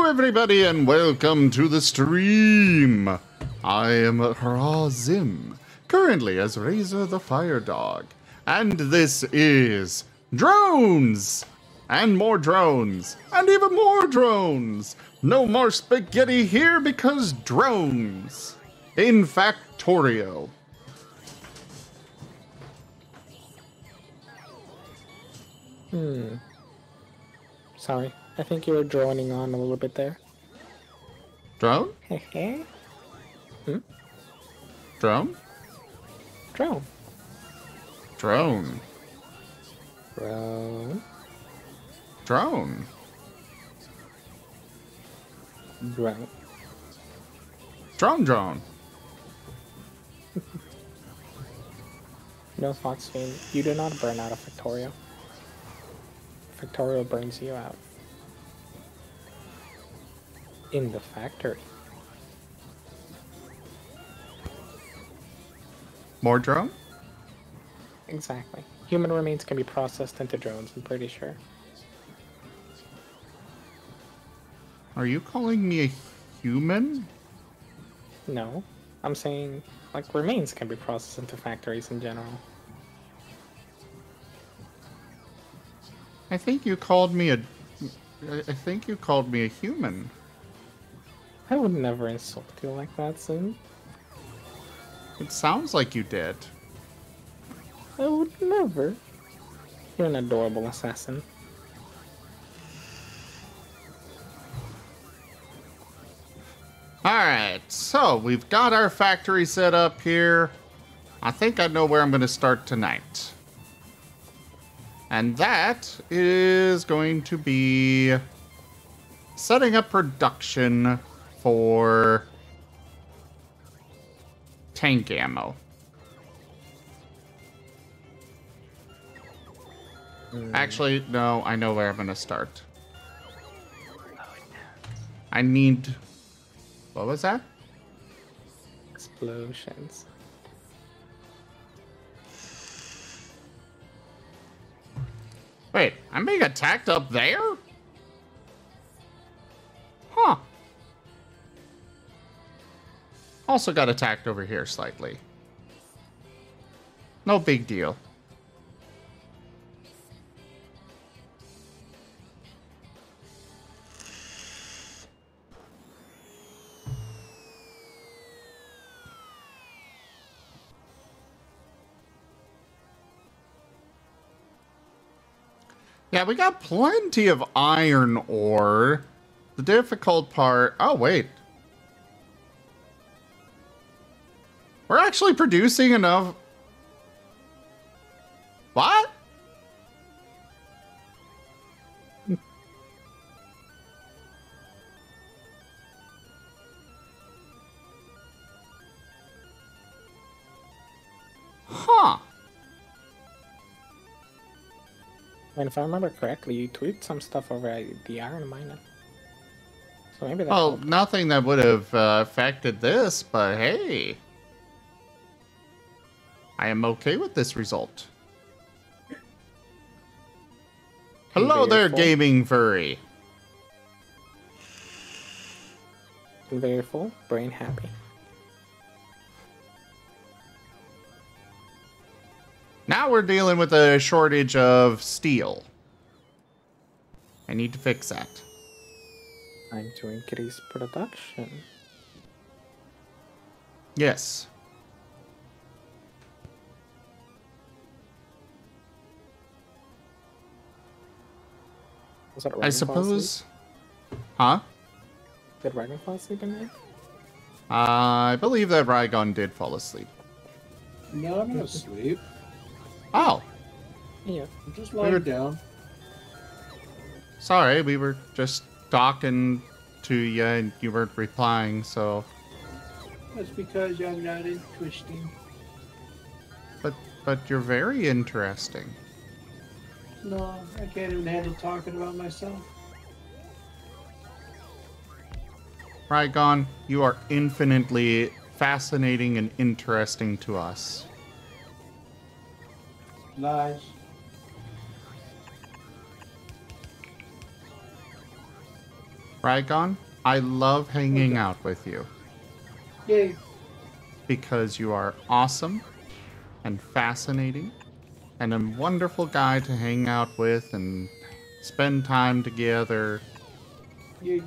everybody, and welcome to the stream. I am Razim, currently as Razor the Firedog, and this is drones! And more drones, and even more drones! No more spaghetti here because drones! In Factorio. Sorry, I think you were droning on a little bit there. Drone? Drone? Drone. Drone. Drone. Drone. Drone. Drone. No thoughts, Finn. You do not burn out of Factorio. Factorio burns you out. In the factory. More drone? Exactly. Human remains can be processed into drones, I'm pretty sure. Are you calling me a human? No. I'm saying, like, remains can be processed into factories in general. I think you called me a human. I would never insult you like that, Sin. It sounds like you did. I would never. You're an adorable assassin. Alright, so we've got our factory set up here. I think I know where I'm going to start tonight. And that is going to be setting up production for tank ammo. Actually, no, I know where I'm going to start. I need... What was that? Explosions. Wait, I'm being attacked up there? Huh. Also got attacked over here slightly. No big deal. Yeah, we got plenty of iron ore. The difficult part... Oh, wait. We're actually producing enough... What? Huh. And if I remember correctly, you tweaked some stuff over at the iron miner. So maybe that Well, helped. nothing that would have affected this, but hey. I am okay with this result. Hello there, Very full. gaming furry. Very full, brain happy. Now we're dealing with a shortage of steel. I need to fix that. Time to increase production. Yes. Was that I suppose. Huh? Did Dragonfly sleep in there? I believe that Rygon did fall asleep. No, I'm not asleep. Oh, Yeah. I'm just lying down. sorry, we were just talking to you and you weren't replying, so... That's because I'm not interesting. But you're very interesting. No, I can't even handle talking about myself. Rygon, you are infinitely fascinating and interesting to us. Lies. Rygon, I love hanging out with you. Yay. Because you are awesome and fascinating and a wonderful guy to hang out with and spend time together. Yay.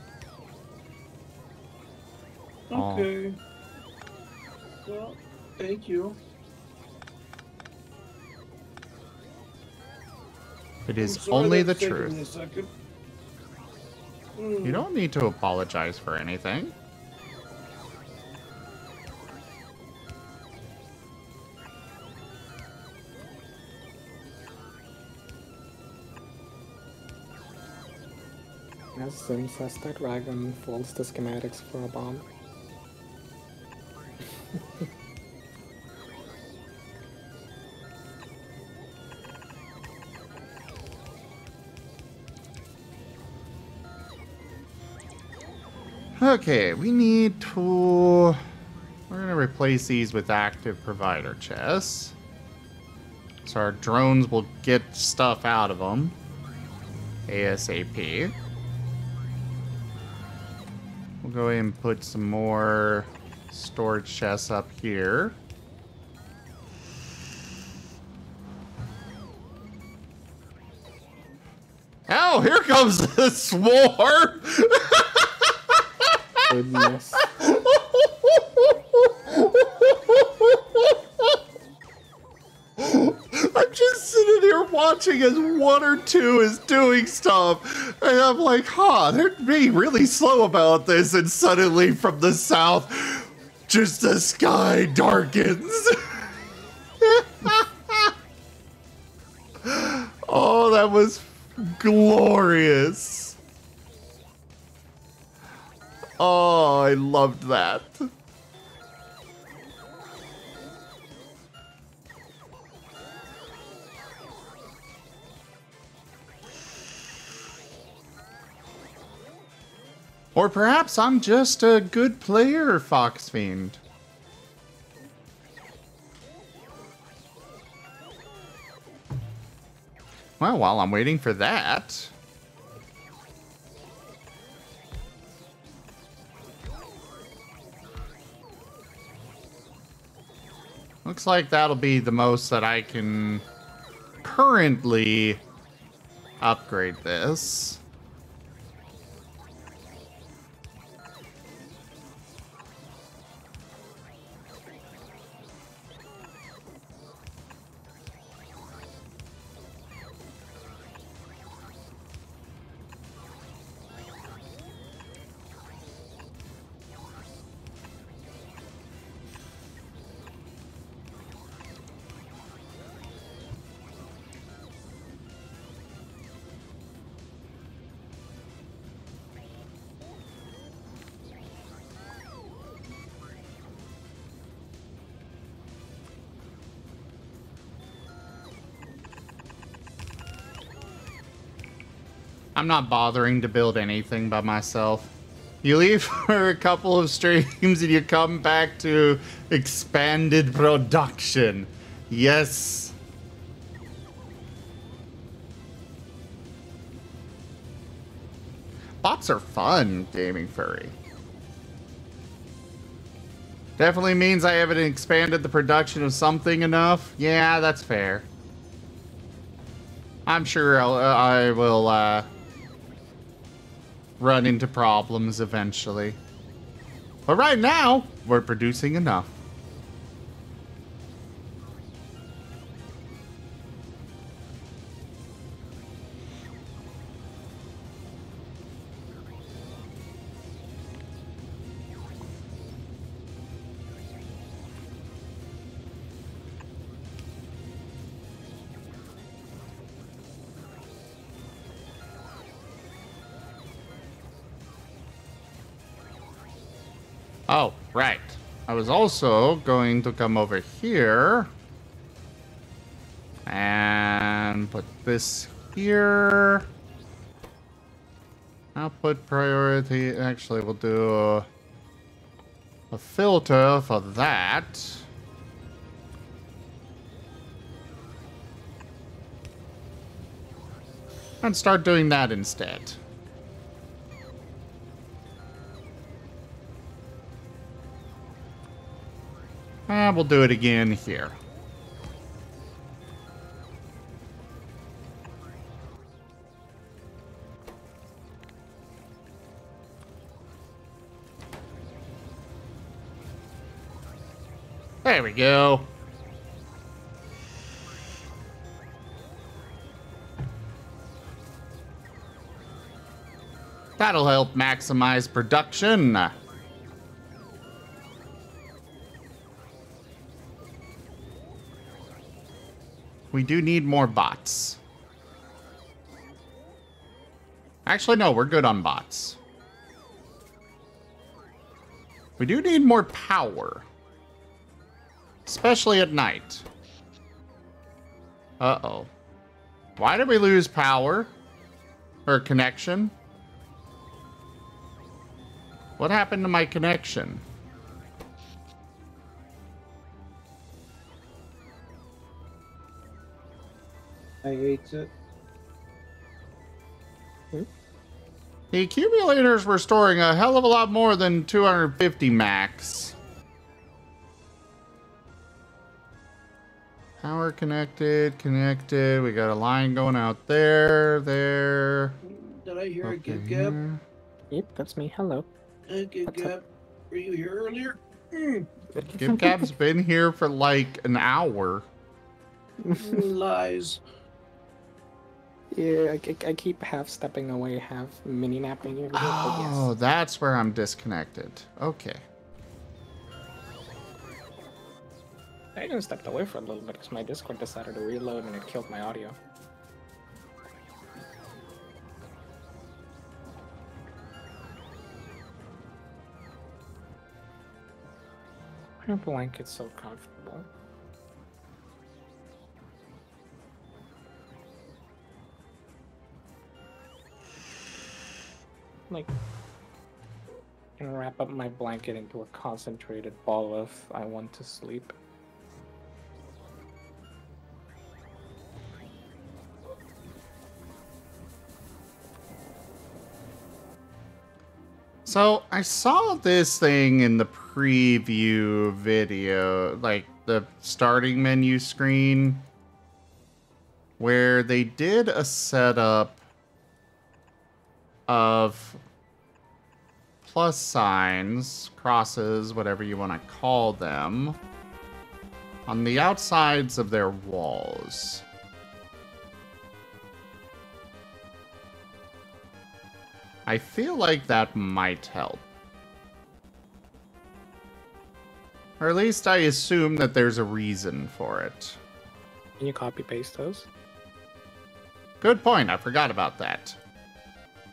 Oh. Okay. Well, thank you. It is I'm sorry only the that's taking me a truth. second. You don't need to apologize for anything. As Sim says that Dragon folds the schematics for a bomb. Okay, we need to... We're going to replace these with active provider chests. So our drones will get stuff out of them. ASAP. We'll go ahead and put some more storage chests up here. Oh, here comes the swarm! Goodness. I'm just sitting here watching as one or two is doing stuff, and I'm like, huh, they're being really slow about this, and suddenly from the south, just the sky darkens. Oh, that was glorious. Oh, I loved that. Or perhaps I'm just a good player, Fox Fiend. Well, while I'm waiting for that... Looks like that'll be the most that I can currently upgrade this. I'm not bothering to build anything by myself. You leave for a couple of streams and you come back to expanded production. Yes. Bots are fun, gaming furry. Definitely means I haven't expanded the production of something enough. Yeah, that's fair. I'm sure I will run into problems eventually. But right now, we're producing enough. Oh, right. I was also going to come over here and put this here. Output priority. Actually, we'll do a filter for that. And start doing that instead. We'll do it again here. There we go. That'll help maximize production. We do need more bots. Actually, no, we're good on bots. We do need more power. Especially at night. Uh-oh. Why did we lose power? Or connection? What happened to my connection? I ate it. The accumulators were storing a hell of a lot more than 250 max. Power connected, connected. We got a line going out there, there. Did I hear a Okay, Gib Gab? here. Yep, that's me. Hello. Gib What's Gab, were you here earlier? Gib Gab's been here for like an hour. Lies. Yeah, I keep half stepping away, half mini napping. Here, Oh, yes. that's where I'm disconnected. Okay. I even stepped away for a little bit because my Discord decided to reload and it killed my audio. My blanket's so comfortable. Like, I can wrap up my blanket into a concentrated ball of I want to sleep. So, I saw this thing in the preview video, like the starting menu screen, where they did a setup of plus signs, crosses, whatever you want to call them, on the outsides of their walls. I feel like that might help. Or at least I assume that there's a reason for it. Can you copy paste those? Good point, I forgot about that.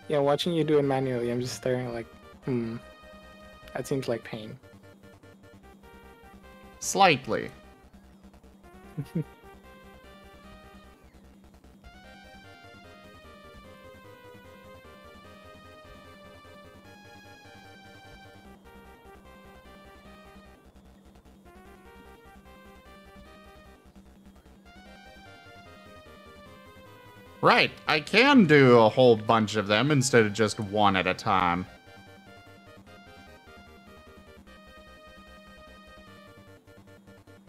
Yeah, watching you do it manually, I'm just staring like, that seems like pain. Slightly. Right, I can do a whole bunch of them instead of just one at a time.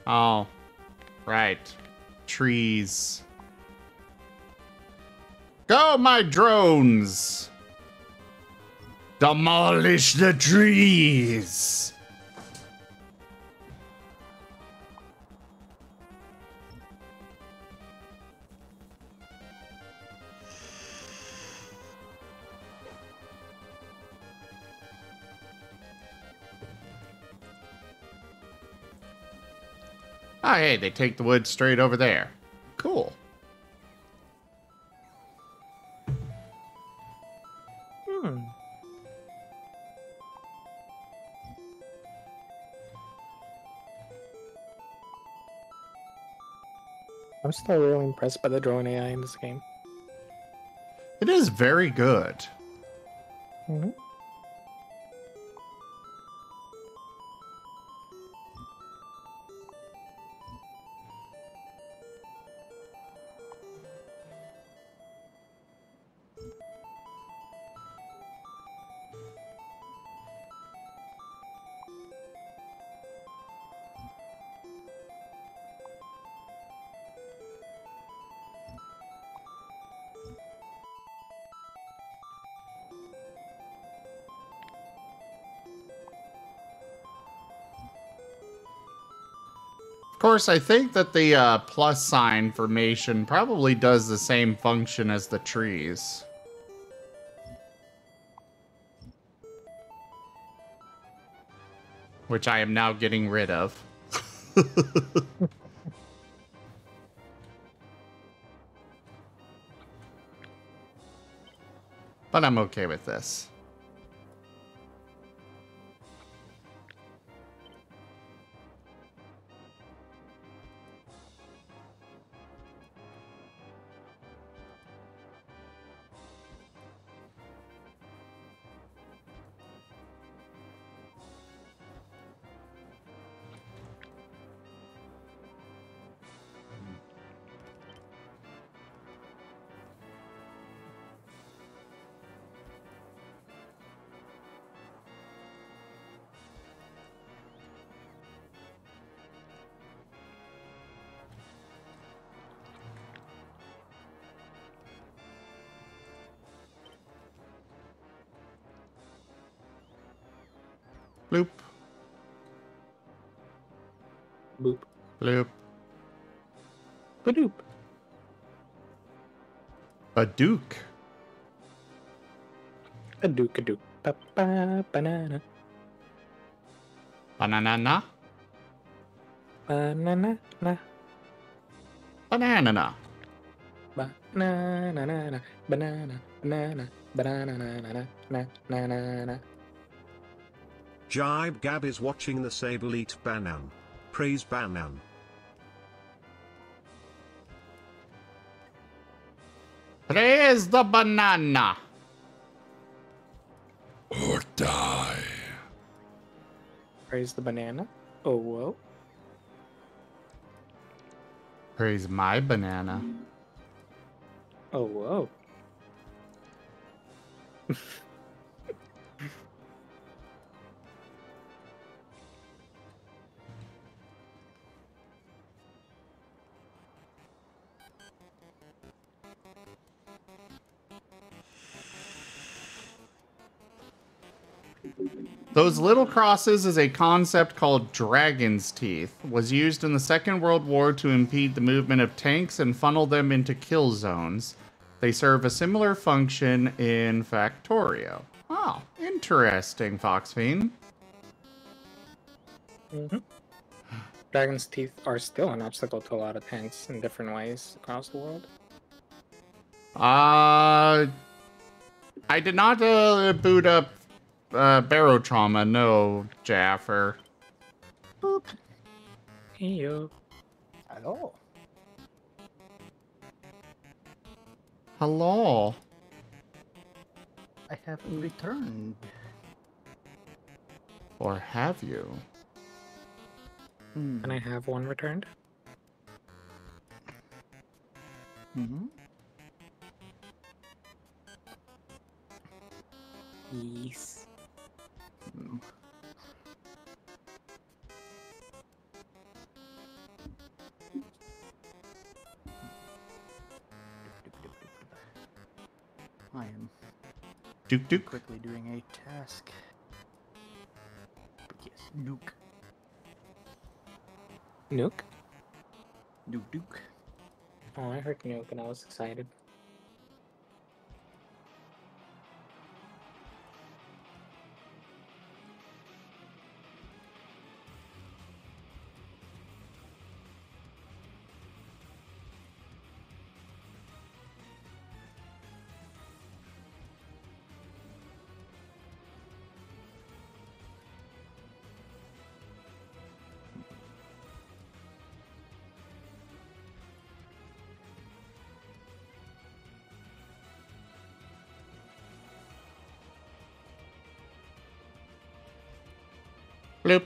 Oh, right. Trees. Go, my drones! Demolish the trees! Oh, hey, they take the wood straight over there. Cool. I'm still really impressed by the drone AI in this game. It is very good. Mm-hmm. Of course, I think that the plus sign formation probably does the same function as the trees. Which I am now getting rid of. But I'm okay with this. Bloop. Boop. Bloop. Badoop. Badook. A dook a dook. Ba banana. Banana. Banana na. Banana. Banana na na. Banana banana. Banana na na na na na na. Jibe Gab is watching the Sable eat banan. Praise banan. Praise the banana. Or die. Praise the banana. Oh, whoa. Praise my banana. Oh, whoa. Those little crosses is a concept called dragon's teeth. Was used in the Second World War to impede the movement of tanks and funnel them into kill zones. They serve a similar function in Factorio. Oh, interesting, Foxfiend. Dragon's teeth are still an obstacle to a lot of tanks in different ways across the world. I did not boot up Barrow Trauma, no, Jaffer. Boop. Hey, yo. Hello. Hello. I have returned. Or have you? Can I have one returned? Mm-hmm. Yes. I am Duke Duke. quickly doing a task. But yes, nuke. Nuke? Nuke Duke. Oh, I heard nuke and I was excited. Bloop.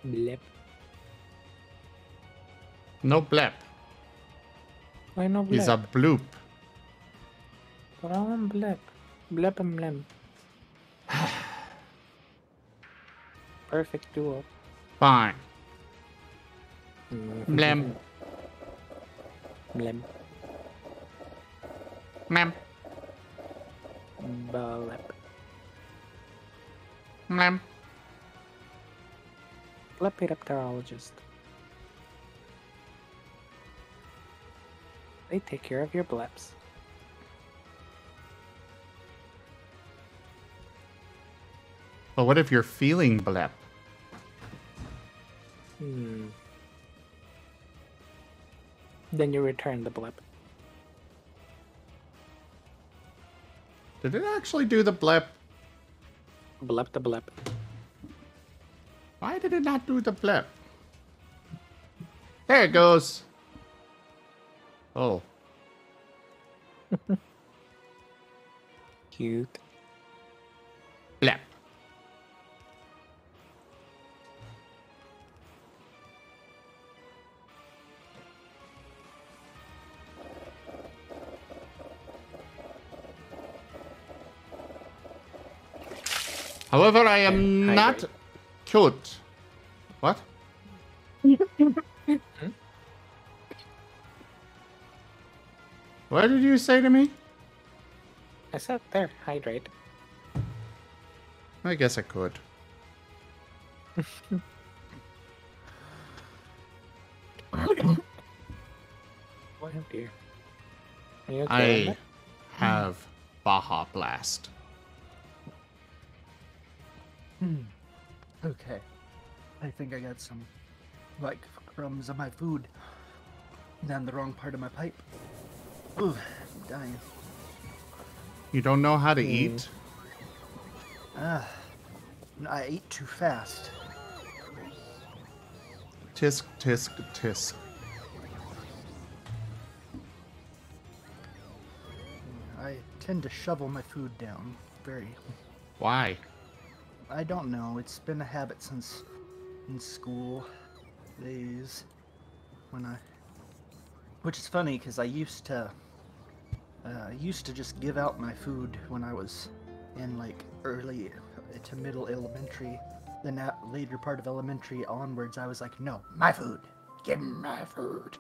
Blip. No blep. Why no blip? He's a bloop. But I want blip. Blip and blim. Perfect duo. Fine. Blim. Blim. Mem. Blip. Mem. Lepidopterologist. They take care of your bleps. But what if you're feeling blep? Then you return the blep. Did it actually do the blep? Blep the blep. Why did it not do the blep? There it goes. Oh. Cute. Blep. However, I am not cute. What? What did you say to me? I said there, hydrate. I guess I could. Oh dear. Are you okay? I have Baja Blast. Okay. I think I got some, like, crumbs on my food. Down the wrong part of my pipe. Ooh, I'm dying. You don't know how to eat? I ate too fast. Tisk, tisk, tisk. I tend to shovel my food down. Why? I don't know. It's been a habit since in school days. Which is funny because I used to just give out my food when I was in like early to middle elementary. Then that later part of elementary onwards, I was like, no, my food. Give me my food.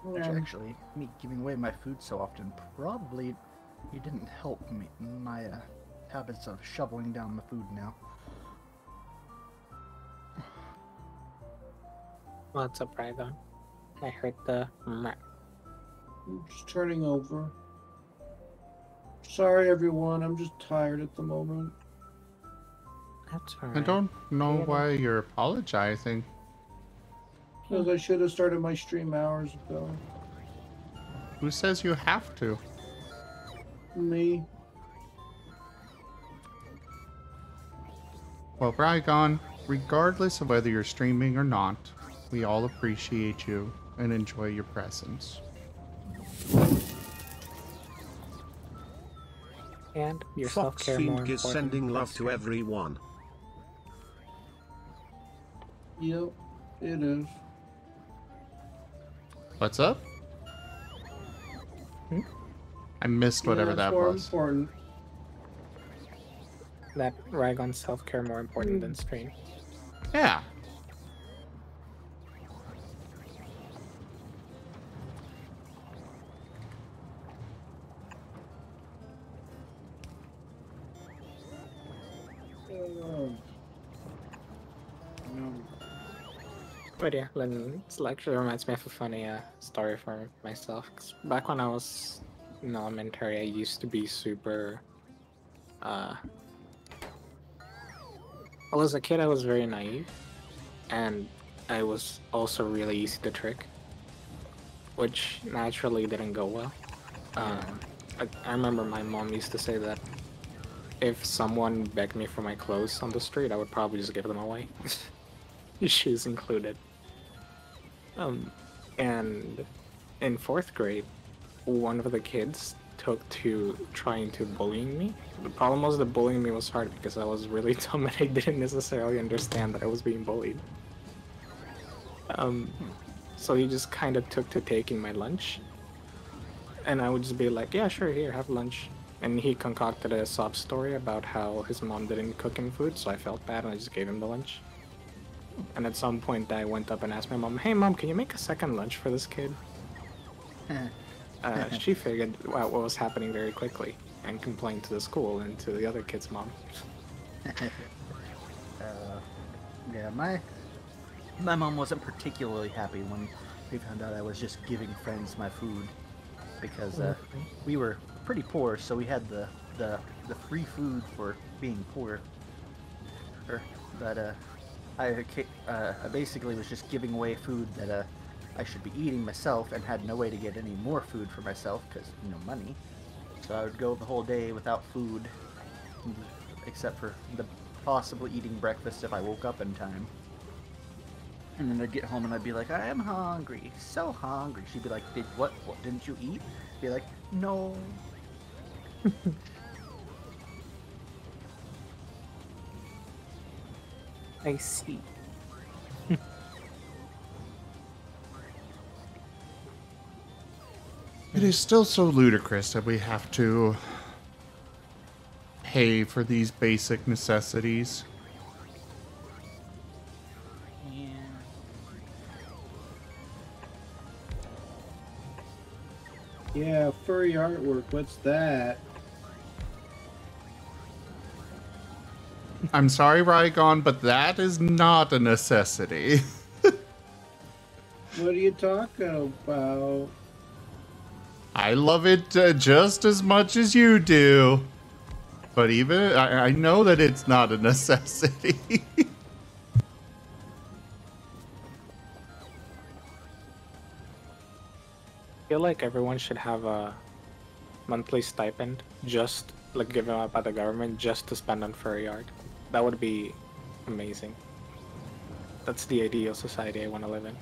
Which actually, me giving away my food so often probably it didn't help me my habits of shoveling down the food now. What's up, Rygon? I heard the I'm just turning over. Sorry, everyone. I'm just tired at the moment. That's alright. I don't know why you're apologizing. Because I should have started my stream hours ago. Who says you have to? Me. Well, Rygon, regardless of whether you're streaming or not, we all appreciate you and enjoy your presence. And your Fox self-care more Fiend is important sending than love to stream. everyone. Yep, it is. What's up? I missed whatever that more was. important. That Rygon's self-care more important than stream. Yeah. But yeah, this actually reminds me of a funny story for myself. 'Cause back when I was in elementary, I used to be super... Well, as a kid, I was very naive. And I was also really easy to trick. Which naturally didn't go well. I remember my mom used to say that if someone begged me for my clothes on the street, I would probably just give them away. Shoes included. And in 4th grade, one of the kids took to trying to bullying me. The problem was that bullying me was hard because I was really dumb and I didn't necessarily understand that I was being bullied. So he just kind of took to taking my lunch. And I would just be like, yeah, sure, here, have lunch. And he concocted a sob story about how his mom didn't cook him food, so I felt bad and I just gave him the lunch. And at some point I went up and asked my mom, hey mom, can you make a second lunch for this kid? She figured out what was happening very quickly and complained to the school and to the other kid's mom. Yeah, my mom wasn't particularly happy when we found out I was just giving friends my food, because we were pretty poor, so we had the free food for being poor. But I basically was just giving away food that I should be eating myself, and had no way to get any more food for myself because money. So I would go the whole day without food, except for the possible eating breakfast if I woke up in time. And then I'd get home and I'd be like, I am hungry, so hungry. She'd be like, what didn't you eat? I'd be like, no. I see. It is still so ludicrous that we have to pay for these basic necessities. Yeah, furry artwork. What's that? I'm sorry, Rygon, but that is not a necessity. What are you talking about? I love it just as much as you do. But even, I know that it's not a necessity. I feel like everyone should have a monthly stipend, just like given out by the government, just to spend on furry art. That would be amazing. That's the ideal society I want to live in.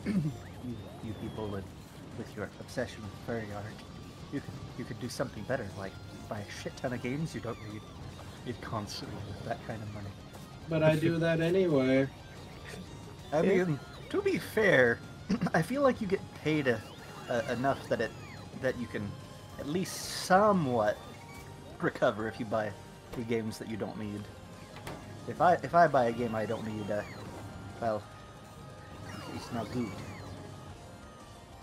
You people with your obsession with furry art, you could do something better, like buy a shit ton of games you don't need. You'd constantly with that kind of money. But I do that anyway. I mean, to be fair, I feel like you get paid enough that you can at least somewhat recover if you buy the games that you don't need. If I buy a game I don't need, well, it's not good.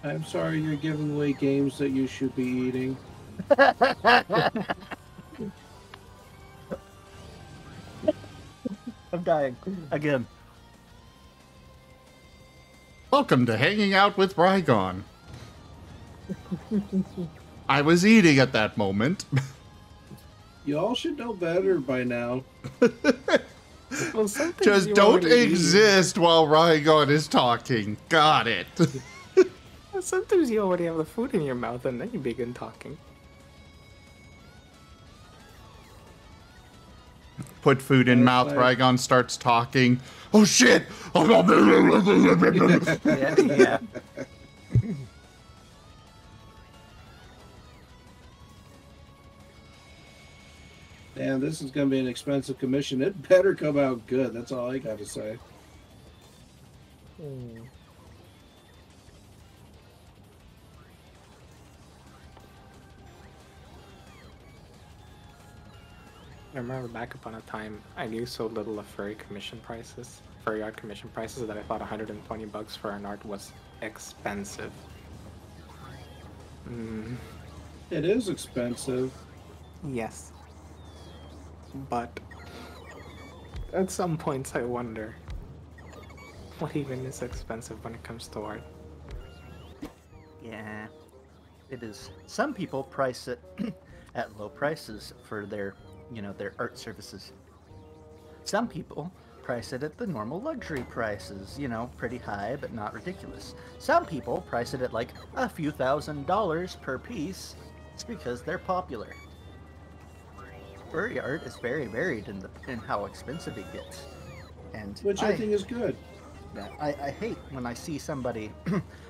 I'm sorry you're giving away games that you should be eating. I'm dying again. Welcome to Hanging Out with Rygon. I was eating at that moment. You all should know better by now. Well, sometimes Just you don't already exist while Rygon is talking. Got it. Sometimes you already have the food in your mouth and then you begin talking. Put food in mouth, Rygon starts talking. Oh shit! Yeah. Damn, this is gonna be an expensive commission. It better come out good. That's all I gotta say. I remember back upon a time I knew so little of furry art commission prices that I thought 120 bucks for an art was expensive. It is expensive. Yes. But at some points I wonder what even is expensive when it comes to art. Yeah, it is. Some people price it at low prices for their art services. Some people price it at the normal luxury prices, pretty high but not ridiculous. Some people price it at like a few $1,000s per piece. It's because they're popular. Furry art is very varied in how expensive it gets, and Which I think is good. yeah, I hate when I see somebody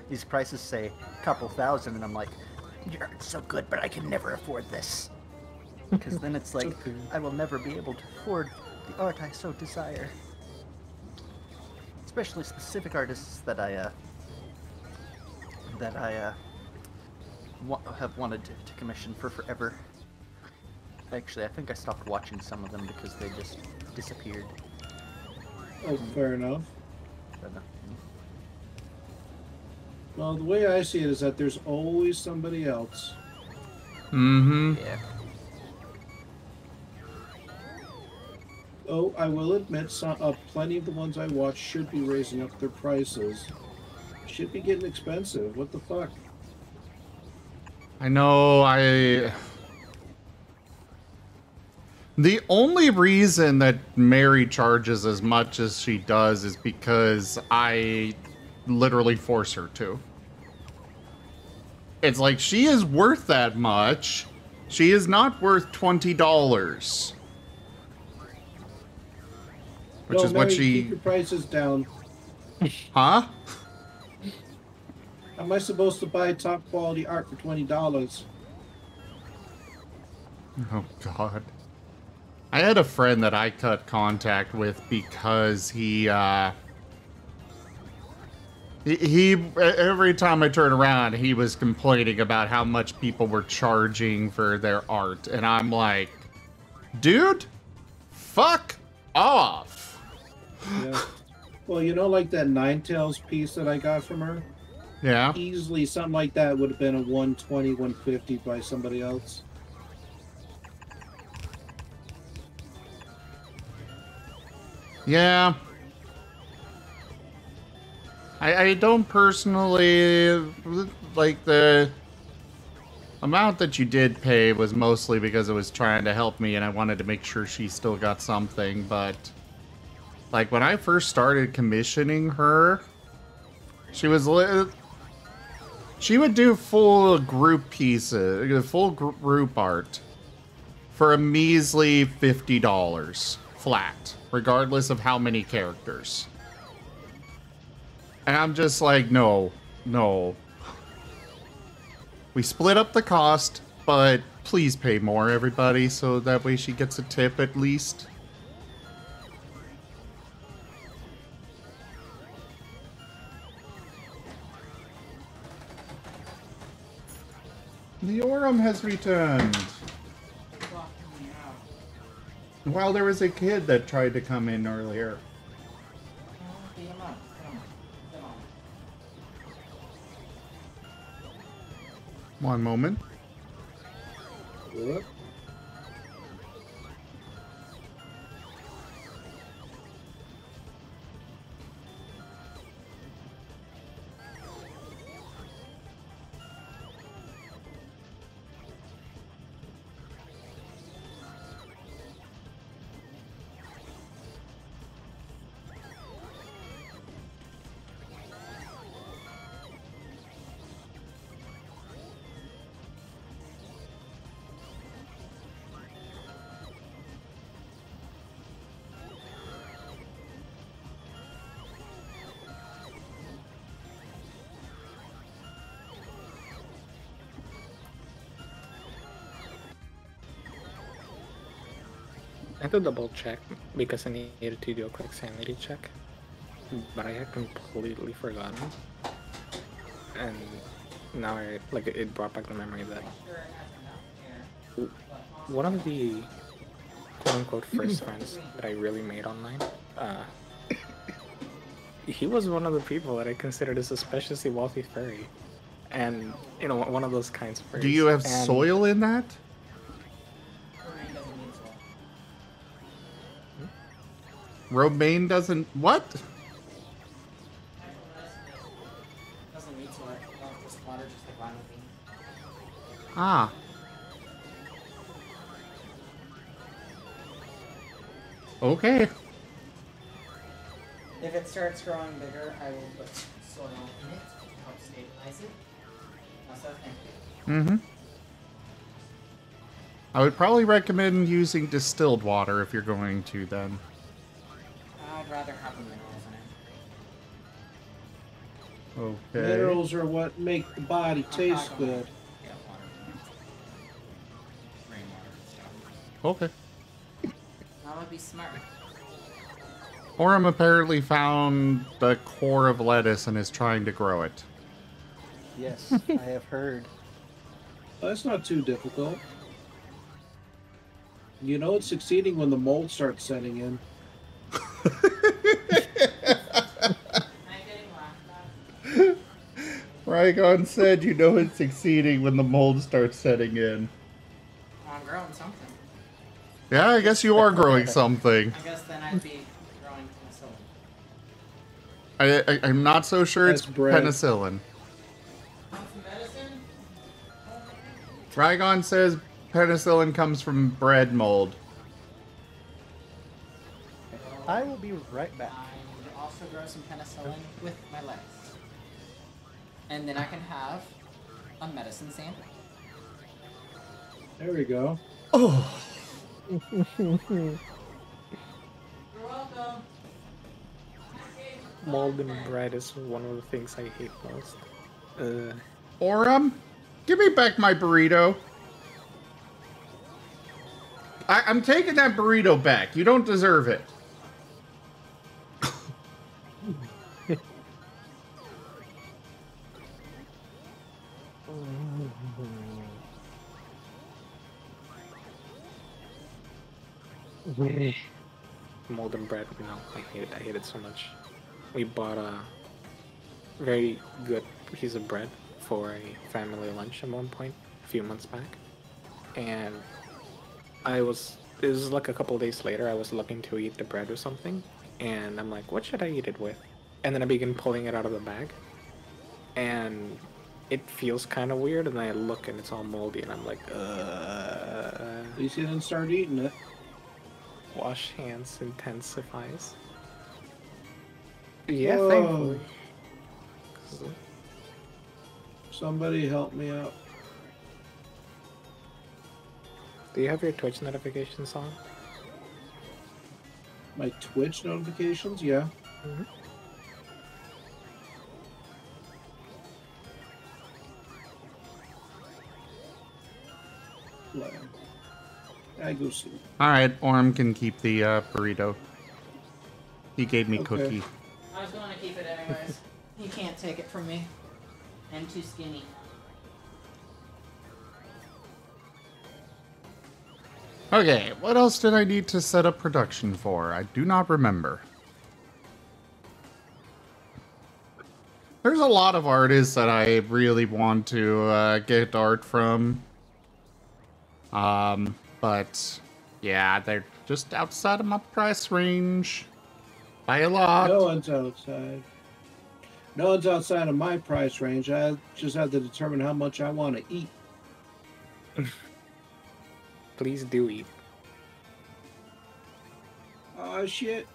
these prices say a couple thousand, and I'm like, your art's so good, but I can never afford this. Because then it's like, Okay. I will never be able to afford the art I so desire. Especially specific artists that I have wanted to commission for forever. Actually, I think I stopped watching some of them because they just disappeared. Oh, fair enough. But, Well, the way I see it is that there's always somebody else. Mm-hmm. yeah. Oh, I will admit, plenty of the ones I watch should be raising up their prices. Should be getting expensive. What the fuck? I know, The only reason that Mary charges as much as she does is because I literally force her to. It's like, she is worth that much. She is not worth $20. Which No, is what Mary, she... keep your prices down. Huh? How am I supposed to buy top quality art for $20? Oh, God. I had a friend that I cut contact with because he every time I turn around, he was complaining about how much people were charging for their art. And I'm like, dude, fuck off. Yeah. Well, you know, like that Ninetales piece that I got from her? Yeah. Easily something like that would have been a 120, 150 by somebody else. Yeah. I don't personally like the amount that you did pay was mostly because it was trying to help me and I wanted to make sure she still got something, but like when I first started commissioning her, she would do full group pieces, full group art for a measly $50 flat, regardless of how many characters. And I'm just like, no. We split up the cost, but please pay more, everybody, so that way she gets a tip at least. The Orem has returned. Well, there was a kid that tried to come in earlier. One moment. What? I had to double check because I needed to do a quick sanity check, but I had completely forgotten. And now it brought back the memory that one of the quote-unquote first friends that I really made online, he was one of the people that I considered a suspiciously wealthy furry. And, you know, one of those kinds of furries. Do you have and soil in that? Romaine doesn't... What? Doesn't need to just water, just like lima bean. Ah. Okay. If it starts growing bigger, I will put soil in it to help stabilize it. Also, thank you. Mm-hmm. I would probably recommend using distilled water if you're going to, then. I'd rather have the minerals in it. Okay. Minerals are what make the body taste good. Yeah, water. Rainwater and stuff. Okay. That would be smart. Orem apparently found the core of lettuce and is trying to grow it. Yes, I have heard. That's not too difficult. You know it's succeeding when the mold starts setting in. Rygon said, you know it's succeeding when the mold starts setting in. Well, I'm growing something. Yeah, I guess you are growing something. I guess then I'd be growing penicillin. I'm not so sure That's it's bread. penicillin. Want some medicine? Rygon says penicillin comes from bread mold. I will be right back. I would also grow some penicillin with my legs. And then I can have a medicine sandwich. There we go. Oh, You're welcome. Mold and bread is one of the things I hate most. Orum, give me back my burrito. I'm taking that burrito back. You don't deserve it. Mold and bread, no, I hate it so much. We bought a very good piece of bread for a family lunch at one point, a few months back. And it was like a couple of days later, I was looking to eat the bread or something, and I'm like, what should I eat it with? And then I began pulling it out of the bag, and it feels kind of weird, and I look and it's all moldy, and I'm like, At least you didn't start eating it. wash hands intensifies. Yeah, Whoa. thankfully. Somebody help me out. Do you have your Twitch notifications on? My Twitch notifications? Yeah. Mhm. Lamb. I go sleep. All right, Orm can keep the burrito. He gave me Okay. cookie. I was going to keep it anyways. You can't take it from me. I'm too skinny. Okay, what else did I need to set up production for? I do not remember. There's a lot of artists that I really want to get art from. But yeah, they're just outside of my price range by a lot. No one's outside. No one's outside of my price range. I just have to determine how much I want to eat. Please do eat. Oh shit.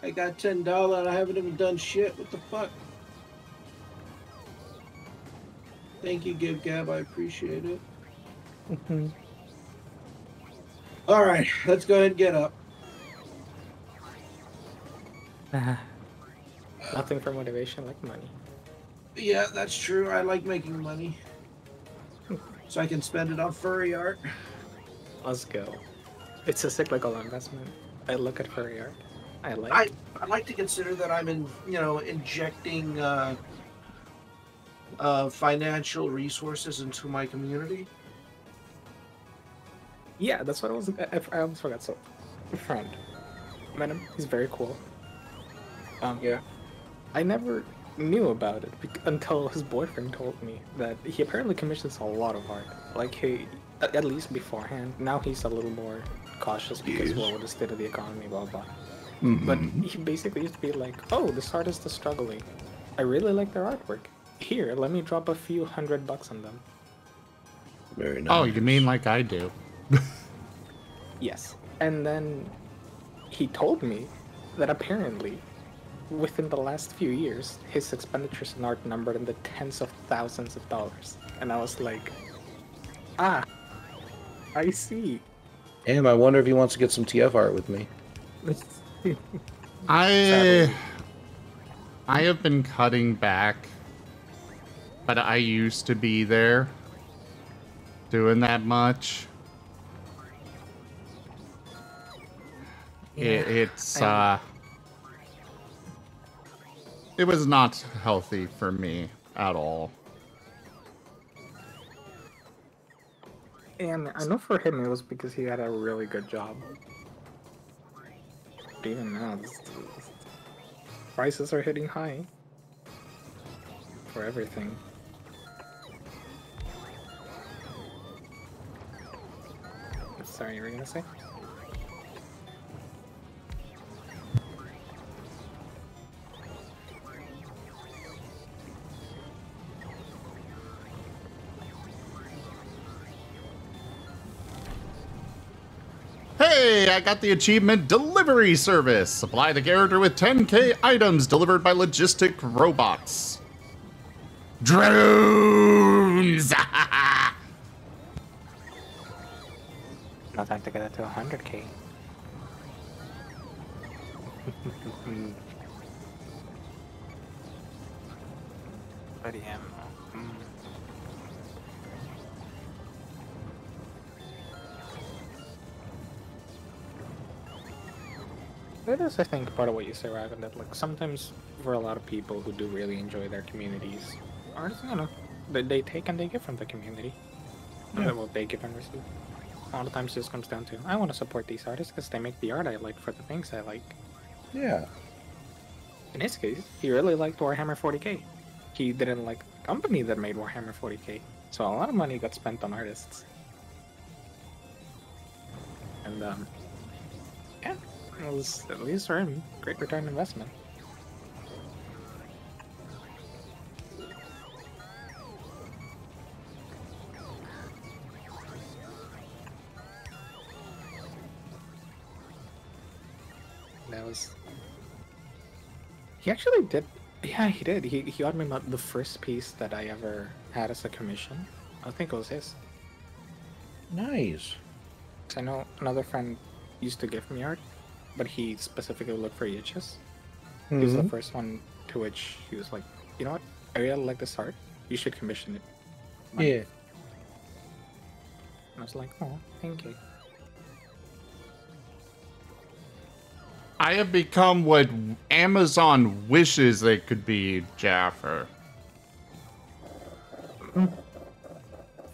I got $10 and I haven't even done shit. What the fuck? Thank you, Give Gab. I appreciate it. All right, let's go ahead and get up. Nothing for motivation like money. Yeah, that's true. I like making money. So I can spend it on furry art. Let's go. It's a cyclical investment. I look at furry art. I like I like to consider that I'm injecting financial resources into my community. Yeah, that's what I was. I almost forgot. So, a friend, met him. He's very cool. Yeah. I never knew about it until his boyfriend told me that he apparently commissions a lot of art. Like he, at least beforehand. Now he's a little more cautious because well, with the state of the economy, blah blah. But he basically used to be like, "Oh, this artist is struggling. I really like their artwork. Here, let me drop a few $100 on them." Very nice. Oh, you mean like I do? Yes. And then he told me that apparently, within the last few years, his expenditures in art numbered in the tens of thousands of dollars. And I was like, ah, I see. Damn, I wonder if he wants to get some TF art with me. I have been cutting back, but I used to be there doing that much. It's it was not healthy for me at all. And I know for him it was because he had a really good job. But even now, prices are hitting high. for everything. Sorry, you were gonna say? Hey, I got the achievement Delivery Service. Supply the character with 10k items delivered by logistic robots. Drones! Now time to get it to 100k. But yeah. That is, I think, part of what you say, Raven, that like sometimes for a lot of people who do really enjoy their communities, artists, you know, they take and they give from the community. Yeah. Well, they give and receive. A lot of times it just comes down to, I want to support these artists because they make the art I like for the things I like. Yeah. In his case, he really liked Warhammer 40k. He didn't like the company that made Warhammer 40k. So a lot of money got spent on artists. And, yeah, it was, at least for him, great return investment. That was... He actually did... Yeah, he did. He got me the first piece that I ever had as a commission. I think it was his. Nice. I know another friend used to give me art, but he specifically looked for EHS. He was the first one to which he was like, you know what? I really like this art. You should commission it. Money. Yeah. And I was like, oh, thank you. I have become what Amazon wishes they could be, Jaffer.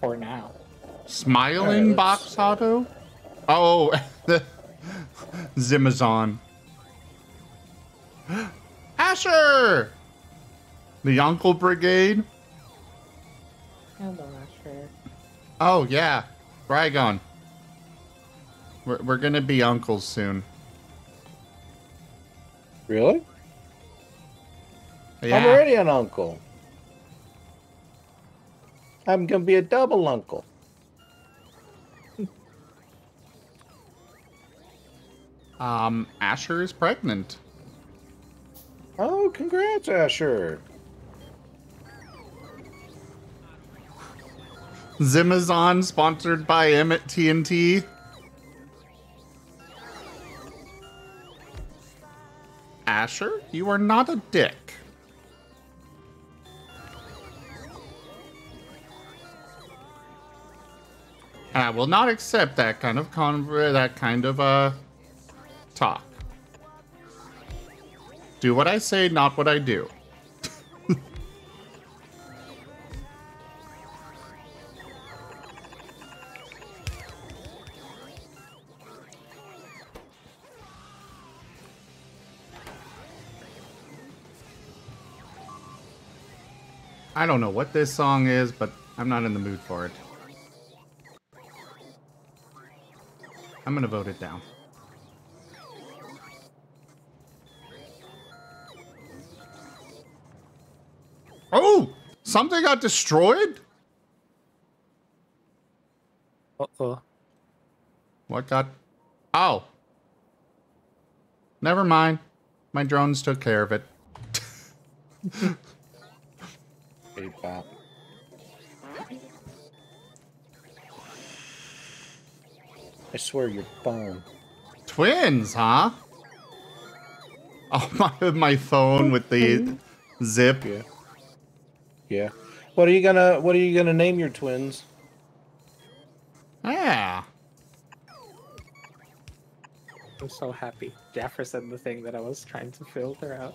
For now. Smiling Alright, box auto? Oh, Zimazon. Asher! The Uncle Brigade? Hello, Asher. Oh, yeah. Rygon. We're gonna be uncles soon. Really? Yeah. I'm already an uncle. I'm gonna be a double uncle. Asher is pregnant. Oh, congrats, Asher. Zimazon, sponsored by Emmett TNT. Asher, you are not a dick. And I will not accept that kind of talk. Do what I say, not what I do. I don't know what this song is, but I'm not in the mood for it. I'm gonna vote it down. Oh! Something got destroyed? Uh-oh. What got... Oh. Never mind. My drones took care of it. Hey, Pop. I swear your phone. Twins, huh? Oh, my phone with the zip. Yeah. Yeah. What are you gonna name your twins? Yeah. I'm so happy. Jaffer said the thing that I was trying to filter out.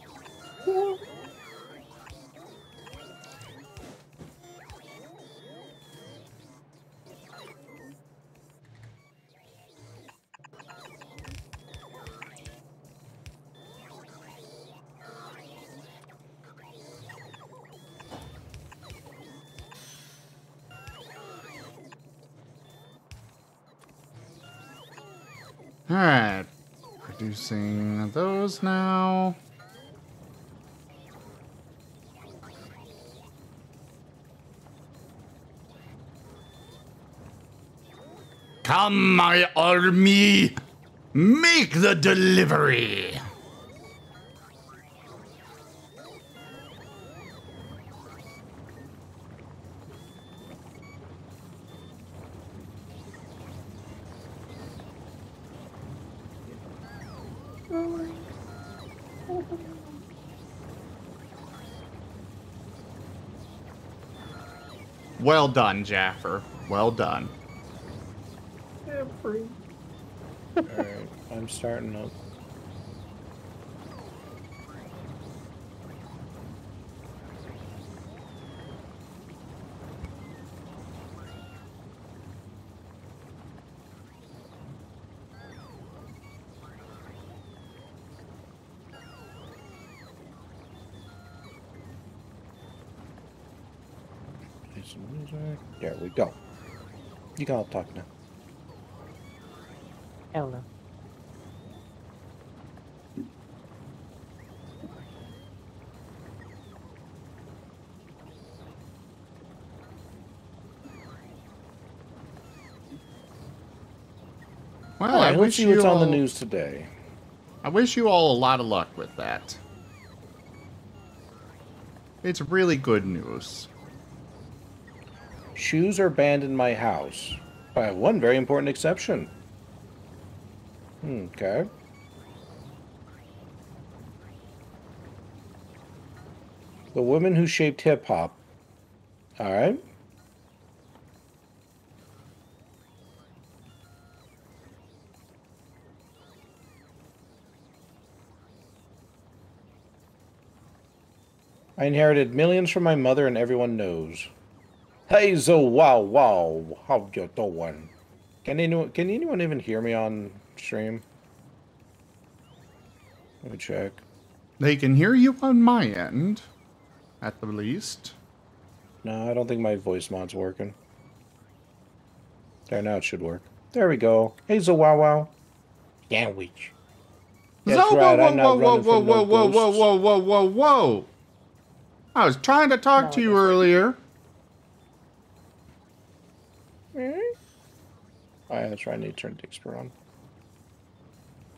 Alright. Producing those now. Come, my army! Make the delivery! Well done, Jaffer. Well done. Alright, I'm starting up. Play some music. There we go. You can all talk now. Hello. Well, I Alright, let's wish see you what's on the all- news today. I wish you all a lot of luck with that. It's really good news. Shoes are banned in my house. I have one very important exception. Okay. The woman who shaped hip hop. Alright. I inherited millions from my mother and everyone knows. Hey, so wow, how you doing? Can anyone even hear me on stream? Let me check. They can hear you on my end, at the least. No, I don't think my voice mod's working. There, now it should work. There we go. Hey, so wow. Sandwich. That's So, right, whoa, I'm not whoa, whoa, running whoa, from no whoa, whoa, whoa, ghosts. whoa, whoa, whoa, whoa. I was trying to talk to you earlier. Oh, yeah, that's right. I need to turn Dixper on.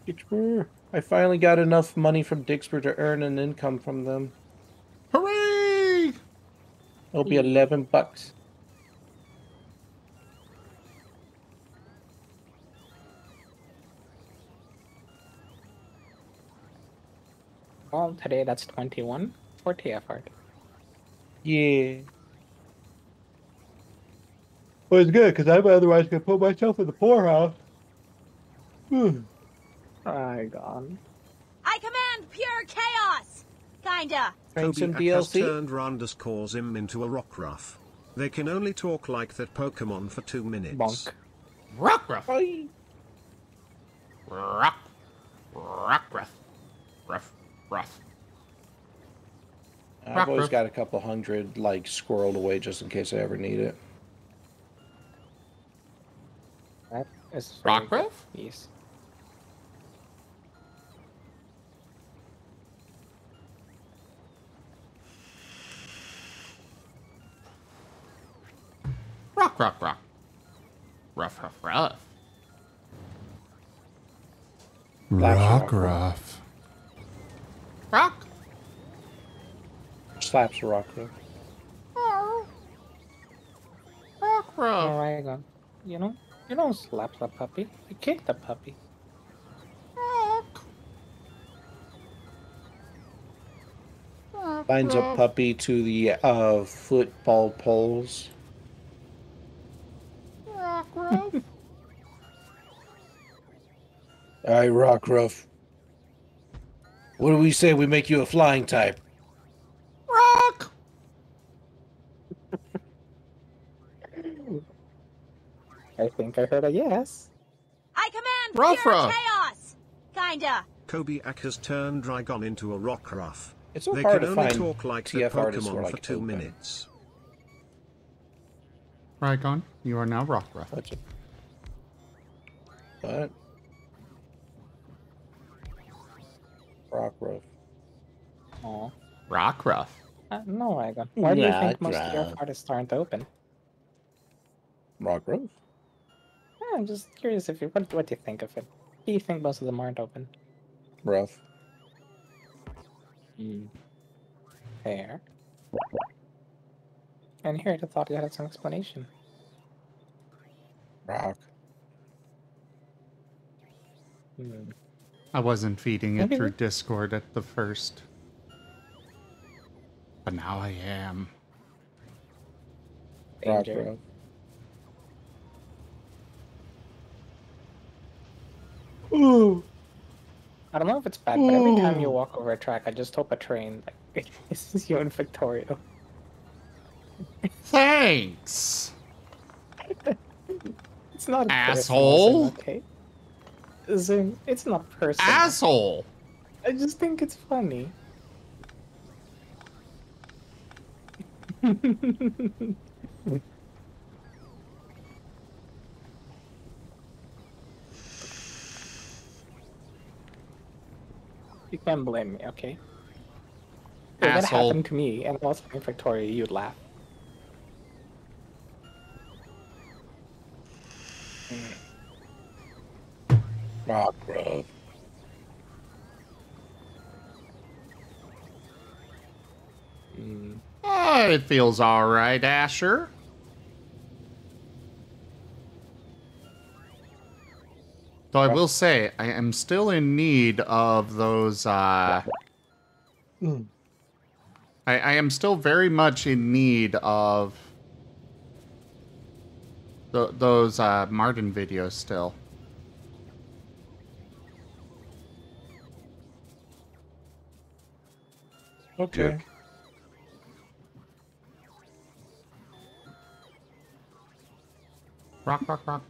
Dixper. I finally got enough money from Dixper to earn an income from them. Hooray! It'll be $11. Well, today that's 21 for TFR. Yeah. Well, it's good, because I'm otherwise going to put myself in the poorhouse. I gone. I command pure chaos! Kinda. Thanks some Kobe has DLC. turned Randus him into a rockruff. They can only talk like that Pokemon for 2 minutes. Bonk. Rockruff. Bye. Rockruff. Rough. I've always Rockruff. got a couple hundred, like, squirreled away just in case I ever need it. That is very good. Rockruff? Yes. Rock. Rough. Rockruff. Rock. Slaps a rockruff. Rockruff. Alright, gone. You don't slap the puppy. You kick the puppy. Binds a puppy to the football poles. Rockruff. Alright, Rockruff. What do we say we make you a flying type? Rock. I think I heard a yes. I command Ruff pure ruff. chaos! Kinda. Kobiak has turned Dragon into a rockruff. It's so They hard can to only find talk like their TF artists who are Pokemon like for 2 open. minutes. Rykon, you are now Rockruff. That's it. But Rockruff. Oh. Rockruff. No, Wagon. Why do you think most of your Rockruff. artists aren't open? Rockruff? I'm just curious if you what do you think of it? Do you think most of them aren't open? Rough. Fair. And here I thought you had some explanation. Rock. I wasn't feeding it Maybe through we- Discord at the first. But now I am. Danger. Rockruff. Ooh. I don't know if it's bad, but every time you walk over a track, I just hope a train like this you in Factorio. Thanks! It's not Asshole. personal, okay? It's not personal. Asshole! I just think it's funny. You can't blame me, okay? If that Asshole. happened to me and I was in Victoria, you'd laugh. Rockruff. Oh, it feels alright, Asher. Though I will say, I am still in need of those, I am still very much in need of those, Marten videos still. Okay. Rock, rock, rock.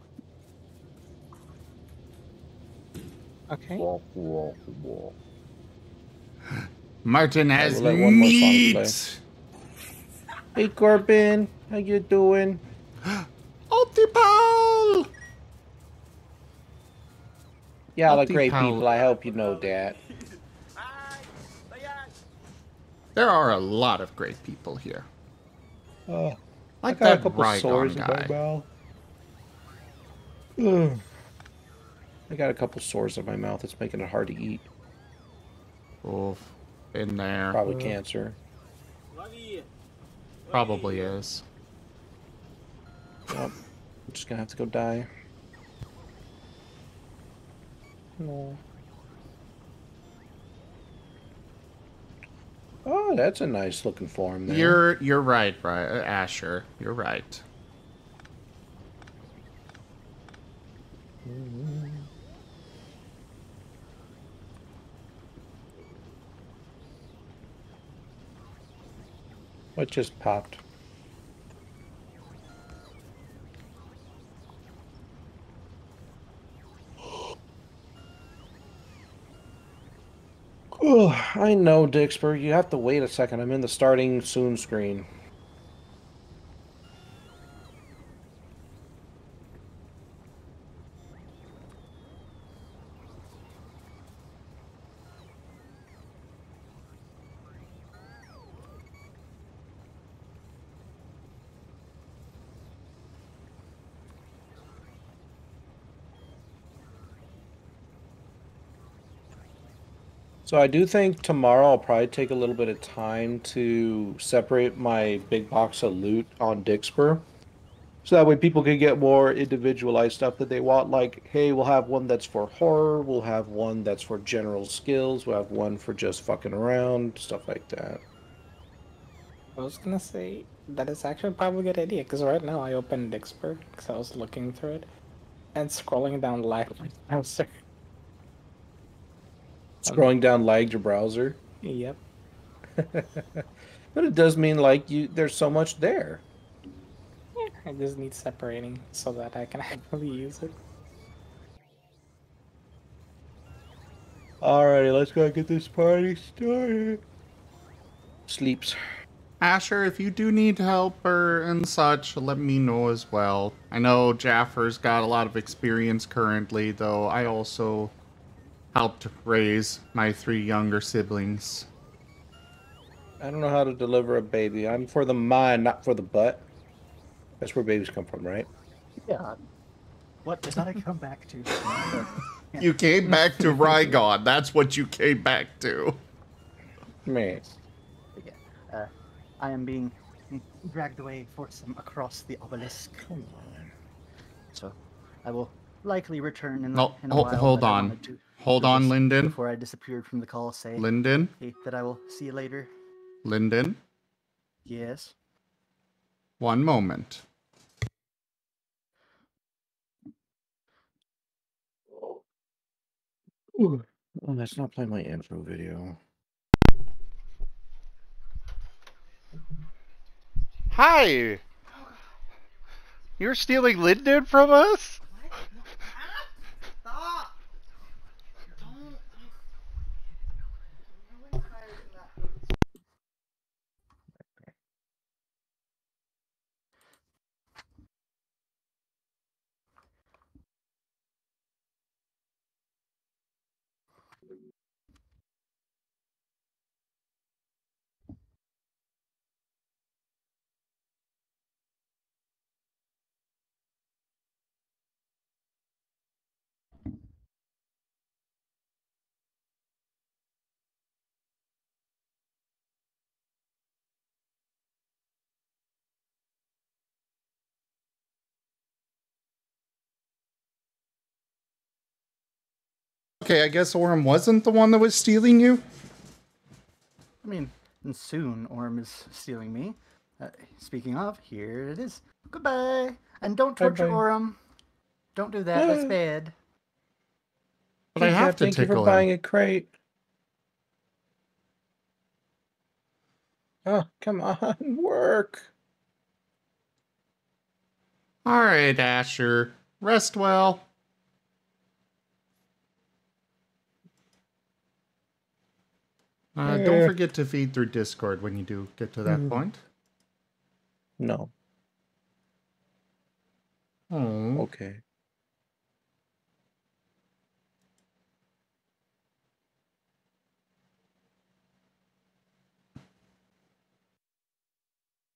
Okay. Walk, walk, walk. Marten has we'll let one more song meat! Hey Corbin, how you doing? Optipal! Yeah, the great Multi-power. people. I hope you know that. There are a lot of great people here. I Like got a that couple Rygon sores in guy. my mouth. Ugh. I got a couple sores in my mouth. It's making it hard to eat. Oof. Been there. Probably cancer. Probably is. Yep. I'm just gonna have to go die. No. Oh, that's a nice looking form there. You're right, Asher. You're right. What just popped? Oh, I know, Dixper. You have to wait a second. I'm in the starting soon screen. So I do think tomorrow I'll probably take a little bit of time to separate my big box of loot on Dixper. So that way people can get more individualized stuff that they want. Like, hey, we'll have one that's for horror. We'll have one that's for general skills. We'll have one for just fucking around. Stuff like that. I was gonna say that is actually probably a good idea because right now I opened Dixper because I was looking through it and scrolling down live browser. Scrolling down lagged your browser. Yep. But it does mean like there's so much there. I just need separating so that I can actually use it. Alrighty, let's go get this party started. Sleeps. Asher, if you do need help and such, let me know as well. I know Jaffer's got a lot of experience currently, though I also helped raise my 3 younger siblings. I don't know how to deliver a baby. I'm for the mind, not for the butt. That's where babies come from, right? Yeah. What did I come back to? You came back to Rygon. That's what you came back to. Man. Yeah. I am being dragged away for some across the obelisk. Come on. So I will likely return in No, a while. hold but I on. wanted to Hold do on, this Lyndon. Before I disappeared from the call, say Lyndon? hey, that I will see you later. Lyndon? Yes. One moment. Ooh. Oh, let's not play my intro video. Hi! You're stealing Lyndon from us? Stop! Don't. Okay, I guess Orem wasn't the one that was stealing you? I mean, and soon Orm is stealing me. Speaking of, here it is. Goodbye. And don't torture Bye-bye. Orm. Don't do that. That's bad. But I have to Thank you for tickle buying him. a crate. Oh, come on, work. Alright, Asher. Rest well. Don't forget to feed through Discord when you do get to that point. No. Oh. Okay.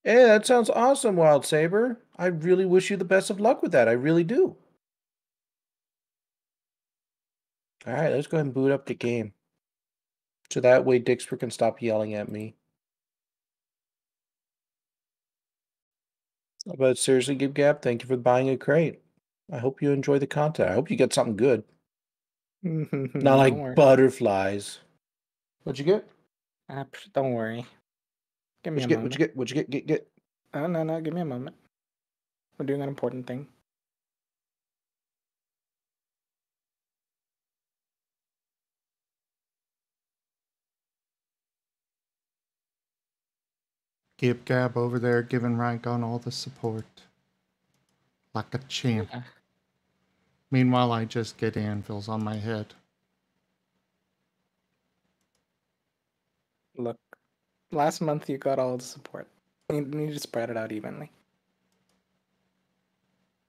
Yeah, that sounds awesome, Wild Saber. I really wish you the best of luck with that. I really do. All right, let's go ahead and boot up the game. So that way Dixper can stop yelling at me. But seriously, Gib Gab, thank you for buying a crate. I hope you enjoy the content. I hope you get something good. Not Don't like worry. butterflies. What'd you get? Don't worry. Give me What'd a you get? moment. What'd you get? What'd you get? Get. Oh, no, give me a moment. We're doing an important thing. Gib Gab over there giving Rygon all the support. Like a champ. Yeah. Meanwhile, I just get anvils on my head. Look, last month you got all the support. You need to spread it out evenly.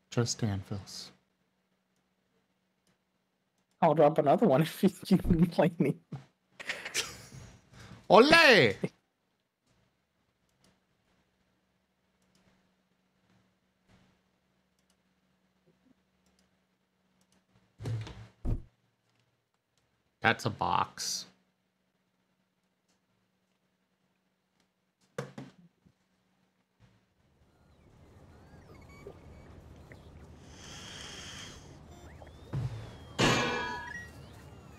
Just anvils. I'll drop another one if you keep complaining. Ole! That's a box.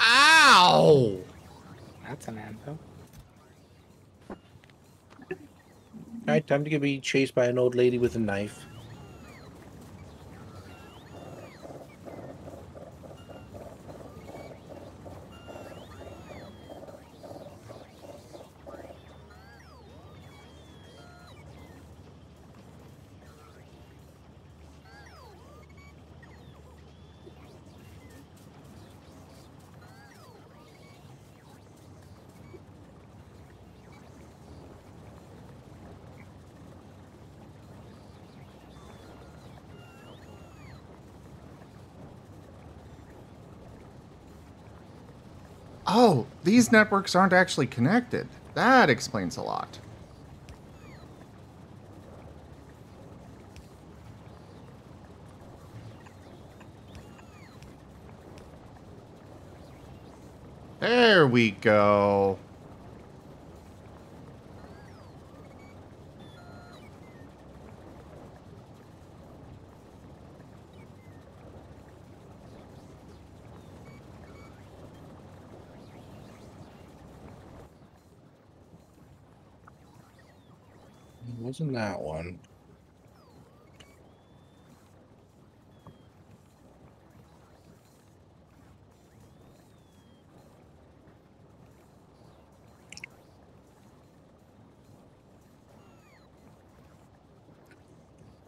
Ow! That's an anvil. All right, time to get me chased by an old lady with a knife. Oh, these networks aren't actually connected. That explains a lot. There we go. It wasn't that one.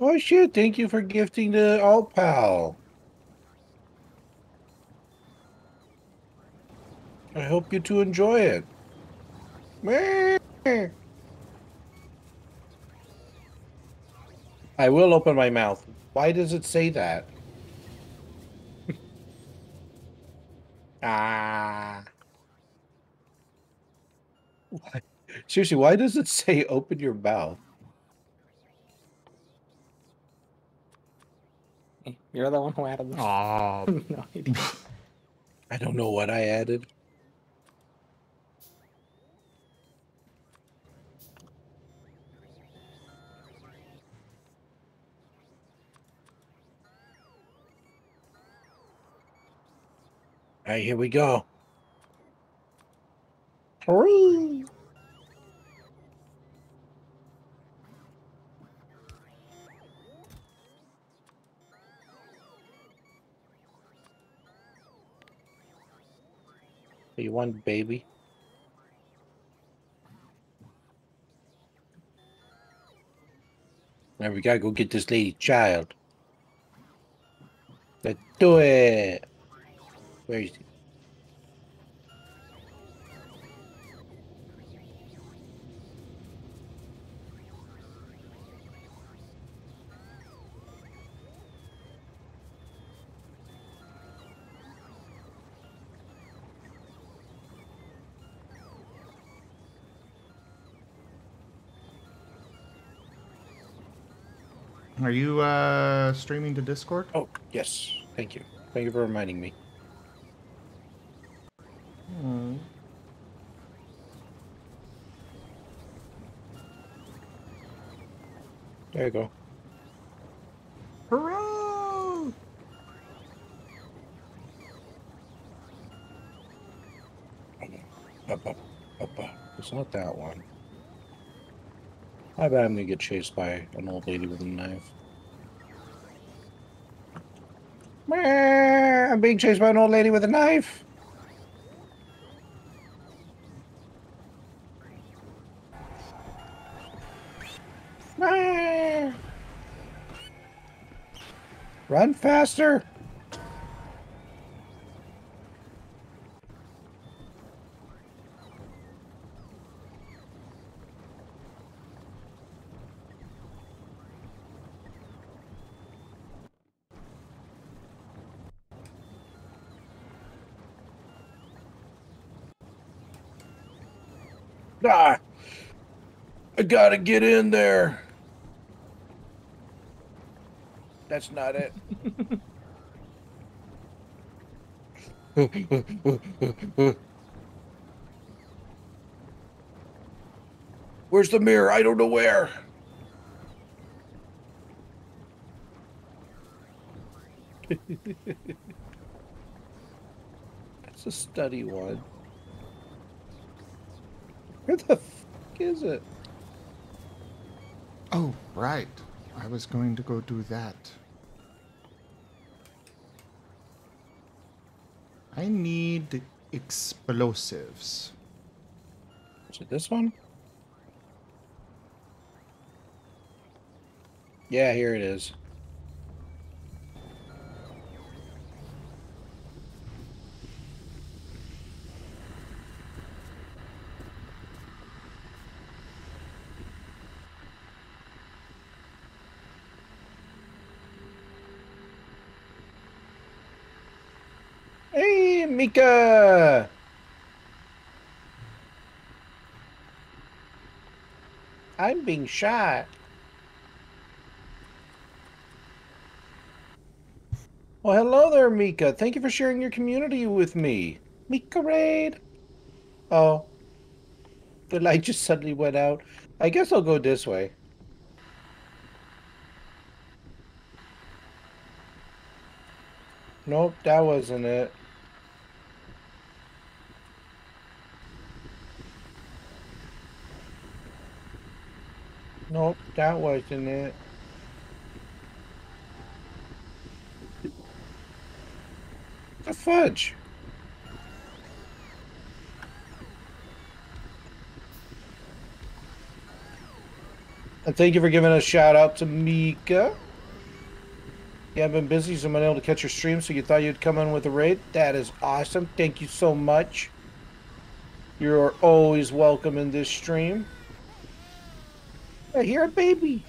Oh shit, thank you for gifting the Alt Pal. I hope you two enjoy it. Meh. I will open my mouth. Why does it say that? Ah. Why? Seriously, why does it say open your mouth? You're the one who added this. Aw. No idea. I don't know what I added. All right, here we go. Hooray! You want baby? Now we gotta go get this lady child. Let's do it. Where is he? Are you streaming to Discord? Oh, yes. Thank you. Thank you for reminding me. There you go. Hurrah! It's not that one. I bet I'm gonna get chased by an old lady with a knife. I'm being chased by an old lady with a knife. Run faster. Ah, I gotta get in there. That's not it. Where's the mirror? I don't know where. That's a study one. Where the fuck is it? Oh, right. I was going to go do that. I need explosives. Is it this one? Yeah, here it is. Hey, Mika! I'm being shot. Well, hello there, Mika. Thank you for sharing your community with me. Mika Raid. Oh, the light just suddenly went out. I guess I'll go this way. Nope, that wasn't it. Nope, that wasn't it. The fudge. And thank you for giving a shout out to Mika. Yeah, I've been busy, so I'm unable to catch your stream, so you thought you'd come in with a raid? That is awesome. Thank you so much. You're always welcome in this stream. I hear a baby.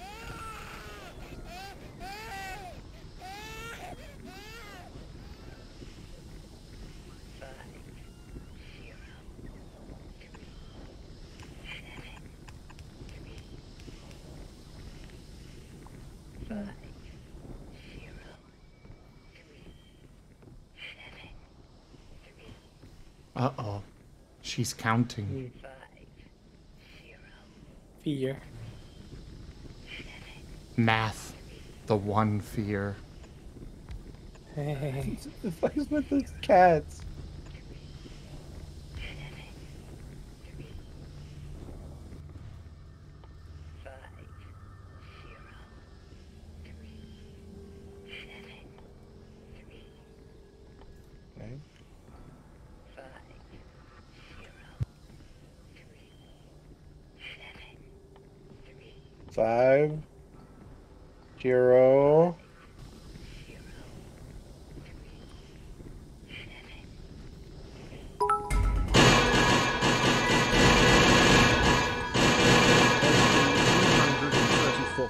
Uh-oh. She's counting. Fear. Math. The one fear. Hey. The fuck is with these cats? Okay. 5 0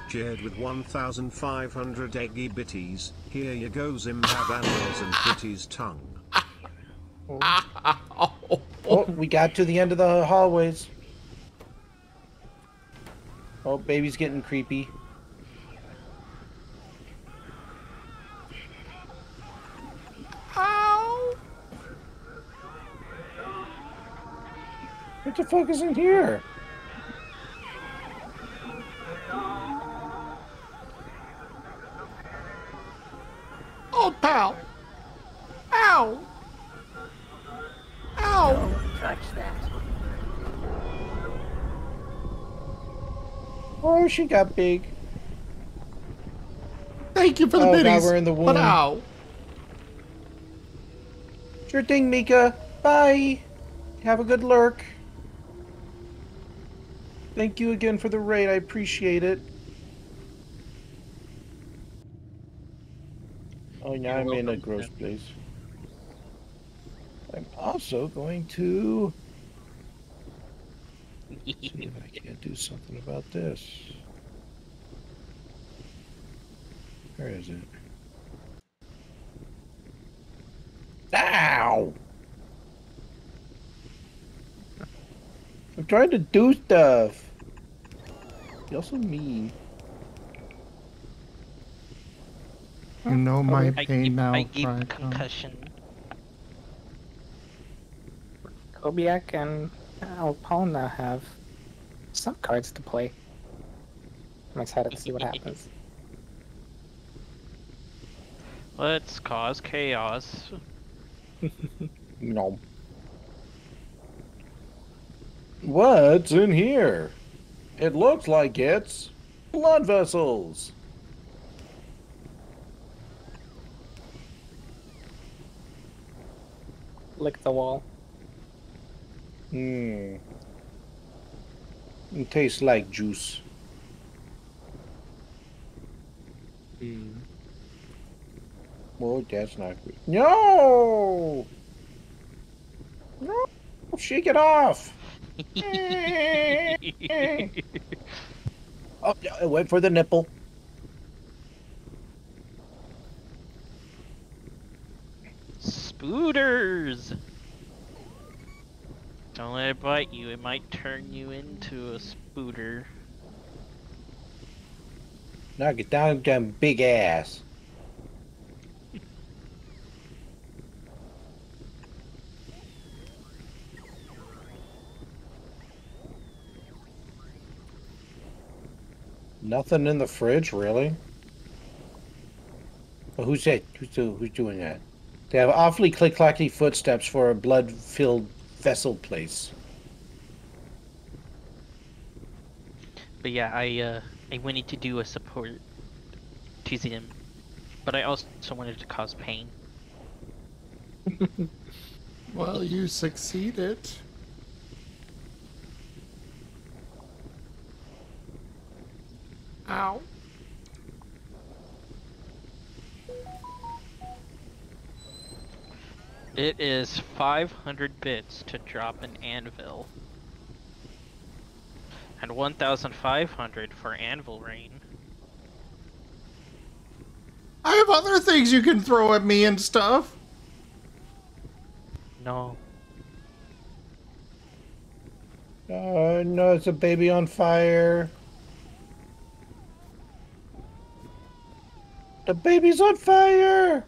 Jared with 1,500 eggy bitties. Here you go, Zim have animals and bitties tongue. Oh, we got to the end of the hallways. Oh, baby's getting creepy. Ow! What the fuck is in here? Oh, pal! Ow! Ow! Don't touch that. Oh, she got big. Thank you for the Oh, biddies. God, we're in the womb. But ow! Sure thing, Mika. Bye. Have a good lurk. Thank you again for the raid. I appreciate it. Oh, now I'm in a gross place. I'm also going to see if I can't do something about this. Where is it? Ow! I'm trying to do stuff. You're so mean. You know my pain now, I gave Frykon. concussion. Kobiak and Alpona have some cards to play. I'm excited to see what happens. Let's cause chaos. No. What's in here? It looks like it's blood vessels. Lick the wall. It tastes like juice. Oh, that's not good. No! No! Shake it off! Oh, I went for the nipple. Spooters! Don't let it bite you, it might turn you into a spooter. Now get down them big ass. Nothing in the fridge, really? Well, who's that? Who's doing that? They have awfully click-clacky footsteps for a blood-filled vessel place. But yeah, I wanted to do a support to them, but I also wanted to cause pain. Well, you succeeded. Ow. It is 500 bits to drop an anvil. And 1,500 for anvil rain. I have other things you can throw at me and stuff. No. No, it's a baby on fire. The baby's on fire!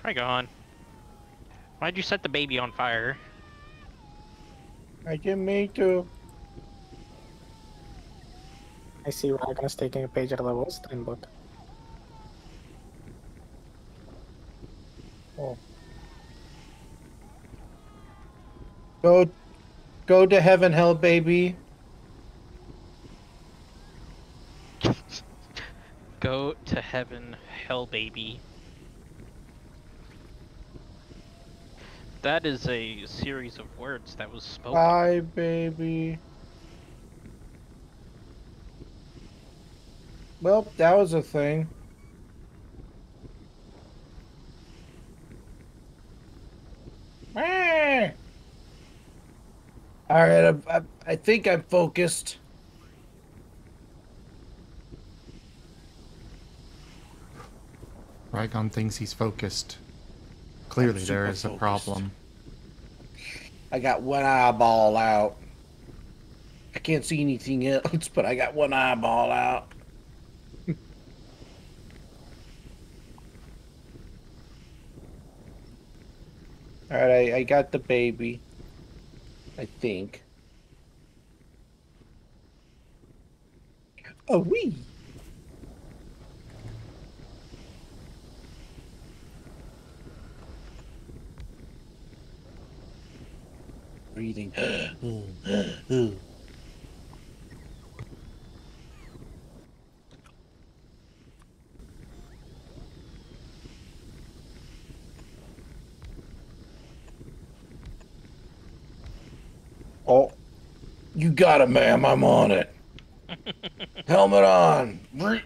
Rygon. Why'd you set the baby on fire? I didn't mean to. I see Rygon is taking a page out of the Wolstein book. Oh. Go to heaven, hell, baby. Go to heaven, hell baby. That is a series of words that was spoken. Bye, baby. Well, that was a thing. Alright, I think I'm focused. Rygon thinks he's focused. Clearly there is a problem. I got one eyeball out. I can't see anything else, but I got one eyeball out. Alright, I got the baby. I think. Oh, wee! Breathing. Oh, you got it, ma'am. I'm on it. Helmet on. Where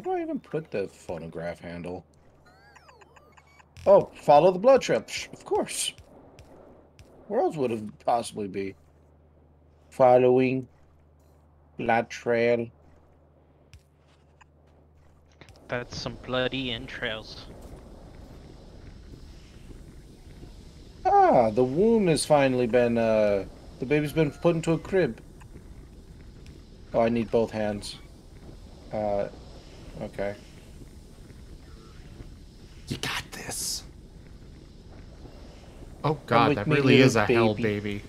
do I even put the phonograph handle? Oh, follow the blood trail. Of course. Where else would it possibly be? Following blood trail. That's some bloody entrails. Ah, the womb has finally been, the baby's been put into a crib. Oh, I need both hands. Okay. You got this. Oh god, that me, really is a little hell baby. baby.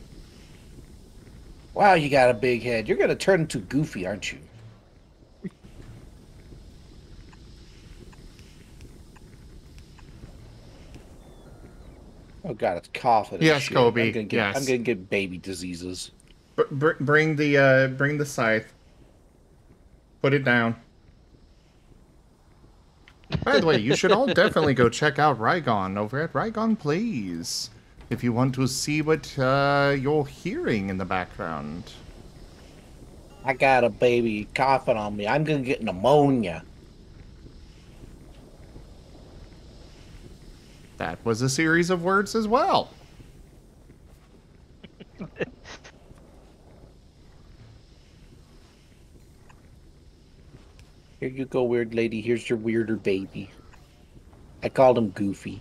Wow, you got a big head. You're gonna turn into Goofy, aren't you? Oh god, it's coughing. Yes, shit. Kobe, I'm yes. gonna get baby diseases. Bring the scythe. Put it down. By the way, you should all definitely go check out Rygon over at Rygon Plays if you want to see what you're hearing in the background. I got a baby coughing on me. I'm gonna get pneumonia. That was a series of words as well. Here you go, weird lady. Here's your weirder baby. I called him Goofy.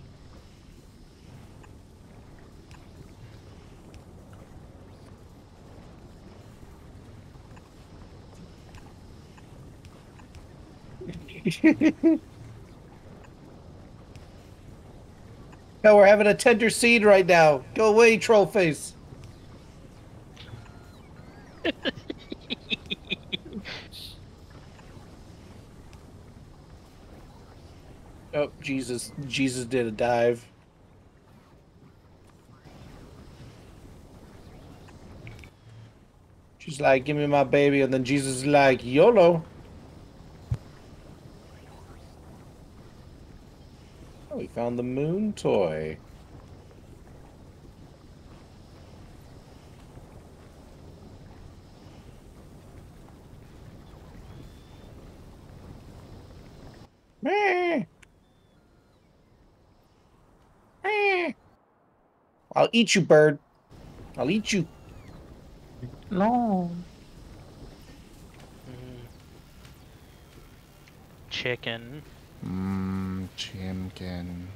No, we're having a tender scene right now. Go away, troll face. Oh, Jesus. Jesus did a dive. She's like, give me my baby. And then Jesus is like, YOLO. Oh, we found the moon toy. Meh. Meh. I'll eat you, bird. I'll eat you. No. Chicken. Chimkin.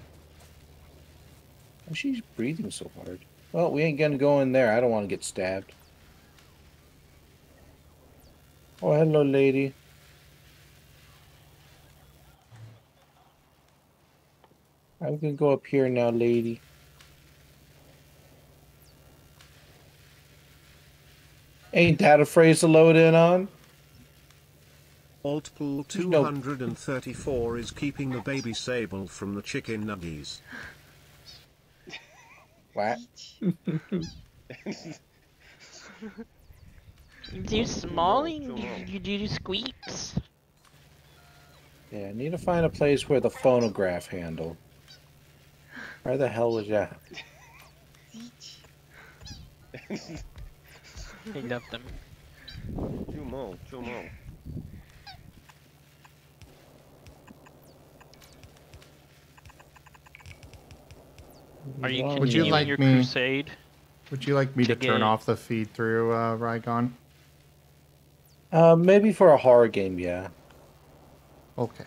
Oh, she's breathing so hard. Well, we ain't gonna go in there. I don't want to get stabbed. Oh, hello, lady. I'm gonna go up here now, lady. Ain't that a phrase to load in on? Altpool 234 is keeping the baby sable from the chicken nuggies. What? Do small you do squeaks. Yeah, I need to find a place where the phonograph handle. Where the hell was that? I love them. Are you Would you continuing like your me- crusade? Would you like me to turn get- off the feed through, Rygon? Maybe for a horror game, yeah. Okay.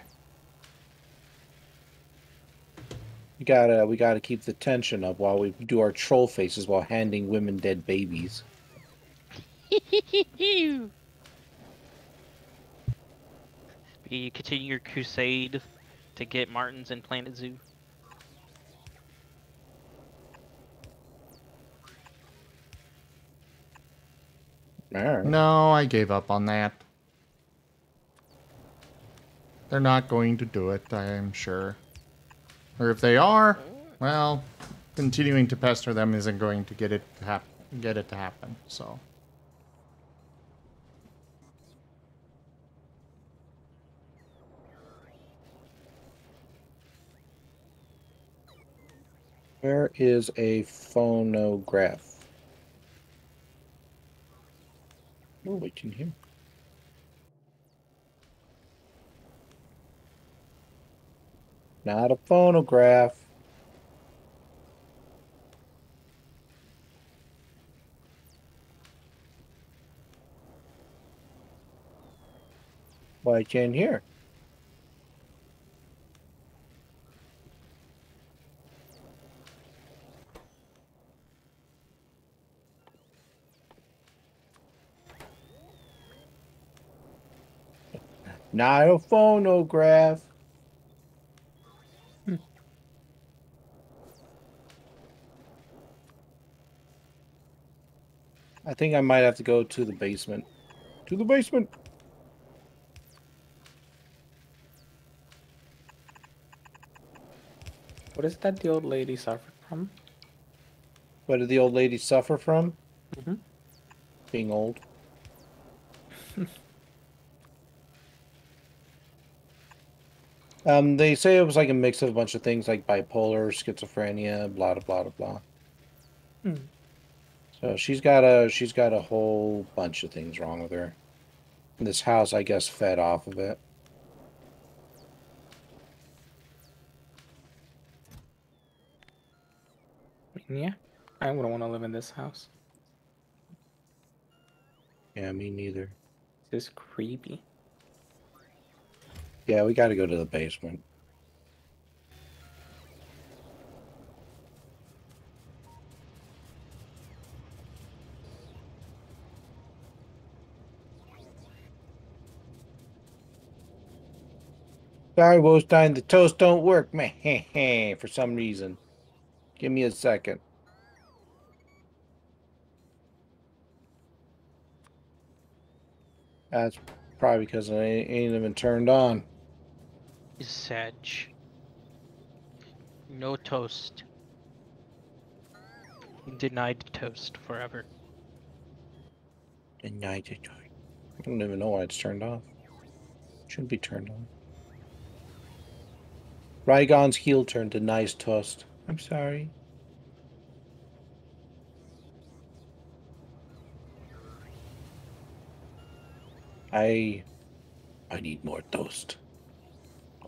We gotta keep the tension up while we do our troll faces while handing women dead babies. You continue your crusade to get Martens in Planet Zoo. Alright. No, I gave up on that. They're not going to do it, I am sure. Or if they are, well, continuing to pester them isn't going to get it to happen. So. Where is a phonograph? Oh, we can hear. Not a phonograph. Why I can't hear? Not a phonograph. I think I might have to go to the basement. To the basement. What is that the old lady suffered from? What did the old lady suffer from? Mm-hmm. Being old. They say it was like a mix of a bunch of things like bipolar, schizophrenia, blah blah blah blah. Hmm. So she's got a whole bunch of things wrong with her. And this house, I guess, fed off of it. Yeah, I wouldn't want to live in this house. Yeah, me neither. This is creepy. Yeah, we got to go to the basement. Sorry, Wolstein, the toast don't work, man, for some reason. Give me a second. That's probably because I ain't even turned on. Sedge. No toast. Denied toast forever. Denied it. I don't even know why it's turned off. Shouldn't be turned on. Rygon's heel turn denies toast. I'm sorry. I need more toast.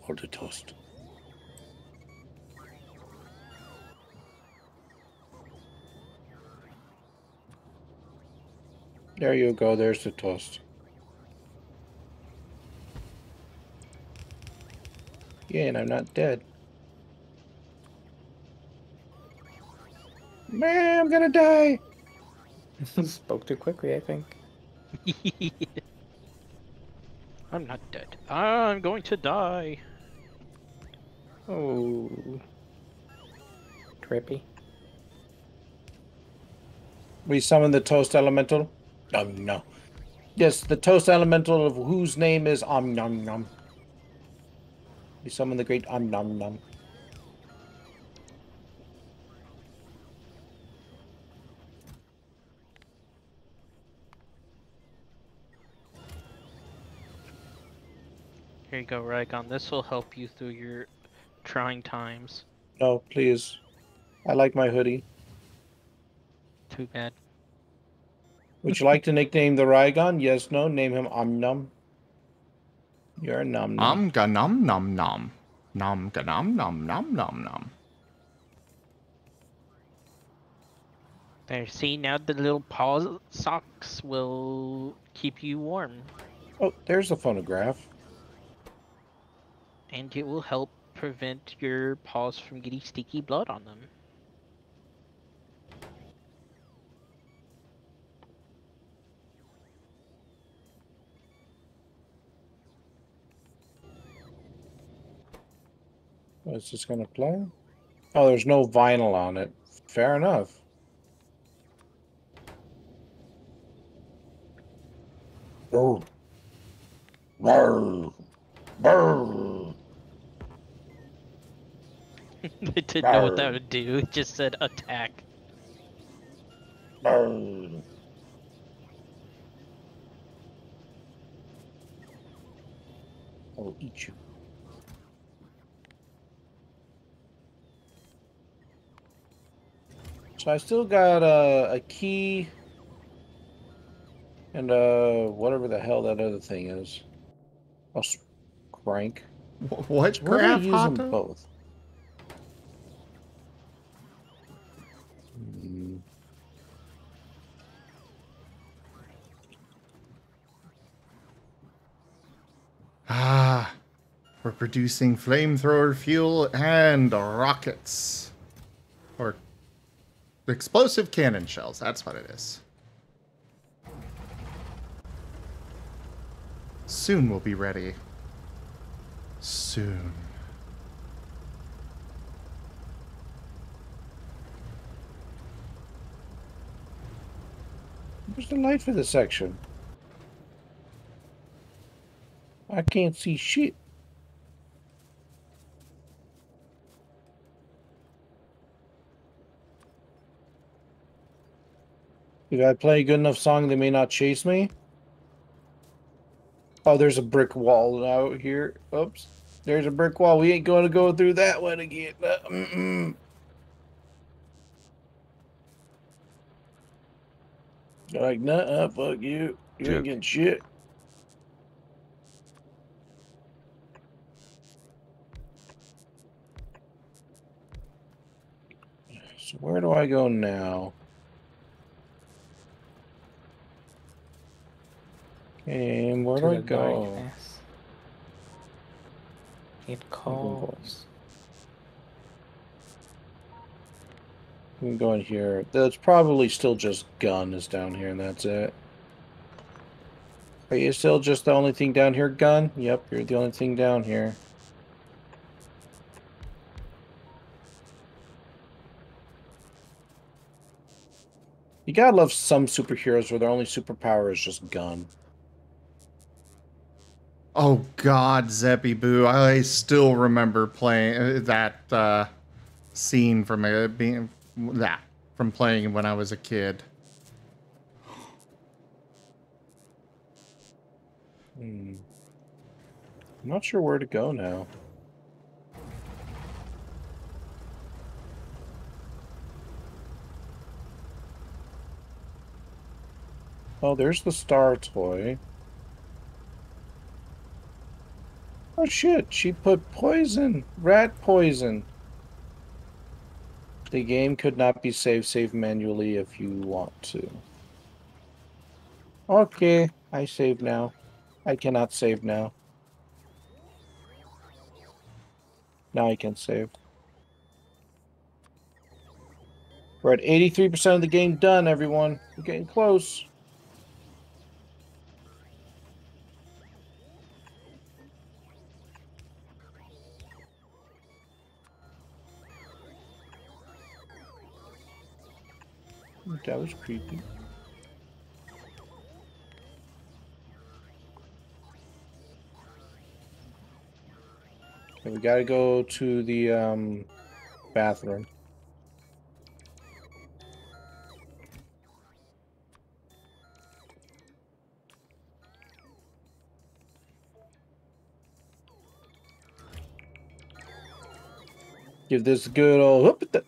Order toast. There you go. There's the toast. Yeah, and I'm not dead. Man, I'm gonna die. Spoke too quickly, I think. I'm not dead. I'm going to die. Oh. Trippy. We summon the toast elemental. No. Yes, the toast elemental of whose name is Nom Nom. We summon the great Nom Nom. Here you go, Raygon. This will help you through your trying times. No, please. I like my hoodie. Too bad. Would you like to nickname the Rygon? Yes, no. Name him Nom. You're a Nom Nom. Ga nom nom nom. Nom ga nom nom nom nom nom. There, see, now the little paw socks will keep you warm. Oh, there's the phonograph. And it will help prevent your paws from getting sticky blood on them. Is this gonna play? Oh, there's no vinyl on it. Fair enough. Oh. Brr. Brr. It didn't know what that would do. It just said attack. Brr. I'll eat you. So I still got a key and whatever the hell that other thing is. A crank. What Why do I crap, use them Hato? both? Ah, we're producing flamethrower fuel and rockets. Or explosive cannon shells, that's what it is. Soon we'll be ready. Soon. Where's the light for this section? I can't see shit. If I play a good enough song, they may not chase me. Oh, there's a brick wall out here. Oops. There's a brick wall. We ain't going to go through that one again. Like, nah, fuck you. You ain't getting shit. So where do I go now? And where do I go? Darkness. It calls. We can go in here. That's probably still just gun is down here, and that's it. Are you still just the only thing down here, gun? Yep, you're the only thing down here. You gotta love some superheroes where their only superpower is just gun. Oh God, Zeppy Boo! I still remember playing that scene from from playing when I was a kid. I'm not sure where to go now. Oh, there's the star toy. Oh shit, she put poison. Rat poison. The game could not be saved. Save manually if you want to. Okay, I save now. I cannot save now. Now I can save. We're at 83% of the game done, everyone. We're getting close. That was creepy. Okay, we gotta go to the bathroom. Give this a good old whoop at the.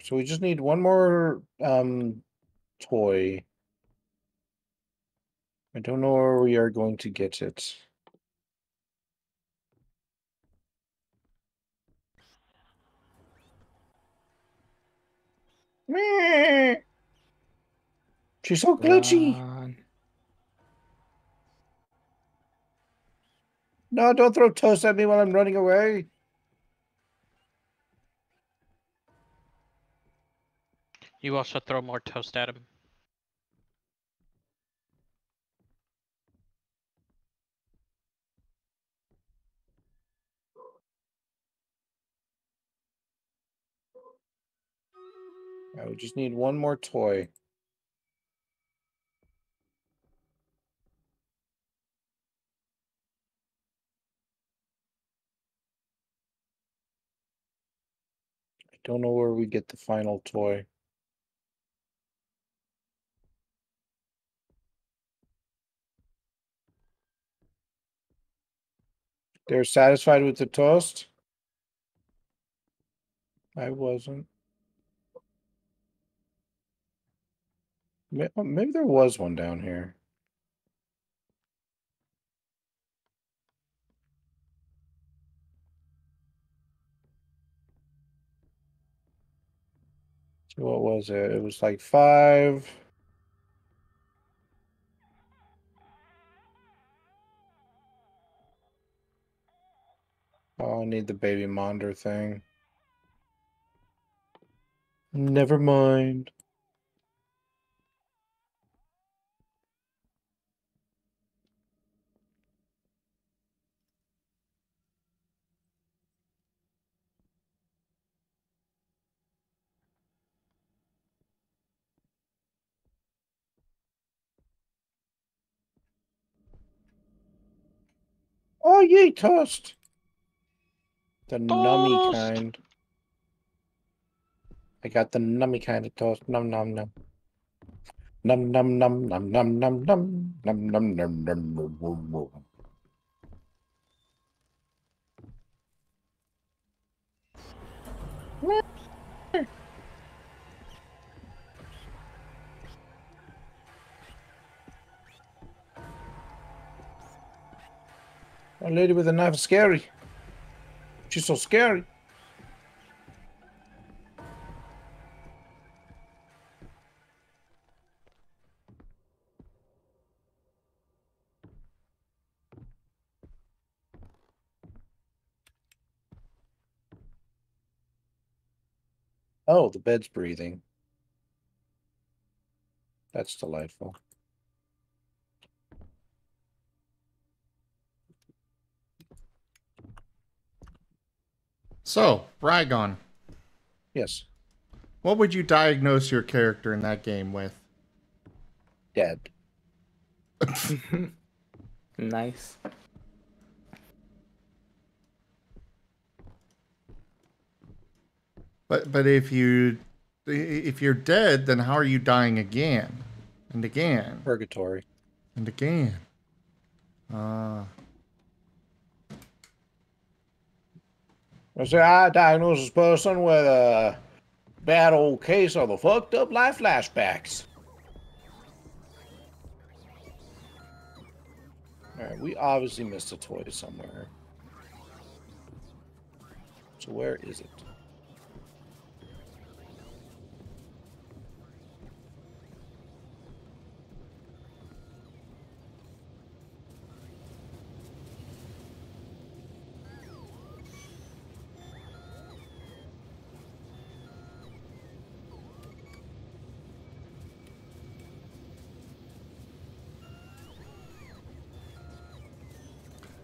So we just need one more toy. I don't know where we are going to get it. Meh. She's so glitchy. No, don't throw toast at me while I'm running away. You also throw more toast at him. I would just need one more toy. I don't know where we get the final toy. They're satisfied with the toast? I wasn't. Maybe there was one down here. So what was it? It was like 5. Oh, I need the baby Monder thing. Never mind. Oh, yay, toast! The nummy Toast! kind. I got the nummy kind of toast. Num num num. Num num num num num num num num num num num num num. A lady with a knife is scary. She's so scary. Oh, the bed's breathing. That's delightful. So, Rygon, Yes. what would you diagnose your character in that game with? Dead. Nice. But if you're dead, then how are you dying again and again Purgatory. and again? Ah. I say I diagnose this person with a bad old case of the fucked up life flashbacks. Alright, we obviously missed a toy somewhere. So where is it?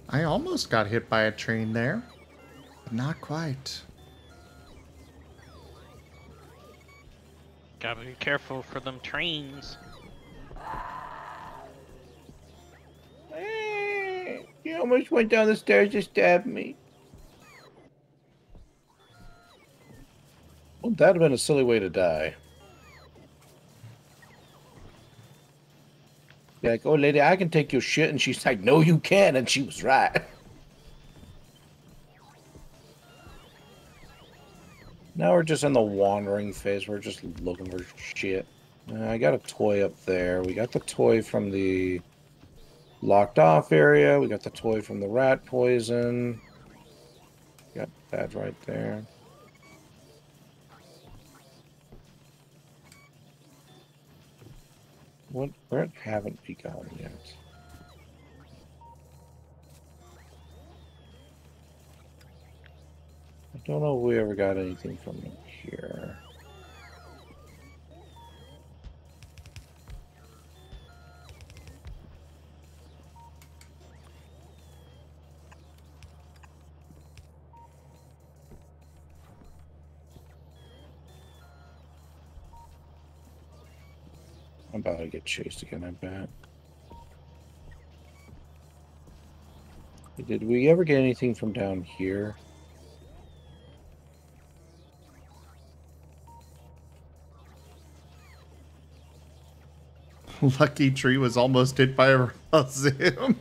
I almost got hit by a train there, but not quite. Gotta be careful for them trains. You almost went down the stairs to stab me. Well, that'd have been a silly way to die. You're like, oh, lady, I can take your shit. And she's like, no, you can't. And she was right. Now we're just in the wandering phase. We're just looking for shit. I got a toy up there. We got the toy from the locked off area. We got the toy from the rat poison. Got that right there. Where haven't we gone yet? I don't know if we ever got anything from here. I'm about to get chased again, I bet. Did we ever get anything from down here? Lucky Tree was almost hit by a Razim.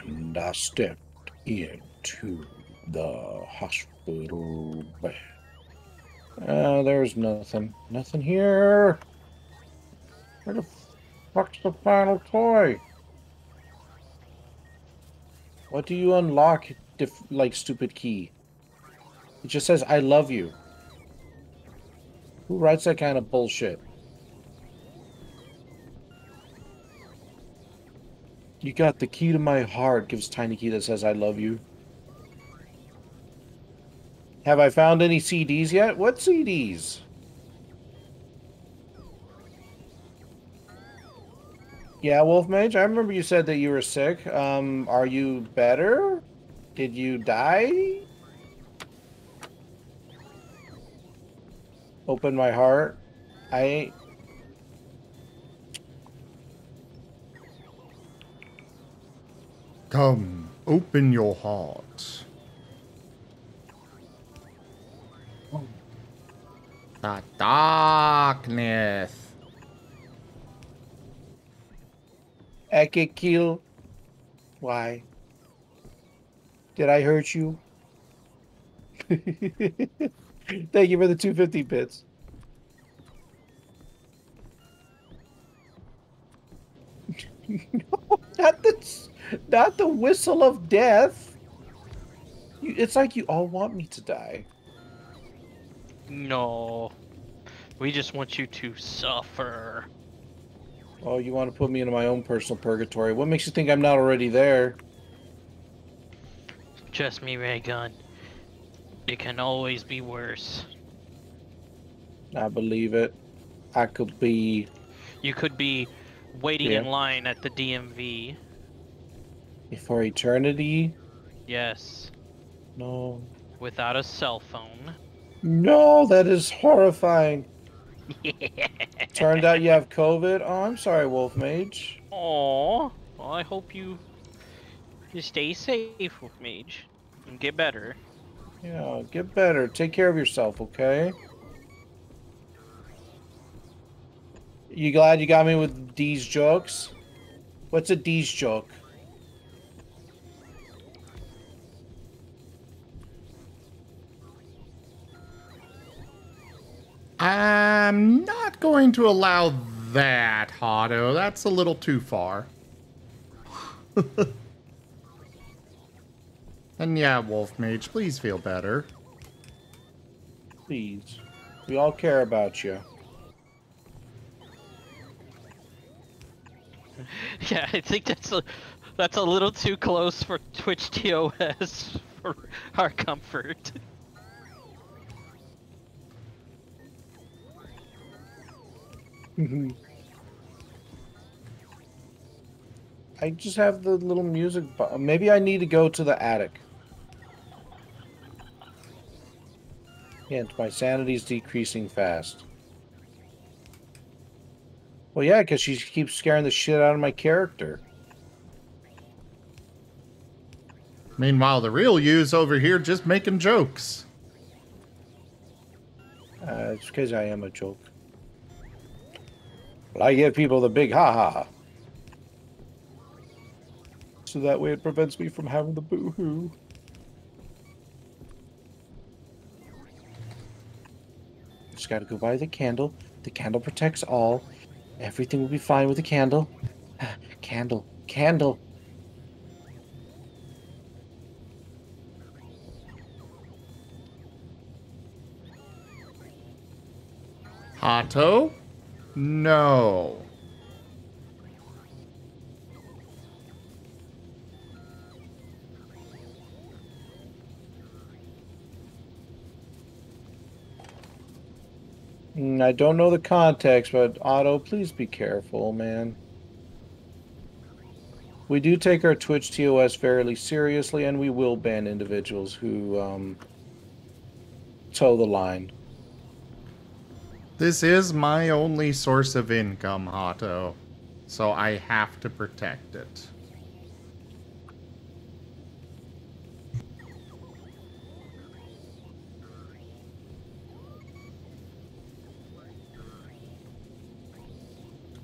And I stepped into the hospital bed. There's nothing. Nothing here. Where the fuck's the final toy? What do you unlock, like, stupid key? It just says, I love you. Who writes that kind of bullshit? You got the key to my heart, gives tiny key that says, I love you. Have I found any CDs yet? What CDs? Yeah, Wolfmage, I remember you said that you were sick. Are you better? Did you die? Open my heart. Come, open your heart. The darkness. I get killed. Why? Did I hurt you? Thank you for the 250 bits. No, not the whistle of death. It's like you all want me to die. No. We just want you to suffer. Oh, you want to put me into my own personal purgatory. What makes you think I'm not already there? Trust me, Raygun. It can always be worse. I believe it. I could be... You could be waiting Yeah. in line at the DMV. For eternity? Yes. No. Without a cell phone. No, that is horrifying. Turned out you have COVID? Oh, I'm sorry, Wolf Mage. Aww. Well, I hope you stay safe, Wolf Mage, and get better. Yeah, get better. Take care of yourself, okay? You glad you got me with D's jokes? What's a D's joke? I'm not going to allow that, Hotto. That's a little too far. And yeah, Wolf Mage, please feel better. Please. We all care about you. Yeah, I think that's a little too close for Twitch TOS for our comfort. I just have the little music. Maybe I need to go to the attic. Hint, my sanity's decreasing fast. Well, yeah, because she keeps scaring the shit out of my character. Meanwhile, the real you's over here just making jokes. It's because I am a joke. Well, I give people the big ha-ha. So that way it prevents me from having the boo-hoo. Just gotta go buy the candle. The candle protects all. Everything will be fine with the candle. Candle. Candle. Hotto? No. I don't know the context, but Otto, please be careful, man. We do take our Twitch TOS fairly seriously, and we will ban individuals who toe the line. This is my only source of income, Hotto. So I have to protect it.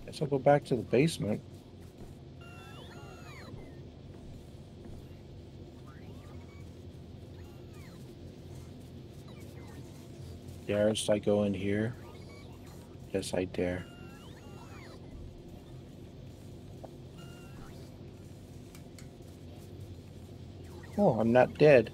Guess I'll go back to the basement. Darest I go in here? Yes, I dare. Oh, I'm not dead.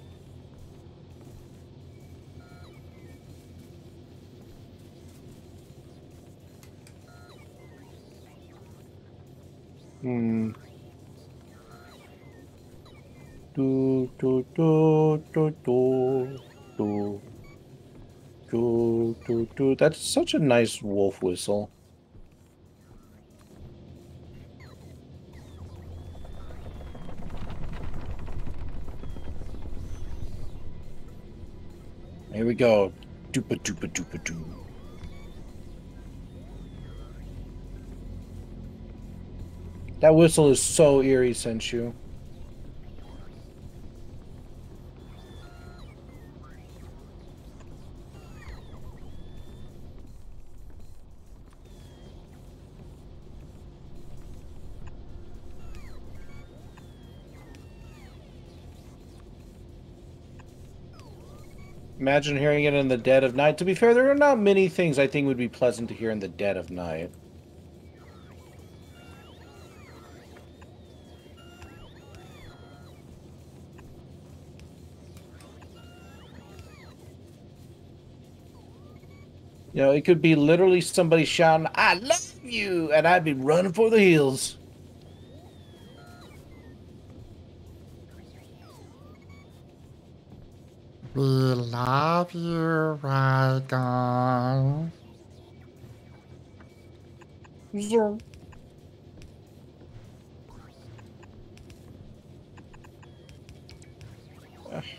Do do do do do do do. That's such a nice wolf whistle. Here we go. Doopa doopa doopa doo. That whistle is so eerie, Senshu. Imagine hearing it in the dead of night. To be fair, there are not many things I think would be pleasant to hear in the dead of night. You know, it could be literally somebody shouting, "I love you," and I'd be running for the hills. We love you, right, guys?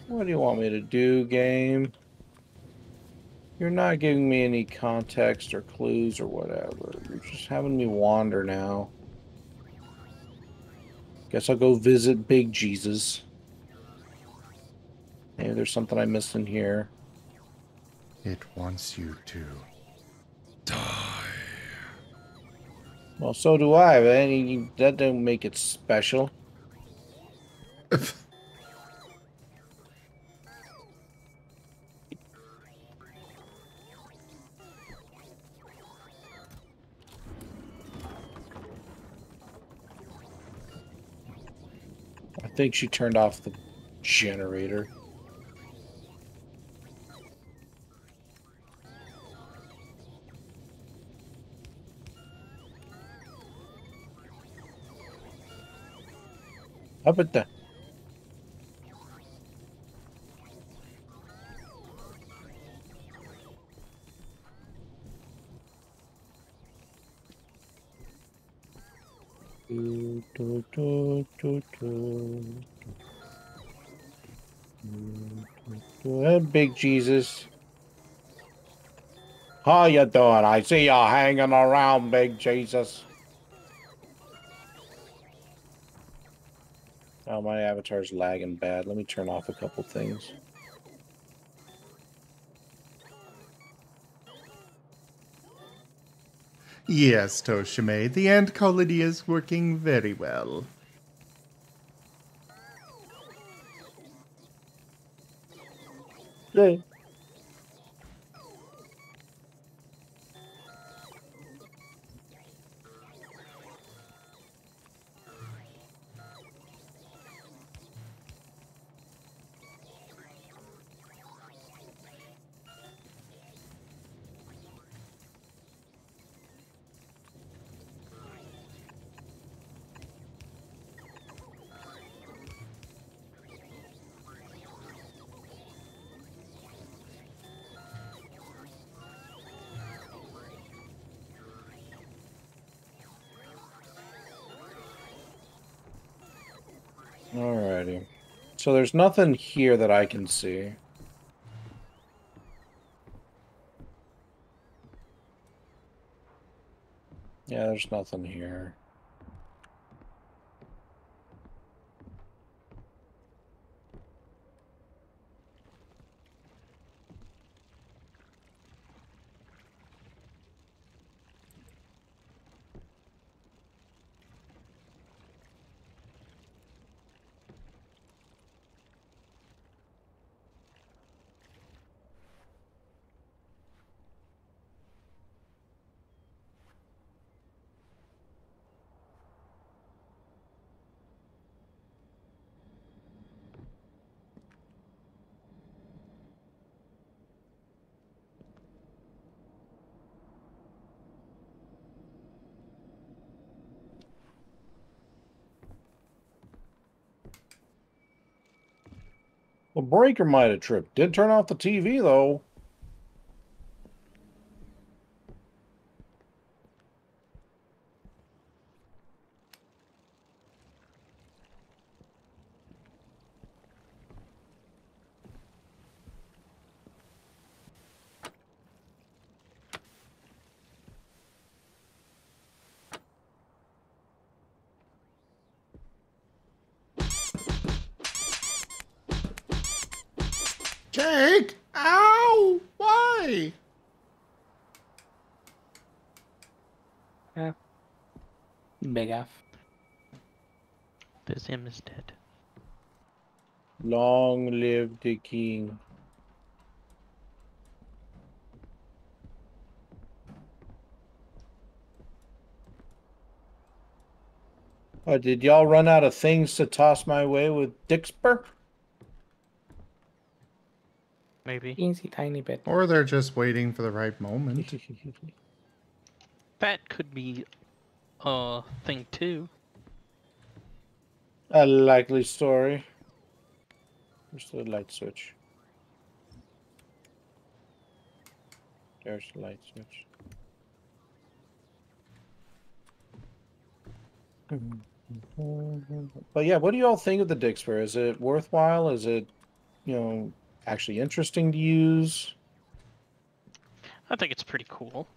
What do you want me to do, game? You're not giving me any context or clues or whatever. You're just having me wander now. Guess I'll go visit Big Jesus. Maybe there's something I missed in here. It wants you to die. Well, so do I, but that don't make it special. I think she turned off the generator. Up at the... Hey, Big Jesus. How you doing? I see you hanging around, Big Jesus. Oh, my avatar's lagging bad. Let me turn off a couple things. Yes, Toshime, the ant colony is working very well. Hey. Alrighty. So there's nothing here that I can see. Yeah, there's nothing here. Well, breaker might have tripped. Did turn off the TV, though. Jake! Ow! Why? Yeah. Big F. The Zim is dead. Long live the king. Did y'all run out of things to toss my way with Dixper? Maybe. Teensy tiny bit. Or they're just waiting for the right moment. That could be a thing too. A likely story. Where's the light switch? There's the light switch. But yeah, what do you all think of the Dixper? Is it worthwhile? Is it, actually interesting to use? I think it's pretty cool.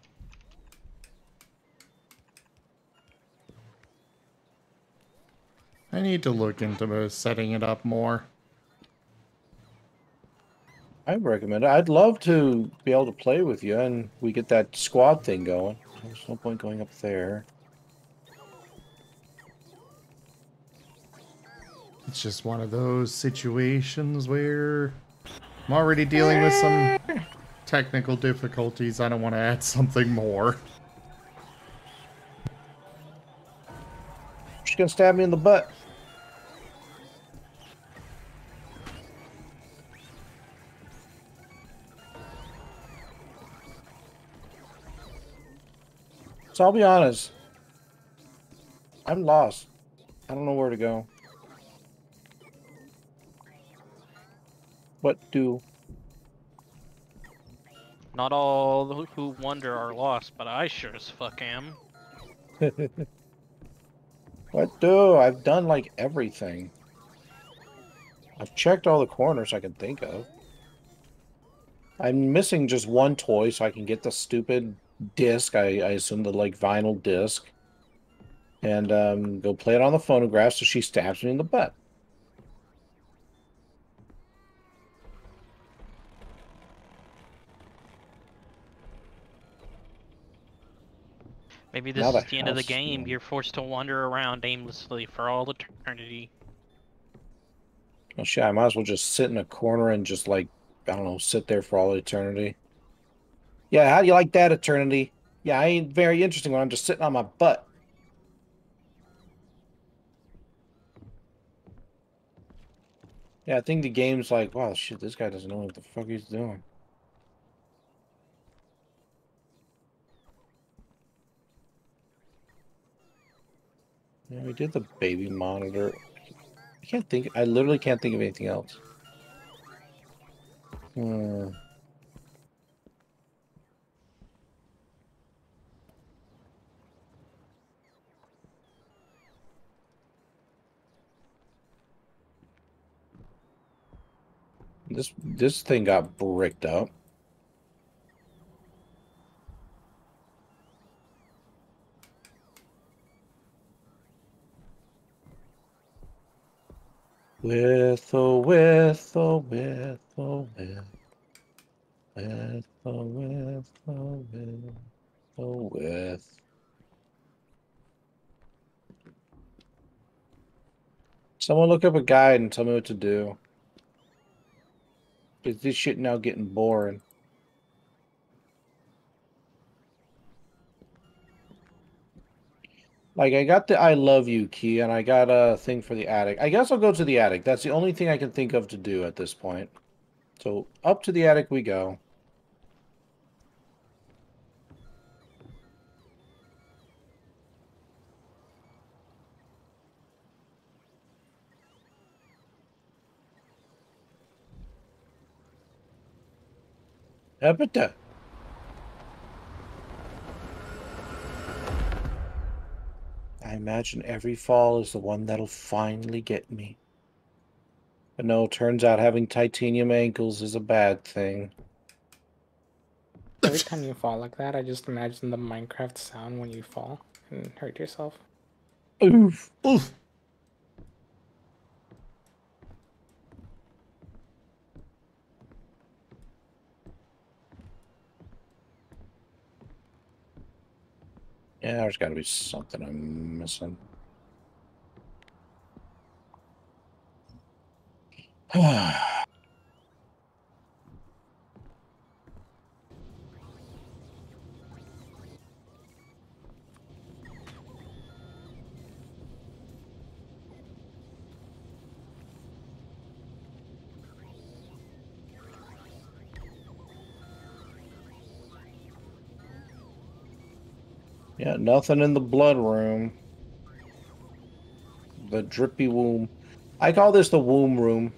I need to look into setting it up more. I recommend it. I'd love to be able to play with you, and we get that squad thing going. There's no point going up there. It's just one of those situations where I'm already dealing with some technical difficulties. I don't want to add something more. She's gonna stab me in the butt. So I'll be honest. I'm lost. I don't know where to go. What do? Not all who wonder are lost, but I sure as fuck am. What do? I've done like everything. I've checked all the corners I can think of. I'm missing just one toy so I can get the stupid disc. I assume the like vinyl disc. And go play it on the phonograph so she stabs me in the butt. Maybe this is the end of the game. You're forced to wander around aimlessly for all eternity. Well, shit, I might as well just sit in a corner and just, like, I don't know, sit there for all eternity. Yeah, how do you like that, eternity? Yeah, I ain't very interesting when I'm just sitting on my butt. Yeah, I think the game's like, wow, shit, this guy doesn't know what the fuck he's doing. Yeah, we did the baby monitor. I literally can't think of anything else. This thing got bricked up. With or with or with or with. With or with or with or with. Someone look up a guide and tell me what to do. Is this shit now getting boring? Like, I got the I love you key, and I got a thing for the attic. I guess I'll go to the attic. That's the only thing I can think of to do at this point. So, up to the attic we go. Epita. I imagine every fall is the one that'll finally get me. But no, turns out having titanium ankles is a bad thing. Every time you fall like that, I just imagine the Minecraft sound when you fall and hurt yourself. Oof. Oof. Yeah, there's got to be something I'm missing. Yeah, nothing in the blood room. The drippy womb. I call this the womb room.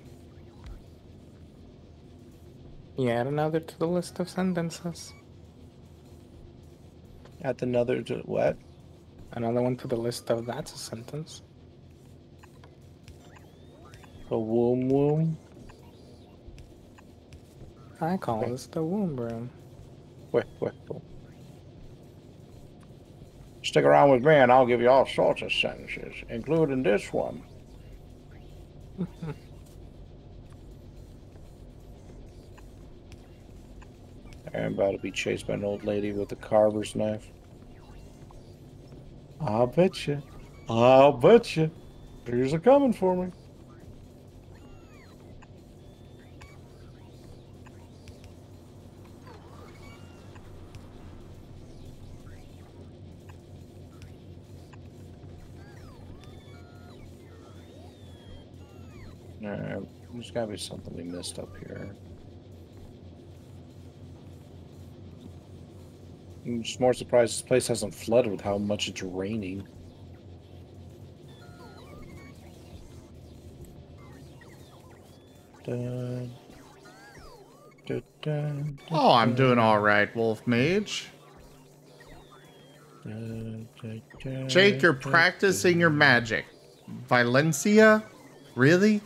Yeah, add another to the list of sentences. At another what? Another one to the list of that's a sentence. The womb. I call this the womb room. Wait. Stick around with me and I'll give you all sorts of sentences, including this one. I'm about to be chased by an old lady with a carver's knife. I'll bet you. Here's a coming for me. Alright, there's gotta be something we missed up here. I'm just more surprised this place hasn't flooded with how much it's raining. Dun, dun, dun, Oh, I'm doing all right, Wolf Mage. Jake, you're practicing your magic. Valencia? Really?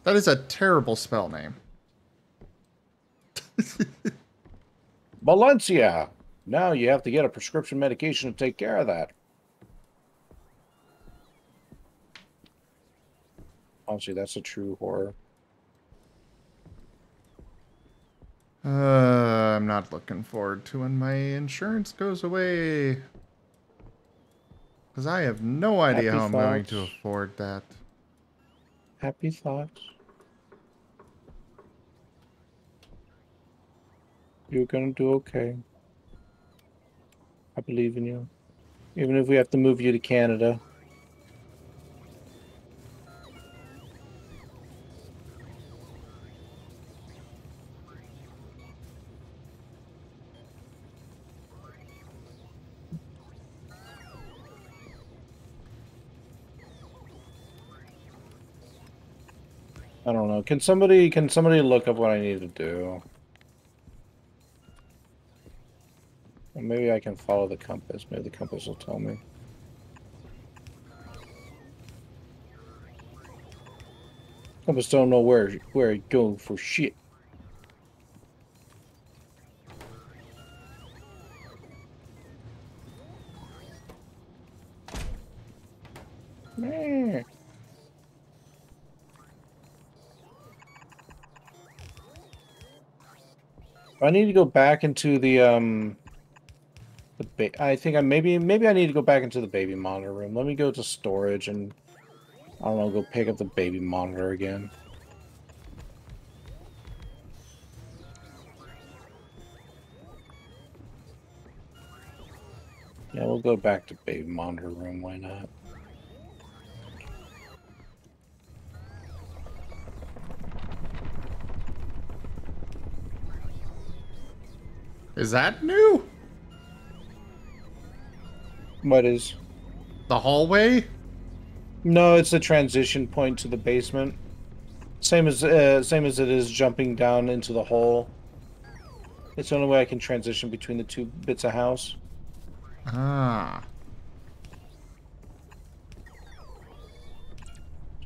That is a terrible spell name. Valencia! Now you have to get a prescription medication to take care of that. Honestly, that's a true horror. I'm not looking forward to when my insurance goes away. Because I have no idea Happy how I'm going to thoughts. afford that. Happy thoughts. You're gonna do okay. I believe in you. Even if we have to move you to Canada. I don't know. Can somebody look up what I need to do? Or maybe I can follow the compass. Maybe the compass will tell me. Compass don't know where to go for shit. Meh. I need to go back into the I think maybe I need to go back into the baby monitor room. Let me go to storage and I don't know, go pick up the baby monitor again. Yeah, we'll go back to baby monitor room, why not? Is that new? What is? The hallway? No, it's the transition point to the basement. Same as it is jumping down into the hole. It's the only way I can transition between the two bits of house. Ah.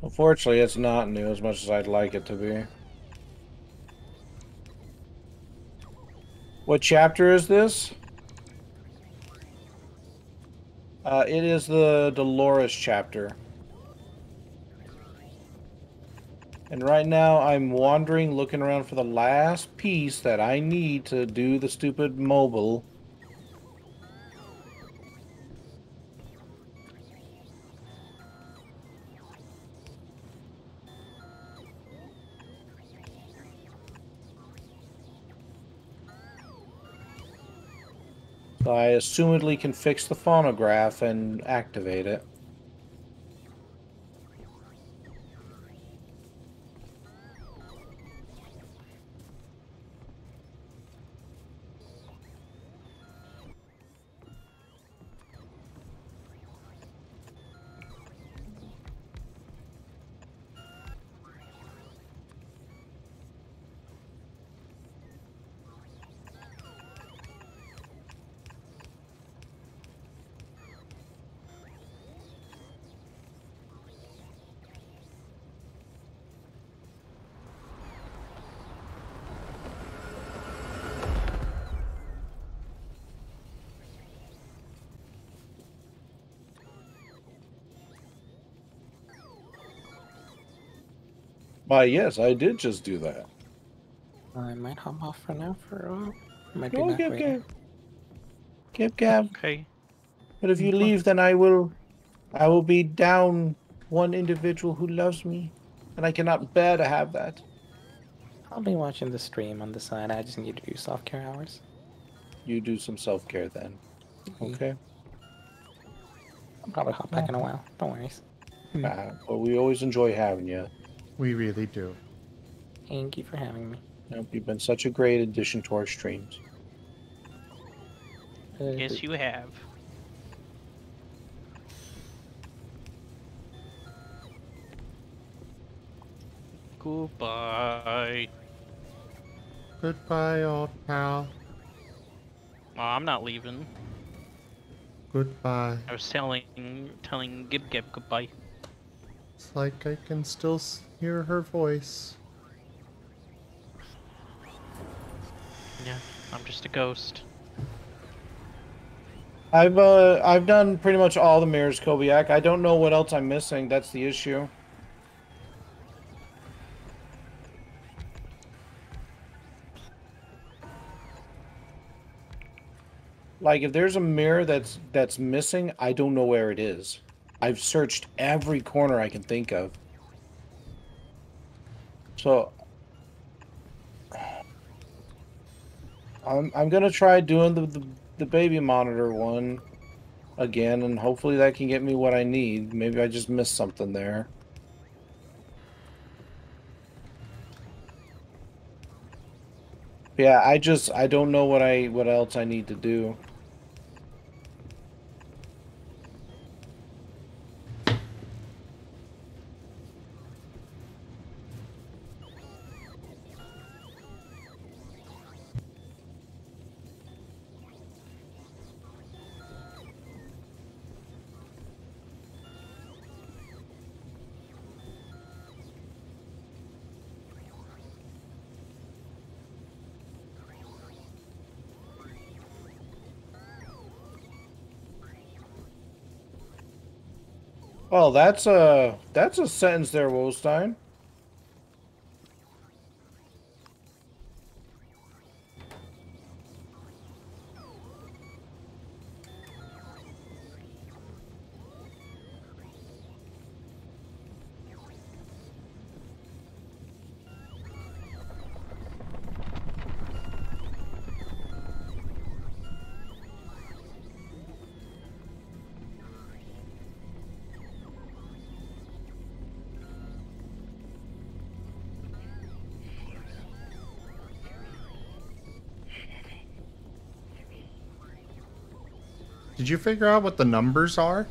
Unfortunately, it's not new as much as I'd like it to be. What chapter is this? It is the Dolores chapter. And right now, I'm wandering, looking around for the last piece that I need to do the stupid mobile. So I assumedly can fix the phonograph and activate it. Why, yes, I did just do that. I might hop off for now for a while. Might be Oh, back Gab later. Gab. Gab. Okay. But if you leave, then I will be down one individual who loves me. And I cannot bear to have that. I'll be watching the stream on the side. I just need to do self-care hours. You do some self-care then. Okay? I'll probably hop back in a while. Don't worry. Well, we always enjoy having you. We really do. Thank you for having me. Nope, you've been such a great addition to our streams. Yes, you have. Goodbye. Goodbye, old pal. Oh, I'm not leaving. Goodbye. I was telling Gib Gib goodbye. It's like I can still hear her voice. Yeah, I'm just a ghost. I've done pretty much all the mirrors, Kobiak. I don't know what else I'm missing. That's the issue. Like, if there's a mirror that's missing, I don't know where it is. I've searched every corner I can think of. So I'm gonna try doing the baby monitor one again, and hopefully that can get me what I need. Maybe I just missed something there. Yeah, I don't know what else I need to do. Well, that's a sentence there, Wolstein. Did you figure out what the numbers are?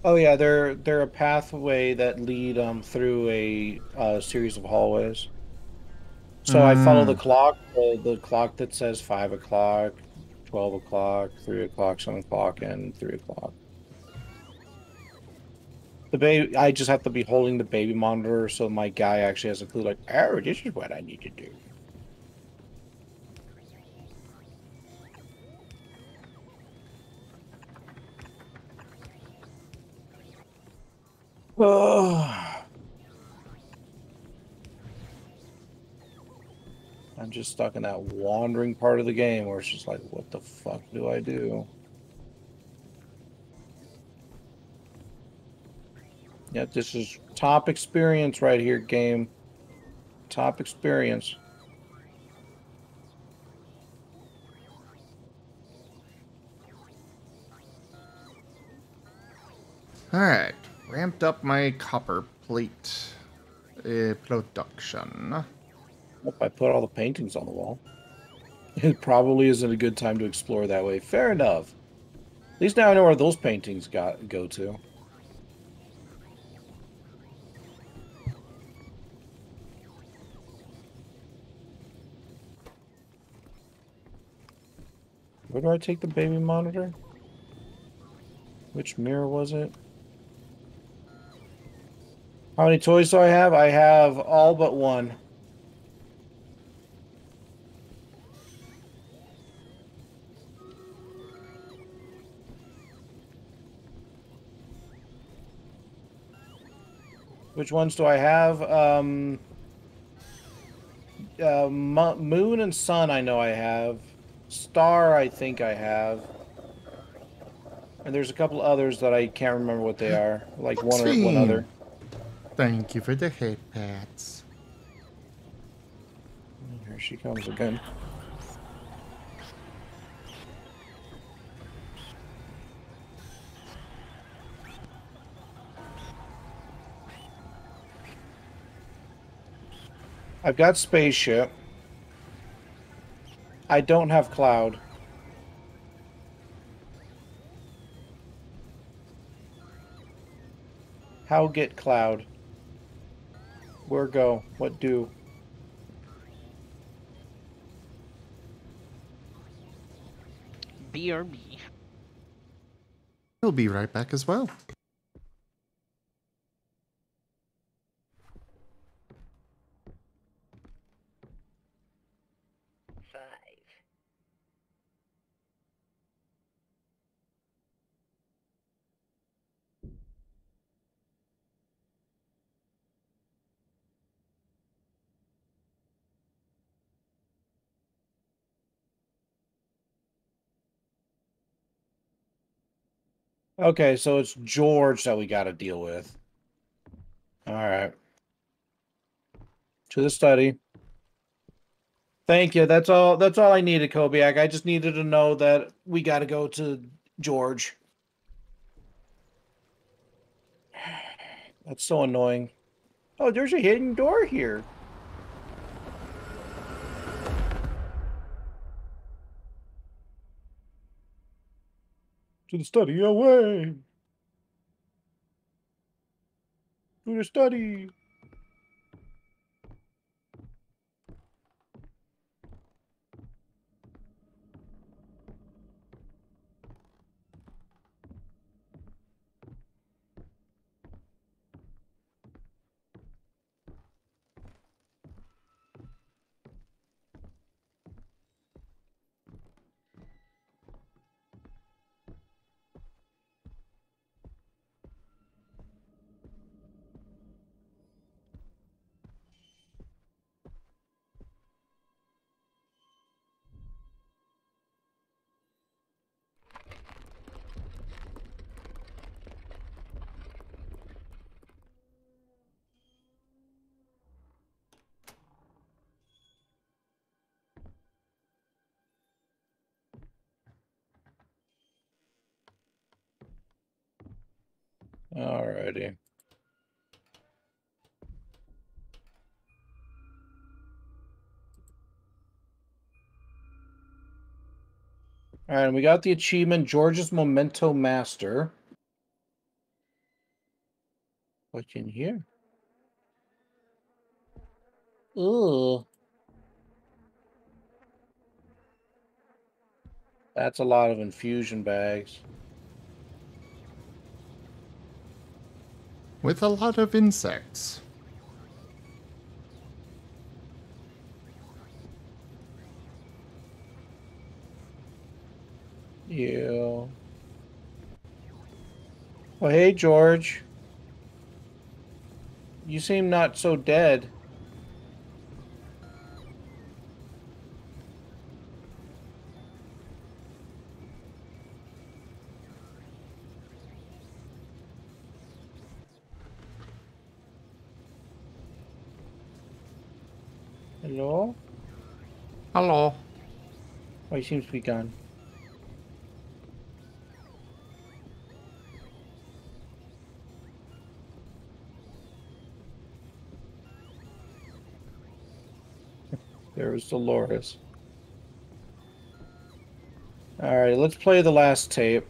Oh yeah, they're a pathway that lead through a series of hallways. So I follow the clock, the clock that says 5 o'clock, 12 o'clock, 3 o'clock, 7 o'clock, and 3 o'clock. I just have to be holding the baby monitor so my guy actually has a clue, like, oh, this is what I need to do. Oh. I'm just stuck in that wandering part of the game where it's just like, what the fuck do I do? Yeah, this is top experience right here, game. Top experience. Alright, ramped up my copper plate production. Nope, I put all the paintings on the wall. It probably isn't a good time to explore that way. Fair enough. At least now I know where those paintings go to. Where do I take the baby monitor? Which mirror was it? How many toys do I have? I have all but one. Which ones do I have? Moon and Sun I know I have. Star I think I have. And there's a couple others that I can't remember what they are. Like one Maxine! other. Thank you for the head pats. Here she comes again. I've got spaceship. I don't have cloud. How get cloud? Where go? What do? BRB. He'll be right back as well. Okay, so it's George that we got to deal with. All right. To the study. Thank you. That's all I needed, Kobiak. I just needed to know that we got to go to George. That's so annoying. Oh, there's a hidden door here. To the study, away. To the study. Alrighty. Alright, we got the achievement, George's Memento Master. What's in here? Ugh. That's a lot of infusion bags. With a lot of insects. Yeah. Well, hey, George. You seem not so dead. Hello? Hello. Oh, he seems to be gone. There was Dolores. Alright, let's play the last tape.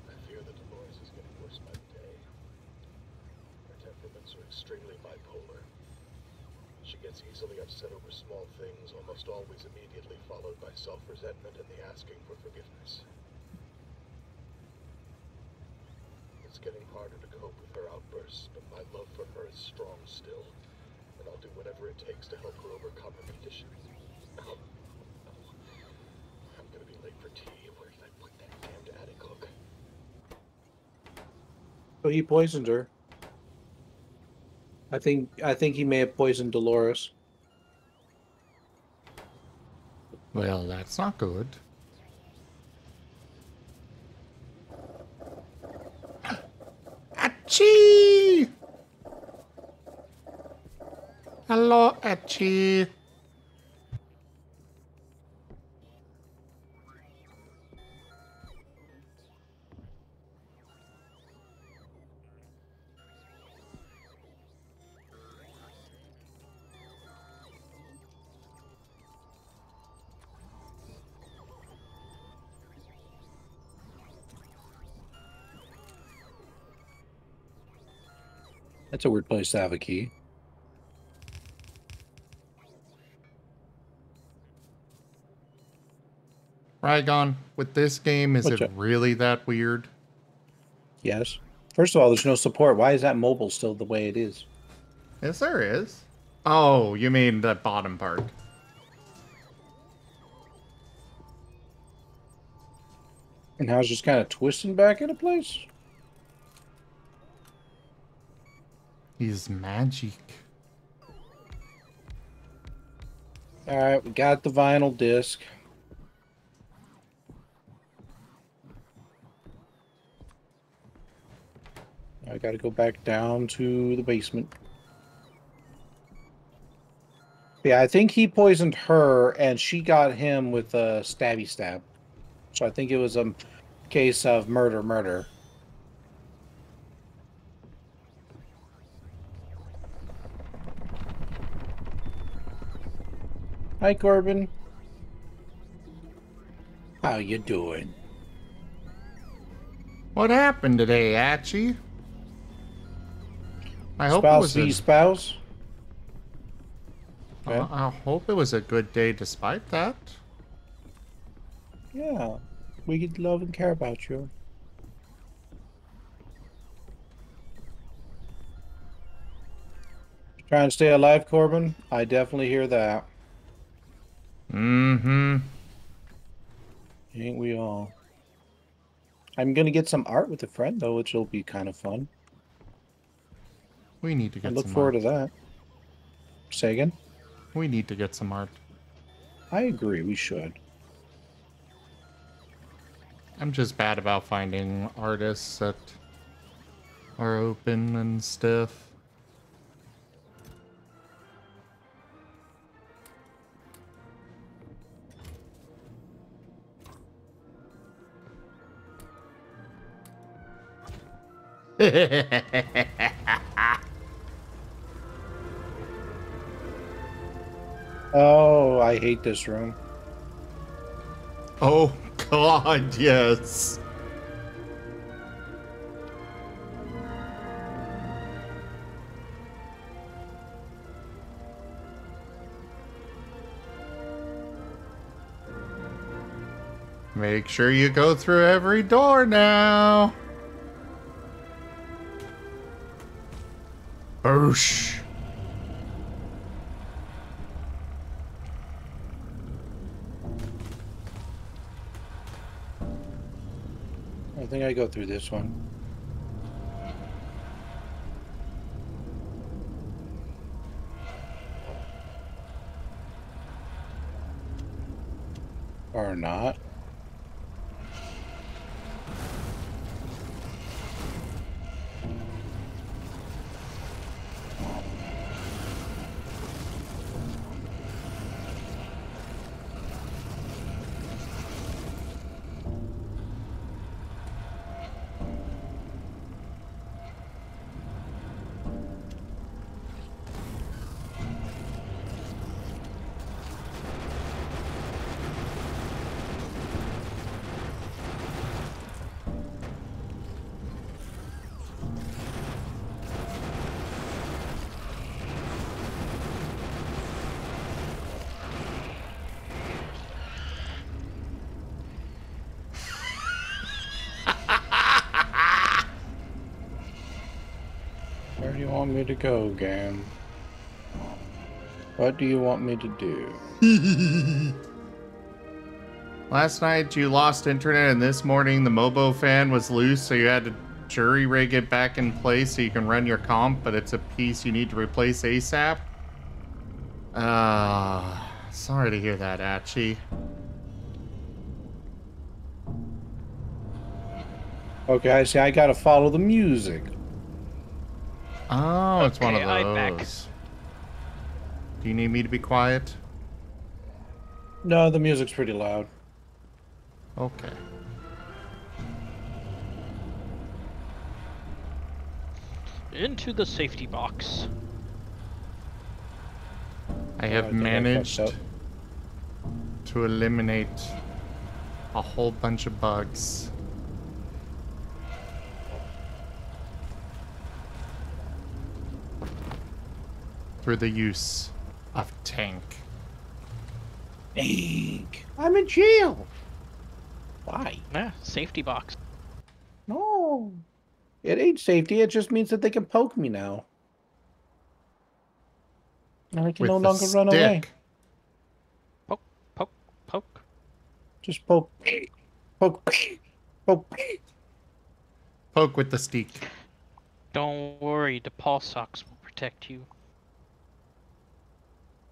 I fear that Dolores is getting worse by the day. Her temperaments are extremely bipolar. She gets easily upset over small things, almost always immediately followed by self-resentment and the asking for forgiveness. It's getting harder to cope with her outbursts, but my love for her is strong still, and I'll do whatever it takes to help her overcome her condition. I'm gonna be late for tea. Where did I put that damned attic hook? So he poisoned her. I think he may have poisoned Dolores. Well, that's not good. Achie! Hello, Achie. That's a weird place to have a key. Rygon, with this game, is What's it up? really that weird? Yes. First of all, there's no support. Why is that mobile still the way it is? Yes, there is. Oh, you mean the bottom part. And how it's just kind of twisting back into place? He's magic. Alright, we got the vinyl disc. I gotta go back down to the basement. Yeah, I think he poisoned her and she got him with a stabby stab. So I think it was a case of murder. Hi, Corbin. How you doing? What happened today, Achie? I hope it Spouse was v. spouse? I hope it was a good day despite that. Yeah, we could love and care about you. Trying to stay alive, Corbin? I definitely hear that. Mm-hmm. Ain't we all? I'm gonna get some art with a friend, though, which will be kind of fun. We need to get I look some forward art. to that. Say again? We need to get some art. I agree, we should. I'm just bad about finding artists that are open and stuff. Oh, I hate this room. Oh God, yes. Make sure you go through every door now. Boosh. I think I go through this one. Or not. Where do you want me to go, game? What do you want me to do? Last night you lost internet, and this morning the Mobo fan was loose, so you had to jury rig it back in place so you can run your comp, but it's a piece you need to replace ASAP. Sorry to hear that, Achi. Okay, I see. I gotta follow the music. Oh, it's one of Okay, I'm back. those. Do you need me to be quiet? No, the music's pretty loud. Okay. Into the safety box. I have think I managed fucked to eliminate a whole bunch of bugs. Through the use of tank. Tank. I'm in jail. Why? Yeah, safety box. No. It ain't safety. It just means that they can poke me now. And I can no With the longer run away. stick. Poke, poke, poke. Just poke. Poke. Poke. Poke with the stick. Don't worry, the paw socks will protect you.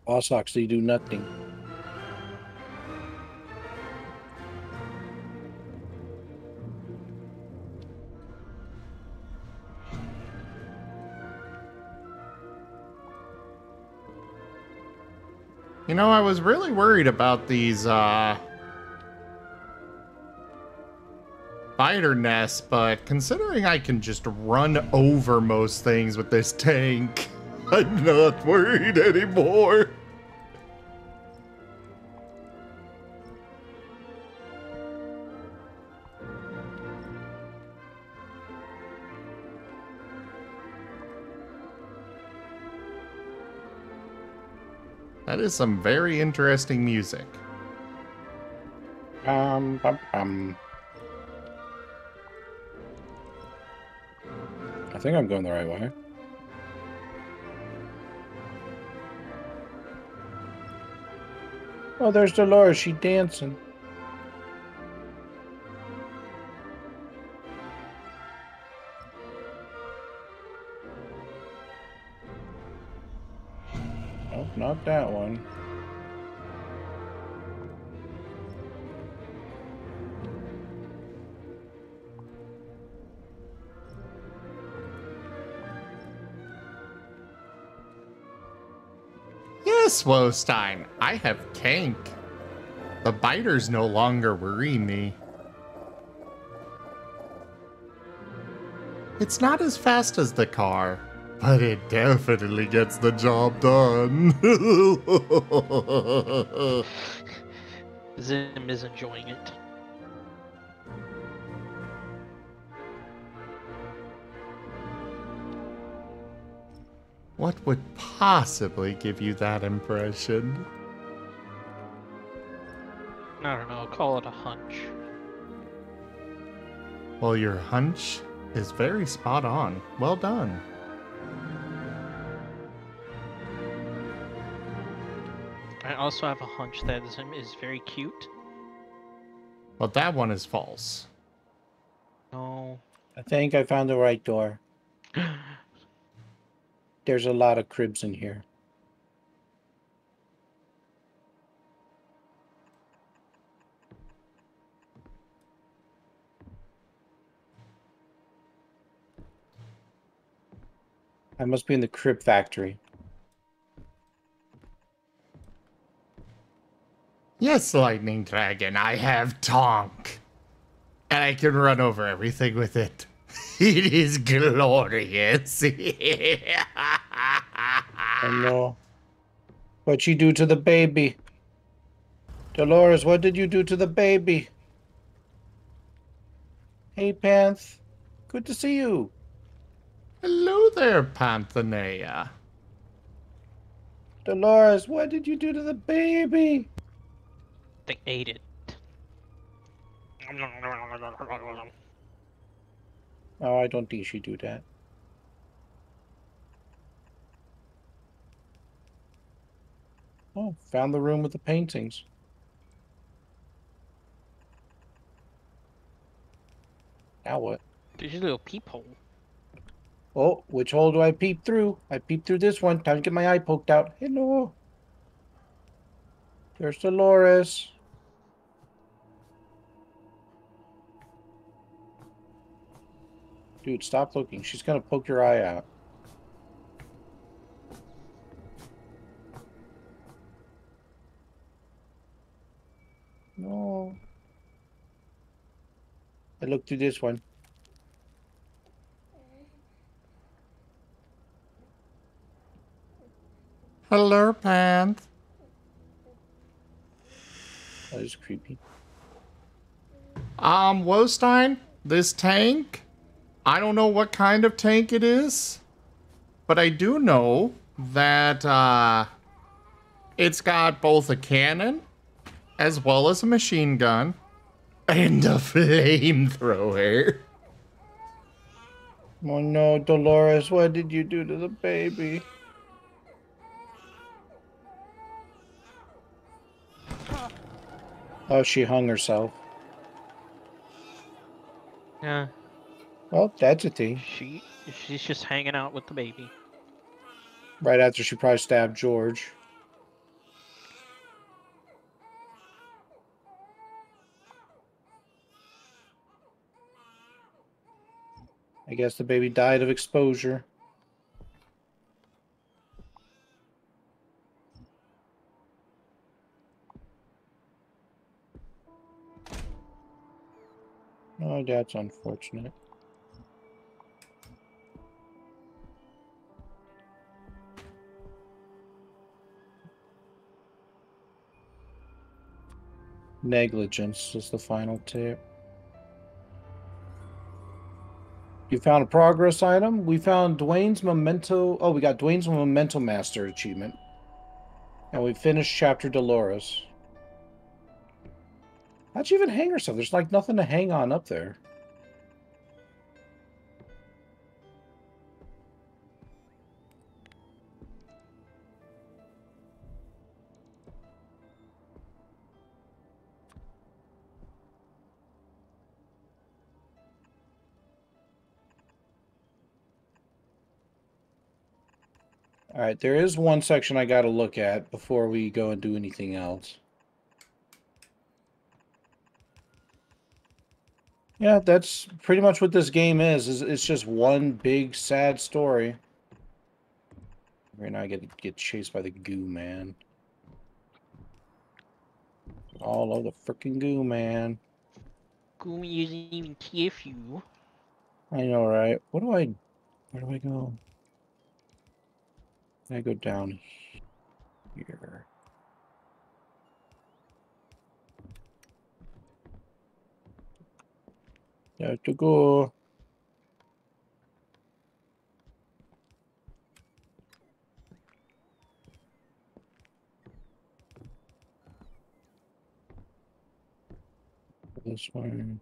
All socks, they do nothing. You know, I was really worried about these, spider nests, but considering I can just run over most things with this tank, I'm not worried anymore. That is some very interesting music. Bum, bum, bum. I think I'm going the right way. Oh, there's Dolores. She's dancing. Nope, not that one. Yes, Wostein, I have tank. The biters no longer worry me. It's not as fast as the car, but it definitely gets the job done. Zim is enjoying it. What would possibly give you that impression? I don't know, call it a hunch. Well, your hunch is very spot on. Well done. I also have a hunch that Zim is very cute. Well, that one is false. No. I think I found the right door. There's a lot of cribs in here. I must be in the crib factory. Yes, Lightning Dragon, I have Tonk. And I can run over everything with it. It is glorious. Oh no. What'd you do to the baby? Dolores, what did you do to the baby? Hey, Panth. Good to see you. Hello there, Panthanea. Dolores, what did you do to the baby? They ate it. Oh, I don't think she do that. Oh, found the room with the paintings. Now what? There's a little peephole. Oh, which hole do I peep through? I peep through this one. Time to get my eye poked out. Hello. There's Dolores. Dude, stop looking. She's gonna poke your eye out. No. I looked through this one. Hello, Pants. That is creepy. Wostein, this tank, I don't know what kind of tank it is, but I do know that, it's got both a cannon as well as a machine gun and a flamethrower. Oh no, Dolores, what did you do to the baby? Oh, she hung herself. Yeah. Well, that's a thing. She's just hanging out with the baby. Right after she probably stabbed George. I guess the baby died of exposure. Oh, that's unfortunate. Negligence is the final tip. You found a progress item? We found Dwayne's Memento... Oh, we got Dwayne's Memento Master achievement. And we finished Chapter Dolores. How'd she even hang herself? There's like nothing to hang on up there. Alright, there is one section I gotta look at before we go and do anything else. Yeah, that's pretty much what this game is it's just one big sad story. Right now I get chased by the goo man. All of the freaking goo man. Gumi isn't even TFU. I know, right? Where do I go? I go down here. I have to go. This one.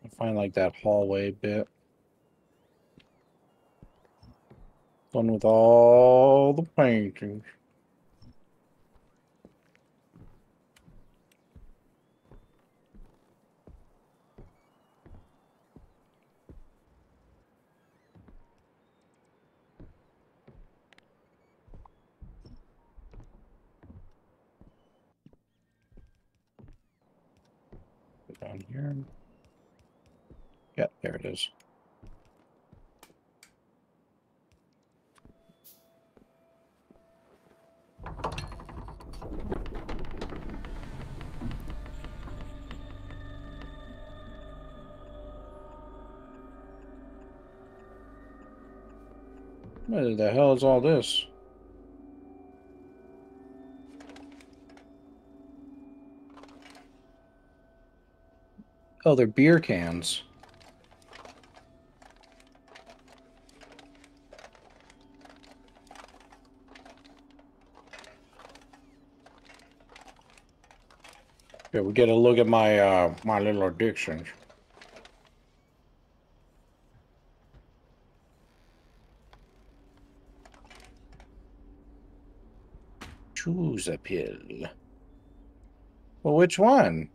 I find like that hallway bit. Done with all the paintings. Go down here. Yeah, there it is. What the hell is all this? Oh, they're beer cans. Yeah, we get a look at my my little addictions. Choose a pill. Well, which one?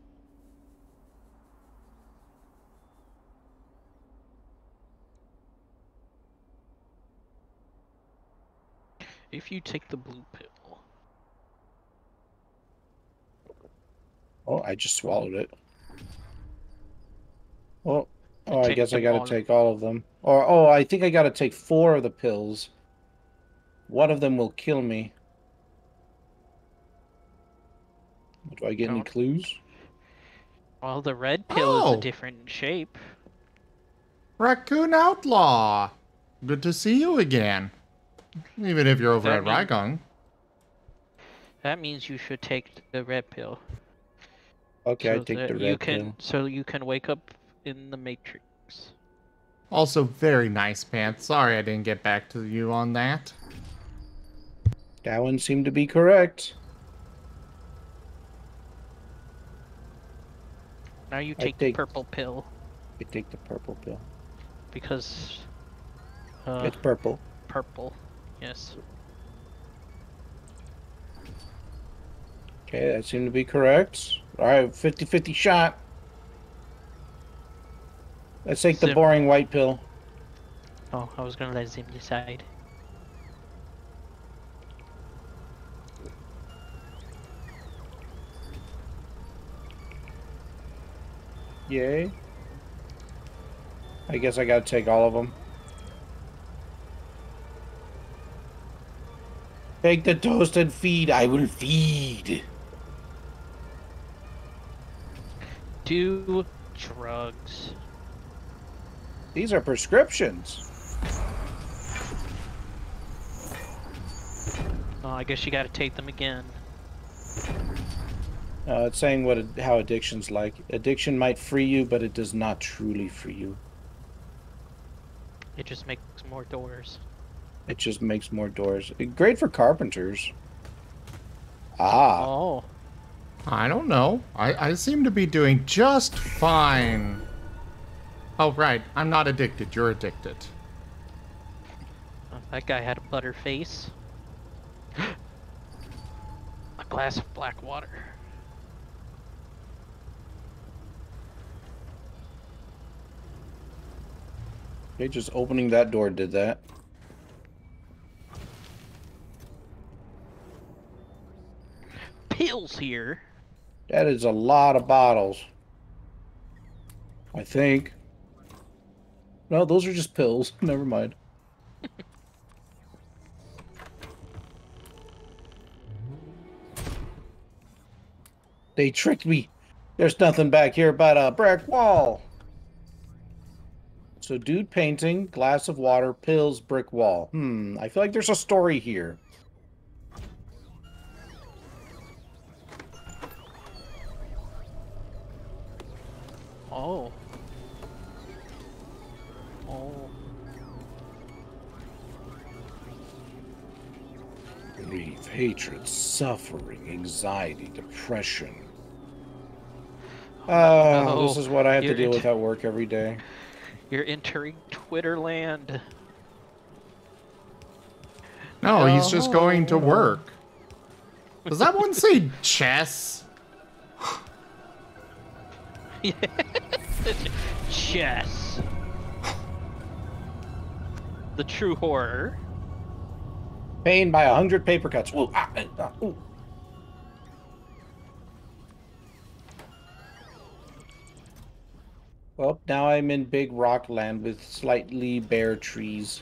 If you take the blue pill. Oh, I just swallowed it. Well, oh, I Take guess I them gotta all. take all of them. Or, oh, I think I gotta take 4 of the pills. One of them will kill me. Do I get any Don't. clues? Well, the red pill is a Oh, different shape. Raccoon Outlaw. Good to see you again. Even if you're over That at mean- Rygon. That means you should take the red pill. Okay, I So take that the you red can, pill. so you can wake up in the Matrix. Also, very nice pants. Sorry I didn't get back to you on that. That one seemed to be correct. Now you I take the purple pill I take the purple pill. because It's purple. purple. Yes. Okay, that seemed to be correct. Alright, 50-50 shot. Let's take the Zim. boring white pill. Oh, I was gonna let Zim decide. Yay. I guess I gotta take all of them. Take the toast and feed. I will feed. Do drugs. These are prescriptions. Oh, I guess you gotta take them again. It's saying how addiction's like. Addiction might free you, but it does not truly free you. It just makes more doors. It just makes more doors. Great for carpenters. Ah. Oh. I don't know. I seem to be doing just fine. Oh, right. I'm not addicted. You're addicted. Oh, that guy had a butter face. A glass of black water. Okay, just opening that door did that. Pills here. That is a lot of bottles. I think. No, those are just pills. Never mind. They tricked me. There's nothing back here but a brick wall. So, dude painting, glass of water, pills, brick wall. I feel like there's a story here. Oh. Oh. Grief, hatred, suffering, anxiety, depression. No, This is what I have to you're deal with at work every day. You're entering Twitter land. No, he's just going to work. Does that one say chess? Chess. The true horror. Pain by 100 paper cuts. Ooh, ooh. Well, now I'm in big rock land with slightly bare trees.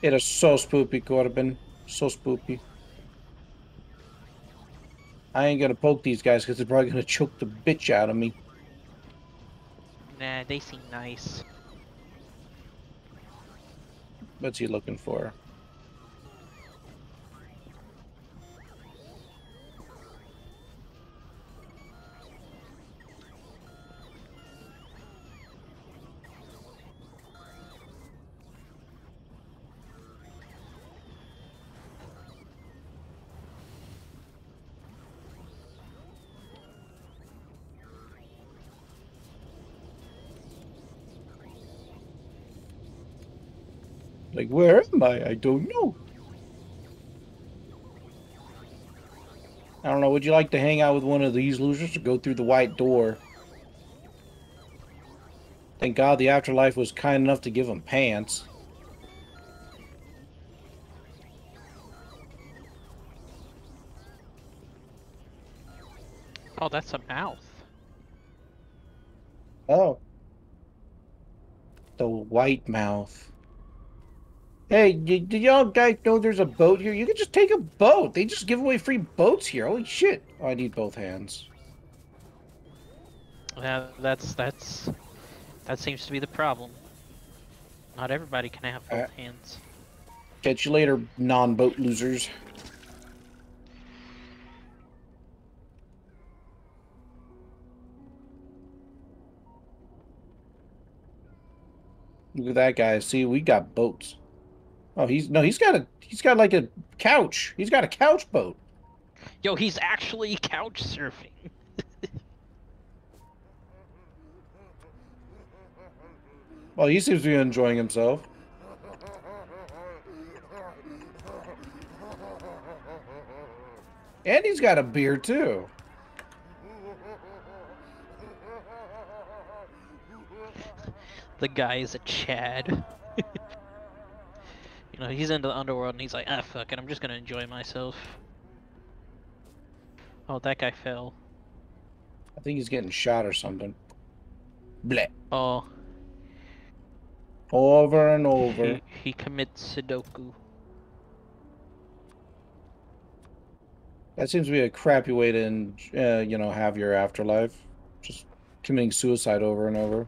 It is so spoopy, Corbin. So spoopy. I ain't gonna poke these guys because they're probably gonna choke the bitch out of me. Nah, they seem nice. What's he looking for? Like, where am I? I don't know. I don't know. Would you like to hang out with one of these losers or go through the white door? Thank God the afterlife was kind enough to give him pants. Oh, that's a mouth. Oh. The white mouth. Hey, did y'all guys know there's a boat here? You can just take a boat. They just give away free boats here. Holy shit. Oh, I need both hands. Yeah, that seems to be the problem. Not everybody can have both hands. Catch you later, non-boat losers. Look at that guy. See, we got boats. Oh, he's got like a couch. He's got a couch boat. Yo, he's actually couch surfing. Well, he seems to be enjoying himself. And he's got a beer, too. The guy is a Chad. You know, he's into the underworld and he's like, ah, fuck it, I'm just gonna enjoy myself. Oh, that guy fell. I think he's getting shot or something. Bleh. Oh. Over and over. He commits Sudoku. That seems to be a crappy way to, you know, have your afterlife. Just committing suicide over and over.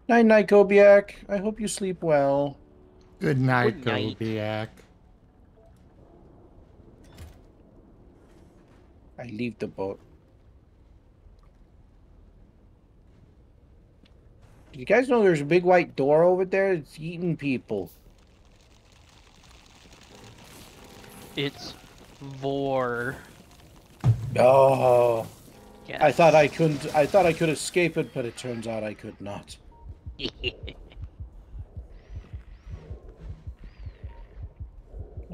Night-night, Kobiak. I hope you sleep well. Good night, Good night. Kobiak. I leave the boat. Do you guys know there's a big white door over there? It's eating people. It's Vor. Oh. Yes. I thought I could escape it, but it turns out I could not. I'm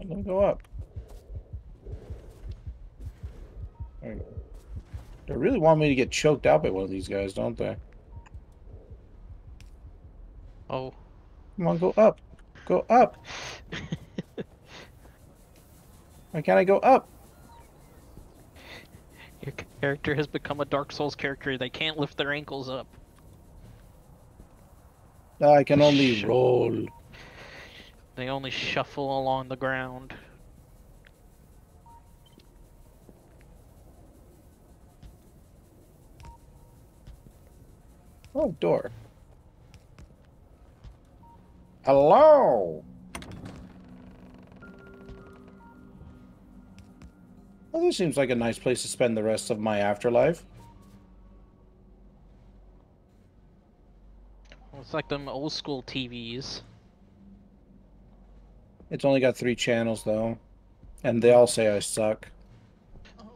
gonna go up. They really want me to get choked out by one of these guys, don't they? Oh. Come on, go up. Go up. Why can't I go up? Your character has become a Dark Souls character. They can't lift their ankles up. I can only roll. They only shuffle along the ground. Oh, door. Hello. Well, this seems like a nice place to spend the rest of my afterlife. It's like them old school TVs. It's only got 3 channels, though. And they all say I suck.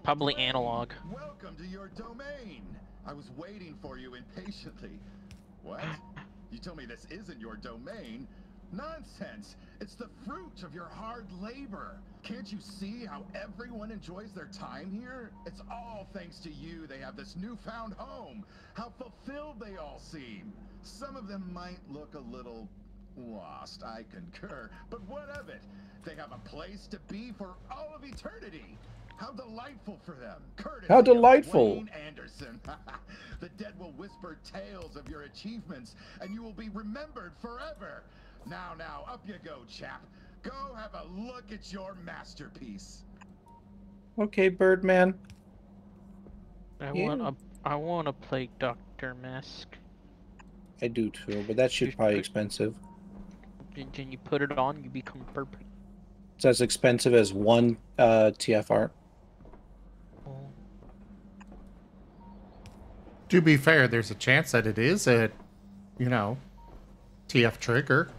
Probably analog. Welcome to your domain. I was waiting for you impatiently. What? You tell me this isn't your domain? Nonsense! It's the fruit of your hard labor. Can't you see how everyone enjoys their time here? It's all thanks to you they have this newfound home. How fulfilled they all seem. Some of them might look a little lost, I concur, but what of it? They have a place to be for all of eternity. How delightful for them. Courtesy How delightful. of Wayne Anderson. The dead will whisper tales of your achievements, and you will be remembered forever. Now, up you go, chap. Go have a look at your masterpiece. Okay, Birdman. I wanna play Dr. Mask. I do too, but that shit's probably expensive. Then you put it on, you become purple. It's as expensive as 1 TFR. To be fair, there's a chance that it is a, you know, TF trigger.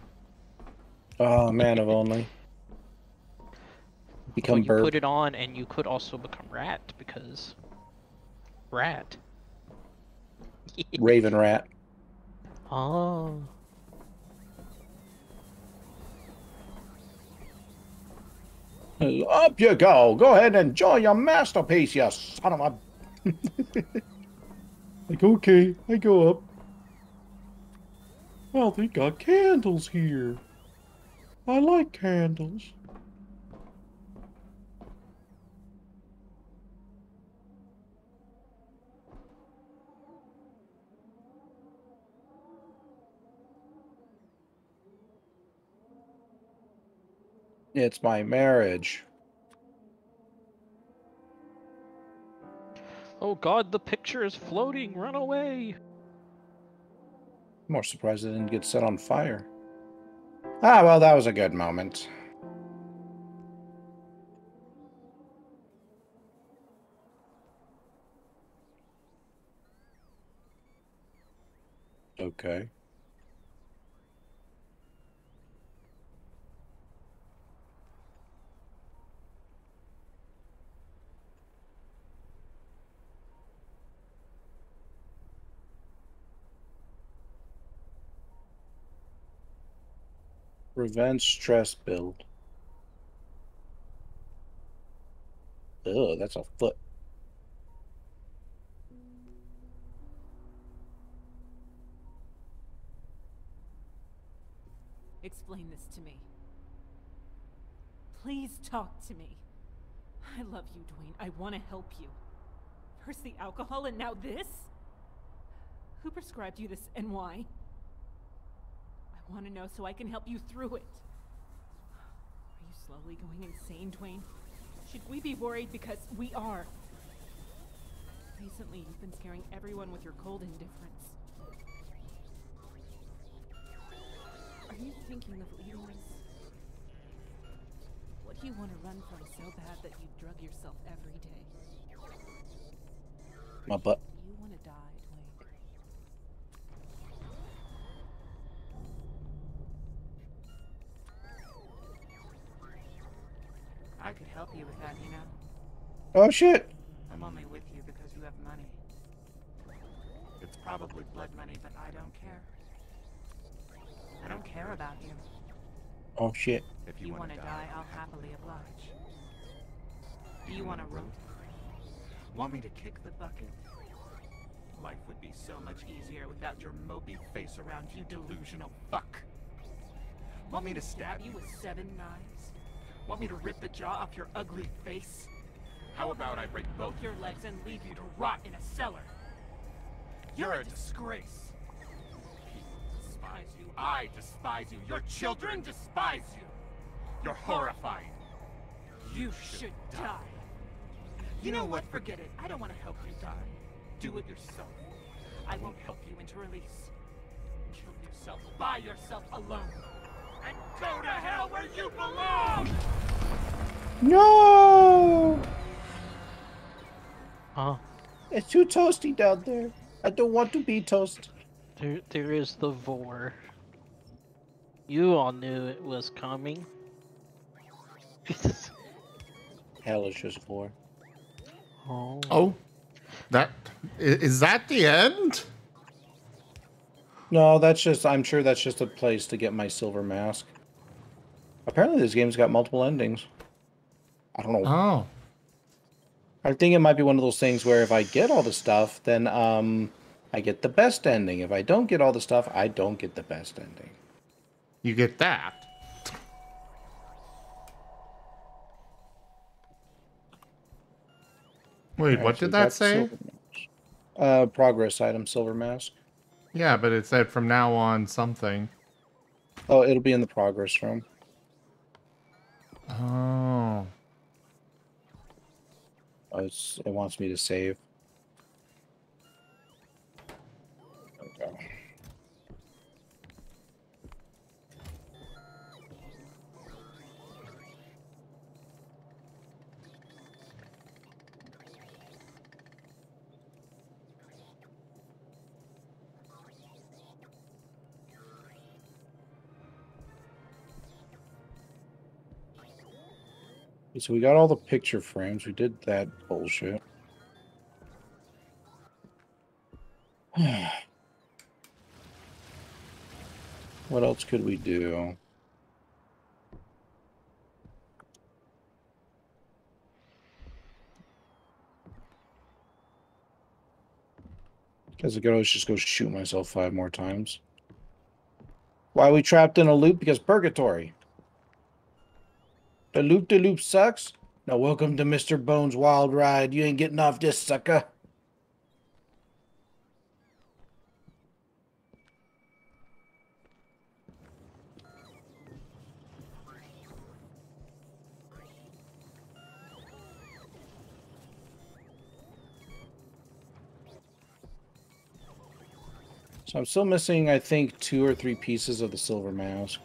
Oh, man, if only. Become Well, you burp. put it on, and you could also become rat because rat. Raven rat. Oh. Up you go. Go ahead and enjoy your masterpiece, you son of a... Like, okay, I go up. Well, they got candles here. I like candles. It's my marriage. Oh God, the picture is floating. Run away. I'm more surprised it didn't get set on fire. Ah, well, that was a good moment. Okay. Revenge stress build. Ugh, that's a foot. Explain this to me. Please talk to me. I love you, Dwayne. I want to help you. First the alcohol and now this? Who prescribed you this and why? I want to know so I can help you through it. Are you slowly going insane, Dwayne? Should we be worried? Because we are. Recently, you've been scaring everyone with your cold indifference. Are you thinking of leaving us? What do you want to run from so bad that you drug yourself every day? My butt. You want to die, Dwayne. I could help you with that, you know. Oh, shit. I'm only with you because you have money. It's probably blood money, but I don't care. I don't care about you. Oh, shit. If you want to die, I'll happily oblige. Do you want a room? Want me to kick the bucket? Life would be so much easier without your mopey face around, you delusional fuck. Want me to stab you with 7 knives? Want me to rip the jaw off your ugly face? How about I break both your legs and leave you to rot in a cellar? You're a disgrace. People despise you. I despise you. Your children despise you. You're horrifying. You should die. You know what? Forget it. I don't want to help you die. Do it yourself. I won't help you into release. Kill yourself by yourself alone. And go to hell where you belong! No! Huh? It's too toasty down there. I don't want to be toast. There is the vor. You all knew it was coming. Hell is just for. Oh, is that the end? No, that's just, I'm sure that's just a place to get my silver mask. Apparently this game's got multiple endings. I don't know. Oh. I think it might be one of those things where if I get all the stuff, then I get the best ending. If I don't get all the stuff, I don't get the best ending. You get that. Wait, what did that say? Progress item, silver mask. Yeah, but it said from now on something. Oh, it'll be in the progress room. Oh. Oh, it wants me to save. Okay. So we got all the picture frames. We did that bullshit. What else could we do? Guess I could always just go shoot myself 5 more times. Why are we trapped in a loop? Because purgatory. The loop sucks. Now welcome to Mr. Bones' wild ride. You ain't getting off this, sucker. So I'm still missing, I think, 2 or 3 pieces of the silver mask.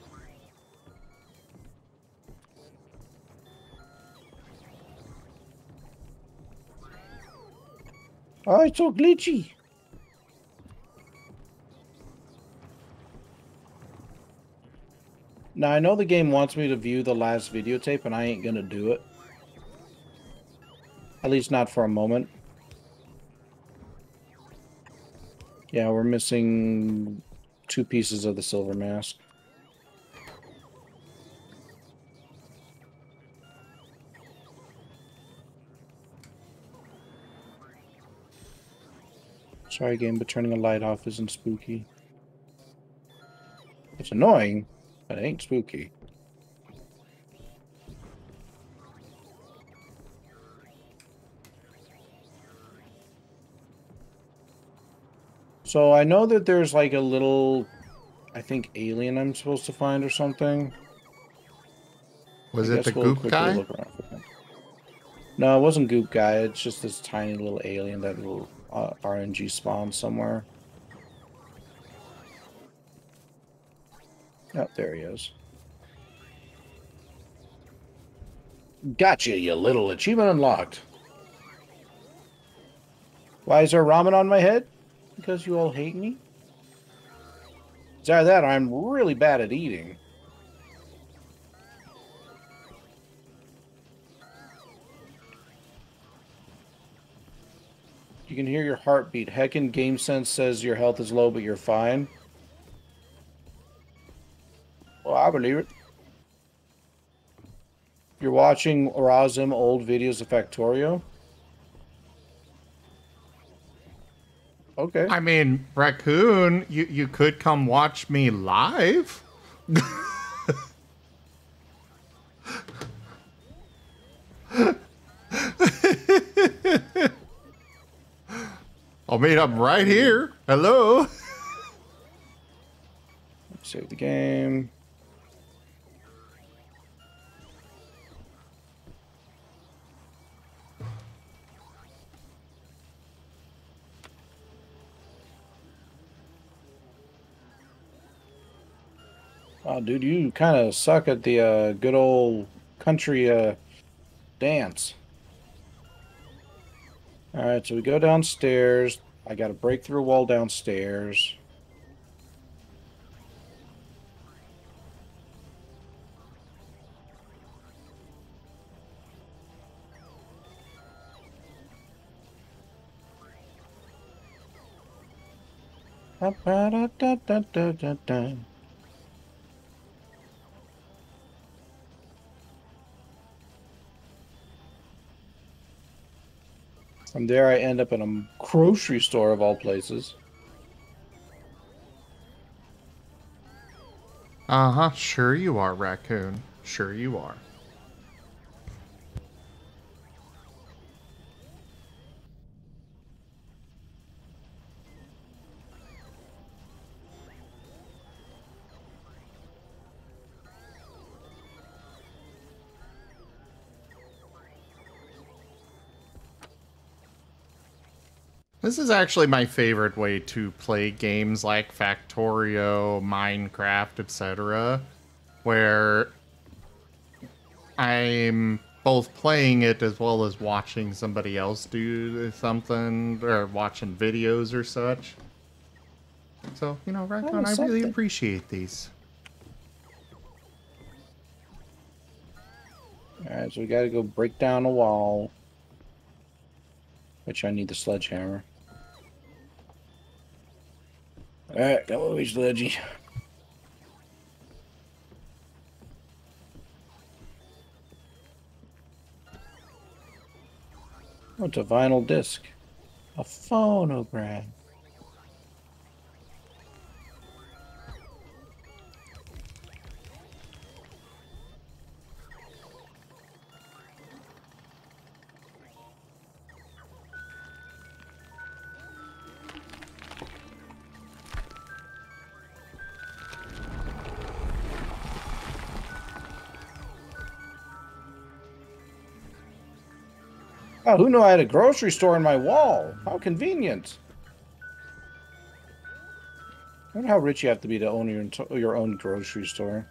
Oh, it's so glitchy. Now, I know the game wants me to view the last videotape, and I ain't gonna do it. At least not for a moment. Yeah, we're missing 2 pieces of the silver mask. Sorry, game, but turning a light off isn't spooky. It's annoying, but it ain't spooky. So I know that there's like a little, I think, alien I'm supposed to find or something. Was it the goop guy? No, it wasn't goop guy. It's just this tiny little alien that will RNG spawn somewhere. Oh, there he is. Gotcha, you little achievement unlocked. Why is there ramen on my head? Because you all hate me? It's either that or I'm really bad at eating. You can hear your heartbeat. Heckin' GameSense says your health is low, but you're fine. Well, I believe it. You're watching Razim old videos of Factorio? Okay. I mean, Raccoon, you could come watch me live. I mean, I'm right here. Hello. Save the game. Oh, dude, you kind of suck at the good old country dance. All right, so we go downstairs. I got to break through a wall downstairs. From there, I end up in a grocery store of all places. Uh-huh. Sure you are, Raccoon. Sure you are. This is actually my favorite way to play games like Factorio, Minecraft, etc., where I'm both playing it as well as watching somebody else do something, or watching videos or such. So, you know, Raccoon, I really appreciate these. Alright, so we gotta go break down a wall. Which I need the sledgehammer. Alright, come over, sledgy. Oh, it's a vinyl disc. A phonograph. Oh, who knew I had a grocery store in my wall? How convenient. I wonder how rich you have to be to own your own grocery store.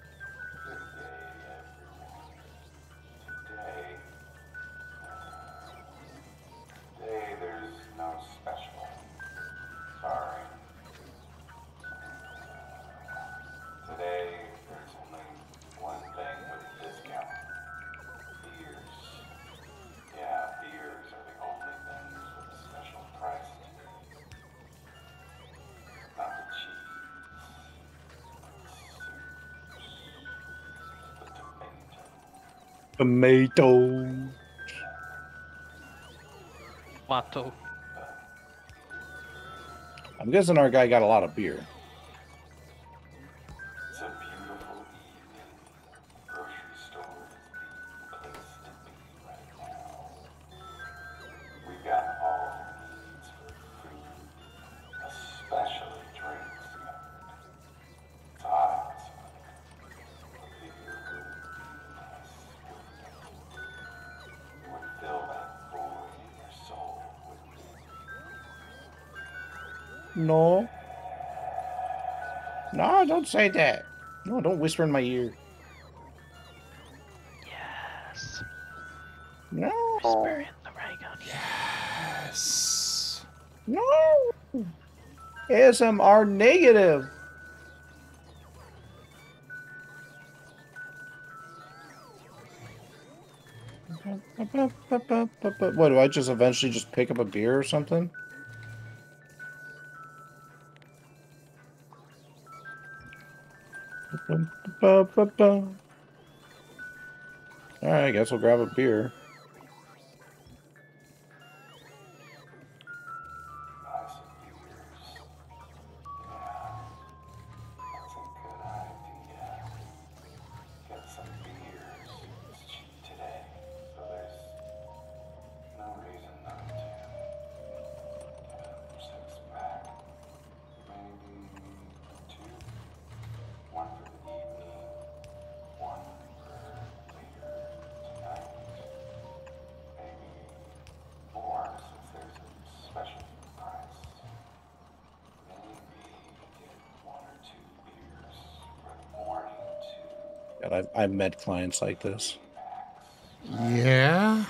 Today there's no special. Sorry. Today there's only one thing with a discount. Beers. Yeah, beers are the only things with a special price today. Not the cheese. The Tomato. Watto. I'm guessing our guy got a lot of beer. It's a beautiful evening. Grocery store is the place to be right now. We've got all your needs for food, especially drinks. It's hot outside. A beer would fill that void in your soul, wouldn't it? No. No, don't say that. No, don't whisper in my ear. Yes. No. Whisper in the Raygun. Yes. No. ASMR negative. What, do I just eventually just pick up a beer or something? Alright, I guess we'll grab a beer. Get some beers. It's cheap today, so there's no reason not to. Get a 6-pack. Maybe 2. 1 for the evening, 1 for later tonight. Maybe more since there's a special price. Maybe get 1 or 2 beers for the morning too. God, I've met clients like this. Yeah?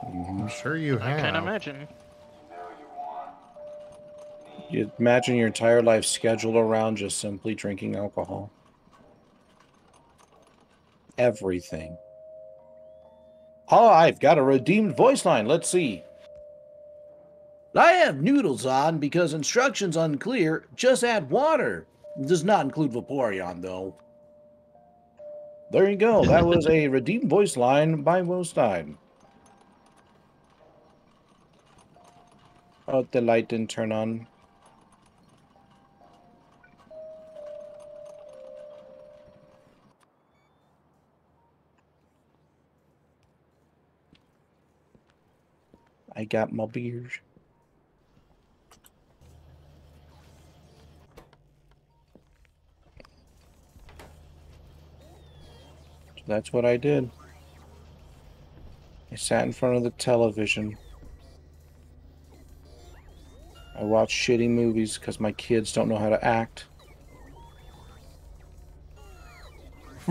I'm sure you have. I can imagine. You imagine your entire life scheduled around just simply drinking alcohol. Everything. Oh, I've got a redeemed voice line. Let's see. I have noodles on because instructions unclear. Just add water. Does not include Vaporeon, though. There you go. That was a redeemed voice line by Will Stein. Oh, the light didn't turn on. I got my beers. So that's what I did. I sat in front of the television. I watched shitty movies because my kids don't know how to act.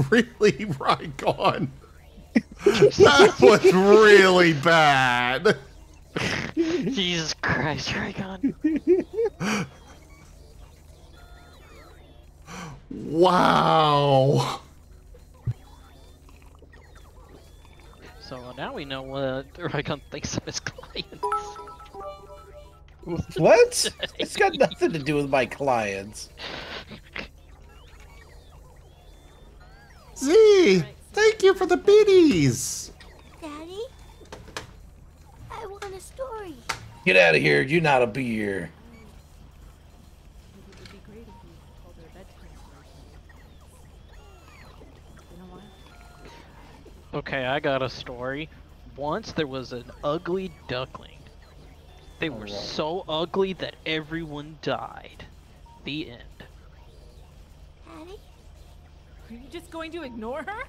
Really, Raygon? That was really bad. Jesus Christ, Raygon. Wow. So now we know what Dragon thinks of his clients. What? It's got nothing to do with my clients. Z, thank you for the biddies. Daddy? I want a story. Get out of here. You're not a beer. It would be great if you told her a bedtime story. It's been a while. Okay, I got a story. Once there was an ugly duckling. They were so ugly that everyone died. The end. Daddy? Are you just going to ignore her?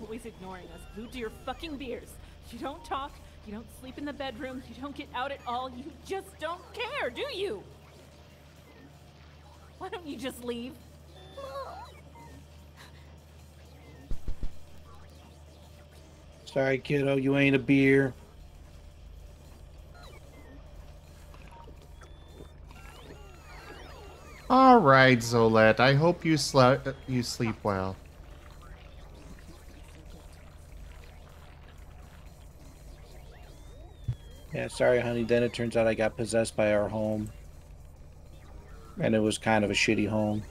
Always ignoring us, glued to your fucking beers. You don't talk, you don't sleep in the bedroom, you don't get out at all, you just don't care, do you? Why don't you just leave? Sorry, kiddo, you ain't a beer. All right, Zolette. I hope you sleep well. Yeah, sorry, honey. Then it turns out I got possessed by our home. And it was kind of a shitty home.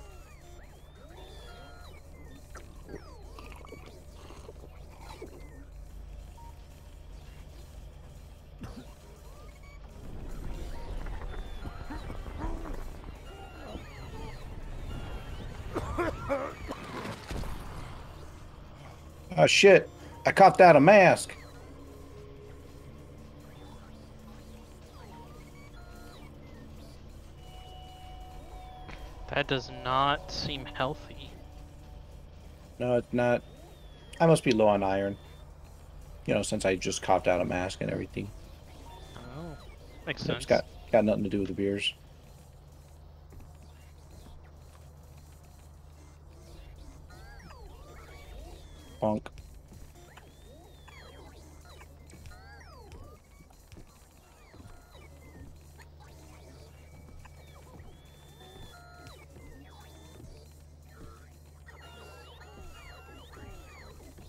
Oh shit, I coughed out a mask. That does not seem healthy. No, it's not. I must be low on iron. You know, since I just coughed out a mask and everything. Oh, makes sense. It's got nothing to do with the beers. Bonk.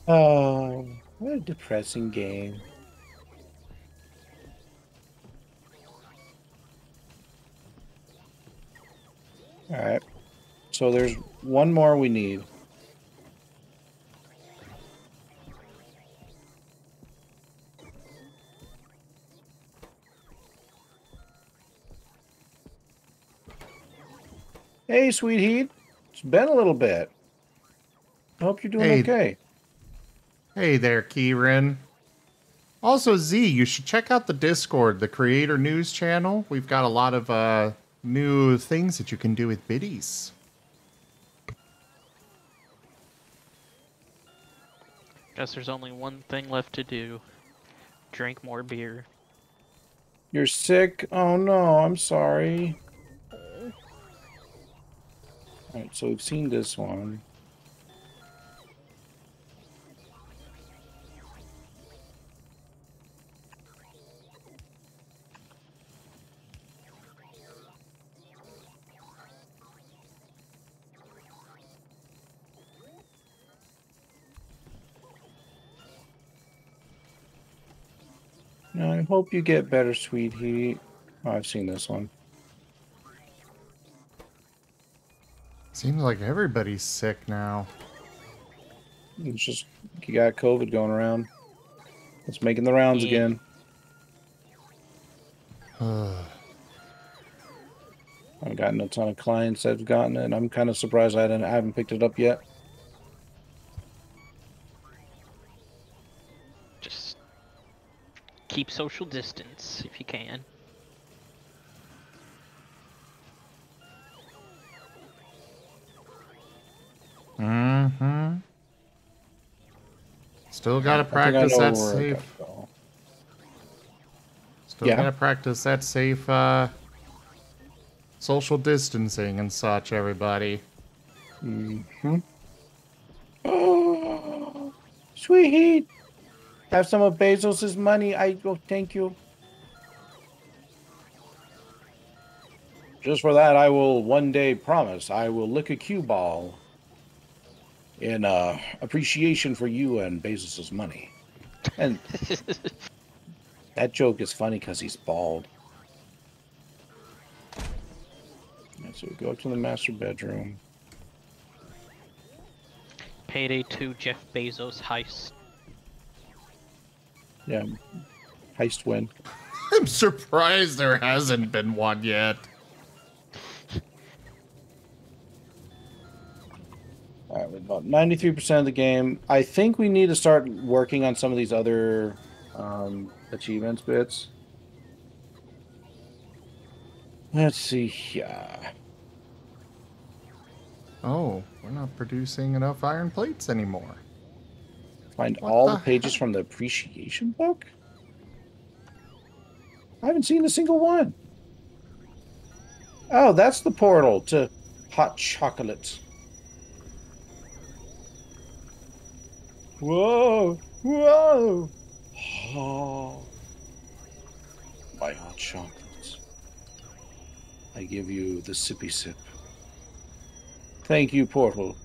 Oh, what a depressing game. Alright. So there's one more we need. Hey, Sweet Heat. It's been a little bit. I hope you're doing okay. Hey there, Kieran. Also, Z, you should check out the Discord, the Creator News channel. We've got a lot of new things that you can do with biddies. Guess there's only one thing left to do. Drink more beer. You're sick? Oh no, I'm sorry. Alright, so we've seen this one. Now, I hope you get better, Sweet Heat. Oh, I've seen this one. Seems like everybody's sick now. It's just, you got COVID going around. It's making the rounds again. I've gotten a ton of clients that have gotten it, and I'm kind of surprised I haven't picked it up yet. Just keep social distance if you can. Mm-hmm. Still gotta practice that safe. Still gotta practice that safe social distancing and such, everybody. Mm-hmm. Oh, Sweet Heat. Have some of Bezos's money. Thank you. Just for that, I will one day promise I will lick a cue ball in appreciation for you and Bezos's money. And that joke is funny because he's bald. Right, so we go up to the master bedroom. Payday 2 Jeff Bezos heist. Yeah, heist win. I'm surprised there hasn't been one yet. Alright, with about 93% of the game. I think we need to start working on some of these other achievements bits. Let's see here. Oh, we're not producing enough iron plates anymore. Find What all the the pages from the appreciation book? I haven't seen a single one. Oh, that's the portal to hot chocolate. Whoa! Whoa! Oh, my hot chocolates. I give you the sippy sip. Thank you, portal.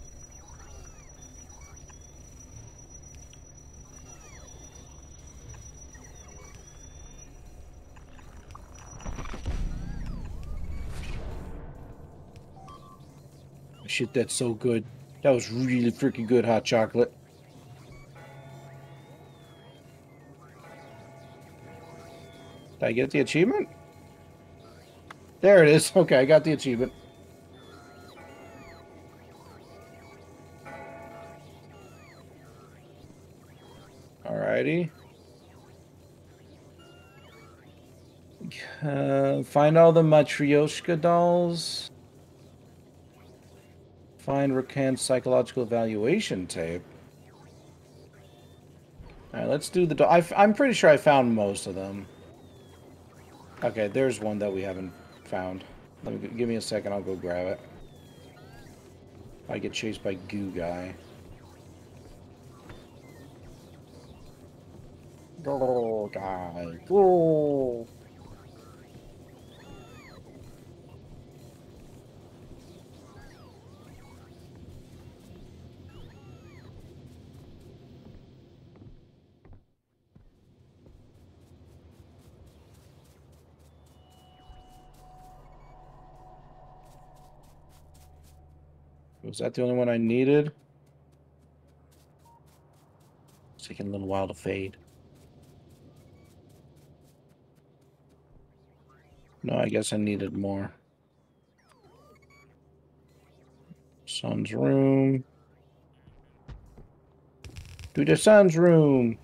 Shit, that's so good. That was really freaking good hot chocolate. Did I get the achievement? There it is. Okay, I got the achievement. Alrighty. Find all the Matryoshka dolls. Find Rakan's psychological evaluation tape. Alright, let's do the... I'm pretty sure I found most of them. Okay, there's one that we haven't found. Give me a second, I'll go grab it. I get chased by Goo Guy. Go, guy, go! Was that the only one I needed? It's taking a little while to fade. No, I guess I needed more. Sun's room. To the sun's room.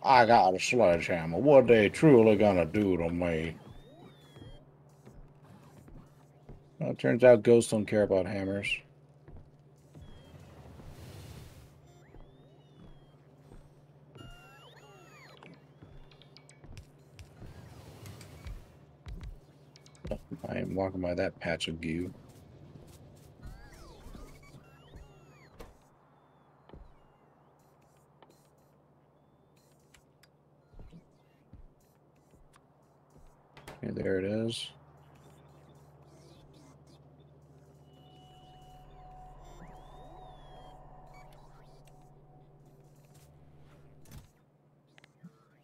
I got a sledgehammer. What they truly gonna do to me? Well, it turns out ghosts don't care about hammers. I am walking by that patch of goo. Okay, there it is.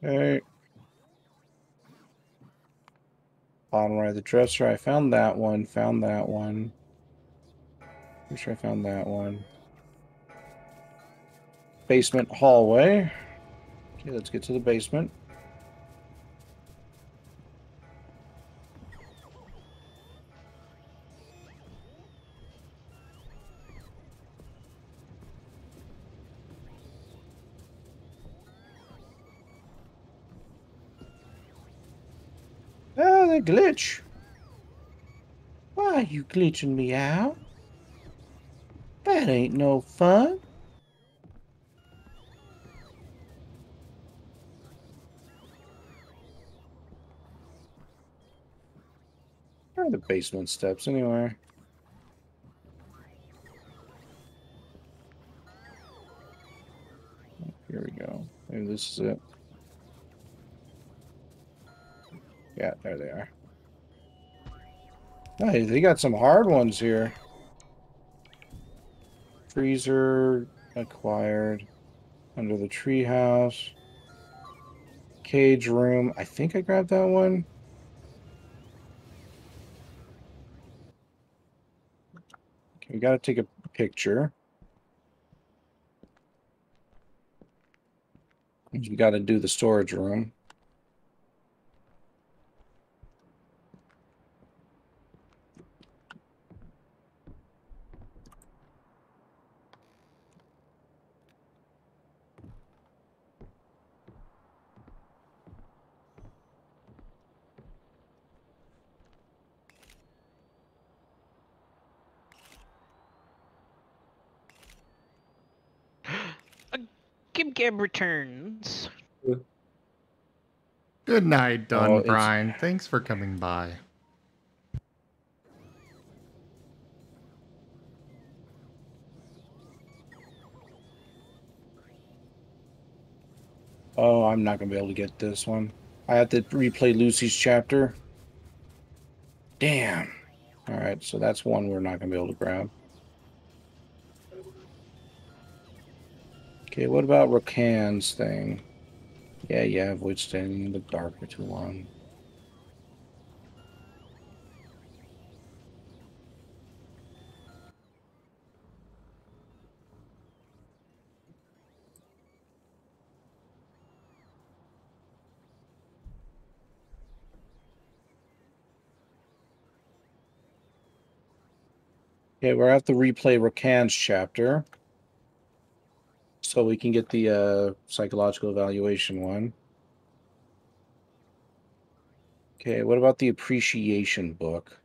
Okay. Bottom right of the dresser. I found that one. Found that one. Pretty sure I found that one. Basement hallway. Okay, let's get to the basement. Oh, the glitch. Why are you glitching me out? That ain't no fun. Where are the basement steps anyway? Here we go. Maybe this is it. Yeah, there they are. Hey, they got some hard ones here. Freezer acquired. Under the treehouse. Cage room. I think I grabbed that one. Okay, we gotta take a picture. We gotta do the storage room. Gib returns. Good night, Oh, Brian. Thanks for coming by. Oh, I'm not gonna be able to get this one. I have to replay Lucy's chapter. Damn. All right, so that's one we're not gonna be able to grab. Okay, what about Rakan's thing? Yeah, avoid standing in the dark for too long. Okay, we're at the replay Rakan's chapter. So we can get the psychological evaluation one. Okay, what about the appreciation book?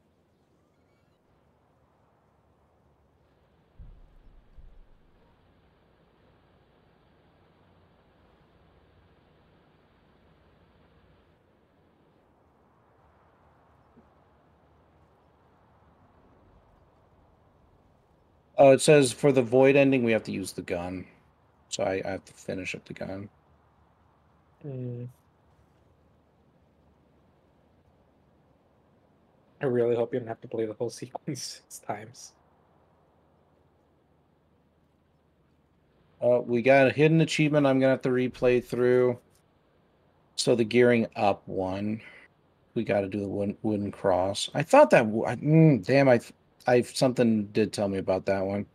Oh, it says for the void ending, we have to use the gun. So I have to finish up the gun. I really hope you don't have to play the whole sequence 6 times. We got a hidden achievement I'm going to have to replay through. So the gearing up one. We got to do the wooden cross. I thought that... damn, I something did tell me about that one.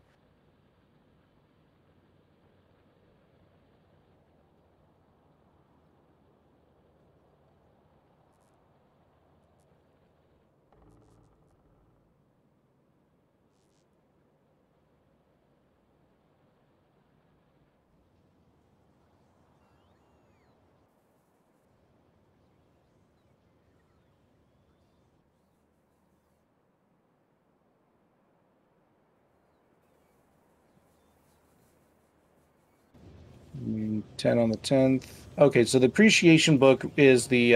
Mm, 10 on the 10th. Okay, so the appreciation book is the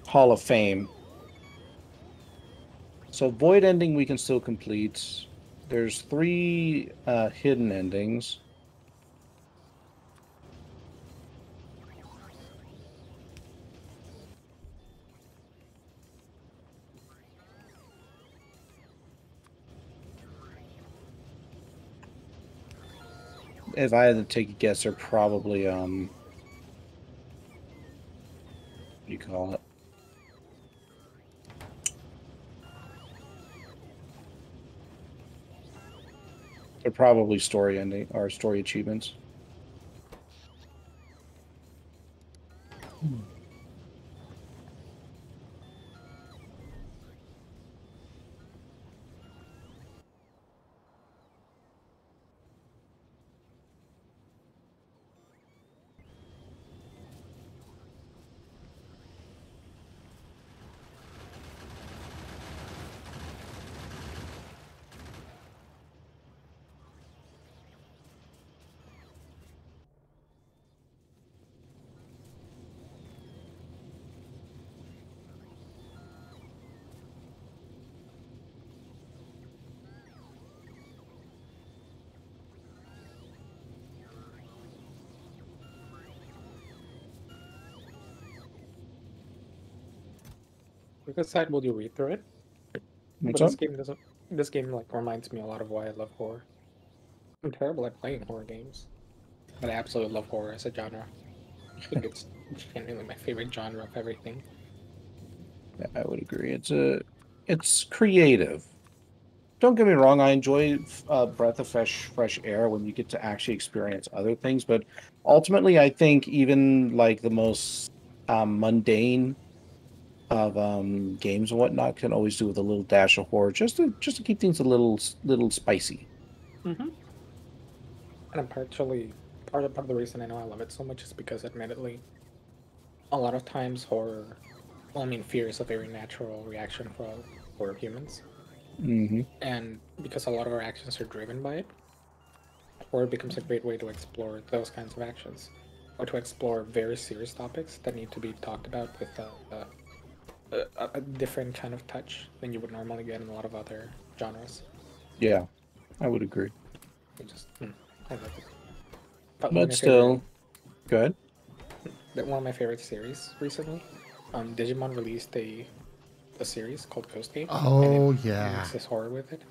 Hall of Fame. So void ending we can still complete. There's 3 hidden endings. If I had to take a guess, they're probably what do you call it? They're probably story ending or story achievements. Which side will you read through it? What's But up? this game doesn't. This game like reminds me a lot of why I love horror. I'm terrible at playing horror games, but I absolutely love horror as a genre. I think it's genuinely my favorite genre of everything. Yeah, I would agree. It's creative. Don't get me wrong, I enjoy breath of fresh air when you get to actually experience other things, but ultimately I think even like the most mundane of games and whatnot can always do with a little dash of horror just to keep things a little spicy. Mm-hmm. And I'm partially part of the reason I know I love it so much is because, admittedly, a lot of times horror, well, I mean, fear is a very natural reaction for humans, Mm-hmm. and because a lot of our actions are driven by it, horror becomes a great way to explore those kinds of actions, or to explore very serious topics that need to be talked about with a different kind of touch than you would normally get in a lot of other genres. Yeah, I would agree. I love it. But one of But my favorite, still, good. one of my favorite series recently, Digimon released a series called Ghost Gate, Oh, and it yeah. mixes horror with it.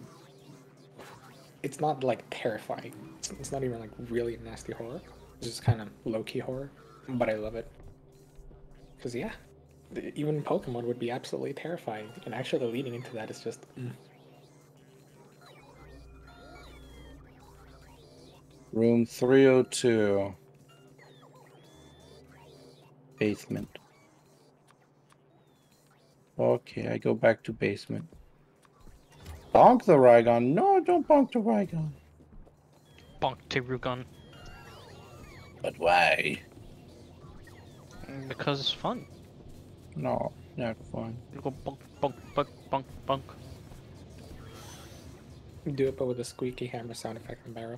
It's not like terrifying. It's not even like really nasty horror. It's just kind of low-key horror, but I love it. Because yeah, even Pokemon would be absolutely terrifying, and actually leading into that is just. Room 302. Basement. Okay, I go back to basement. Bonk the Raygon. No, don't bonk the Raygon. Bonk Tirugon. But why? Because it's fun. No, not fun. You go bonk, bonk, bonk, bonk, bonk. Do it, but with a squeaky hammer sound effect from Barrow.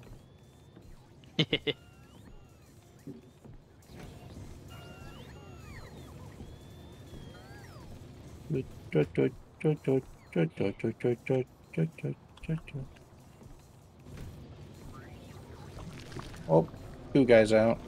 Oh, two guys out.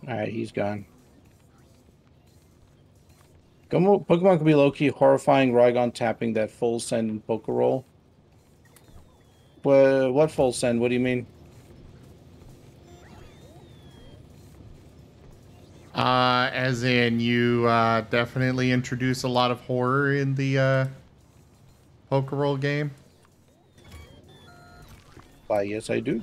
Alright, he's gone. Pokemon can be low-key horrifying. Raygon tapping that full send in Poké Roll. What full send? What do you mean? As in you definitely introduce a lot of horror in the Poké game. Why, yes, I do.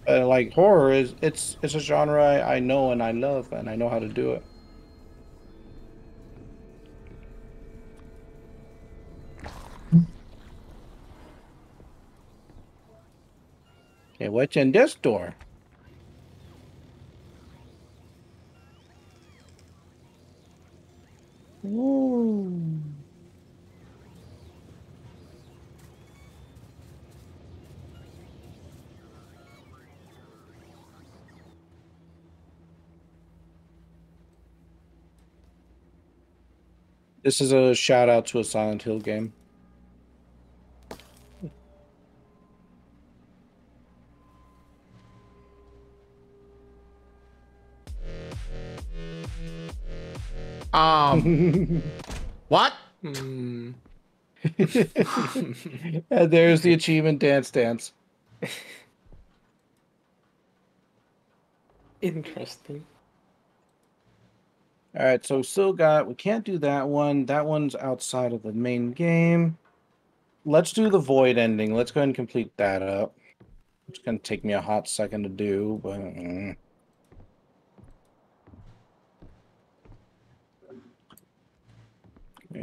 Like horror it's a genre I know and I love and I know how to do it. Okay, what's in this door? Ooh. This is a shout out to a Silent Hill game. What? And there's the achievement dance. Interesting. All right, so we can't do that one. That one's outside of the main game. Let's do the void ending. Let's go ahead and complete that up. It's going to take me a hot second to do, but...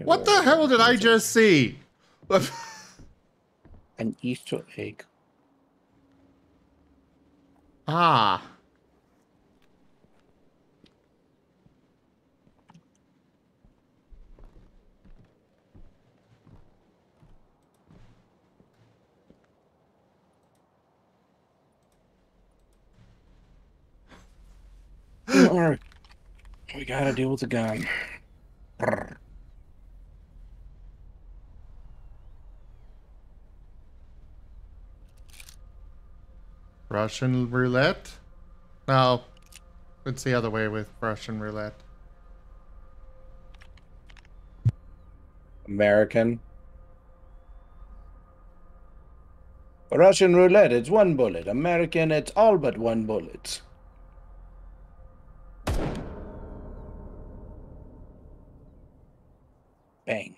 What the hell did I just see? An Easter egg. Ah. Alright. We gotta deal with the gun. Brr. Russian roulette? No. It's the other way with Russian roulette. American. Russian roulette, it's one bullet. American, it's all but one bullet. Bang.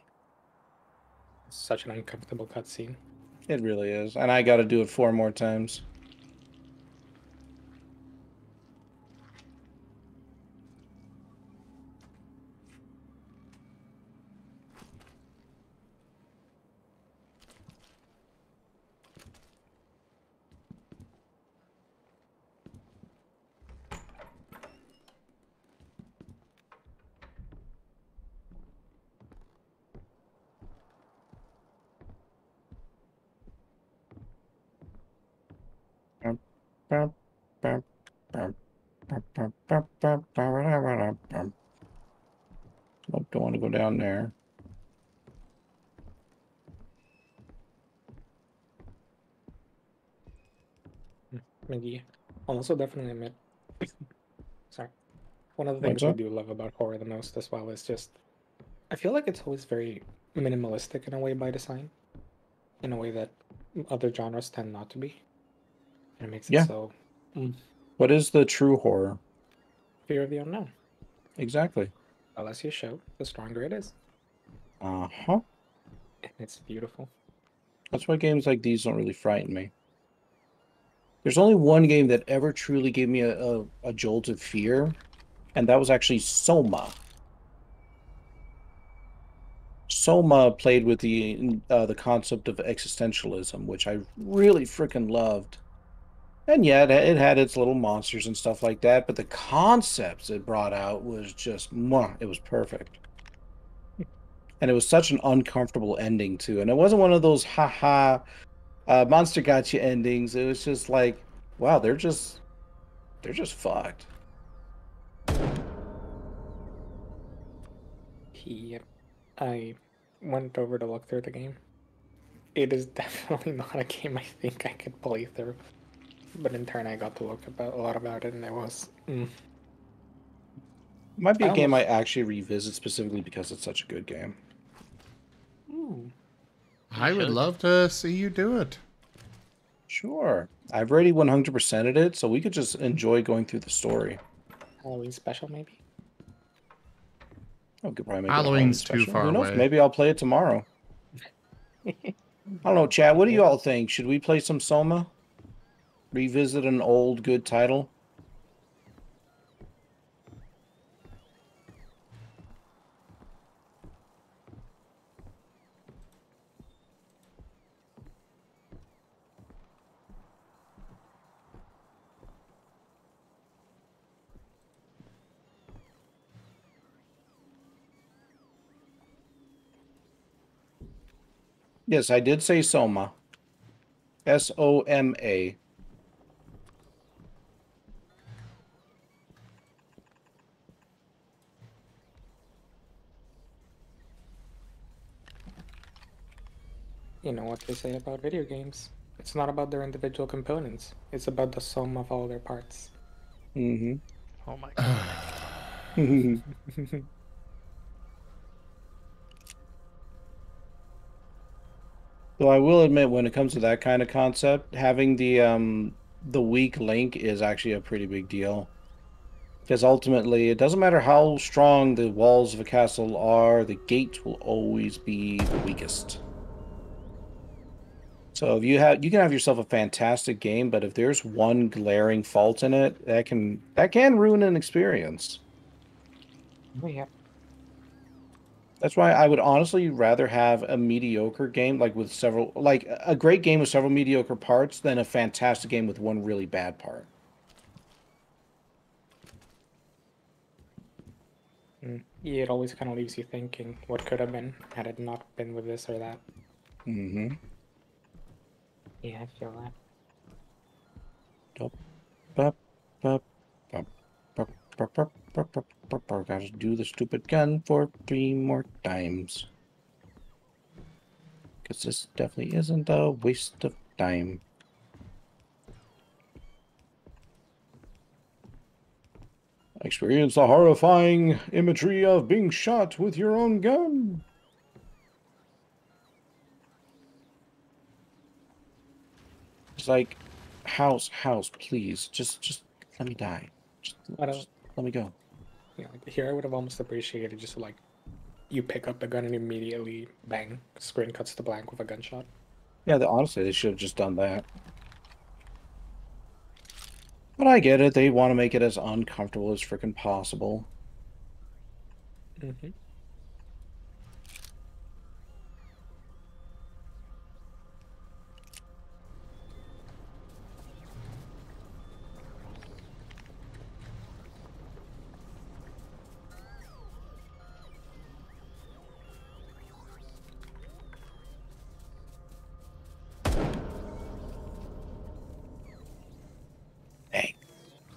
Such an uncomfortable cutscene. It really is. And I gotta do it 4 more times. Nope, don't want to go down there. Maybe. I'll also definitely admit. Sorry. One of the What's things I up? do love about horror the most as well is just. I feel like it's always very minimalistic in a way by design. In a way that other genres tend not to be. And it makes it Yeah. so. What is the true horror? Fear of the unknown. Exactly. The less you show, the stronger it is. Uh-huh. It's beautiful. That's why games like these don't really frighten me. There's only one game that ever truly gave me a jolt of fear, and that was actually Soma. Soma played with the concept of existentialism, which I really freaking loved. And yeah, it had its little monsters and stuff like that, but the concepts it brought out was just, mwah, it was perfect. And it was such an uncomfortable ending, too. And it wasn't one of those, haha, monster got you endings. It was just like, wow, they're just fucked. Yep. I went over to look through the game. It is definitely not a game I think I could play through. But in turn, I got to look a lot about it, and it was. It might be a I game I almost- actually revisit specifically because it's such a good game. Ooh. I would love to see you do it. Sure. I've already 100%ed it, so we could just enjoy going through the story. Halloween special, maybe? I could probably make Halloween's it a Halloween too special. far Who knows? away. Maybe I'll play it tomorrow. I don't know, chat. What do you all think? Should we play some Soma? Revisit an old good title? Yes, I did say Soma. S-O-M-A. You know what they say about video games. It's not about their individual components. It's about the sum of all their parts. Mm-hmm. Oh my god. Though I will admit, when it comes to that kind of concept, having the weak link is actually a pretty big deal. Because ultimately, it doesn't matter how strong the walls of a castle are, the gate will always be the weakest. So if you can have yourself a fantastic game, but if there's one glaring fault in it, that can ruin an experience. Oh, yeah. That's why I would honestly rather have a mediocre game like a great game with several mediocre parts than a fantastic game with one really bad part. Yeah, it always kind of leaves you thinking what could have been had it not been with this or that. Mm-hmm. Yeah, I feel that. Gotta do the stupid gun for 3 more times. Because this definitely isn't a waste of time. Experience the horrifying imagery of being shot with your own gun. It's like, house, please. Just let me die. Just let me go. Yeah, like here I would have almost appreciated just like you pick up the gun and immediately bang, screen cuts to blank with a gunshot. Yeah, honestly, they should have just done that. But I get it. They want to make it as uncomfortable as freaking possible. Mm-hmm.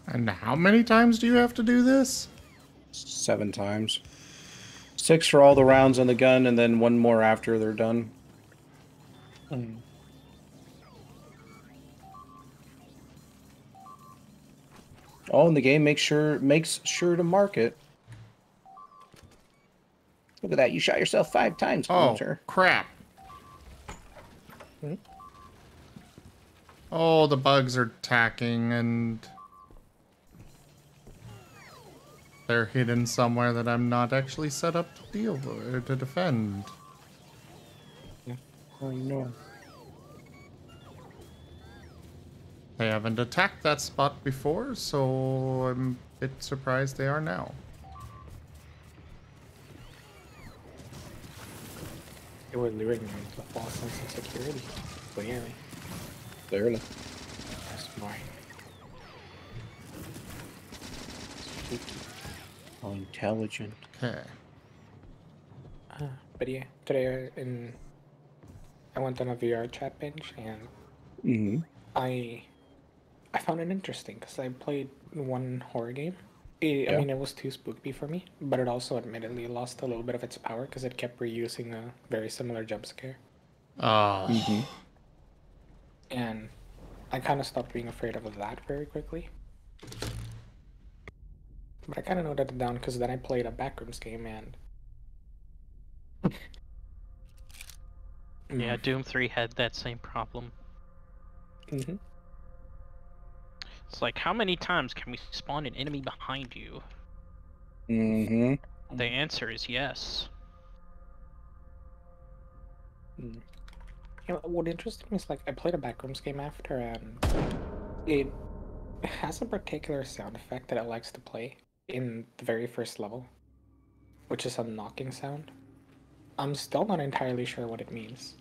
And how many times do you have to do this? 7 times. 6 for all the rounds on the gun, and then 1 more after they're done. Oh, and the game makes sure to mark it. Look at that! You shot yourself 5 times, Hunter. Crap! Oh, the bugs are attacking, and they're hidden somewhere that I'm not actually set up to deal with, or to defend. Oh no. They haven't attacked that spot before, so I'm a bit surprised they are now. They were luring me into a false sense of security. Clearly. Clearly. That's why. Oh, intelligent. Okay. But yeah, today I went on a VR chat binge and I found it interesting because I played one horror game. I mean, it was too spooky for me, but it also admittedly lost a little bit of its power because it kept reusing a very similar jump scare. And I kind of stopped being afraid of that very quickly. But I kind of noted it down because then I played a Backrooms game and... Yeah, Doom 3 had that same problem. It's like, how many times can we spawn an enemy behind you? The answer is yes. You know, what interested me is like I played a Backrooms game after and it has a particular sound effect that it likes to play in the very first level, which is a knocking sound. I'm still not entirely sure what it means.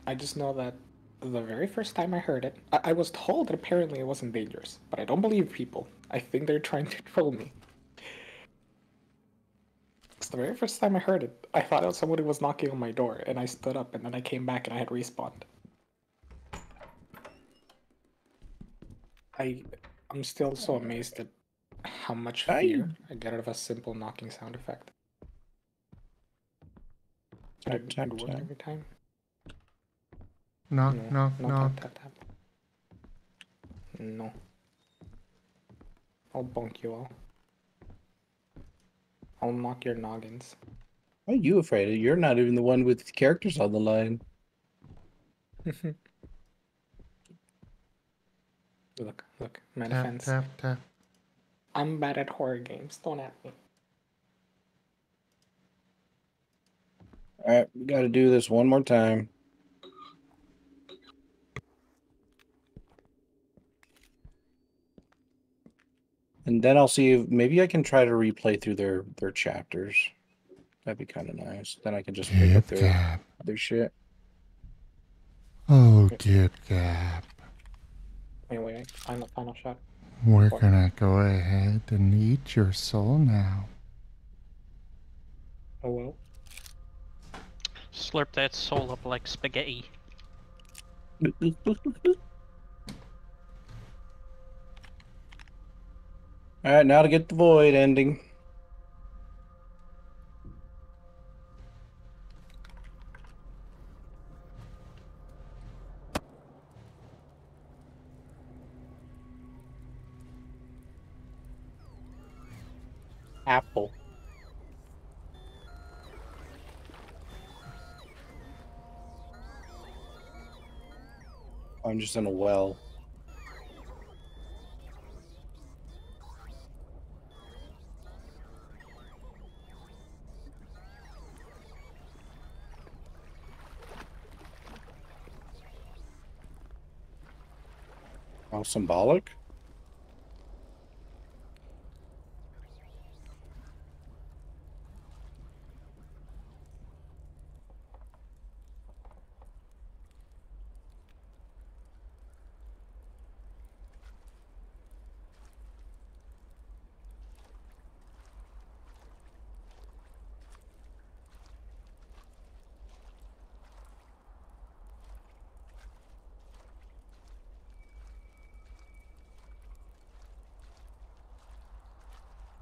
I just know that the very first time I heard it, I was told that apparently it wasn't dangerous, but I don't believe people. I think they're trying to troll me. Because the very first time I heard it, I thought that somebody was knocking on my door, and I stood up, and then I came back and I had respawned. I'm still so amazed at how much fear I get out of a simple knocking sound effect. It worked every time. Knock, knock, knock. Tap, tap. No. I'll bonk you all. I'll knock your noggins. Why are you afraid of? You're not even the one with characters on the line. Look, my defense. Tap. I'm bad at horror games, don't at me. Alright, we gotta do this one more time. And then I'll see if maybe I can try to replay through their chapters. That'd be kind of nice. Then I can just pick up their shit. Oh, Git Gap. Wait, final shot. We're gonna go ahead and eat your soul now. Oh well. Slurp that soul up like spaghetti. Alright, now to get the void ending. Apple. I'm just in a well. How symbolic?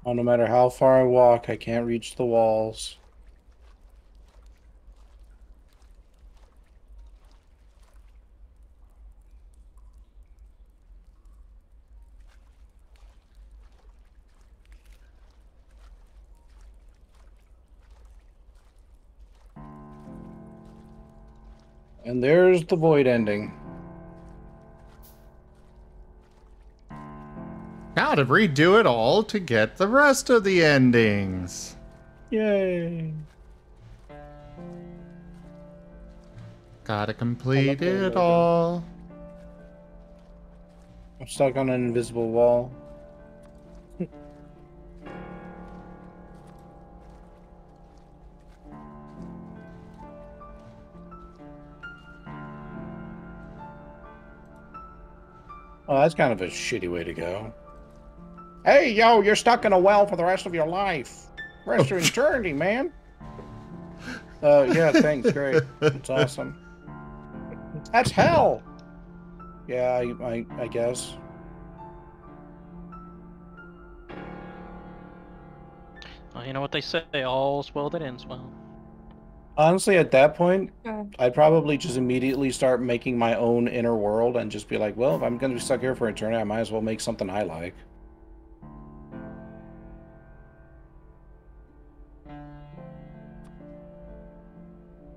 Oh, no matter how far I walk, I can't reach the walls. And there's the void ending. Gotta redo it all to get the rest of the endings. Yay. Gotta complete it all. I'm stuck on an invisible wall. Oh, that's kind of a shitty way to go. Hey, yo, you're stuck in a well for the rest of your life. Rest of your eternity, man. Yeah, thanks, great. It's awesome. That's hell! Yeah, I guess. Well, you know what they say, all's well that ends well. Honestly, at that point, I'd probably just immediately start making my own inner world and just be like, well, if I'm going to be stuck here for eternity, I might as well make something I like.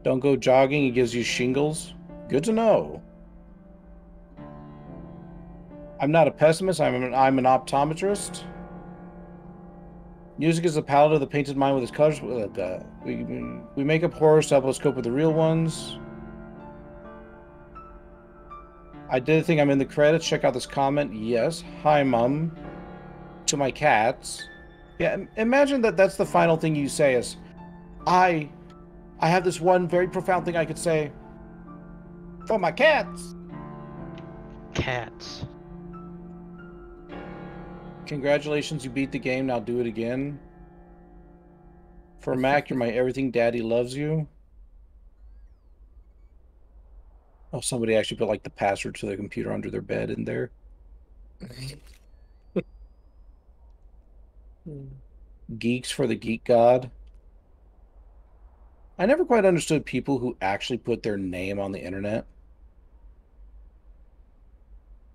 Don't go jogging, it gives you shingles. Good to know. I'm not a pessimist, I'm an optometrist. Music is the palette of the painted mind with its colors. We make up horrors to help us cope with the real ones. I did think I'm in the credits. Check out this comment. Yes. Hi, Mum. To my cats. Yeah, imagine that's the final thing you say is, I have this one very profound thing I could say. For my cats. Cats. Congratulations, you beat the game. Now do it again. For Mac, you're my everything. Daddy loves you. Oh, somebody actually put like the password to their computer under their bed in there. Geeks for the Geek God. I never quite understood people who actually put their name on the internet.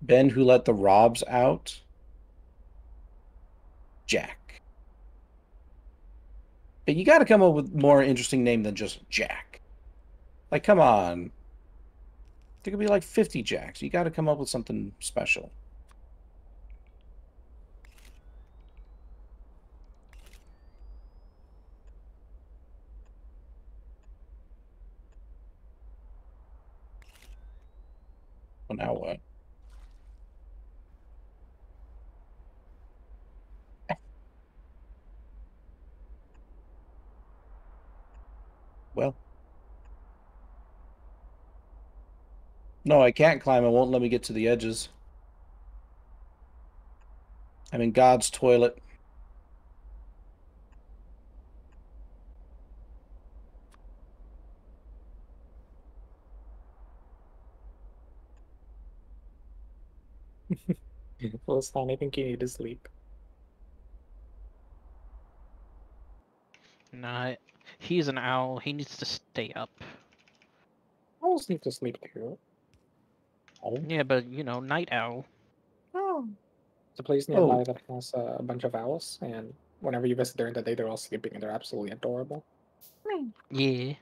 Ben who let the Robs out. Jack. But you got to come up with more interesting name than just Jack. Like, come on. There could be like 50 Jacks. You got to come up with something special. Well, now what? Well. No, I can't climb. It won't let me get to the edges. I'm in God's toilet. Well, it's not. I think you need to sleep. Nah, he's an owl. He needs to stay up. Owls need to sleep too. Yeah, but you know, night owl. Oh. There's a place nearby that has a bunch of owls, and whenever you visit during the day, they're all sleeping and they're absolutely adorable. Yeah.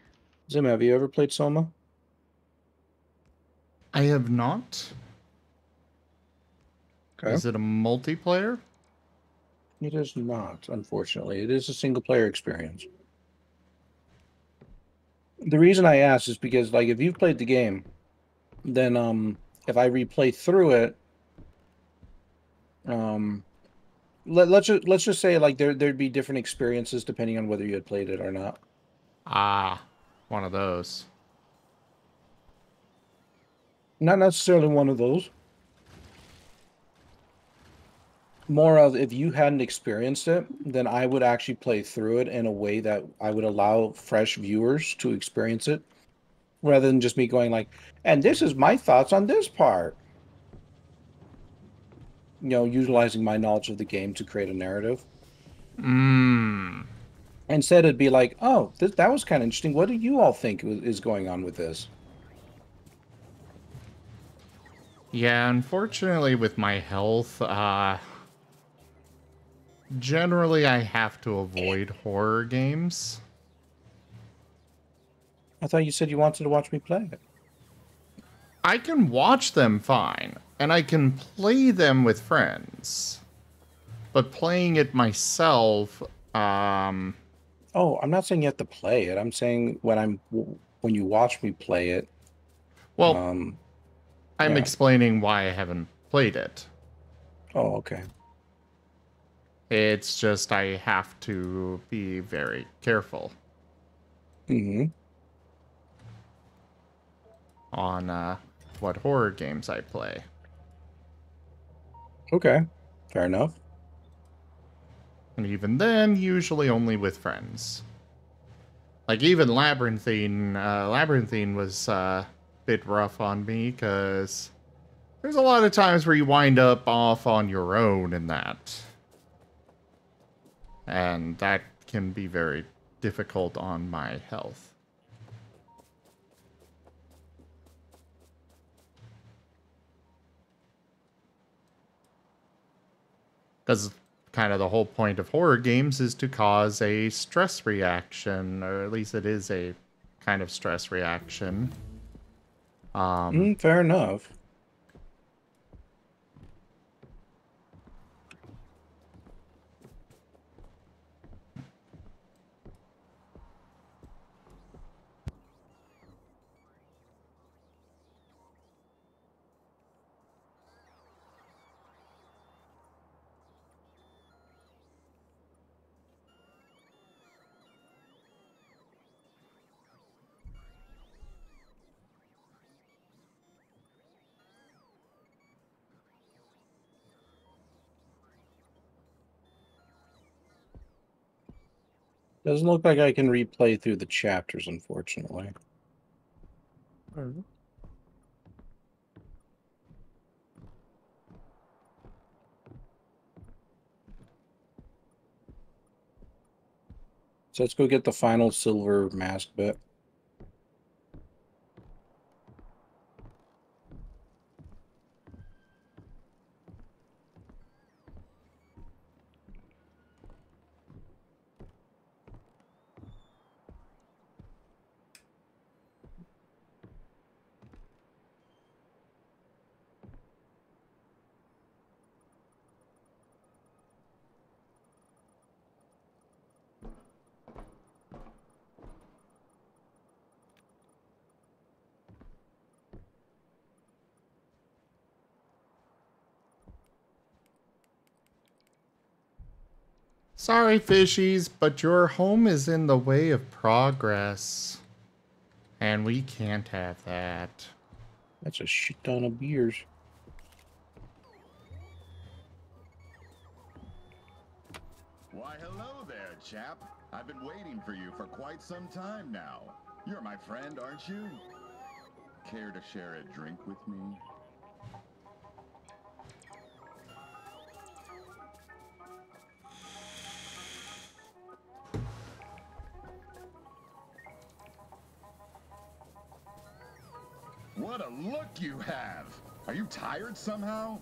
Zim, have you ever played Soma? I have not. Okay. Is it a multiplayer? It is not, unfortunately. It is a single player experience. The reason I ask is because, like, if you've played the game, then if I replay through it, let's just say like there'd be different experiences depending on whether you had played it or not. Ah, one of those. Not necessarily one of those. More of if you hadn't experienced it, then I would actually play through it in a way that I would allow fresh viewers to experience it, rather than just me going like, and this is my thoughts on this part. You know, utilizing my knowledge of the game to create a narrative. Instead, it'd be like, oh, that was kind of interesting. What do you all think is going on with this? Yeah, unfortunately with my health, generally I have to avoid horror games. I thought you said you wanted to watch me play it. I can watch them fine, and I can play them with friends. But playing it myself, Oh, I'm not saying you have to play it. I'm saying when you watch me play it. Well, I'm yeah. explaining why I haven't played it. Oh, okay. It's just I have to be very careful. On what horror games I play. Okay, fair enough. And even then, usually only with friends. Like even Labyrinthine was a bit rough on me, because there's a lot of times where you wind up off on your own in that. And that can be very difficult on my health. Because kind of the whole point of horror games is to cause a stress reaction, or at least it is a kind of stress reaction. Fair enough. Doesn't look like I can replay through the chapters, unfortunately. So let's go get the final silver mask bit. Sorry, fishies, but your home is in the way of progress. And we can't have that. That's a shit ton of beers. Why, hello there, chap. I've been waiting for you for quite some time now. You're my friend, aren't you? Care to share a drink with me? What a look you have! Are you tired somehow?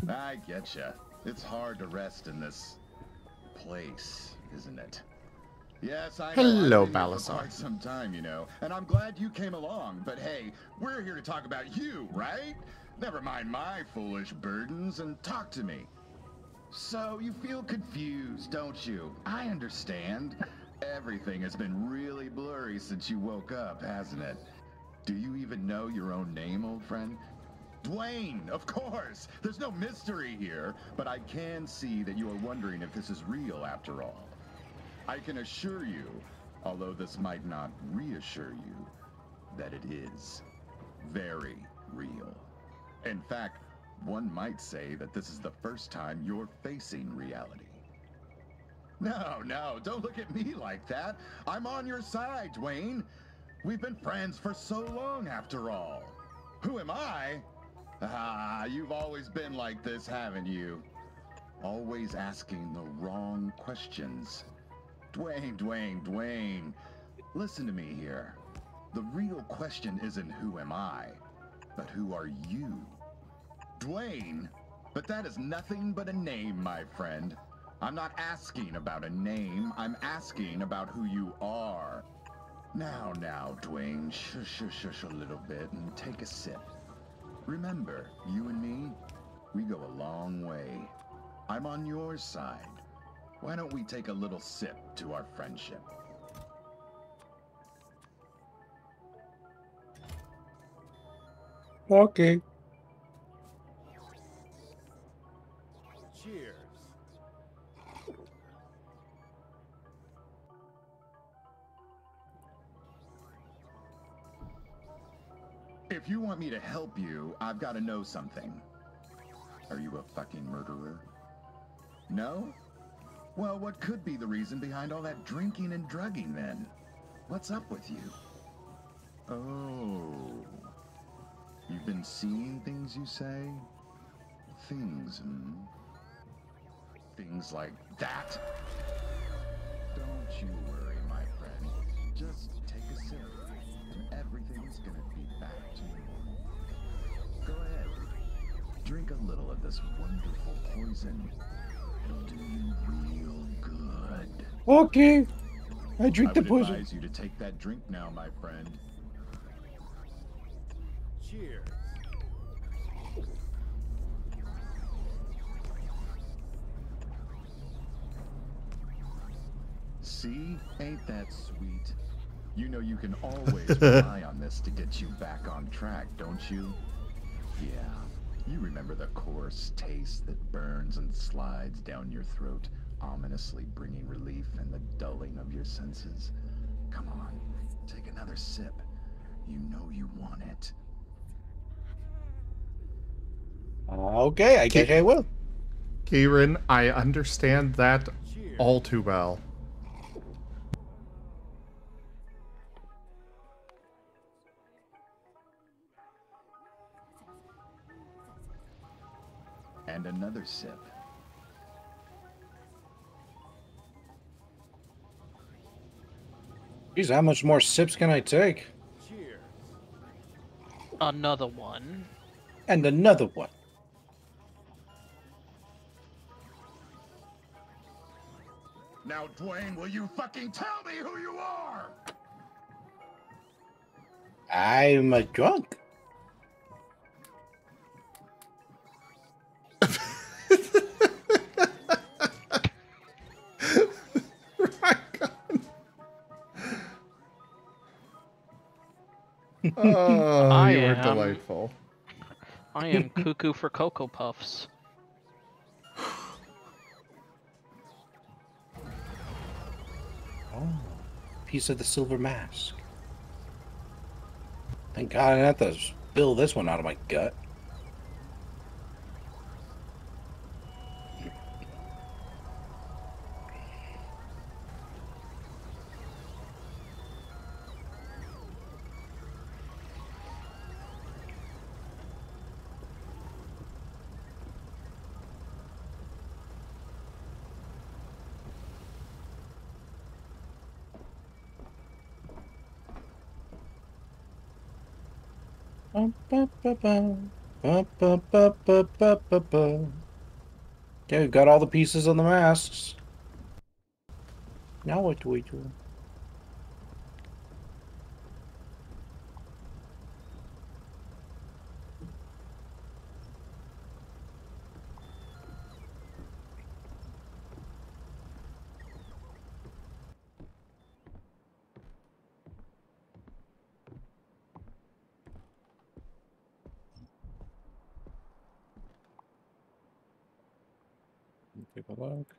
I getcha. It's hard to rest in this place, isn't it? Yes, I know. Hello, I've been here for Balasar. quite some time, you know, and I'm glad you came along. But hey, we're here to talk about you, right? Never mind my foolish burdens and talk to me. So you feel confused, don't you? I understand. Everything has been really blurry since you woke up, hasn't it? Do you even know your own name, old friend? Dwayne, of course. There's no mystery here, but I can see that you are wondering if this is real after all. I can assure you, although this might not reassure you, that it is very real. In fact, one might say that this is the first time you're facing reality. No, don't look at me like that. I'm on your side, Dwayne. We've been friends for so long, after all. Who am I? Ah, you've always been like this, haven't you? Always asking the wrong questions. Dwayne. Listen to me here. The real question isn't who am I, but who are you? Dwayne? But that is nothing but a name, my friend. I'm not asking about a name, I'm asking about who you are. Now, Dwayne, shush a little bit and take a sip. Remember, you and me, we go a long way. I'm on your side. Why don't we take a little sip to our friendship? Okay. Cheers. If you want me to help you, I've got to know something. Are you a fucking murderer? No? Well, what could be the reason behind all that drinking and drugging then? What's up with you? Oh. You've been seeing things, you say? Things, Things like that? Don't you worry, my friend. Just take a sip, and everything's gonna be back to normal. Go ahead. Drink a little of this wonderful poison. It'll do you real good. Okay. I drink the I would poison. advise you to take that drink now, my friend. Cheers. See? Ain't that sweet? You know you can always rely on this to get you back on track, don't you? Yeah. You remember the coarse taste that burns and slides down your throat, ominously bringing relief in the dulling of your senses? Come on, take another sip. You know you want it. Okay, I guess I will. Kieran, I understand that all too well. And another sip. Jeez, how much more sips can I take? Another one. And another one. Now, Dwayne, will you fucking tell me who you are? I'm a drunk. Oh, you were delightful. I am cuckoo for Cocoa Puffs. Oh, piece of the silver mask. Thank God I didn't have to spill this one out of my gut. Okay, we've got all the pieces on the masks. Now what do we do? Take a look.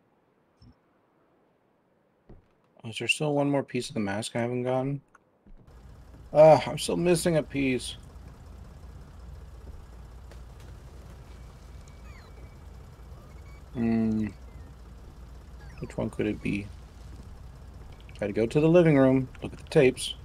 Oh, is there still one more piece of the mask I haven't gotten? I'm still missing a piece. Which one could it be? Try to go to the living room, look at the tapes.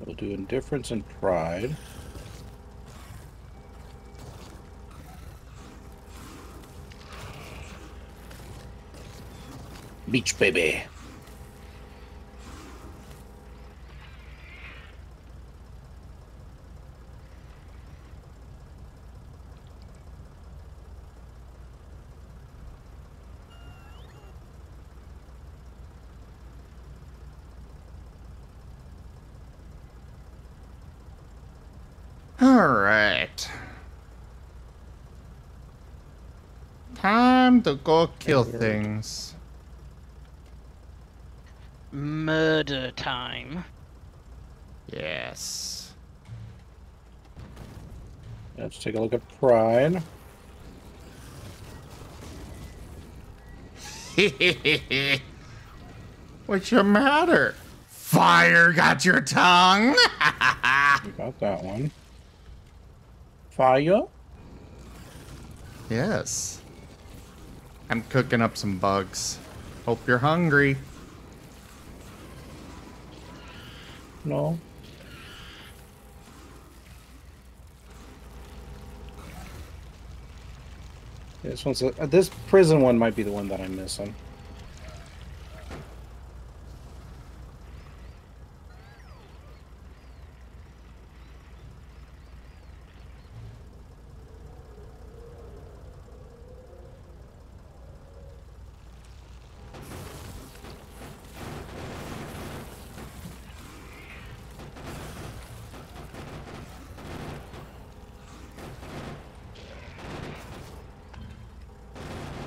We'll do indifference and pride. Beach baby. All right. Time to go kill things. Murder time. Yes. Let's take a look at pride. What's your matter? Fire got your tongue? We got that one. Fire? Yes. I'm cooking up some bugs. Hope you're hungry. No. This one's this prison one might be the one that I'm missing.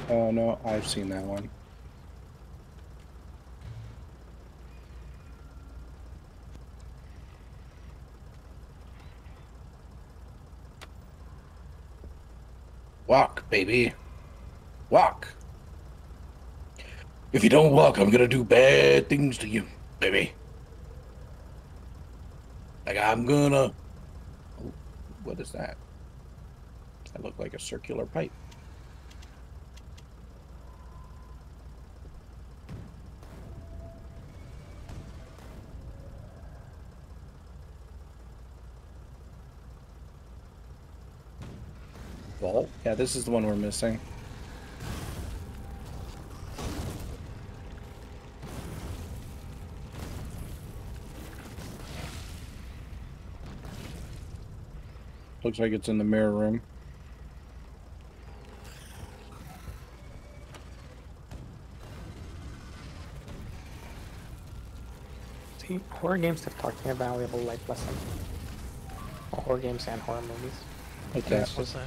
Oh no, I've seen that one. Walk, baby. Walk. If you don't walk, I'm gonna do bad things to you, baby. Like I'm gonna... Oh, what is that? That looked like a circular pipe. Vault? Yeah, this is the one we're missing. Looks like it's in the mirror room. See, horror games have taught me a valuable life lesson. Well, horror games and horror movies. What's And that? it's just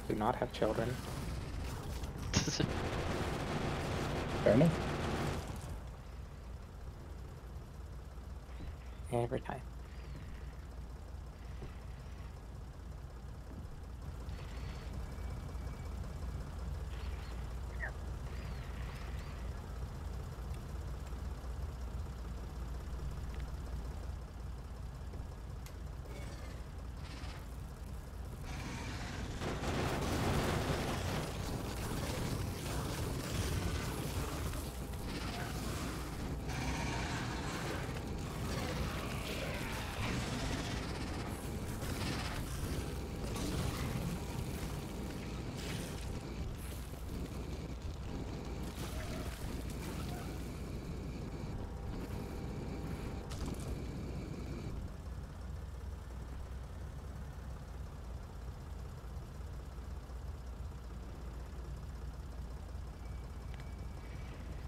do not have children. Fair enough. Every time.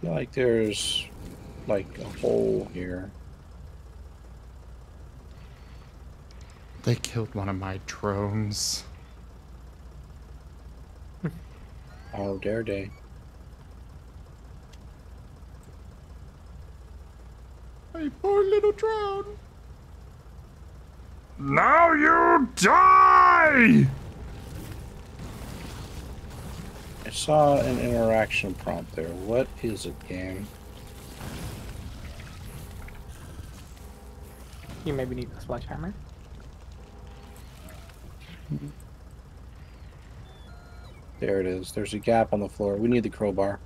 feel like there's like a hole here. They killed one of my drones. How dare they? My poor little drone. Now you die! I saw an interaction prompt there. What is it, game? You maybe need a sledgehammer. There it is. There's a gap on the floor. We need the crowbar.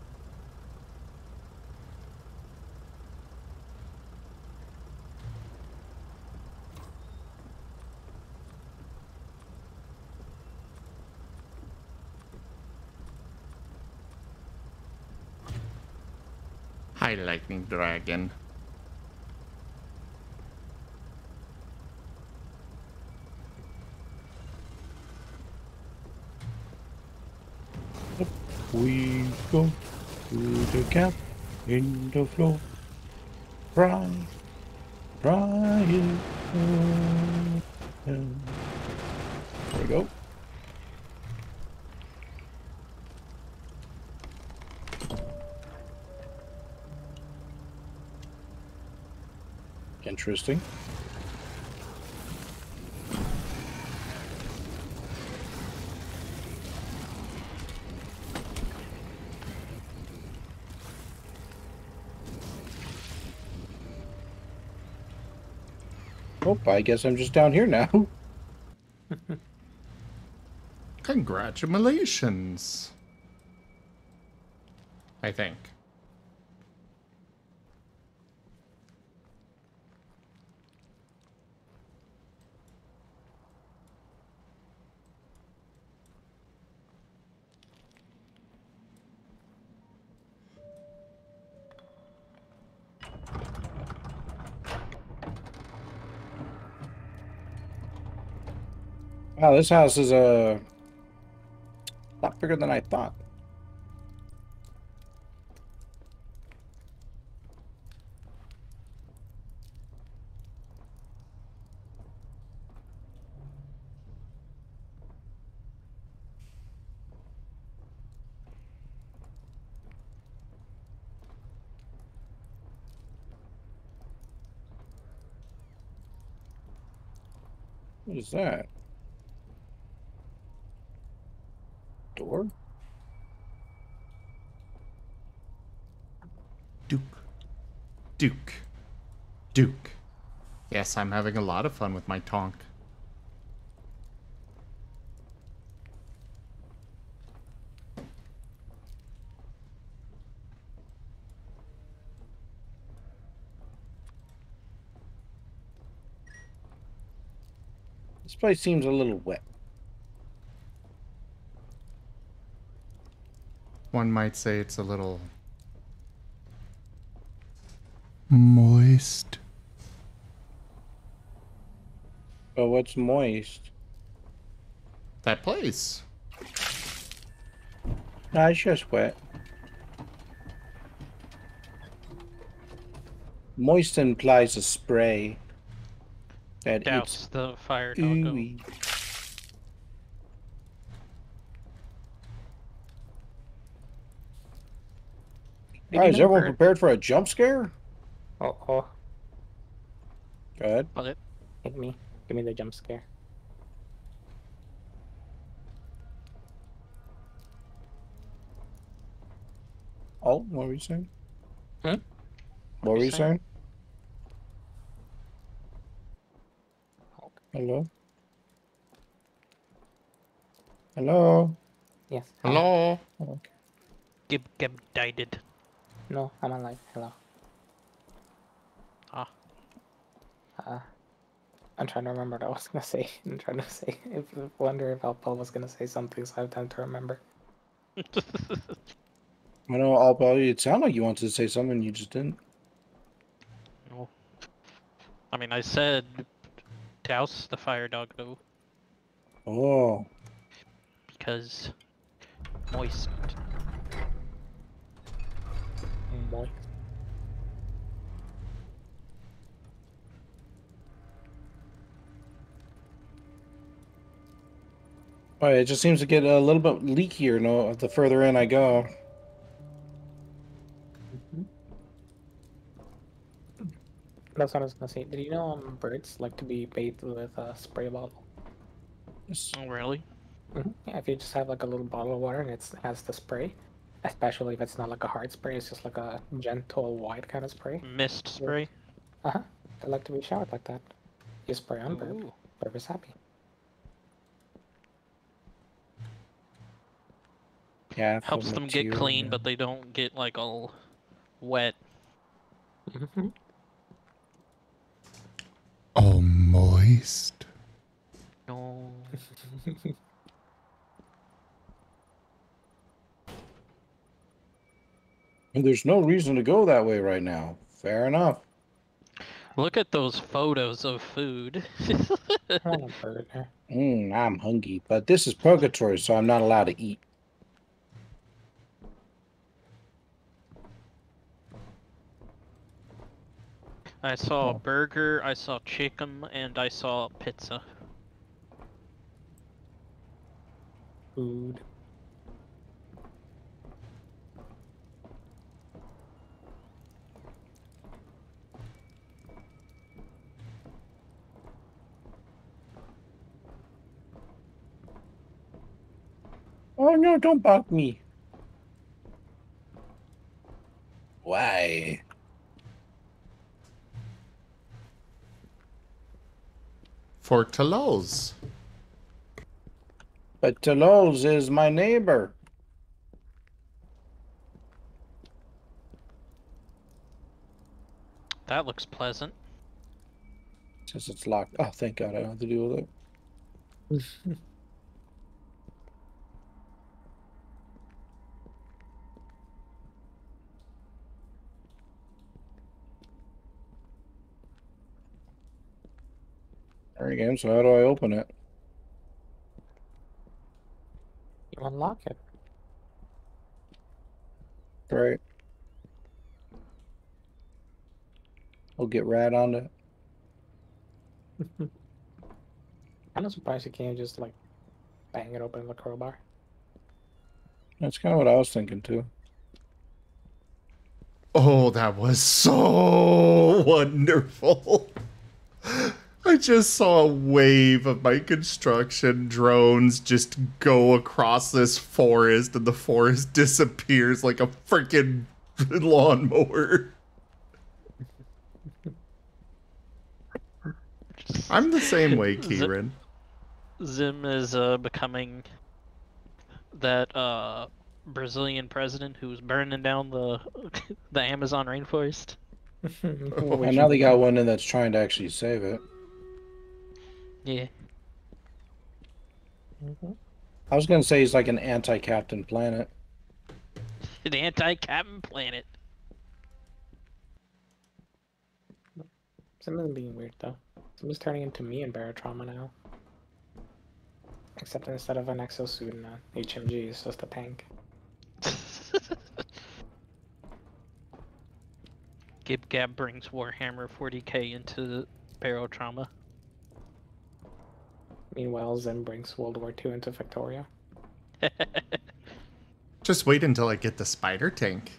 Hi, lightning dragon. We go to the gap in the floor. Pry it open. There we go. Interesting. Oh, I guess I'm just down here now. Congratulations. I think. Wow, this house is a lot bigger than I thought. What is that? Door? Duke. Duke. Duke. Yes, I'm having a lot of fun with my tonk. This place seems a little wet. One might say it's a little moist. But what's moist? That place. No, it's just wet. Moist implies a spray. That Douse it's the fire dog. ooey. Alright, is everyone prepared for a jump scare? Oh. Go ahead. What? Hit me. Give me the jump scare. Oh, what were you saying? Hmm? What were you saying? Hello? Hello? Yes. Hello? Okay. Gib died. No, I'm alive. Hello. Ah. I'm trying to remember what I was gonna say. I'm trying to say. I wonder if Alpel was gonna say something, so I have time to remember. I know, Alpel, it sounded like you wanted to say something, you just didn't. No. I mean, I said douse the fire dog though. Oh. Because moist. boy. Oh, it just seems to get a little bit leakier, no, the further in I go. That's what I was gonna say. Did you know birds like to be bathed with a spray bottle? Oh, really? Yeah, if you just have like a little bottle of water and it has the spray, especially if it's not like a hard spray, it's just like a gentle white kind of spray. Mist spray? Uh-huh. They like to be showered like that. You spray on bird. Ooh. Bird is happy. Yeah, Helps them get clean, but they don't get like all wet. Oh, moist. No. And there's no reason to go that way right now. Fair enough. Look at those photos of food. I'm hungry, but this is purgatory, so I'm not allowed to eat. I saw a burger, I saw chicken, and I saw pizza. Food. Oh no, don't bug me. Why? For Toulouse. But Toulouse is my neighbor. That looks pleasant. Says it's locked. Oh, thank God I don't have to deal with it. There again, so how do I open it? You unlock it. Right. We'll get right on it. I'm not surprised you can't just like bang it open with a crowbar. That's kind of what I was thinking too. Oh, that was so wonderful. I just saw a wave of my construction drones just go across this forest, and the forest disappears like a freaking lawnmower. I'm the same way, Kieran. Zim is becoming that Brazilian president who's burning down the the Amazon rainforest. And now they got one in that's trying to actually save it. Yeah. I was gonna say he's like an anti-Captain Planet. An anti-Captain Planet. Something's being weird though. Something's turning into me in Barotrauma now. Except instead of an exosuit and an HMG, it's just a tank. Gib Gab brings Warhammer 40k into Barotrauma. Meanwhile, Zim brings World War II into Factorio. Just wait until I get the spider tank.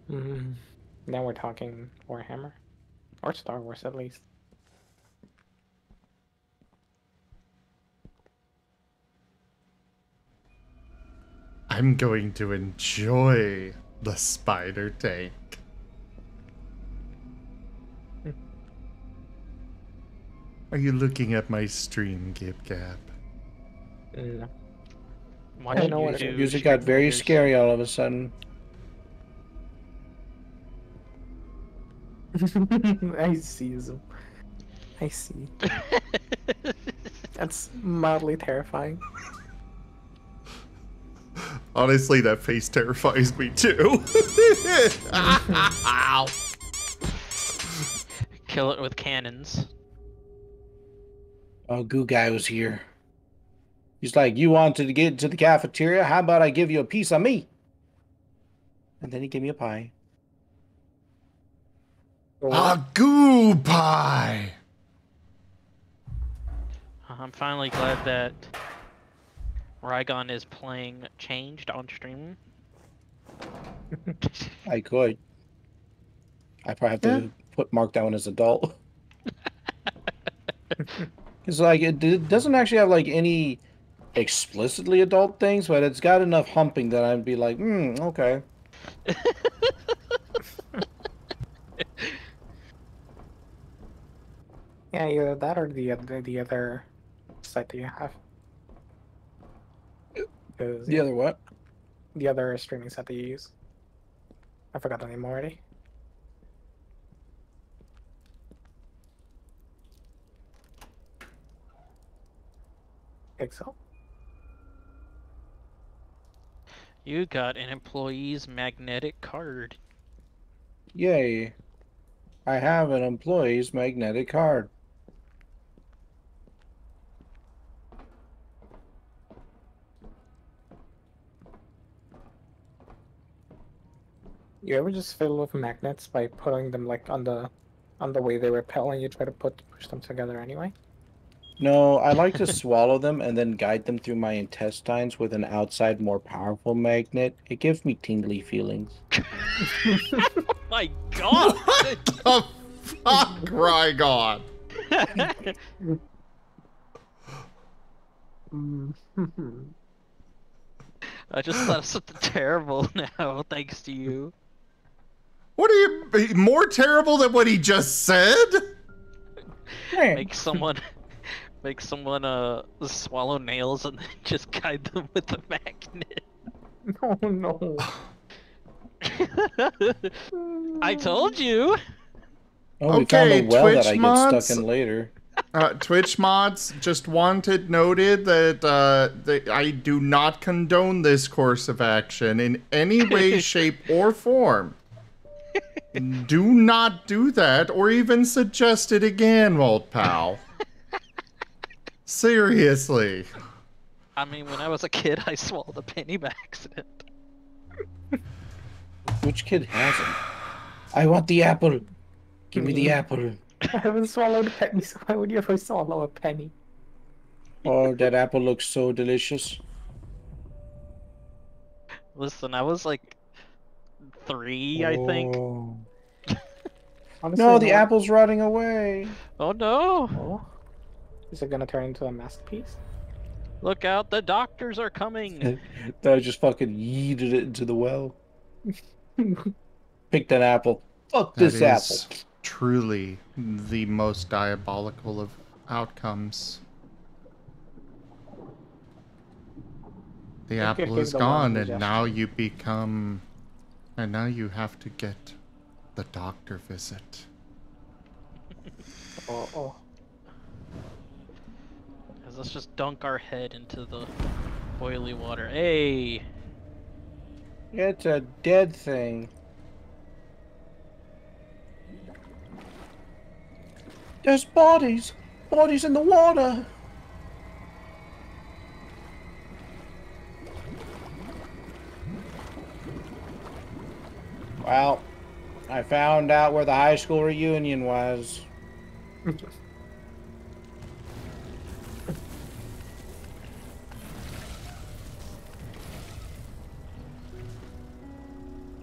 Now we're talking Warhammer. Or Star Wars, at least. I'm going to enjoy the spider tank. Are you looking at my stream, Gib Gab? No. Why I know what music got very scary all of a sudden. I see Zim. I see. That's mildly terrifying. Honestly, that face terrifies me too. Ow. Kill it with cannons. Oh, Goo Guy was here. He's like, you wanted to get to the cafeteria? How about I give you a piece of me? And then he gave me a pie. A goo pie! I'm finally glad that Rygon is playing Changed on stream. I could. I probably have to put Mark down as adult. Because like it doesn't actually have like any explicitly adult things, but it's got enough humping that I'd be like, okay. Yeah, either that or the other site that you have. The other what? The other streaming site that you use. I forgot the name already. Excel. You got an employee's magnetic card. Yay. I have an employee's magnetic card. You ever just fiddle with magnets by putting them like on the way they repel and you try to push them together anyway? No, I like to swallow them and then guide them through my intestines with an outside, more powerful magnet. It gives me tingly feelings. Oh my god! What the fuck, Rygon? I just thought of something terrible now, thanks to you. What are you... more terrible than what he just said? Make someone swallow nails and then just guide them with a magnet. Oh no. I told you. Oh, we found a well that I get stuck in later. Twitch mods just wanted noted that I do not condone this course of action in any way, shape, or form. Do not do that, or even suggest it again, Walt Pal. Seriously. I mean, when I was a kid, I swallowed a penny by accident. Which kid hasn't? I want the apple. Give me the apple. I haven't swallowed a penny, so why would you ever swallow a penny? Oh, that apple looks so delicious. Listen, I was like 3, I think. Honestly, No, the apple's rotting away. Oh no! Oh. Is it gonna turn into a masterpiece? Look out, the doctors are coming! I just fucking yeeted it into the well. Pick that apple. Fuck this apple. Truly the most diabolical of outcomes. The apple is gone, and now you become... and now you have to get the doctor visit. Oh. Let's just dunk our head into the boiling water. Hey! It's a dead thing. There's bodies! Bodies in the water! Well, I found out where the high school reunion was.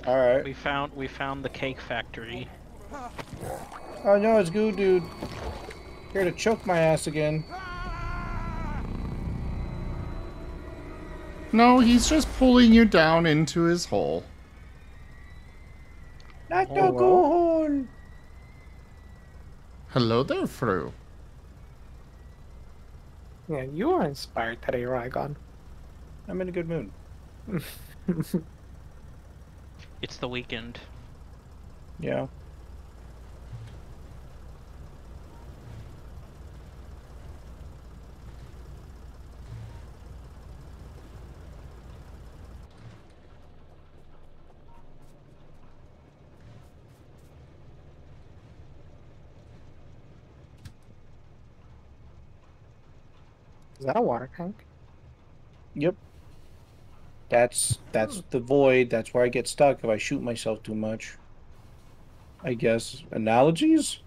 Alright. We found the cake factory. Oh no, it's Goo Dude. Here to choke my ass again. No, he's just pulling you down into his hole. Not the go hole! Hello there, Fru. Yeah, you are inspired today, Rygon. I'm in a good mood. It's the weekend. Yeah. Is that a water tank? Yep. That's the void. That's where I get stuck if I shoot myself too much. I guess. Analogies?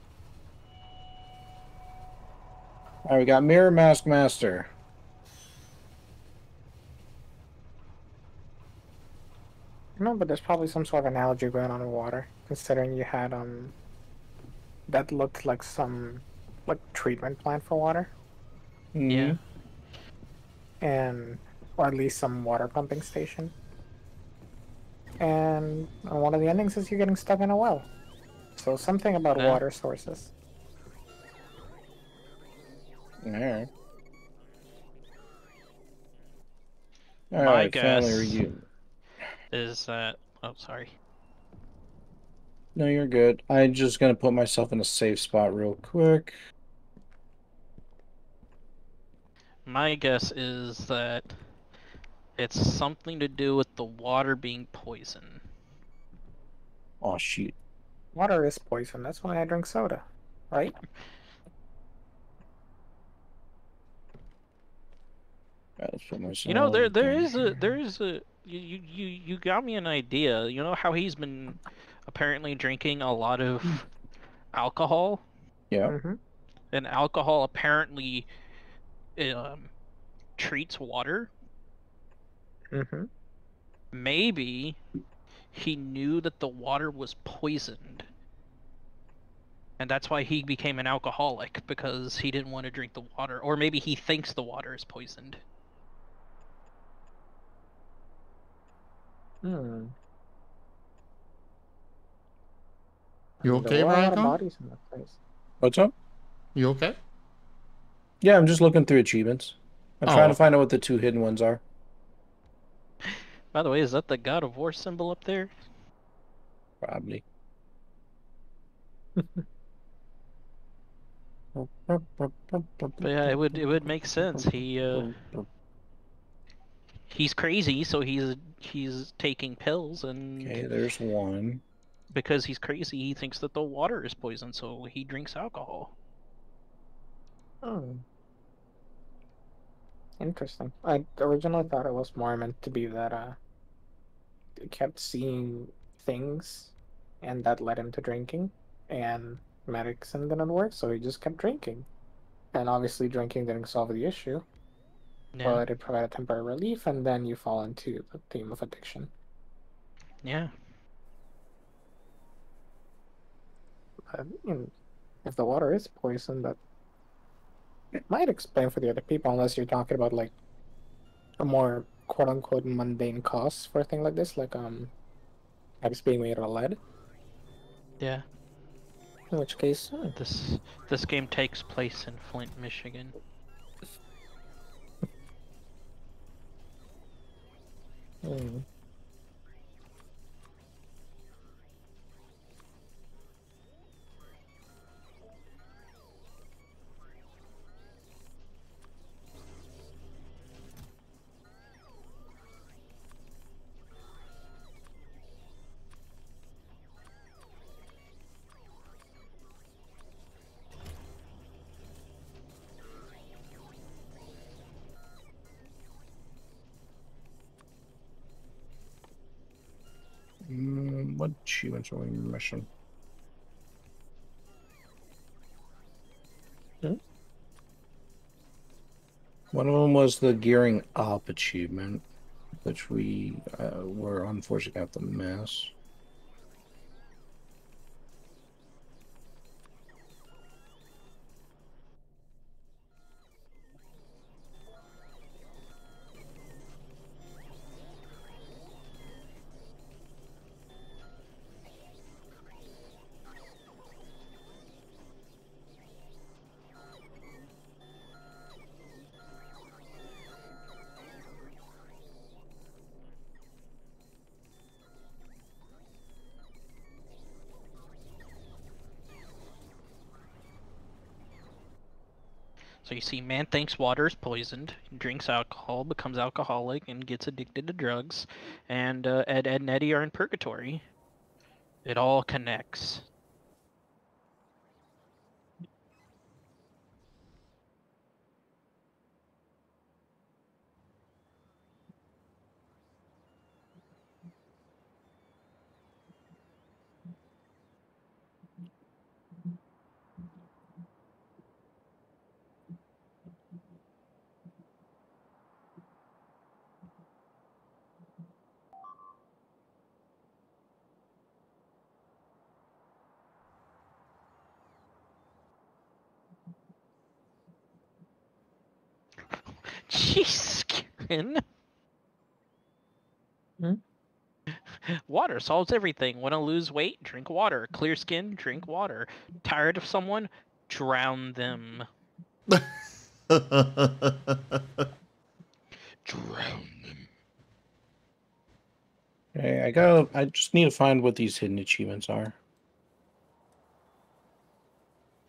Alright, we got Mirror Mask Master. No, but there's probably some sort of analogy going on in water, considering you had that looked like some treatment plant for water. Yeah. And or at least some water pumping station. And one of the endings is you're getting stuck in a well. So something about No. water sources. Alright. My Alright, guess family reunion. is that. Oh, sorry. No, you're good. I'm just gonna put myself in a safe spot real quick. My guess is that it's something to do with the water being poison. Oh, shoot. Water is poison. That's why I drink soda, right? Let's put myself You know, there down is here. a you got me an idea. You know how he's been apparently drinking a lot of alcohol? Yeah. And alcohol apparently treats water. Maybe he knew that the water was poisoned. And that's why he became an alcoholic, because he didn't want to drink the water. Or maybe he thinks the water is poisoned. You There okay, were a lot of Rycon? bodies in that place. What's up? You okay? Yeah, I'm just looking through achievements. I'm Oh, trying to okay. find out what the 2 hidden ones are. By the way, is that the God of War symbol up there? Probably. But yeah, it would make sense. He's crazy, so he's taking pills, and Okay, there's one. because he's crazy, he thinks that the water is poison, so he drinks alcohol. Oh. Interesting. I originally thought it was more meant to be that he kept seeing things, and that led him to drinking, and medicine didn't work, so he just kept drinking. And obviously drinking didn't solve the issue, Yeah. but it provided temporary relief, and then you fall into the theme of addiction. Yeah. But, if the water is poison, that it might explain for the other people, unless you're talking about like a more quote unquote mundane cost for a thing like this, like pipes being made out of lead. Yeah. In which case, This game takes place in Flint, Michigan. What achievements are we missing? One of them was the gearing up achievement, which we were unfortunately have to miss. So you see, man thinks water is poisoned, drinks alcohol, becomes alcoholic, and gets addicted to drugs. And Ed and Eddie are in purgatory. It all connects. Jeez, Kieran. Hmm? Water solves everything. Want to lose weight? Drink water. Clear skin? Drink water. Tired of someone? Drown them. Drown them. Okay, I just need to find what these hidden achievements are.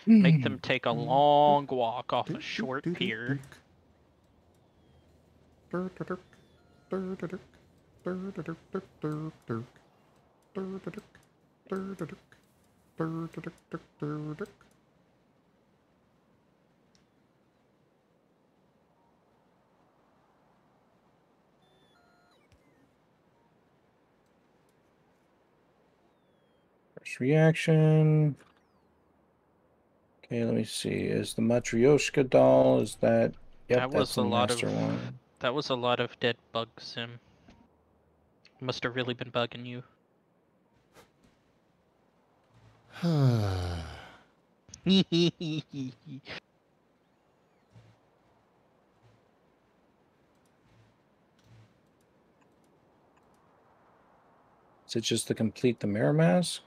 Make them take a long walk off a short pier. First reaction. Okay, let me see. Is the Matryoshka doll? Is that? Yep, That that's was the a lot master of. one. That was a lot of dead bugs, Sim. Must have really been bugging you. Is it just to complete the mirror mask?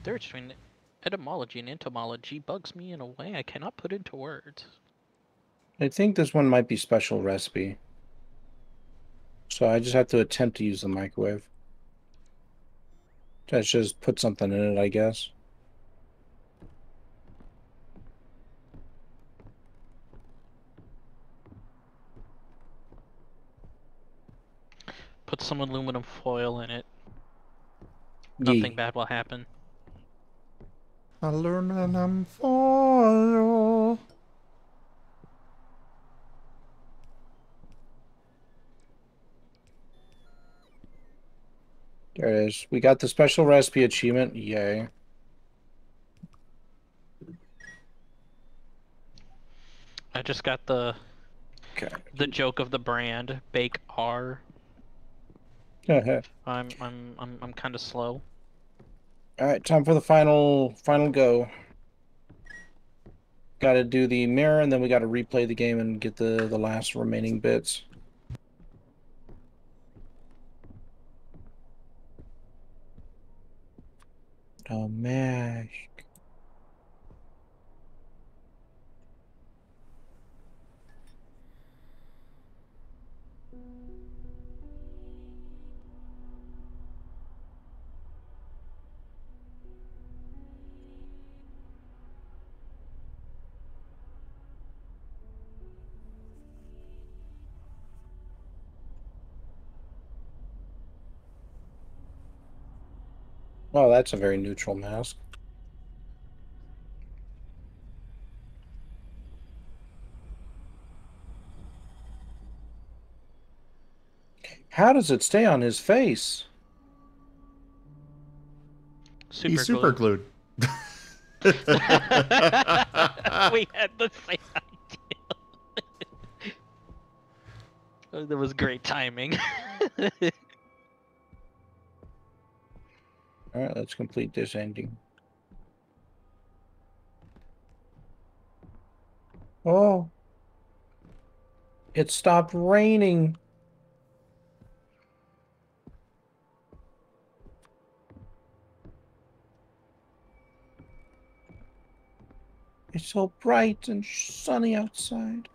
Difference between etymology and entomology bugs me in a way I cannot put into words. I think this one might be special recipe. So I just have to attempt to use the microwave. Just put something in it, I guess. Put some aluminum foil in it. Nothing bad will happen. Aluminum foil. There it is. We got the special recipe achievement. Yay. I just got the joke of the brand, Bake R. I'm kind of slow. All right, time for the final go. Got to do the mirror, and then we got to replay the game and get the last remaining bits. Oh, mash. Oh, that's a very neutral mask. How does it stay on his face? He's super glued. We had the same idea. That was great timing. All right, let's complete this ending. Oh. It stopped raining. It's so bright and sunny outside.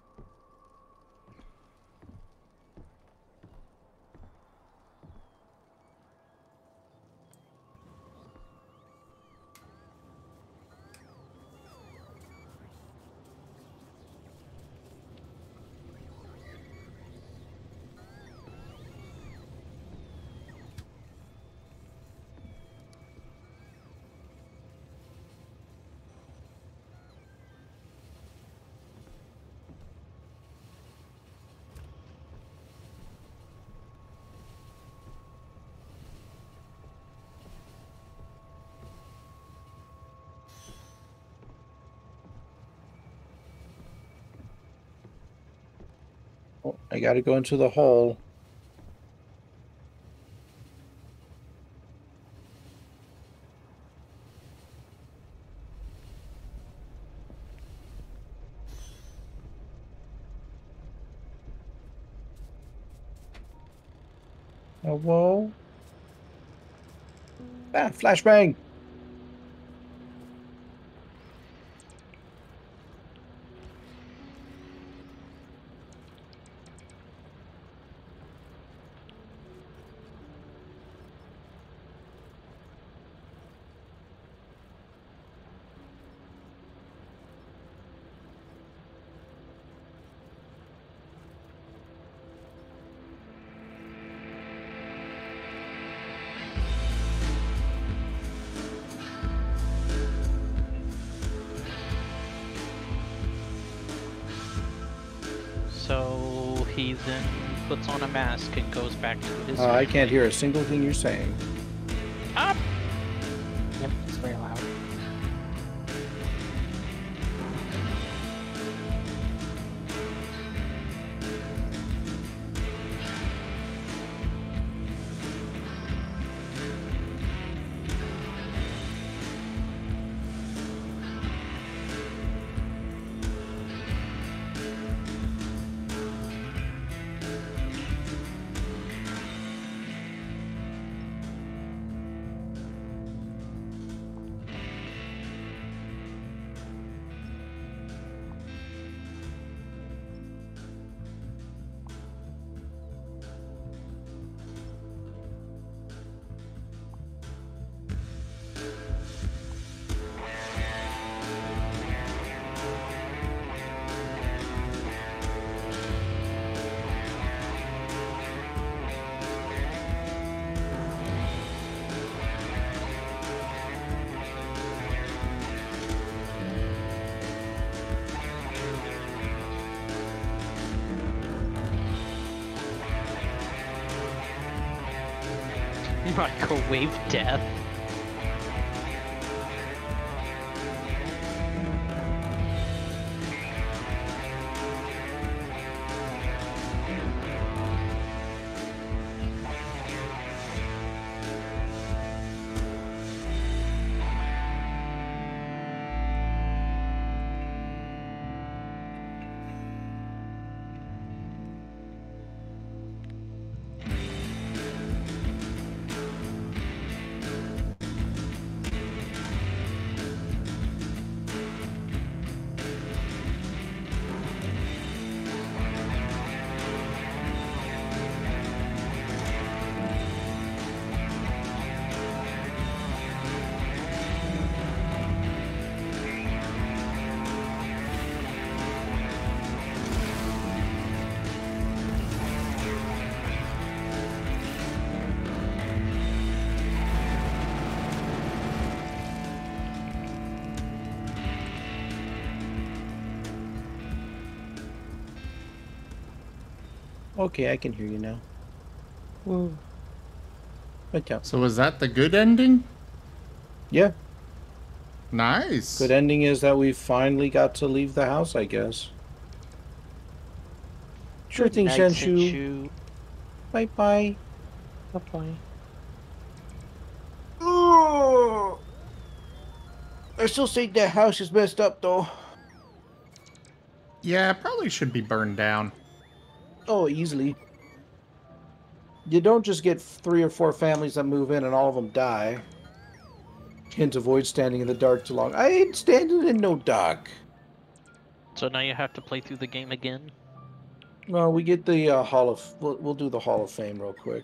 Oh, I gotta go into the hole. Oh, whoa. Ah, flashbang! So he then puts on a mask and goes back to his. I can't hear a single thing you're saying. Up. Yep, it's very loud. Microwave death. Okay, I can hear you now. Whoa. Okay. So is that the good ending? Yeah. Nice. Good ending is that we finally got to leave the house, I guess. Sure thing, Night, Shenshu. Shenshu. Bye-bye. Bye-bye. Oh, I still think that house is messed up, though. Yeah, probably should be burned down. Oh, easily. You don't just get 3 or 4 families that move in and all of them die. Can't avoid standing in the dark too long. I ain't standing in no dark. So now you have to play through the game again? Well, we get the Hall of... We'll do the Hall of Fame real quick.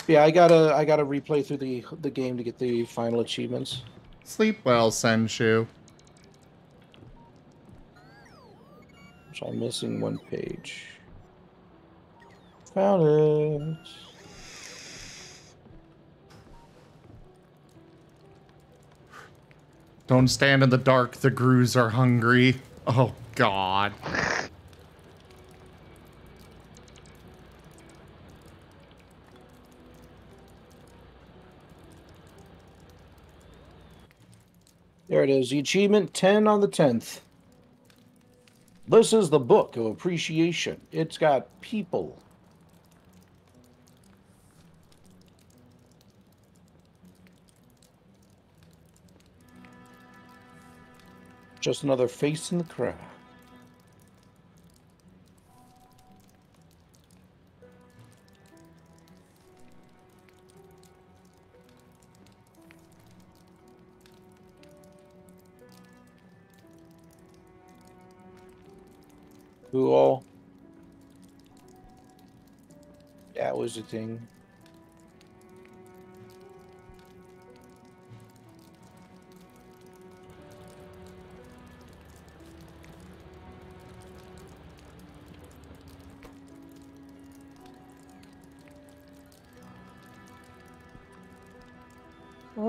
Yeah, I gotta replay through the game to get the final achievements. Sleep well, Senshu. So I'm missing 1 page. Found it. Don't stand in the dark, the Grus are hungry. Oh, God. There it is. The achievement 10 on the 10th. This is the book of appreciation. It's got people. Just another face in the crowd. Cool. That was the thing.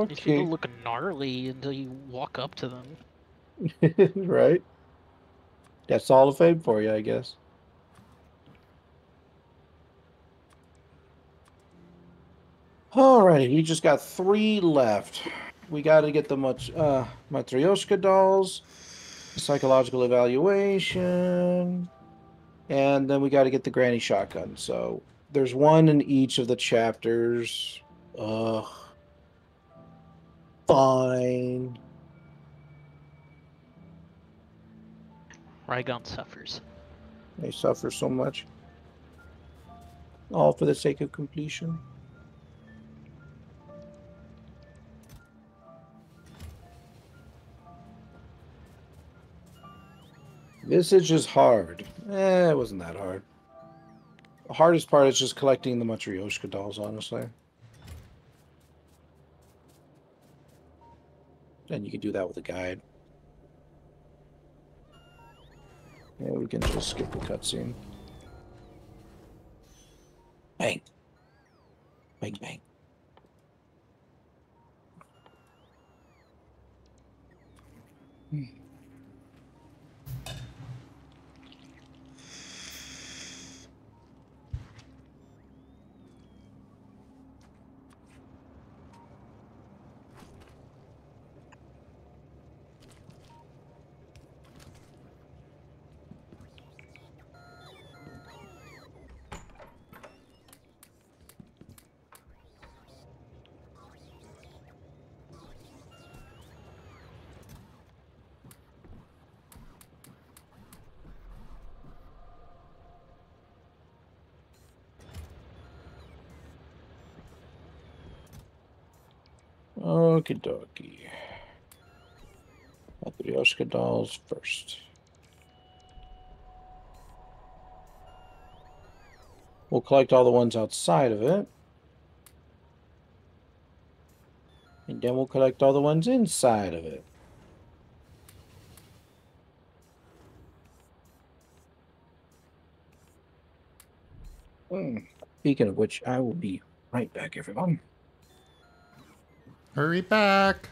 These people look gnarly until you walk up to them. Right? That's all the fame for you, I guess. Alrighty, we just got 3 left. We got to get the Matryoshka dolls, psychological evaluation, and then we got to get the granny shotgun. So there's 1 in each of the chapters. Fine. Rygon suffers. They suffer so much. All for the sake of completion. This is just hard. It wasn't that hard. The hardest part is just collecting the Matryoshka dolls, honestly. And you can do that with a guide. Yeah, we can just skip the cutscene. Bang. Bang, bang. Okie dokie. Matryoshka dolls first. We'll collect all the ones outside of it. And then we'll collect all the ones inside of it. Speaking of which, I will be right back, everyone. Hurry back.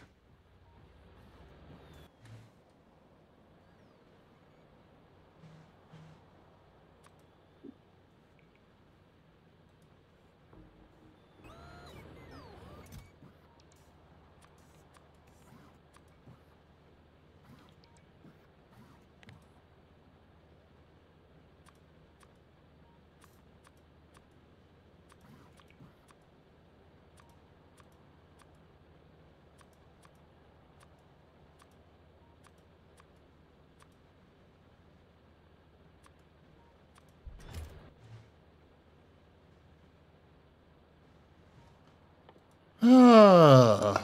Ah.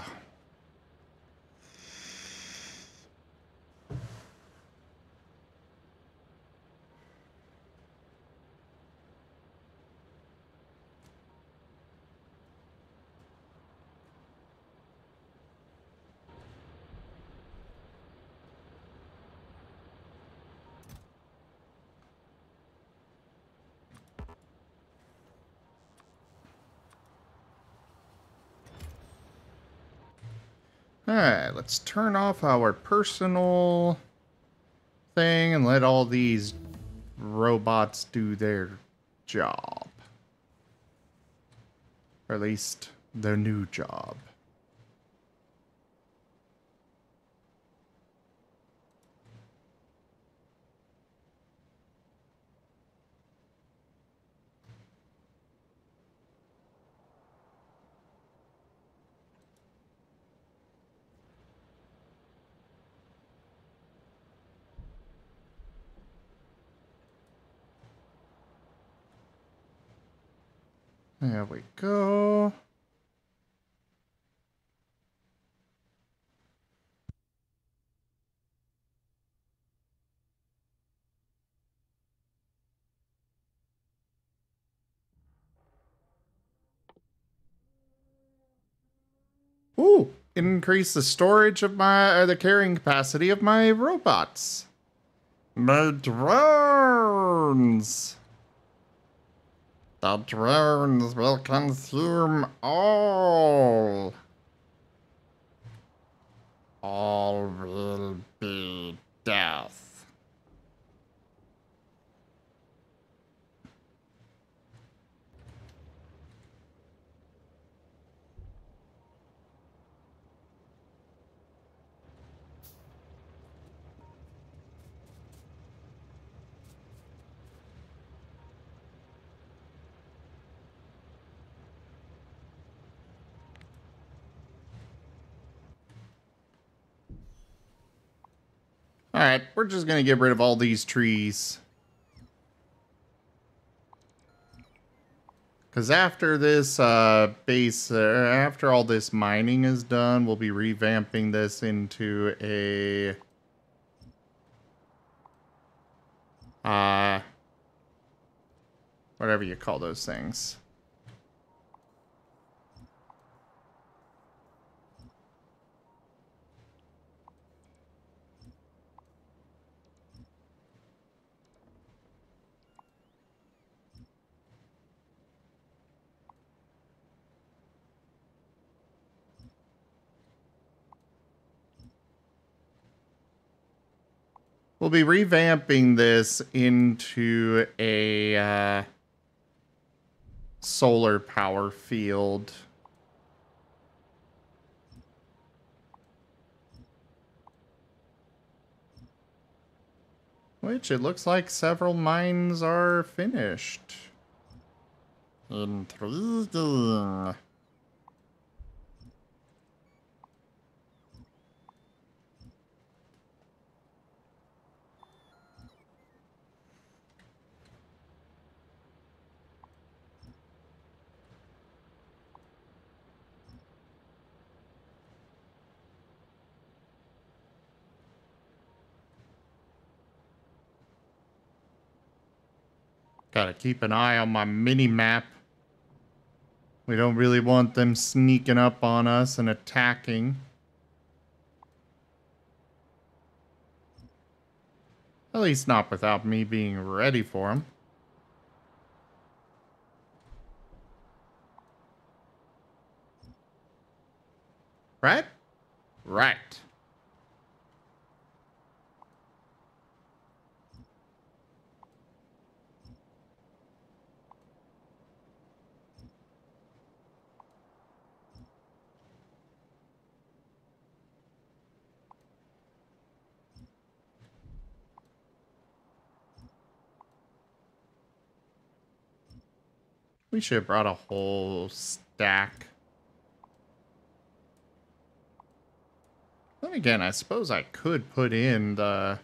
Alright, let's turn off our personal thing and let all these robots do their job. Or at least their new job. There we go. Ooh, increase the storage of my, or the carrying capacity of my robots. My drones. The drones will consume all. All will be death. Alright, we're just gonna get rid of all these trees. Because after this after all this mining is done, we'll be revamping this into a... whatever you call those things. We'll be revamping this into a solar power field. Which it looks like several mines are finished. Intriguing. Gotta keep an eye on my mini-map. We don't really want them sneaking up on us and attacking. At least not without me being ready for them. Right? Right. We should have brought a whole stack. Then again, I suppose I could put in the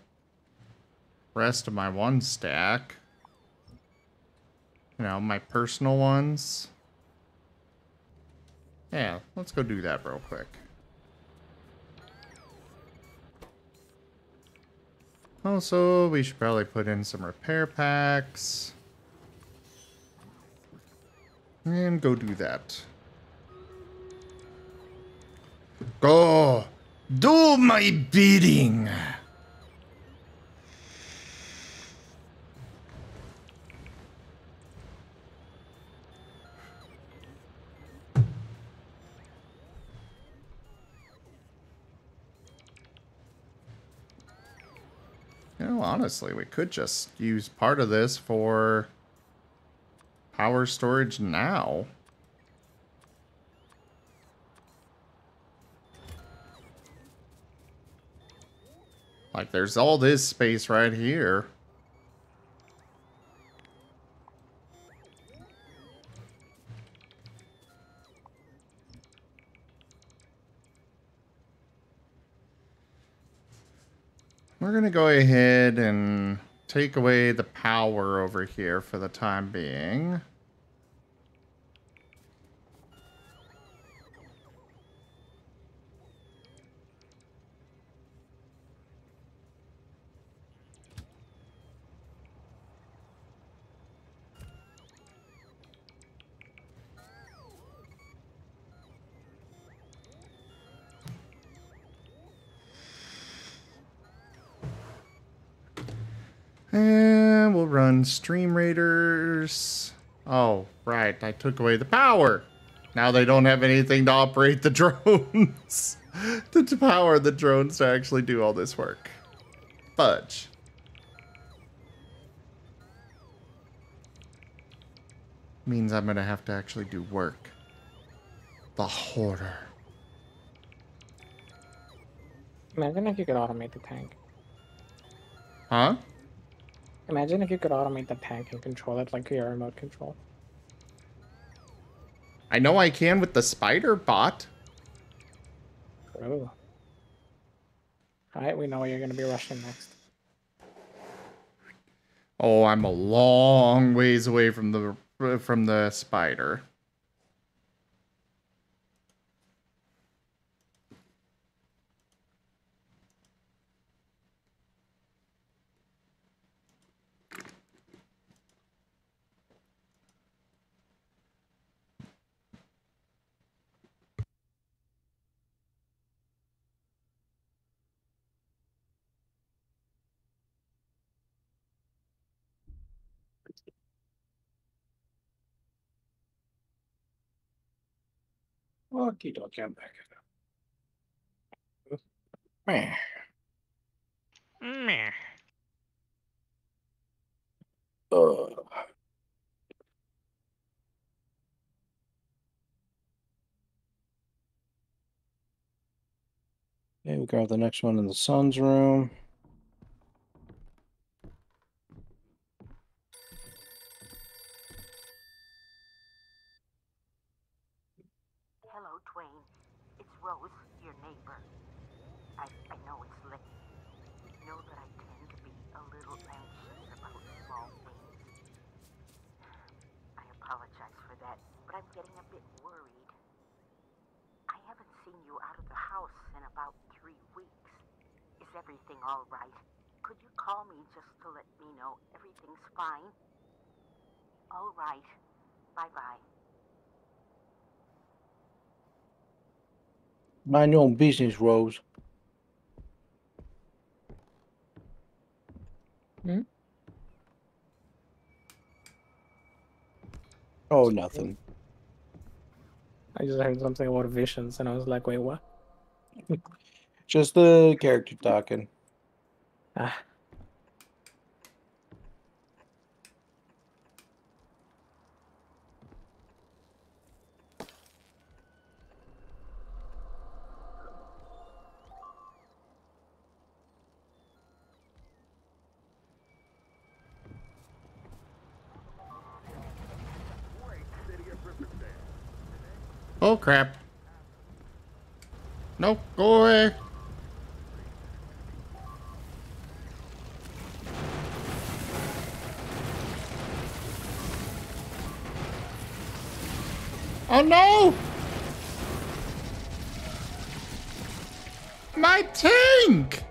rest of my one stack. You know, my personal ones. Yeah, let's go do that real quick. Also, we should probably put in some repair packs. And go do that. Go! Do my bidding! You know, honestly, we could just use part of this for power storage now. Like, there's all this space right here. We're gonna go ahead and take away the power over here for the time being. And we'll run Stream Raiders. Oh, right. I took away the power. Now they don't have anything to operate the drones. To power the drones to actually do all this work. Fudge. Means I'm gonna have to actually do work. The hoarder. Imagine if you could automate the tank. Huh? Imagine if you could automate the tank and control it like your remote control. I know I can with the spider bot. Oh. Alright, we know where you're gonna be rushing next. Oh, I'm a long ways away from the spider. Okie dokie, I'm back. Meh. Meh. Okay, we grab the next one in the sun's room. Hello, Dwayne. It's Rose, your neighbor. I know it's late. Know that I tend to be a little anxious about small things. I apologize for that, but I'm getting a bit worried. I haven't seen you out of the house in about 3 weeks. Is everything all right? Could you call me just to let me know everything's fine? All right. Bye-bye. Mind your own business, Rose. Hmm? Oh, nothing. I just heard something about visions and I was like, wait, what? Just the character talking. Ah. Oh, crap. Nope, go away. Oh, no! My tank!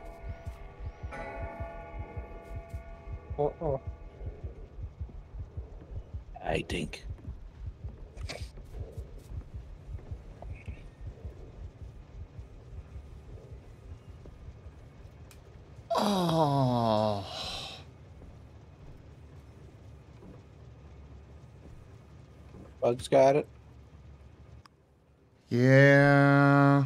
Uh-oh. I think. Oh. Bug's got it. Yeah.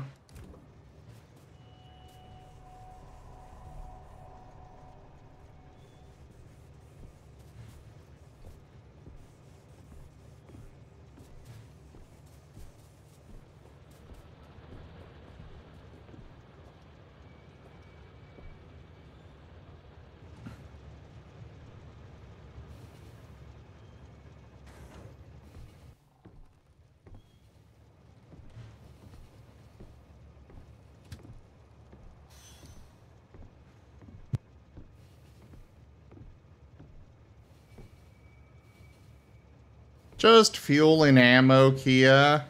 Just fuel and ammo, Kia.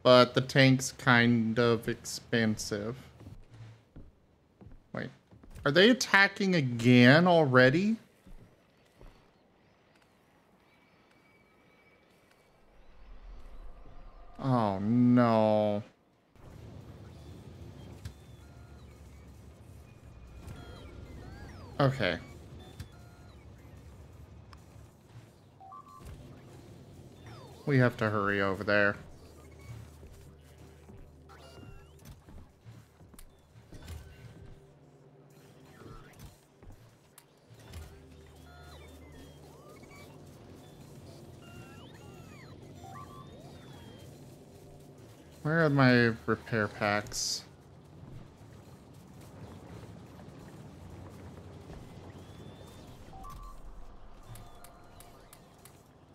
But the tank's kind of expensive. Wait. Are they attacking again already? Oh, no. Okay. We have to hurry over there. Where are my repair packs?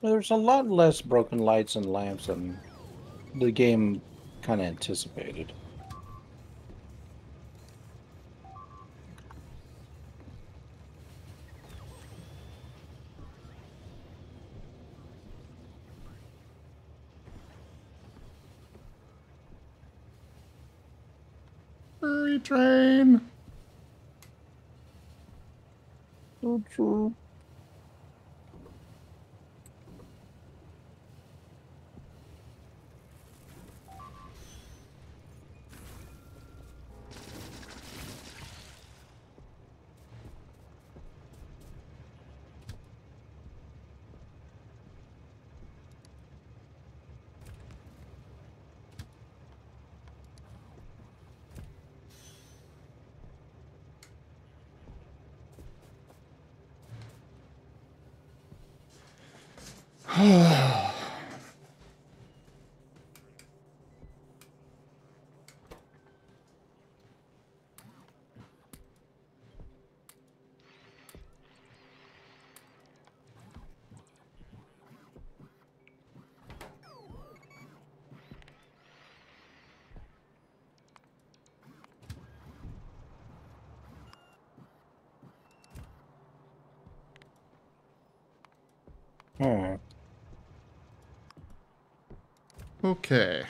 There's a lot less broken lights and lamps than the game kind of anticipated. Furry train! So true. Okay.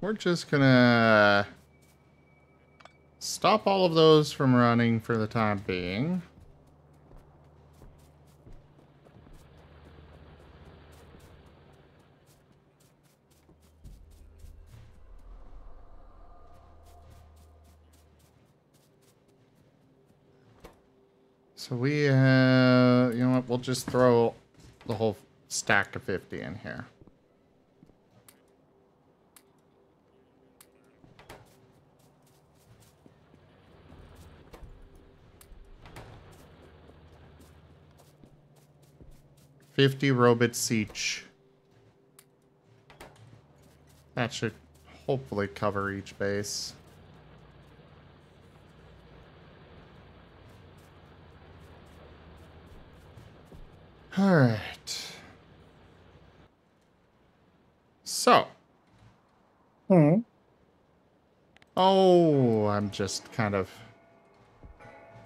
We're just gonna stop all of those from running for the time being. So we have, you know what, we'll just throw the whole stack of 50 in here. $50 robots each. That should hopefully cover each base. All right. So. Oh, I'm just kind of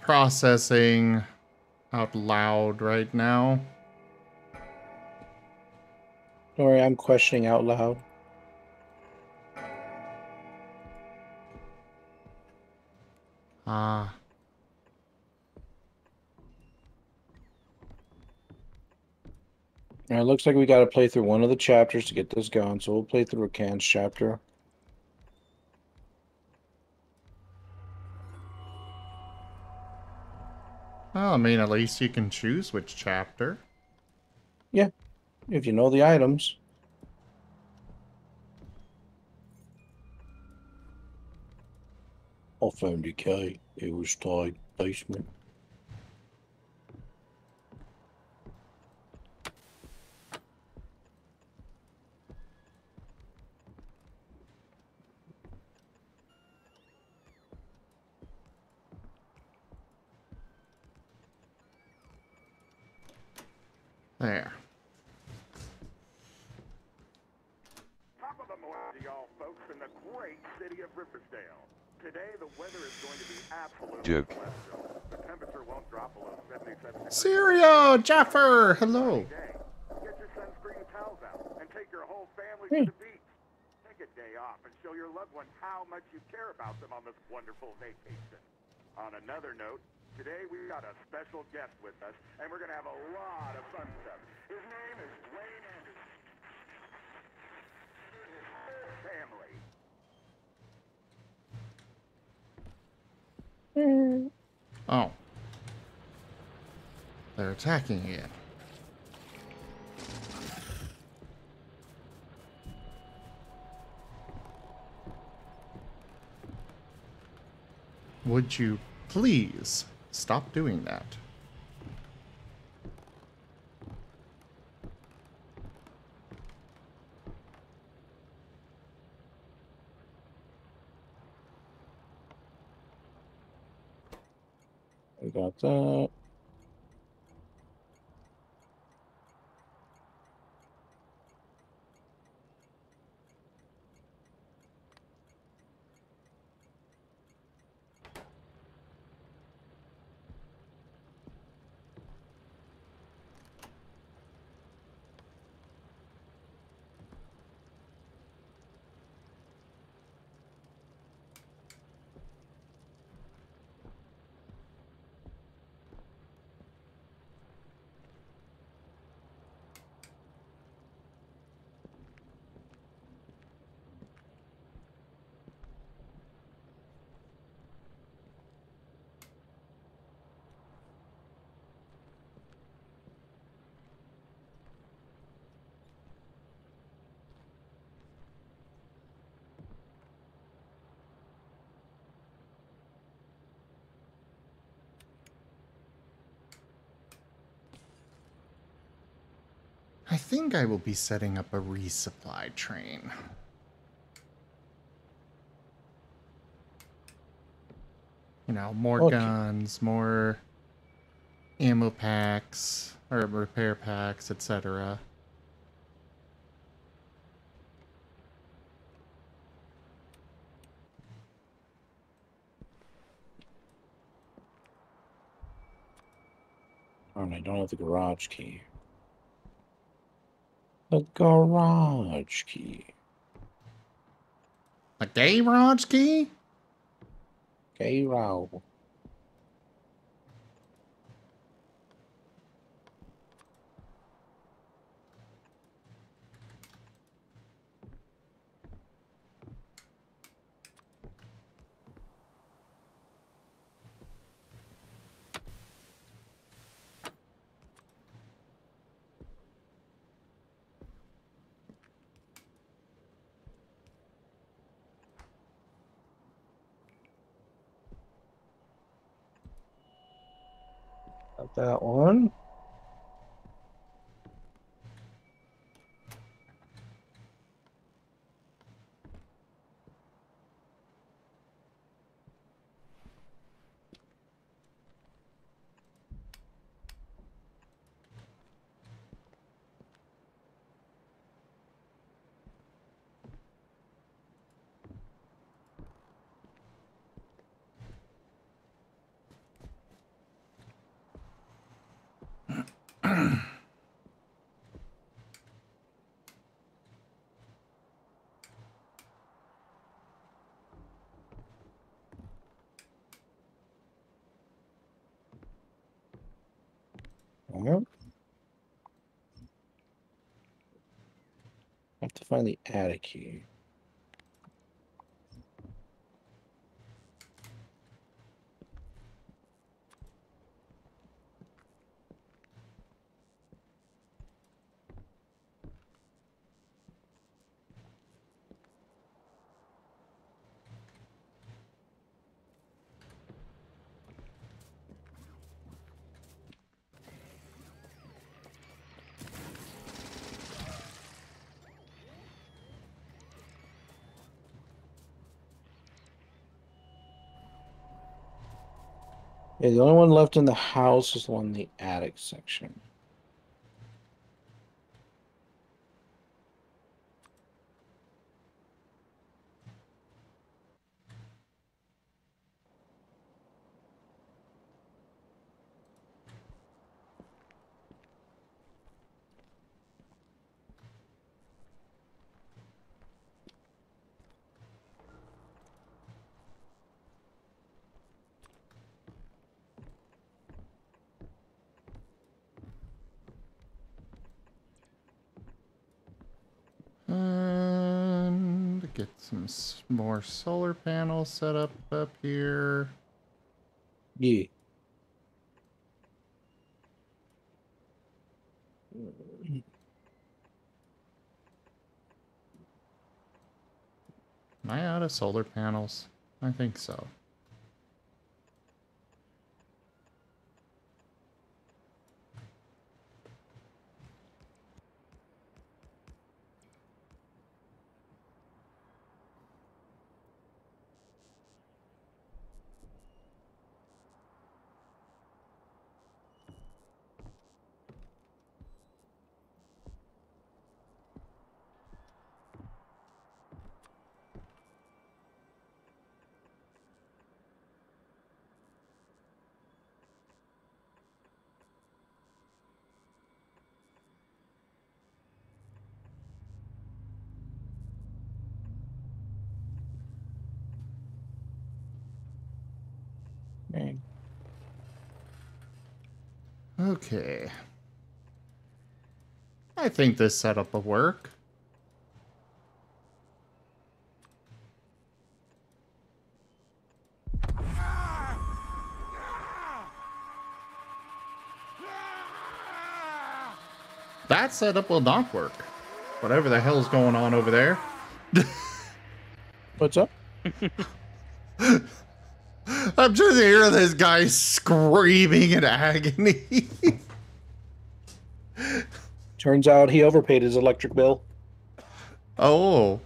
processing out loud right now. Don't worry, I'm questioning out loud. Ah. Now, it looks like we got to play through one of the chapters to get this going, so we'll play through a Can's chapter. Well, I mean, at least you can choose which chapter. Yeah, if you know the items. I found a key. It was tied basement. There. Top of the morning to y'all folks in the great city of Riversdale. Today the weather is going to be absolutely celestial. The temperature won't drop below 77 degrees. Sirio, Jaffer, hello. Get your sunscreen towels out and take your whole family to the beach. Take a day off and show your loved ones how much you care about them on this wonderful vacation. On another note, today we got a special guest with us, and we're going to have a lot of fun stuff. His name is Dwayne Anderson. His whole family. Oh. They're attacking again. Would you please stop doing that? We got that. I think I will be setting up a resupply train. You know, more guns, more ammo packs, or repair packs, etc. Oh, and I don't have the garage key. The garage key. A garage key? Garage. Got that one. I have to find the attic key. Yeah, the only one left in the house is the one in the attic section. And get some more solar panels set up here. Yeah. Am I out of solar panels? I think so. Man. Okay. I think this setup will work. That setup will not work. Whatever the hell's going on over there. What's up? I'm just hearing this guy screaming in agony. Turns out he overpaid his electric bill. Oh.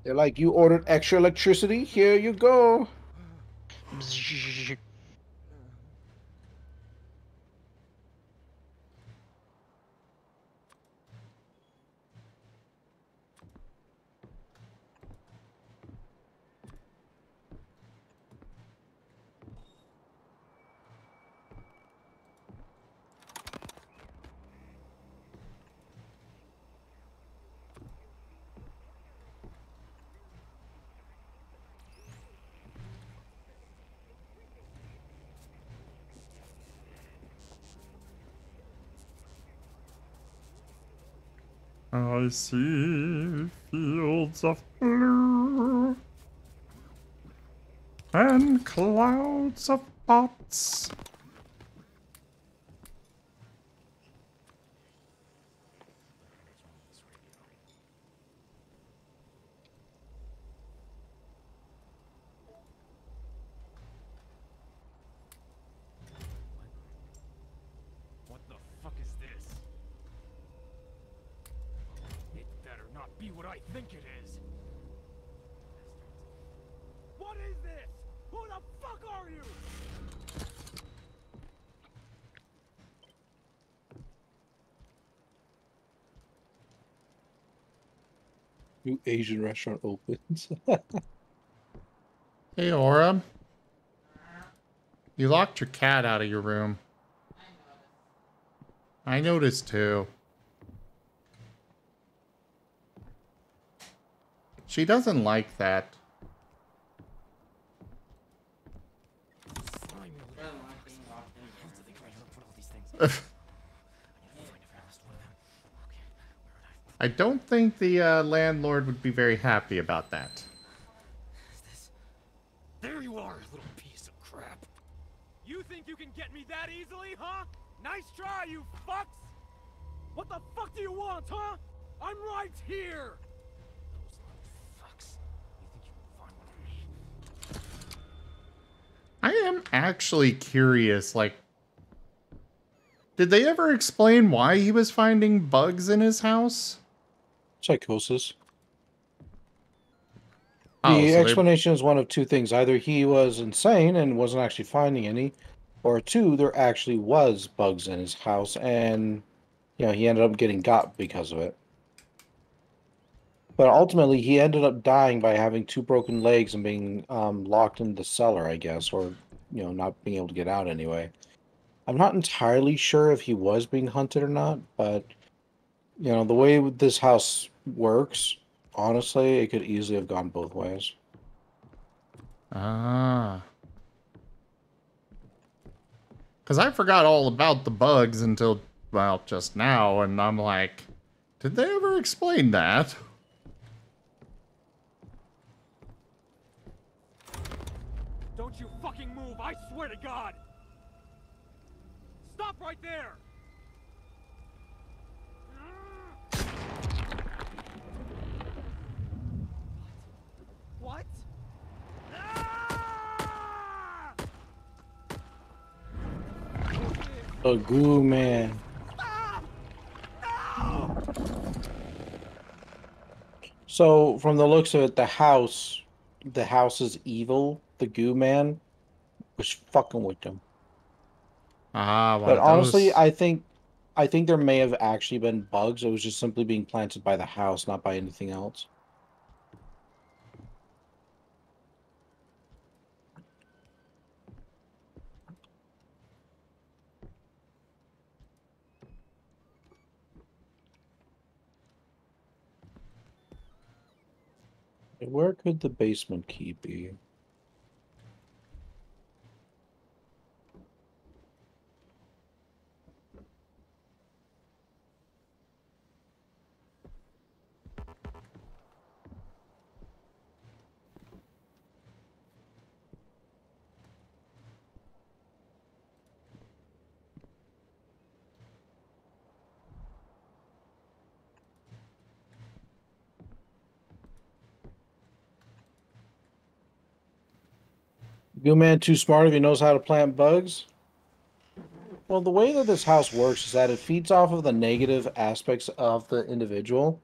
They're like, you ordered extra electricity? Here you go. I see fields of blue and clouds of pots. What the fuck is this? It better not be what I think it is. What is this? Who the fuck are you? New Asian restaurant opens. Hey, Aura. You locked your cat out of your room. I noticed too. She doesn't like that. I don't think the landlord would be very happy about that. There you are, little piece of crap. You think you can get me that easily, huh? Nice try, you fucks! What the fuck do you want, huh? I'm right here! Those little fucks. You think you can find one of me? I am actually curious, like, did they ever explain why he was finding bugs in his house? Psychosis. Oh, The so explanation is one of two things. Either he was insane and wasn't actually finding any, or two, there actually was bugs in his house, and he ended up getting got because of it. But ultimately, he ended up dying by having two broken legs and being locked in the cellar, I guess, or not being able to get out anyway. I'm not entirely sure if he was being hunted or not, but the way this house works, honestly, it could easily have gone both ways. Ah. Because I forgot all about the bugs until, well, just now, and I'm like, did they ever explain that? Don't you fucking move, I swear to God! Stop right there! What? A goo man. So, from the looks of it, the house is evil. The goo man was fucking with them. Ah, But honestly, I think there may have actually been bugs. It was just simply being planted by the house, not by anything else. Where could the basement key be? Goo Man too smart if he knows how to plant bugs? Well, the way that this house works is that it feeds off of the negative aspects of the individual.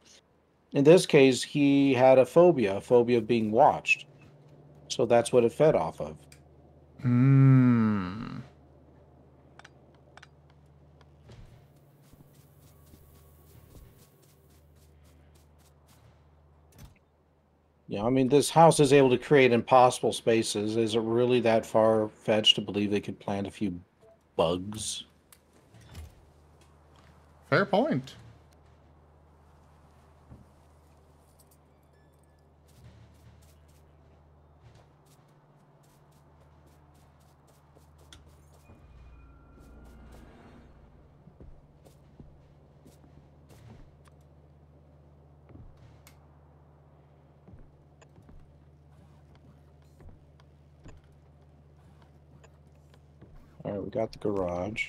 In this case, he had a phobia of being watched. So that's what it fed off of. Hmm. Yeah, I mean, this house is able to create impossible spaces. Is it really that far-fetched to believe they could plant a few bugs? Fair point. All right, we got the garage.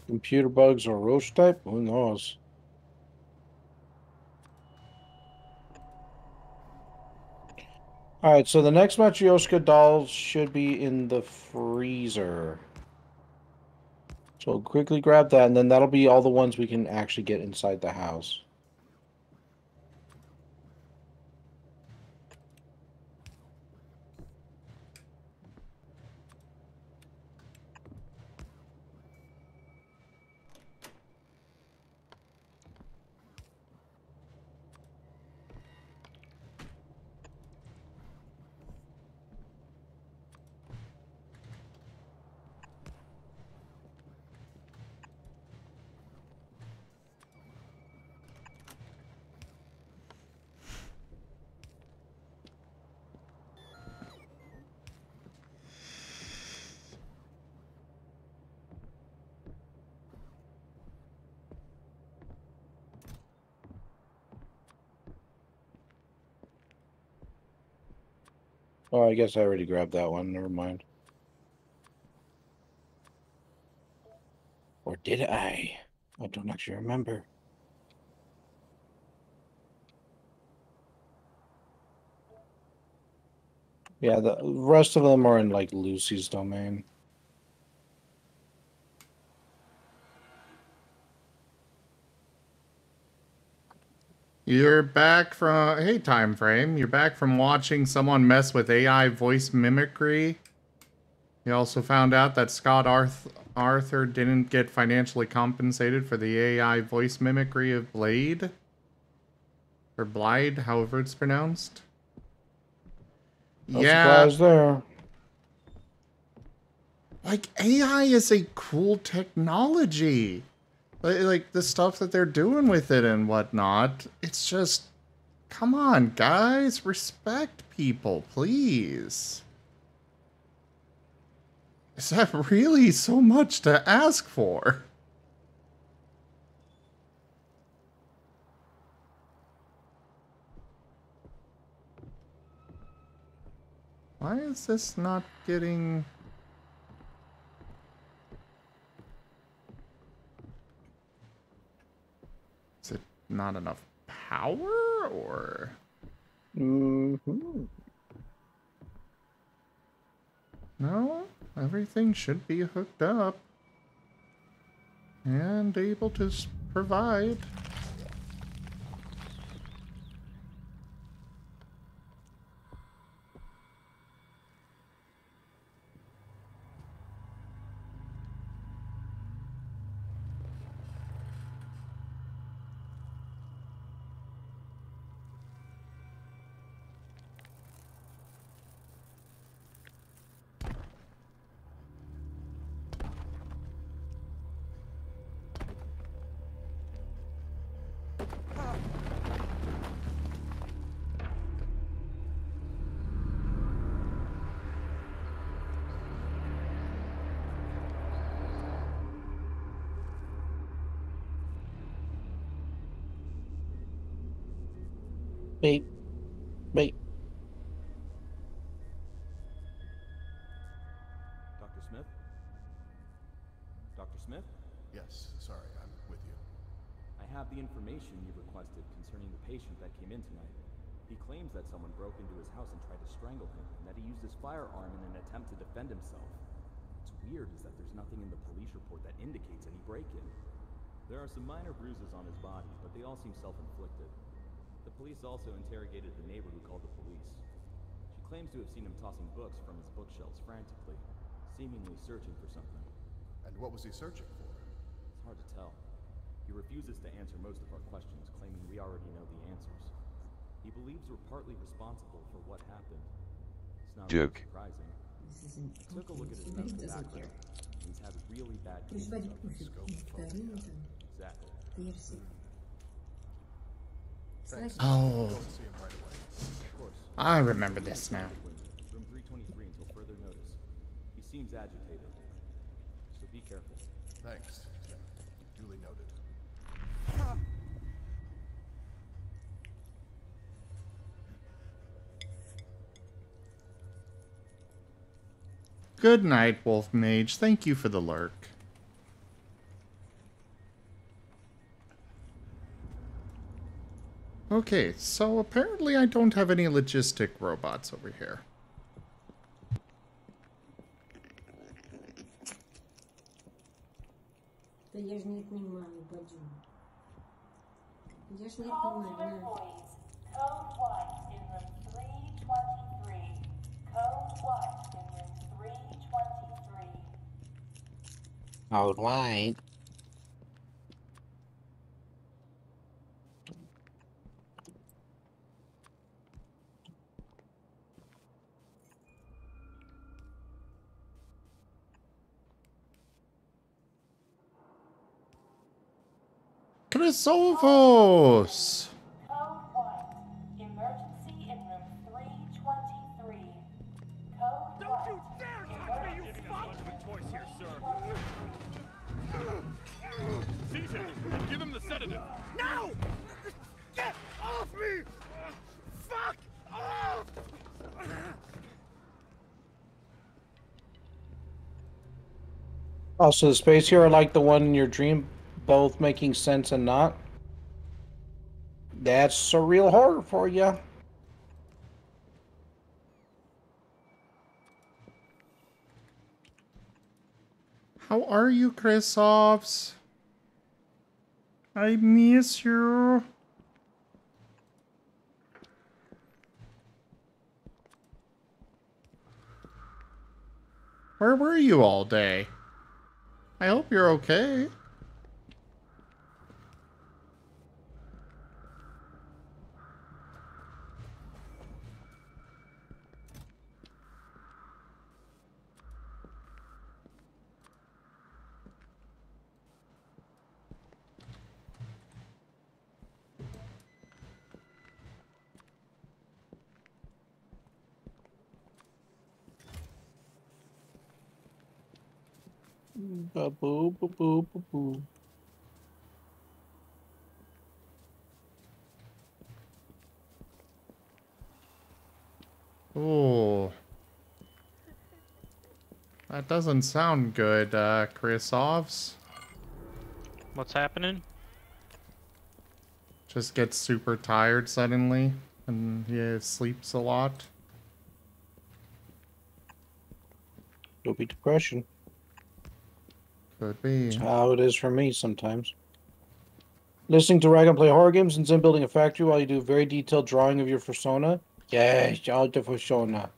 Computer bugs or roach type? Who knows? All right, so the next Matryoshka doll should be in the freezer. So quickly grab that, and then that'll be all the ones we can actually get inside the house. Oh, I guess I already grabbed that one. Never mind. Or did I? I don't actually remember. Yeah, the rest of them are in like Lucy's domain. You're back from... Hey, time frame. You're back from watching someone mess with AI voice mimicry. You also found out that Arthur didn't get financially compensated for the AI voice mimicry of Blade. Or Blide, however it's pronounced. No surprise there. Like, AI is a cool technology. Like, the stuff that they're doing with it and whatnot. It's just... Come on, guys. Respect people, please. Is that really so much to ask for? Why is this not getting... Is it not enough power, or...? Mm-hmm. No, everything should be hooked up and able to provide. Wait. Dr. Smith? Dr. Smith? Yes, sorry, I'm with you. I have the information you requested concerning the patient that came in tonight. He claims that someone broke into his house and tried to strangle him, and that he used his firearm in an attempt to defend himself. What's weird is that there's nothing in the police report that indicates any break-in. There are some minor bruises on his body, but they all seem self-inflicted. The police also interrogated the neighbor who called the police. She claims to have seen him tossing books from his bookshelves frantically, seemingly searching for something. And what was he searching for? It's hard to tell. He refuses to answer most of our questions, claiming we already know the answers. He believes we're partly responsible for what happened. It's not really surprising. Took a look at his medical background. He's had really bad cases of Exactly. Oh. Of course. I remember this now. Room 323 until further notice. He seems agitated, so be careful. Thanks. Duly noted. Good night, Wolf Mage. Thank you for the lurk. Okay, so apparently I don't have any logistic robots over here. Да я же не понимаю, Баджу. Я ж не Call to понимаю. employees. Code 1 in room 323. Code 1 in room 323. All right. Chrysovos! Code 1. Emergency in room 323. Code 1. Don't you dare touch me, you fuck! Voice here, sir. CJ, give him the sedative. No! Get off me! Fuck off! Also, the space here are like the one in your dream, both making sense and not. That's surreal horror for you. How are you, Chrysovs? I miss you. Where were you all day? I hope you're okay. Ba-boo, ba-boo, ba-boo. Oh. That doesn't sound good, Chrysovs. What's happening? Just gets super tired suddenly, and he sleeps a lot. Could be depression. Could be. That's how it is for me sometimes. Listening to Rag and play horror games and then building a factory while you do very detailed drawing of your persona? Yes, all the persona.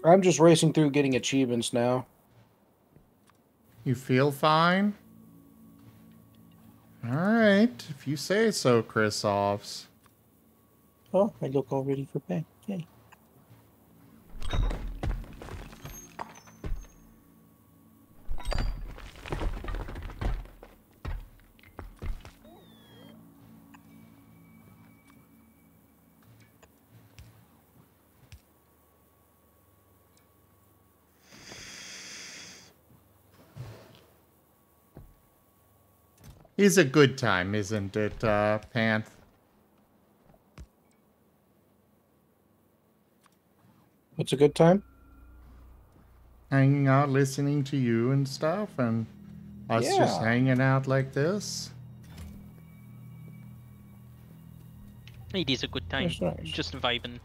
I'm just racing through getting achievements now. You feel fine? Alright, if you say so, Chris-Offs. Oh, I look all ready for bed. Yay. Is a good time, isn't it, Panth? What's a good time? Hanging out, listening to you and stuff, and us just Yeah. hanging out like this. It is a good time. That's nice. Just vibing.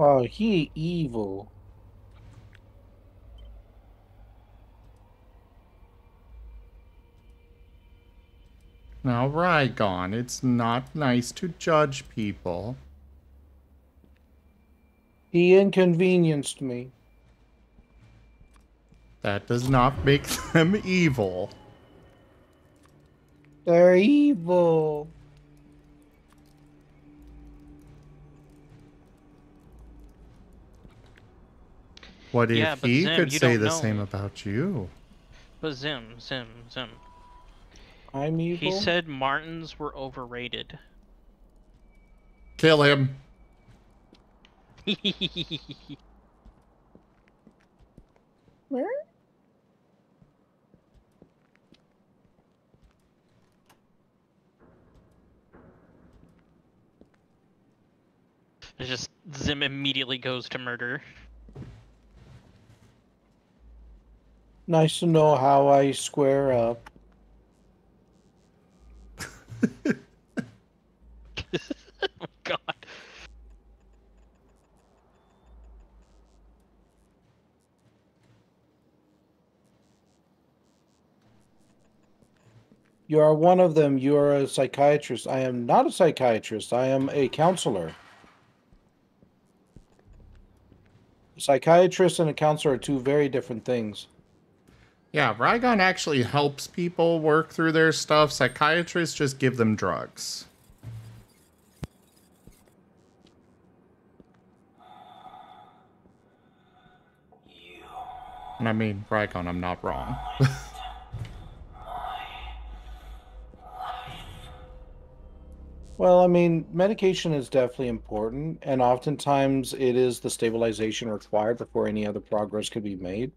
Oh, he evil. Now, Rygon, it's not nice to judge people. He inconvenienced me. That does not make them evil. They're evil. What Yeah, if but he Zim, could you say don't the know. same about you? But Zim. I'm evil? He said Martens were overrated. Kill him. Where? It's just Zim immediately goes to murder. Nice to know how I square up. Oh God. You are one of them. You are a psychiatrist. I am not a psychiatrist. I am a counselor. A psychiatrist and a counselor are two very different things. Yeah, Rygon actually helps people work through their stuff. Psychiatrists just give them drugs. And I mean, Rygon, I'm not wrong. Well, I mean, medication is definitely important, and oftentimes it is the stabilization required before any other progress could be made.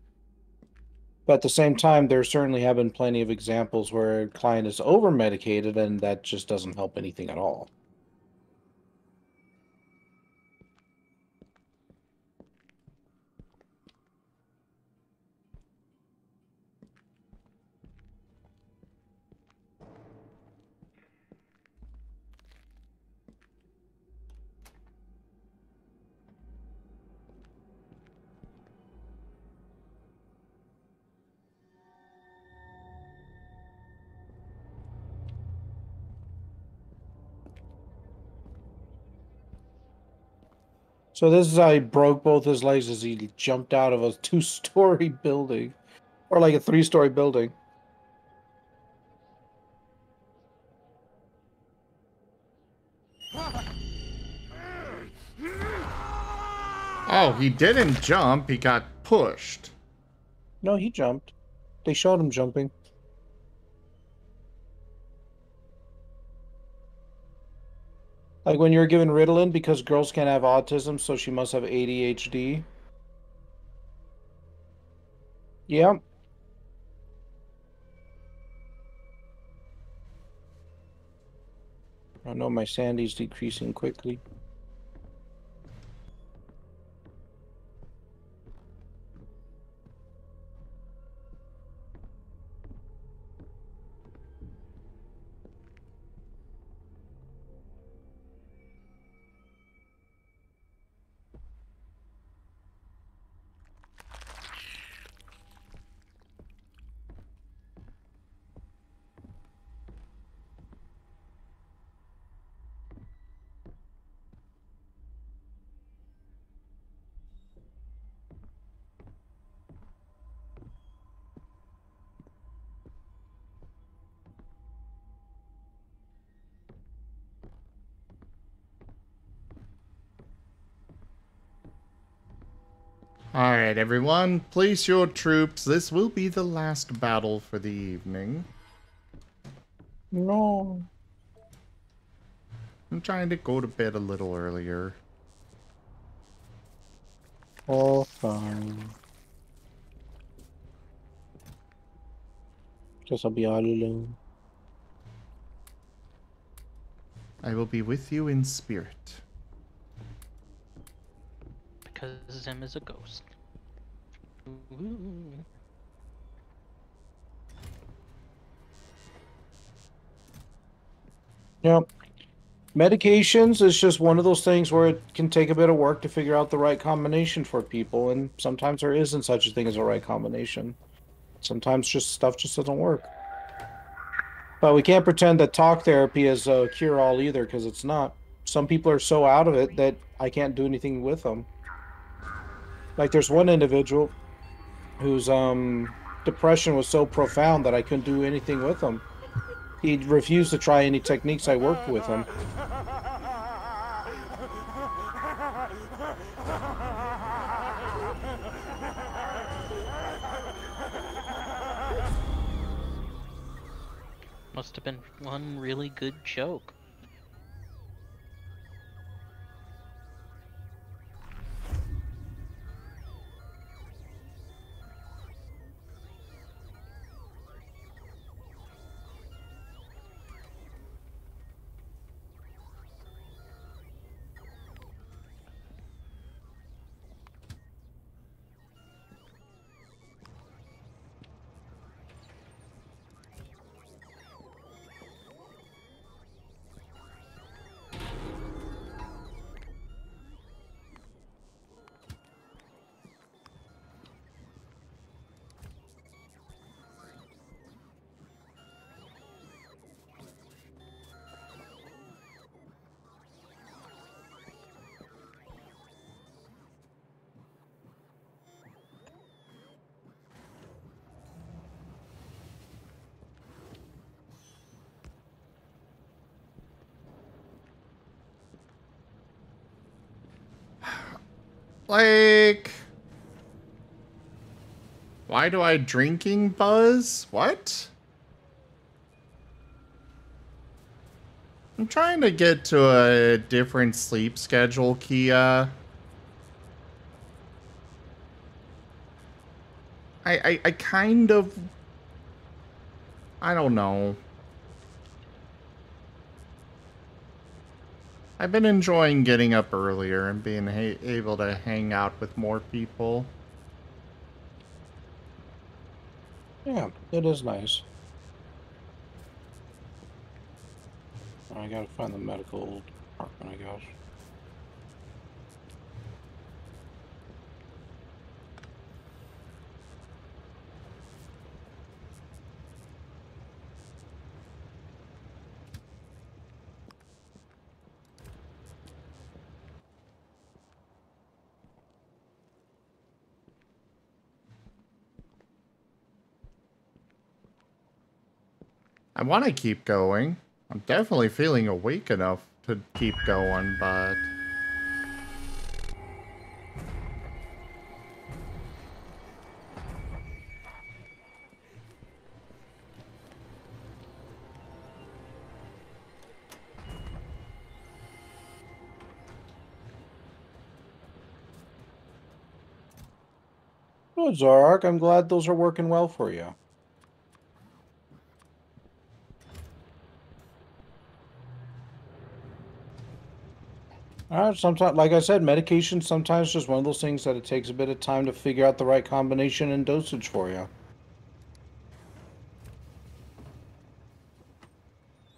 But at the same time, there certainly have been plenty of examples where a client is over-medicated, and that just doesn't help anything at all. So this is how he broke both his legs as he jumped out of a 2-story building. Or like a 3-story building. Oh, he didn't jump. He got pushed. No, he jumped. They showed him jumping. Like when you're given Ritalin because girls can't have autism, so she must have ADHD. Yeah. I know my Sandy's decreasing quickly. Alright, everyone, place your troops. This will be the last battle for the evening. No. I'm trying to go to bed a little earlier. All fine. Guess I'll be all alone. I will be with you in spirit. Because Zim is a ghost. Ooh. Yep. Medications is just one of those things where it can take a bit of work to figure out the right combination for people, and sometimes there isn't such a thing as a right combination. Sometimes stuff just doesn't work. But we can't pretend that talk therapy is a cure-all either, because it's not. Some people are so out of it that I can't do anything with them. Like there's one individual whose depression was so profound that I couldn't do anything with him. He refused to try any techniques I worked with him. Must have been one really good joke. Like, why do I drinking buzz? What? I'm trying to get to a different sleep schedule, Kia. I kind of... I don't know. I've been enjoying getting up earlier and being able to hang out with more people. Yeah, it is nice. I gotta find the medical department, I guess. I want to keep going. I'm definitely feeling awake enough to keep going, but... Good, Zark. I'm glad those are working well for you. Sometimes, like I said, medication sometimes just one of those things that it takes a bit of time to figure out the right combination and dosage for you.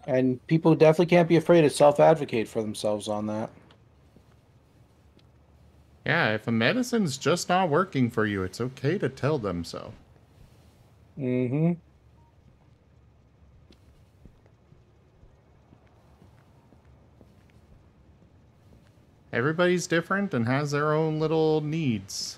And people definitely can't be afraid to self-advocate for themselves on that. Yeah, if a medicine's just not working for you, it's okay to tell them so. Mm-hmm. Everybody's different and has their own little needs.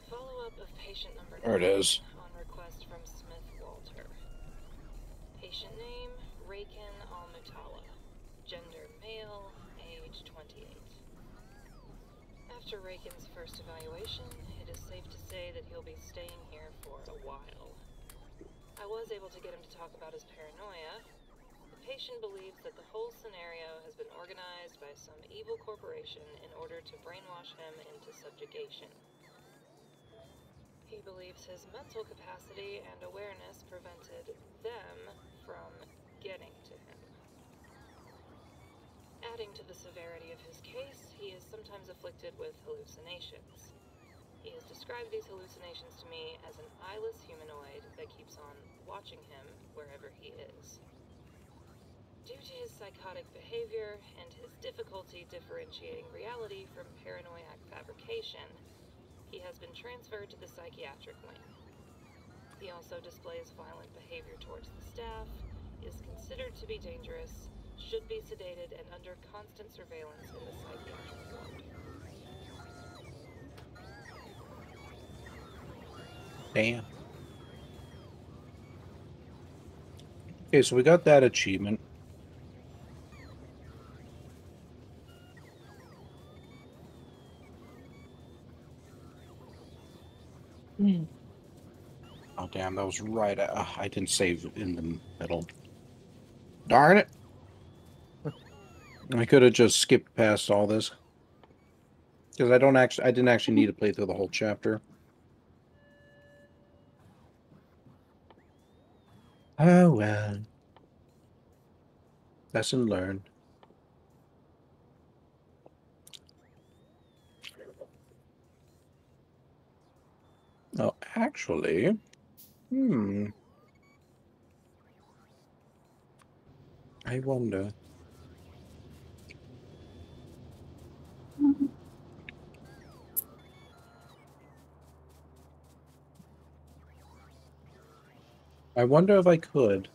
Follow-up of patient number 9 There it is. on request from Smith Walter. Patient name, Raken Al-Mutala. Gender, male, age 28. After Raken's first evaluation, it is safe to say that he'll be staying here for a while. I was able to get him to talk about his paranoia. The patient believes that the whole scenario has been organized by some evil corporation in order to brainwash him into subjugation. He believes his mental capacity and awareness prevented them from getting to him. Adding to the severity of his case, he is sometimes afflicted with hallucinations. He has described these hallucinations to me as an eyeless humanoid that keeps on watching him wherever he is. Due to his psychotic behavior and his difficulty differentiating reality from paranoid fabrication, he has been transferred to the psychiatric wing. He also displays violent behavior towards the staff, is considered to be dangerous, should be sedated and under constant surveillance in the psychiatric ward. Damn. Okay, so we got that achievement. Oh, damn, that was right. I didn't save in the middle. Darn it. I could have just skipped past all this. Because I didn't actually need to play through the whole chapter. Oh, well. Lesson learned. Oh, actually, I wonder. I wonder if I could.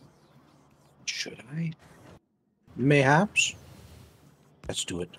Should I? Mayhaps. Let's do it.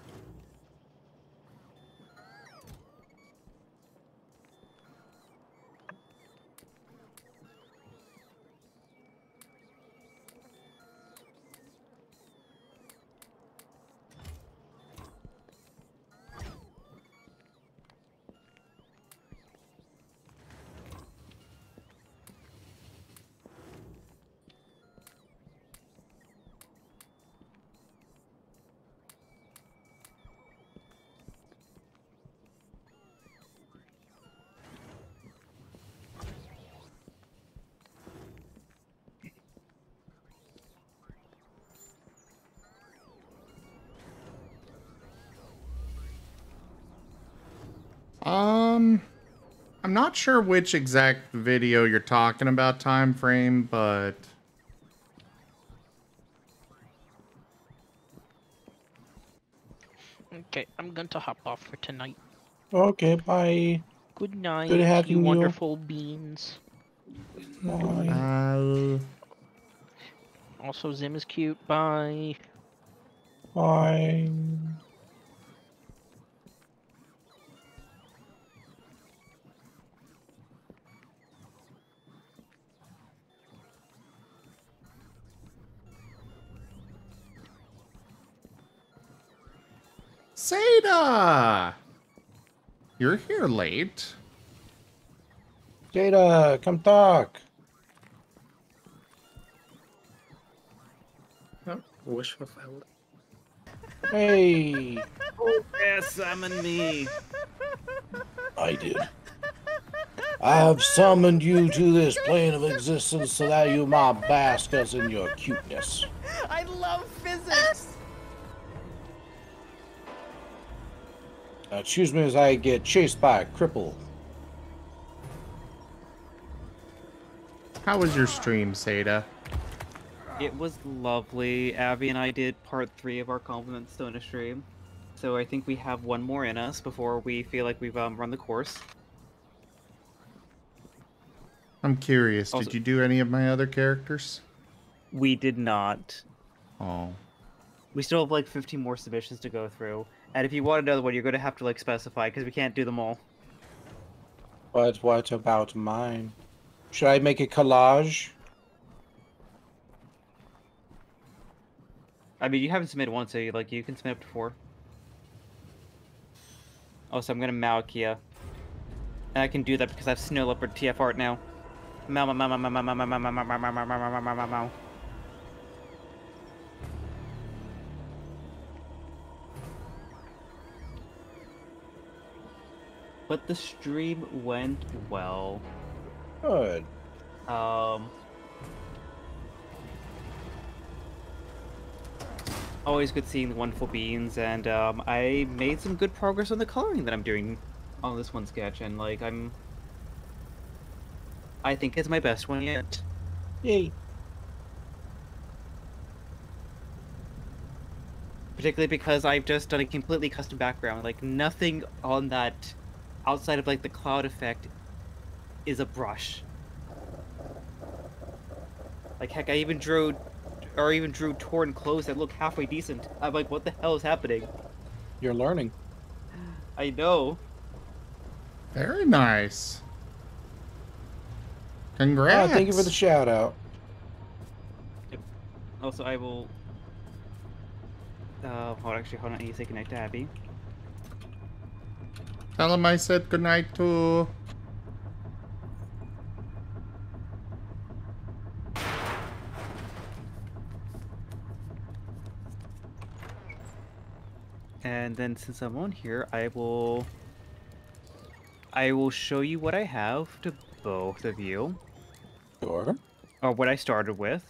I'm not sure which exact video you're talking about time frame, but Okay, I'm going to hop off for tonight. Okay, bye. Good night, Good having you you. wonderful beans. Bye. Also, Zim is cute. Bye. Bye. Seda! You're here late. Jada, come talk. Oh, wish fulfilled. Hey. Yeah, summon me. I did. I have summoned you to this plane of existence so that you might bask us in your cuteness. I love physics. Excuse me as I get chased by a cripple. How was your stream, Seda? It was lovely. Abby and I did part 3 of our Compliment Stone stream. So I think we have one more in us before we feel like we've run the course. I'm curious, Also, did you do any of my other characters? we did not. Oh. We still have like 15 more submissions to go through. And if you want another one, you're going to have to like specify because we can't do them all. But what about mine? Should I make a collage? I mean, you haven't submitted one, so you can submit up to 4. Also, I'm gonna Malakia. And I can do that because I have Snow Leopard TF art now. Mow, mow, mow, mow, mow, mow, mow, mow, mow, mow, mow, mow, mow, mow, mow, mow, mow. But the stream went well. Good. Always good seeing the wonderful beans, and I made some good progress on the coloring that I'm doing on this one sketch, and like I think it's my best one yet. Yay. Particularly because I've just done a completely custom background, like nothing on that outside of like the cloud effect is a brush. Like heck, I even drew torn clothes that look halfway decent. I'm like, what the hell is happening? You're learning. I know. Very nice. Congrats. Thank you for the shout out. Yep. Also, I will. Hold on. I need to say goodnight to Abby. Tell him I said goodnight too. And then since I'm on here, I will show you what I have to both of you. Sure. Or what I started with.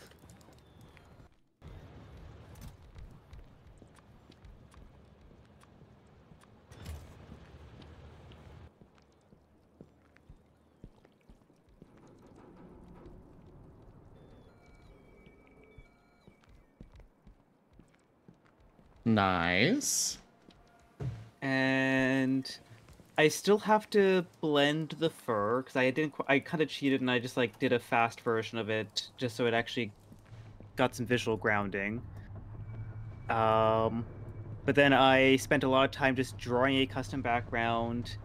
Nice. And I still have to blend the fur because I kind of cheated and I just like did a fast version of it just so it actually got some visual grounding. But then I spent a lot of time just drawing a custom background,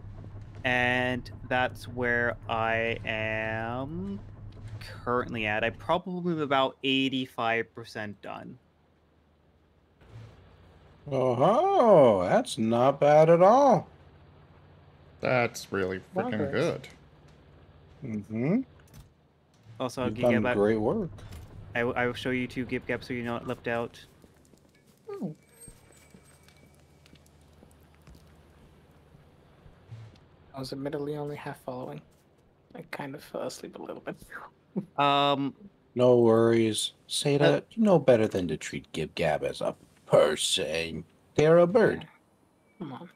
and that's where I am currently at. I probably am about 85% done. Oh, that's not bad at all. That's really freaking good. Mm-hmm. Also, I'll You've give done you great work. I will show you 2 Gib Gab so you're not left out. Oh. I was admittedly only half following. I kind of fell asleep a little bit. No worries. Seda, you know better than to treat Gib Gab as a person. They're a bird. Come on.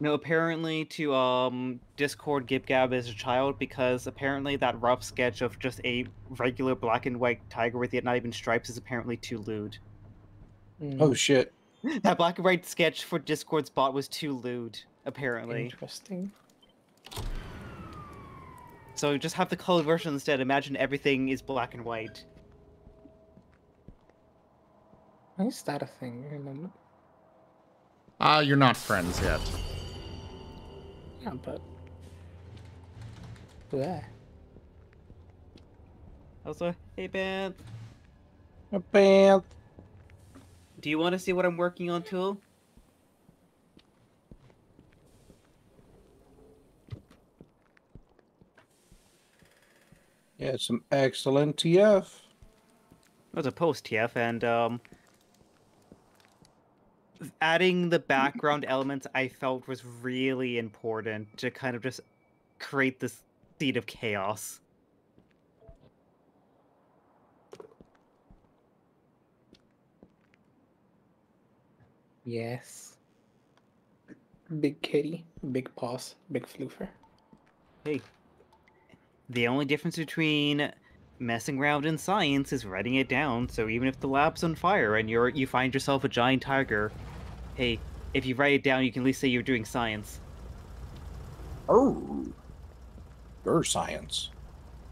No, apparently to Discord Gib Gab is a child because apparently that rough sketch of just a regular black and white tiger with it not even stripes is apparently too lewd. Oh shit. That black and white sketch for Discord's bot was too lewd, apparently. Interesting. So just have the colored version instead. Imagine everything is black and white. Is that a thing? I remember. You're not friends yet. Yeah, but. Yeah. Also, hey Ben. A band. Do you want to see what I'm working on, Tool? Yeah, some excellent TF. It was a post TF, and adding the background elements I felt was really important to kind of just create this seed of chaos. Yes. Big kitty, big paws, big floofer. Hey, the only difference between messing around in science is writing it down, so even if the lab's on fire and you find yourself a giant tiger, hey, if you write it down, you can at least say you're doing science. Oh. Your science.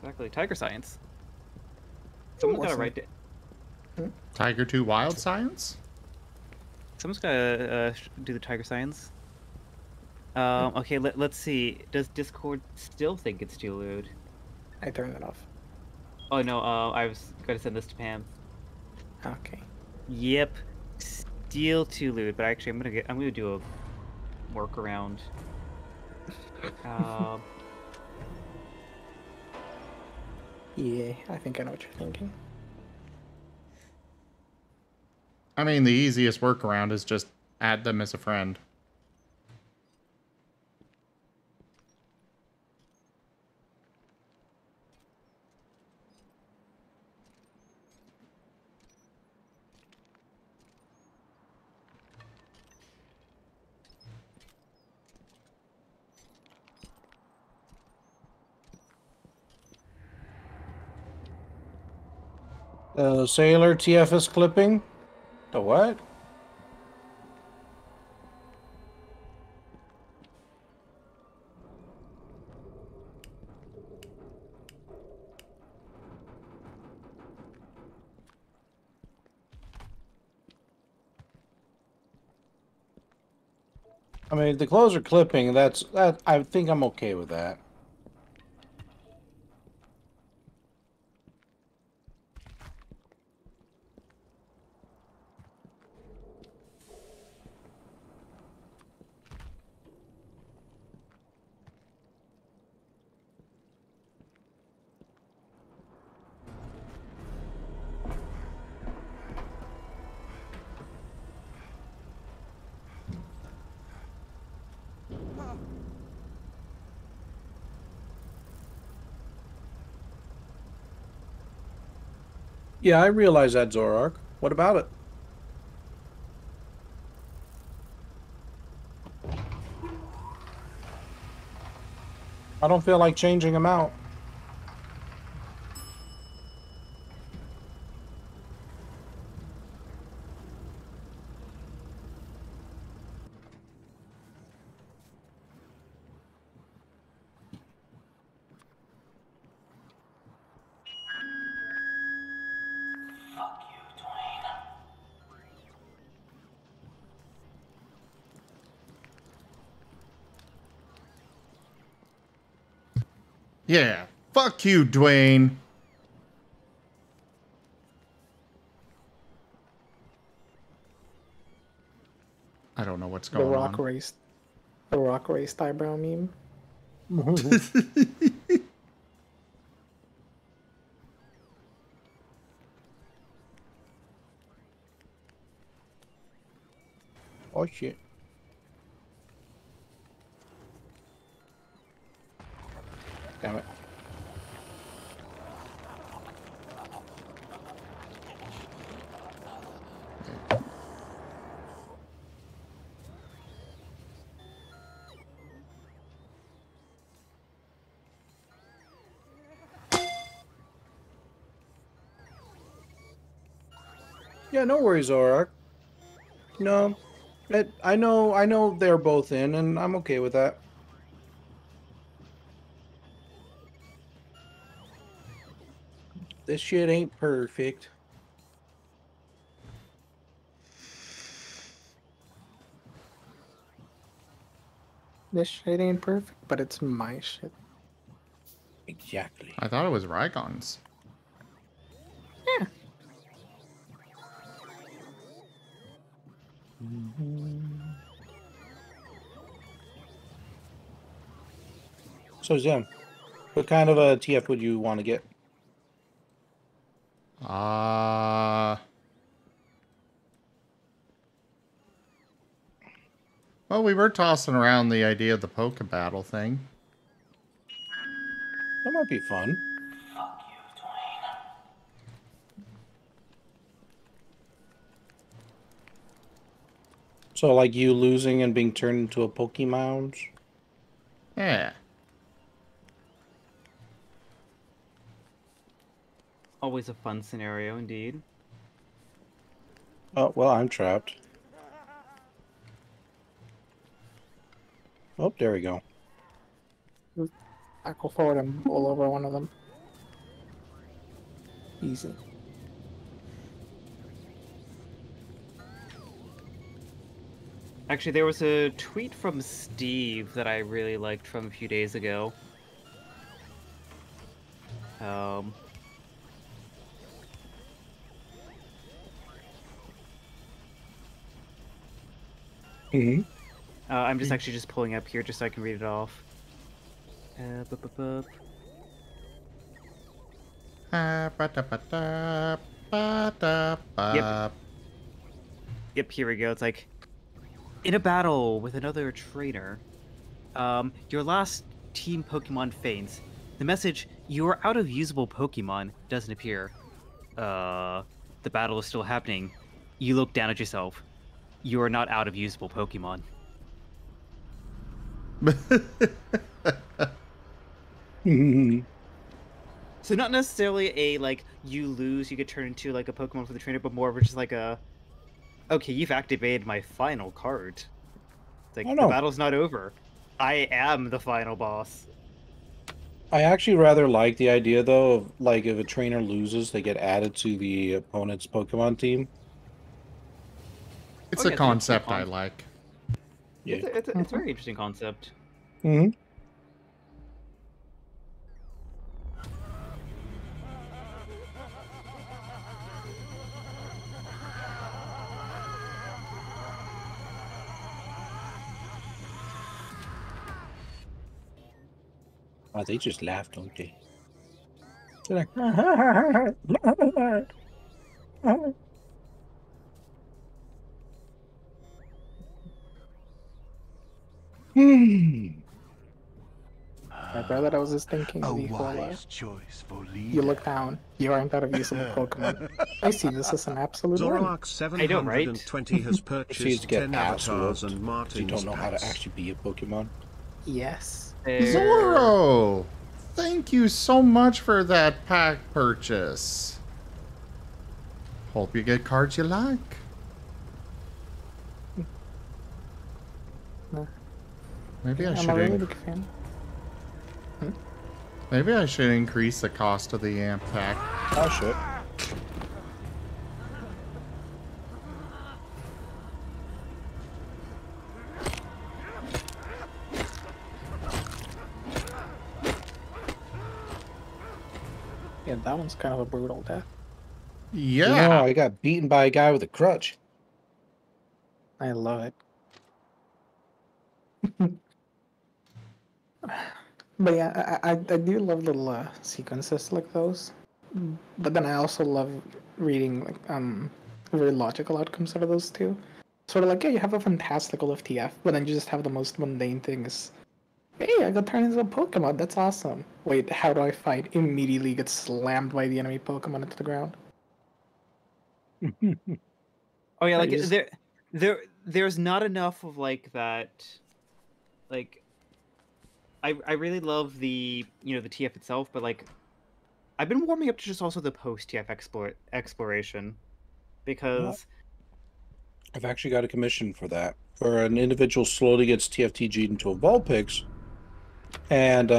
Exactly, tiger science. Someone's gotta write it. Tiger 2 Wild Science? Someone's gotta do the tiger science. Okay, let's see. Does Discord still think it's too lewd? I turned it off. Oh no, I was gonna send this to Pam. Okay. Yep, still too lewd, but actually I'm gonna do a workaround. Yeah, I think I know what you're thinking. I mean, the easiest workaround is just add them as a friend. The Sailor TFS clipping? The what? I mean, if the clothes are clipping, that I think I'm okay with that. Yeah, I realize that, Zorark. What about it? I don't feel like changing them out. Yeah, fuck you, Dwayne. I don't know what's going on. The rock raced eyebrow meme. Oh shit. Damn it. Yeah, no worries, Zorak. No, I know they're both in, and I'm okay with that. This shit ain't perfect. This shit ain't perfect, but it's my shit. Exactly. I thought it was Rygon's. Yeah. So, Zim, what kind of a TF would you want to get? Well, we were tossing around the idea of the Poke Battle thing. That might be fun. So, like you losing and being turned into a Pokemon? Yeah. Always a fun scenario, indeed. Oh, well, I'm trapped. Oh, there we go. I go forward and roll over one of them. Easy. Actually, there was a tweet from Steve that I really liked from a few days ago. I'm just actually just pulling up here just so I can read it off. Yep, here we go. It's like, in a battle with another trainer, your last team Pokemon faints. The message, "You are out of usable Pokemon," doesn't appear. The battle is still happening. You look down at yourself. You are not out of usable Pokemon. So not necessarily a, like, you lose, you get turned into, like, a Pokemon for the trainer, but more of just like a, okay, you've activated my final card. It's like, the battle's not over. I am the final boss. I actually rather like the idea, though, of, like, if a trainer loses, they get added to the opponent's Pokemon team. It's a concept I like. Yeah. It's a very interesting concept. Mm-hmm. Oh, they just laugh, don't they? They're like, My brother, I was just thinking A the whole, wise choice for leader. you look down, you aren't out of usable Pokemon. I see this as an absolute win. Zoroark 720 has purchased to get 10 avatars whooped, and Marten's you don't know how to pets. actually be a Pokemon. Yes. Zoro! Thank you so much for that pack purchase. Hope you get cards you like. Maybe I I'm should. a really big fan. Maybe I should increase the cost of the amp pack. Oh shit. Yeah, that one's kind of a brutal death. Yeah. No, I got beaten by a guy with a crutch. I love it. But yeah, I do love little sequences like those. But then I also love reading like very logical outcomes out of those too. Sort of like, yeah, you have a fantastical FTF, but then you just have the most mundane things. Hey, I got turned into a Pokemon. That's awesome. Wait, how do I fight? Immediately get slammed by the enemy Pokemon into the ground. Oh yeah, like just- there's not enough of like that. Like, I really love the the TF itself, but like, I've been warming up to just also the post TF exploration, because I've actually got a commission for that. Where an individual slowly gets TFTG'd into a Vulpix, and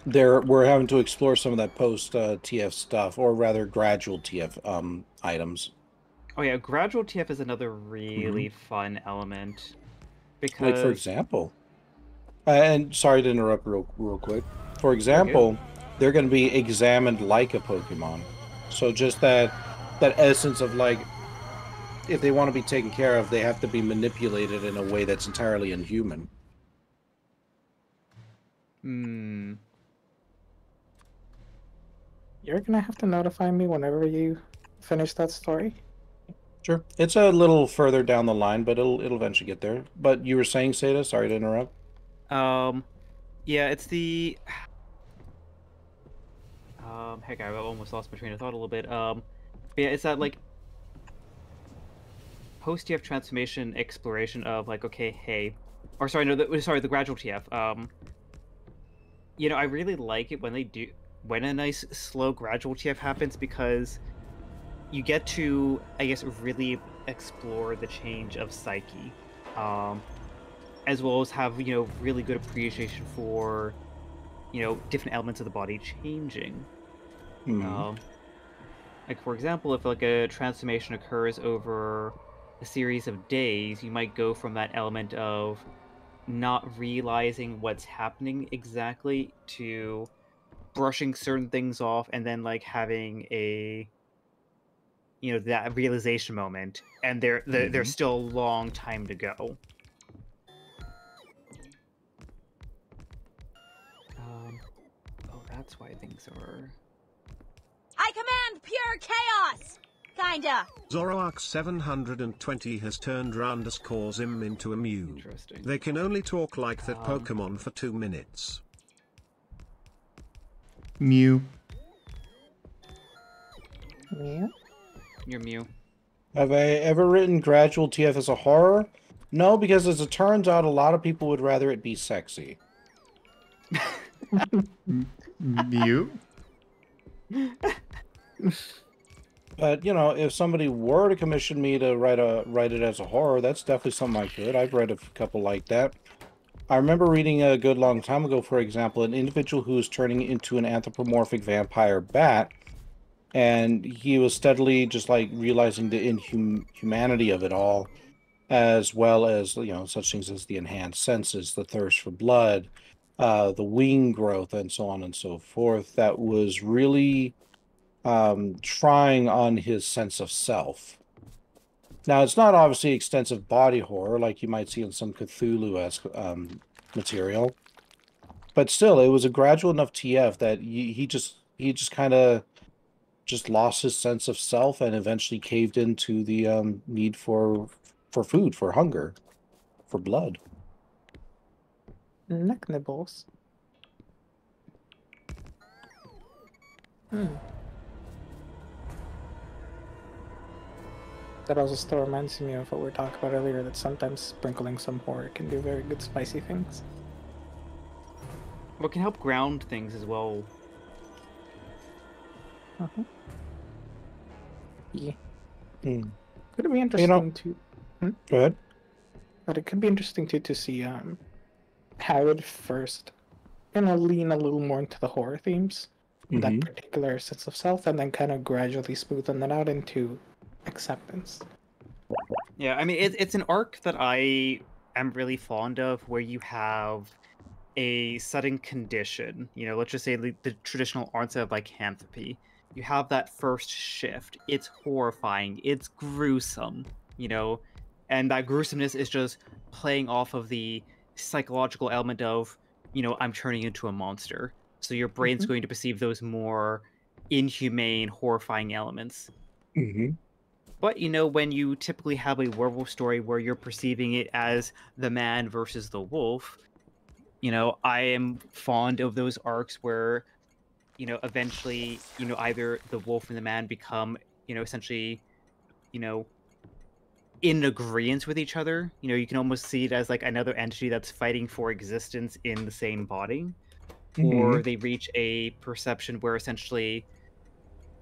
we're having to explore some of that post TF stuff, or rather gradual TF items. Oh yeah, gradual TF is another really fun element because, Like for example, and sorry to interrupt real quick. For good. example, they're going to be examined like a Pokemon. So just that essence of like, if they want to be taken care of, they have to be manipulated in a way that's entirely inhuman. Hmm. You're gonna have to notify me whenever you finish that story. Sure, it's a little further down the line, but it'll eventually get there. But you were saying, Seda? Sorry to interrupt. Yeah, it's the heck, I almost lost my train of thought a little bit. But yeah, it's that like post TF transformation exploration of like, okay, hey, or sorry, no, the gradual TF. You know, I really like it when a nice slow gradual TF happens, because you get to, I guess, really explore the change of psyche, as well as have, you know, really good appreciation for, you know, different elements of the body changing. Like for example, if like a transformation occurs over a series of days, you might go from that element of not realizing what's happening exactly to brushing certain things off, and then like having a, you know, that realization moment, and there's still a long time to go. Oh, that's why things are. I command pure chaos! Kinda. Zoroark 720 has turned _Zim into a Mew. Interesting. They can only talk like that Pokemon for 2 minutes. Mew. Yeah. You're Mew. Have I ever written gradual TF as a horror? No, because as it turns out, a lot of people would rather it be sexy. Mew? But you know, if somebody were to commission me to write it as a horror, that's definitely something I could. I've read a couple like that. I remember reading a good long time ago, for example, an individual who was turning into an anthropomorphic vampire bat, and he was steadily just like realizing the inhumanity of it all, as well as, you know, such things as the enhanced senses, the thirst for blood, the wing growth, and so on and so forth. That was really trying on his sense of self. Now, it's not obviously extensive body horror like you might see in some Cthulhu-esque material, but still, it was a gradual enough TF that he just kind of just lost his sense of self and eventually caved into the need for food, for hunger, for blood. Neck nibbles. That also still reminds me of what we were talking about earlier, that sometimes sprinkling some horror can do very good spicy things. Well, it can help ground things as well. Yeah. Mm. Could it be interesting to... Go ahead. But it could be interesting too to see how it would first, you know, lean a little more into the horror themes, that particular sense of self, and then kind of gradually smoothen that out into acceptance. Yeah, I mean, it's an arc that I am really fond of, where you have a sudden condition. You know, let's just say the traditional onset of lycanthropy. You have that first shift. It's horrifying. It's gruesome. You know, and that gruesomeness is just playing off of the psychological element of, you know, I'm turning into a monster. So your brain's going to perceive those more inhumane, horrifying elements. But, you know, when you typically have a werewolf story where you're perceiving it as the man versus the wolf, you know, I am fond of those arcs where, you know, eventually, you know, either the wolf and the man become, you know, essentially, you know, in agreement with each other. You know, you can almost see it as like another entity that's fighting for existence in the same body. Or they reach a perception where essentially,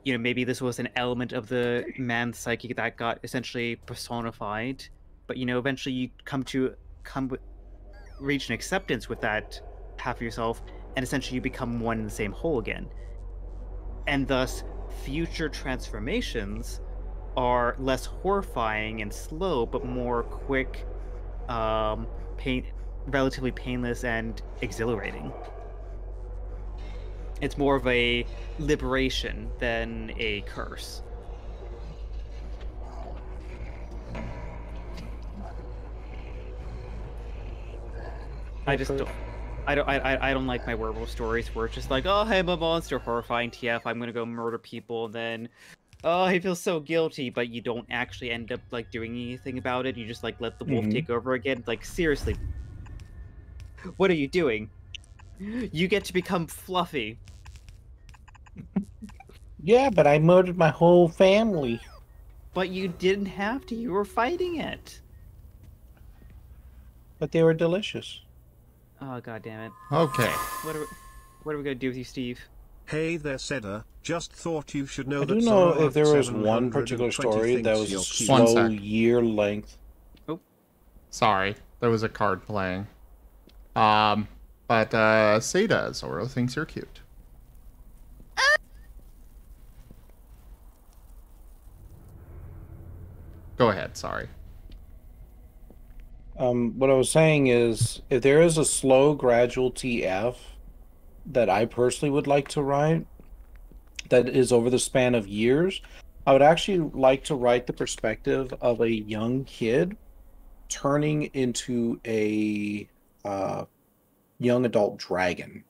you know, maybe this was an element of the man's psyche that got essentially personified, but, you know, eventually you reach an acceptance with that half of yourself, and essentially you become one and the same whole again. And thus, future transformations are less horrifying and slow, but more quick, relatively painless and exhilarating. It's more of a liberation than a curse. I don't like my werewolf stories where it's just like, oh, hey, I'm a monster, horrifying TF, I'm gonna go murder people, and then, oh, I feel so guilty, but you don't actually end up, like, doing anything about it. You just, like, let the wolf take over again. Like, seriously, what are you doing? You get to become Fluffy. Yeah, but I murdered my whole family. But you didn't have to. You were fighting it. But they were delicious. Oh, god damn it. Okay. What are we gonna do with you, Steve? Hey there, Seda. Just thought you should know I that do know Zoroark if there was one 720 particular story that was thinks a you're cute. One slow sec. year length. Oh. Sorry, there was a card playing. But Seda, Zoro thinks you're cute. Go ahead, sorry. What I was saying is, if there is a slow, gradual TF that I personally would like to write, that is over the span of years, I would actually like to write the perspective of a young kid turning into a young adult dragon.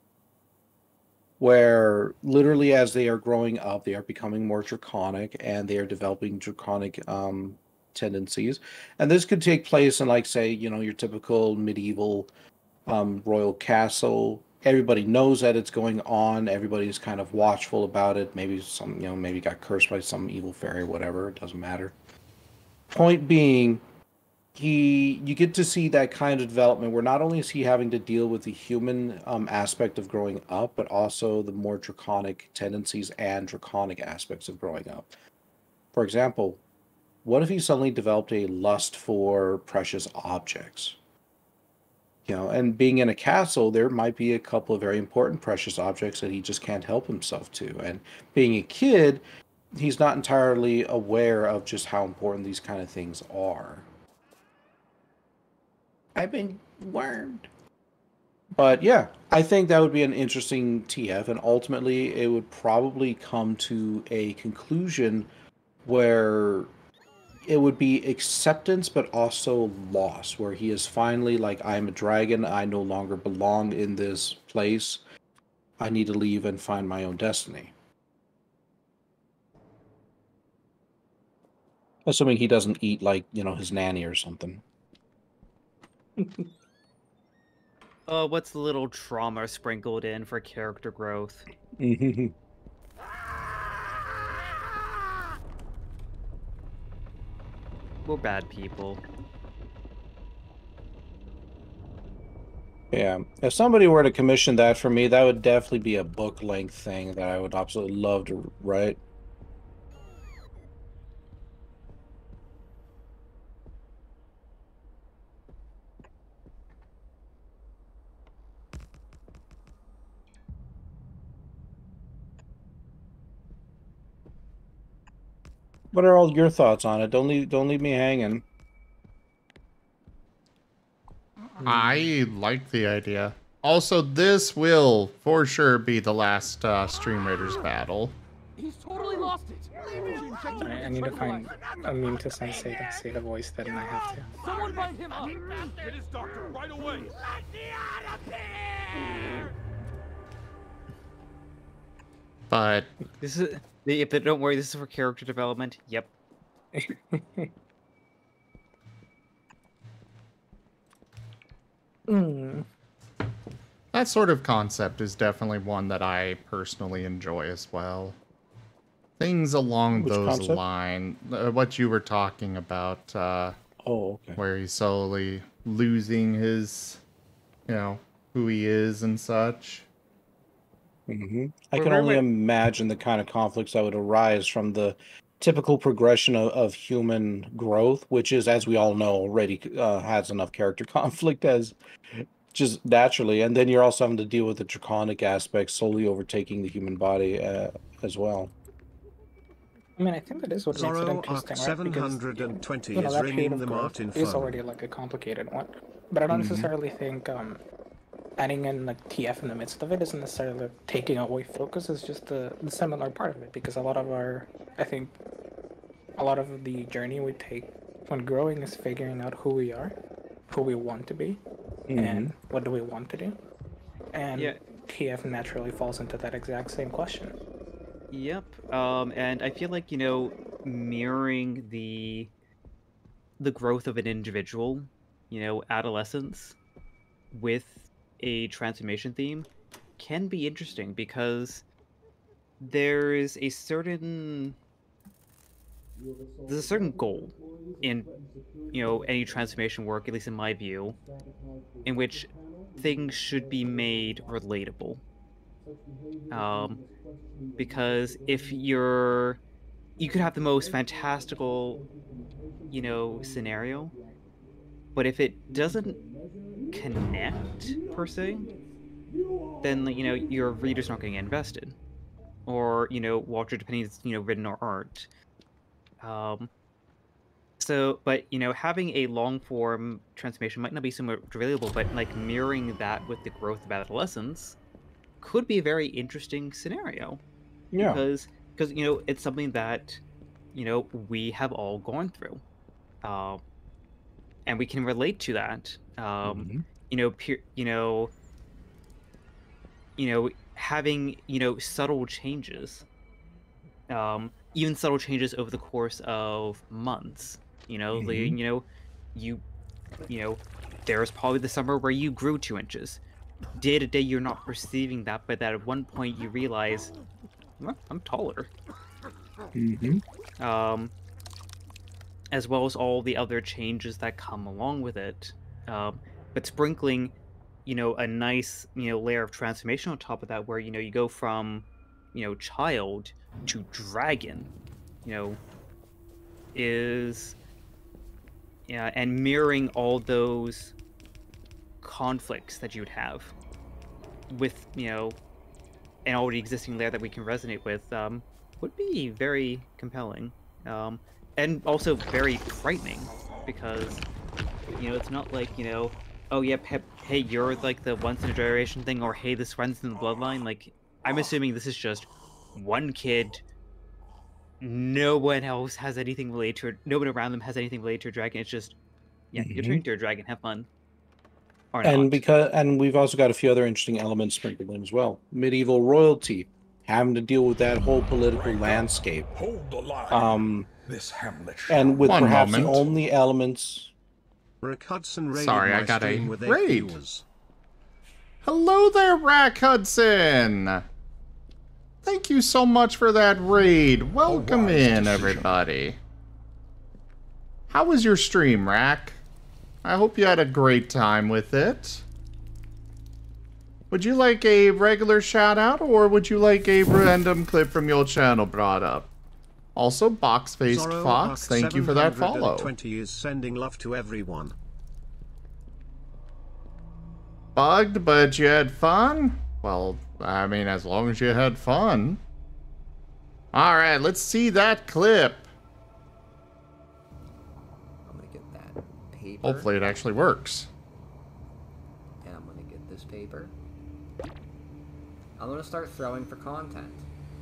Where literally as they are growing up, they are becoming more draconic and they are developing draconic tendencies. And this could take place in, like, say, you know, your typical medieval royal castle. Everybody knows that it's going on. Everybody's kind of watchful about it. Maybe some, you know, maybe got cursed by some evil fairy, whatever. It doesn't matter. Point being, you get to see that kind of development where not only is he having to deal with the human aspect of growing up, but also the more draconic tendencies and draconic aspects of growing up. For example, what if he suddenly developed a lust for precious objects? You know, and being in a castle, there might be a couple of very important precious objects that he just can't help himself to. And being a kid, he's not entirely aware of just how important these kind of things are. I've been warned. But yeah, I think that would be an interesting TF, and ultimately it would probably come to a conclusion where it would be acceptance but also loss, where he is finally like, I'm a dragon, I no longer belong in this place, I need to leave and find my own destiny. Assuming he doesn't eat, like, you know, his nanny or something. What's the little trauma sprinkled in for character growth? We're bad people. Yeah, if somebody were to commission that for me, that would definitely be a book-length thing that I would absolutely love to write. What are all your thoughts on it? Don't leave me hanging. I like the idea. Also, this will for sure be the last Stream Raiders battle. He's totally lost it. I need to find a meme to send Seda, say the voice that, and I have to. Someone bind him up. Get his doctor right away. Let me out of here! But This is, but don't worry, this is for character development. Yep. that sort of concept is definitely one that I personally enjoy as well. Things along Which those concept? lines, what you were talking about, oh, okay. where he's slowly losing his, you know, who he is and such. I can only imagine the kind of conflicts that would arise from the typical progression of human growth, which is, as we all know, already has enough character conflict as just naturally, and then you're also having to deal with the draconic aspect slowly overtaking the human body as well. I mean, I think that is what makes it Zorro interesting, Arc right? Because 720 you know is that ringing creative the growth Marten is phone. already like a complicated one, but I don't necessarily think adding in like TF in the midst of it isn't necessarily taking away focus. It's just the similar part of it, because a lot of I think a lot of the journey we take when growing is figuring out who we are, who we want to be, and what do we want to do. And Yeah. TF naturally falls into that exact same question. Yep. And I feel like, mirroring the growth of an individual, adolescence with a transformation theme can be interesting, because there's a certain goal in any transformation work, at least in my view, in which things should be made relatable. Because if you could have the most fantastical scenario, but if it doesn't connect per se, then your reader's not going to get invested, or Walter, depending written or art. But having a long form transformation might not be so much relatable, but like mirroring that with the growth of adolescence could be a very interesting scenario. Yeah. Because it's something that we have all gone through, and we can relate to that. Having subtle changes, even subtle changes over the course of months. There's probably the summer where you grew 2 inches. Day to day, you're not perceiving that, but that at one point you realize, well, I'm taller. As well as all the other changes that come along with it. But sprinkling, a nice, layer of transformation on top of that, where, you go from, child to dragon, is, and mirroring all those conflicts that you would have with, an already existing layer that we can resonate with, would be very compelling. And also very frightening, because, it's not like, oh yeah, hey, you're like the once in a generation thing, or hey, this runs in the bloodline. Like, I'm assuming this is just one kid. No one else has anything related to it. No one around them has anything related to a dragon. It's just, yeah, you're turning into a dragon. Have fun. Or not. And we've also got a few other interesting elements sprinkled in as well. Medieval royalty, having to deal with that whole political landscape. Hold the line. This Hamlet and with One perhaps moment. the only elements. Rick Hudson raided Sorry, I my got a stream with 8 raid. viewers. Hello there, Rack Hudson! Thank you so much for that raid. Welcome in, everybody. How was your stream, Rack? I hope you had a great time with it. Would you like a regular shout-out, or would you like a random clip from your channel brought up? Also, Box-Faced Zorro Fox, Arc thank you for that follow. 720 is sending love to everyone. Bugged, but you had fun? Well, I mean, as long as you had fun. Alright, let's see that clip. I'm gonna get that paper. Hopefully it actually works. And I'm gonna get this paper. I'm gonna start throwing for content.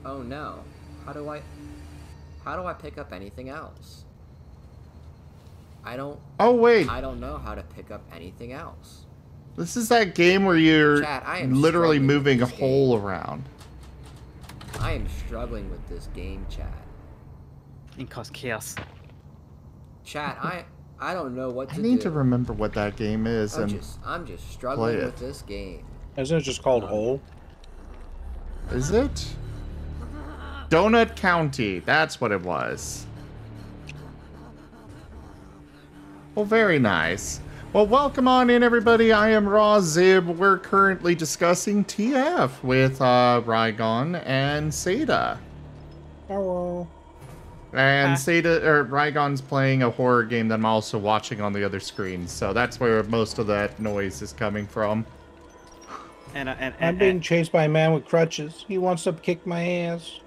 Oh no. How do I pick up anything else? Oh wait. I don't know how to pick up anything else. This is that game where you're Chat, I am literally struggling moving a with this hole game. around. I am struggling with this game, chat. It cause chaos. Chat, I don't know what to do. I need to remember what that game is I'm and just struggling play with it. this game. Isn't it just called Hole? Is it? Donut County, that's what it was. Well, very nice. Well, welcome on in, everybody. I am Raw Zib. We're currently discussing TF with Rygon and Seda. Hello. And Seda or Rygon's playing a horror game that I'm also watching on the other screen, so that's where most of that noise is coming from. I'm being chased by a man with crutches. He wants to kick my ass.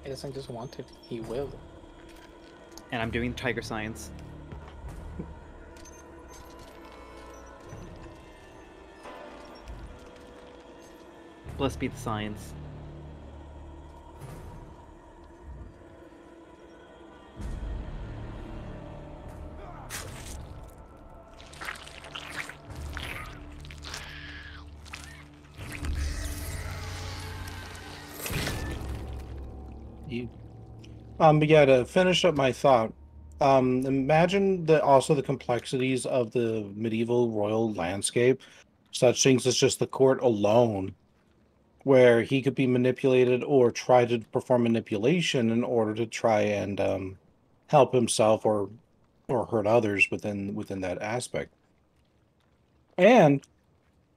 He doesn't just want it, he will. And I'm doing tiger science. Blessed be the science. But yeah, to finish up my thought, imagine also the complexities of the medieval royal landscape, such things as just the court alone, where he could be manipulated or try to perform manipulation in order to try and help himself or hurt others within that aspect. And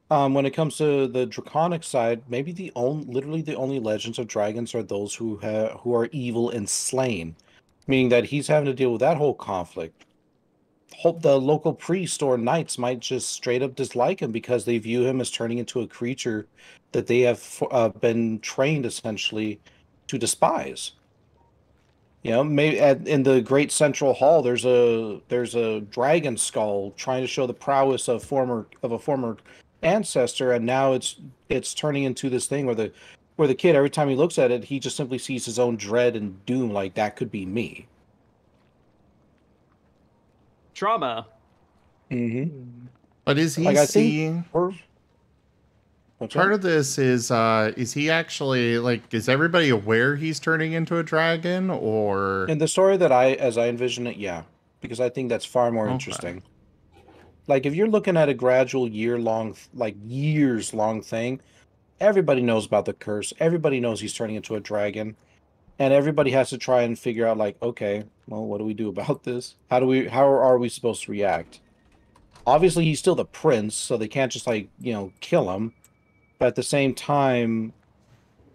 when it comes to the draconic side, maybe literally the only legends of dragons are those who are evil and slain, meaning that he's having to deal with that whole conflict. The local priest or knights might just straight up dislike him because they view him as turning into a creature that they have been trained essentially to despise. You know, maybe in the Great Central Hall, there's a dragon skull trying to show the prowess of a former ancestor, and now it's turning into this thing where the kid, every time he looks at it, he just simply sees his own dread and doom, like that could be me. Trauma. Mm-hmm. But is he Like, I seeing? think Part of this is he actually, like, is everybody aware he's turning into a dragon, or? In the story as I envision it, yeah, because I think that's far more interesting. Like, if you're looking at a gradual years-long thing, everybody knows about the curse. Everybody knows he's turning into a dragon, and everybody has to try and figure out, like, okay, well, what do we do about this? How are we supposed to react? Obviously, he's still the prince, so they can't just, like, kill him. But at the same time,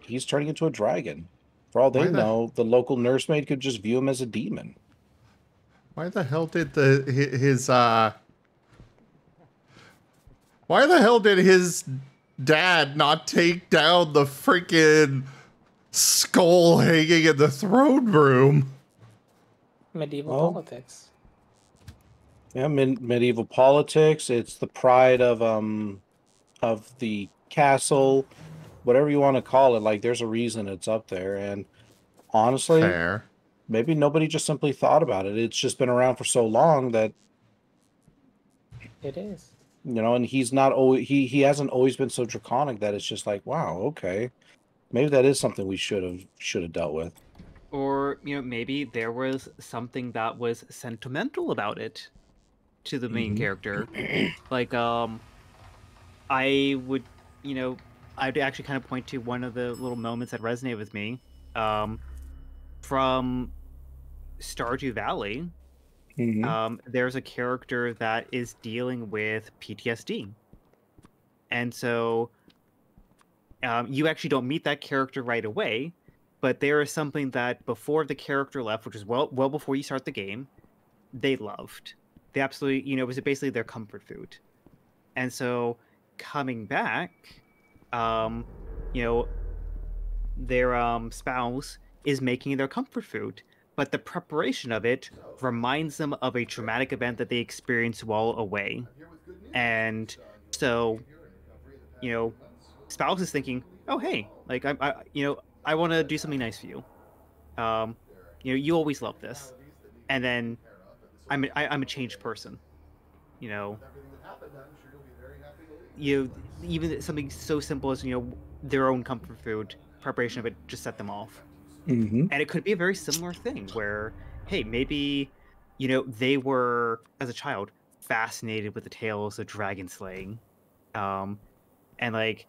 he's turning into a dragon. For all they know, the local nursemaid could just view him as a demon. Why the hell did Why the hell did his dad not take down the freaking skull hanging in the throne room? Medieval politics. Yeah, medieval politics. It's the pride of the castle, whatever you want to call it. Like, there's a reason it's up there, and honestly, maybe nobody just simply thought about it. It's just been around for so long that it is. And he's not always he hasn't always been so draconic that it's just like, wow, okay, maybe that is something we should have dealt with. Or, maybe there was something that was sentimental about it to the main character. Like, I would, I'd actually kind of point to one of the little moments that resonate with me. From Stardew Valley, there's a character that is dealing with PTSD. And so you actually don't meet that character right away, but there is something that before the character left, which is well before you start the game, they loved. They absolutely, it was basically their comfort food. And so coming back, their spouse is making their comfort food, but the preparation of it reminds them of a traumatic event that they experienced while away. And so, spouse is thinking, oh, hey, like, I want to do something nice for you. You always love this. And then I'm a changed person, even something so simple as, their own comfort food, preparation of it just set them off. And it could be a very similar thing where, hey, maybe, they were, as a child, fascinated with the tales of dragon slaying. And, like,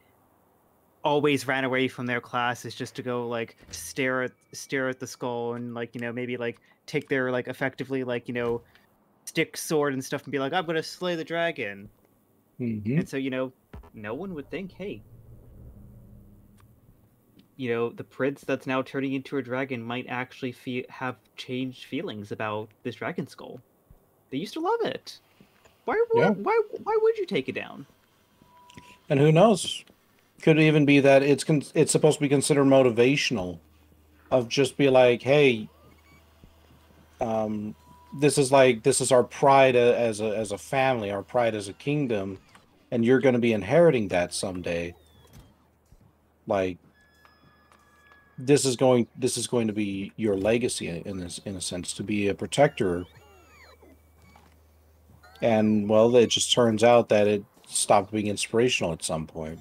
always ran away from their classes just to go, like, stare at the skull and, like, maybe, like, take their, like, effectively, like, stick, sword and stuff and be like, I'm going to slay the dragon. And so, no one would think, hey, the prince that's now turning into a dragon might actually have changed feelings about this dragon skull. They used to love it. Why would you take it down? And who knows? Could even be that it's supposed to be considered motivational, of just be like, hey, this is our pride as a family, our pride as a kingdom, and you're going to be inheriting that someday. Like, this is going to be your legacy in a sense, to be a protector. And well, it just turns out that it stopped being inspirational at some point.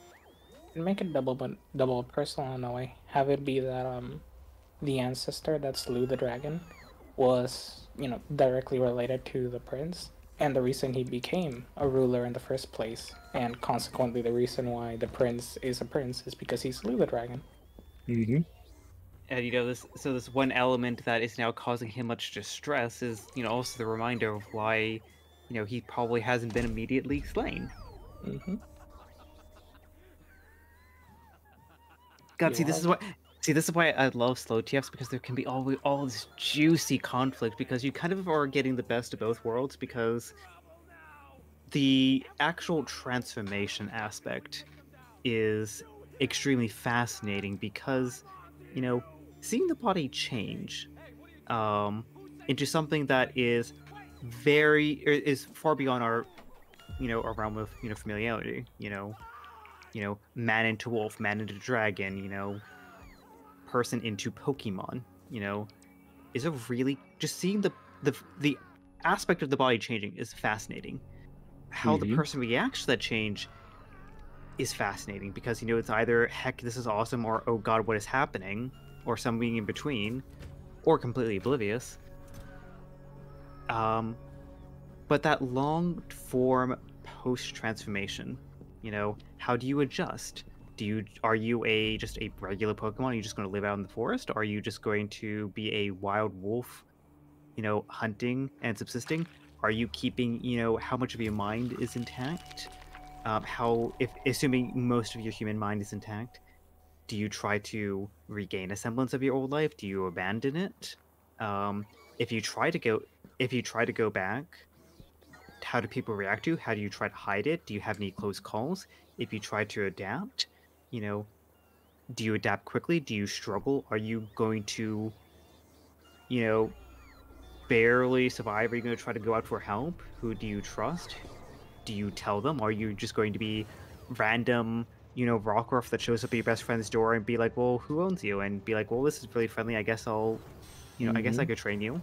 And make it double personal in a way. Have it be that the ancestor that slew the dragon was, directly related to the prince, and the reason he became a ruler in the first place, and consequently the reason why the prince is a prince is because he slew the dragon. Mm-hmm. And this one element that is now causing him much distress is, also the reminder of why, he probably hasn't been immediately slain. Mm-hmm. God, this is why I love slow TFs, because there can be all this juicy conflict, because you kind of are getting the best of both worlds, because the actual transformation aspect is extremely fascinating, because, seeing the body change into something that is far beyond our, our realm of, familiarity, man into wolf, man into dragon, person into Pokemon, is a really, just seeing the aspect of the body changing is fascinating. How the person reacts to that change is fascinating, because it's either heck, this is awesome, or oh god, what is happening, or something in between, or completely oblivious. But that long form post transformation, how do you adjust? Are you just a regular Pokemon? Are you just going to live out in the forest? Are you just going to be a wild wolf, hunting and subsisting? Are you keeping, how much of your mind is intact? Assuming most of your human mind is intact, do you try to regain a semblance of your old life? Do you abandon it? If you try to go back, how do people react to you? How do you try to hide it? Do you have any close calls? If you try to adapt, do you adapt quickly? Do you struggle? Are you going to, barely survive? Are you going to try to go out for help? Who do you trust? Do you tell them? Are you just going to be random, Rockruff that shows up at your best friend's door and be like, well, who owns you? And be like, well, this is really friendly. I guess I guess I could train you.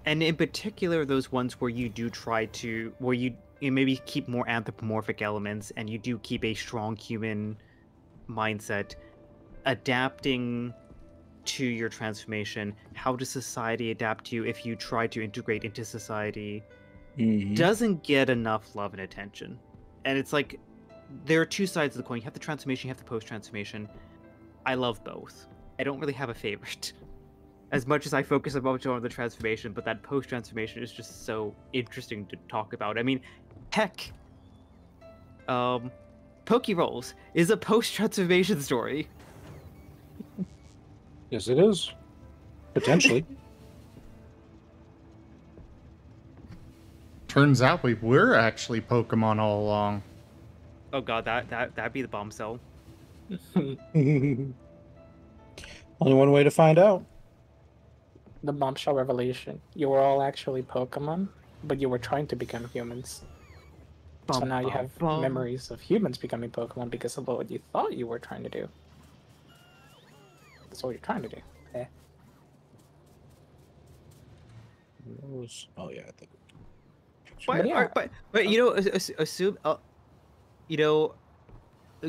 And in particular, those ones where you do try to, where you maybe keep more anthropomorphic elements, and you do keep a strong human mindset, adapting to your transformation. How does society adapt to you if you try to integrate into society? Doesn't get enough love and attention. And it's like, there are two sides of the coin. You have the transformation, you have the post-transformation. I love both. I don't really have a favorite. As much as I focus a bunch on the transformation, but that post-transformation is just so interesting to talk about. I mean, heck, Pokérolls is a post-transformation story. Yes, it is. Potentially. Turns out we were actually Pokemon all along. Oh god, that'd be the bomb cell. Only one way to find out. The bombshell revelation. You were all actually Pokemon, but you were trying to become humans. So now you have memories of humans becoming Pokemon because of what you thought you were trying to do. That's what you're trying to do. Eh. Oh yeah, I think. But assume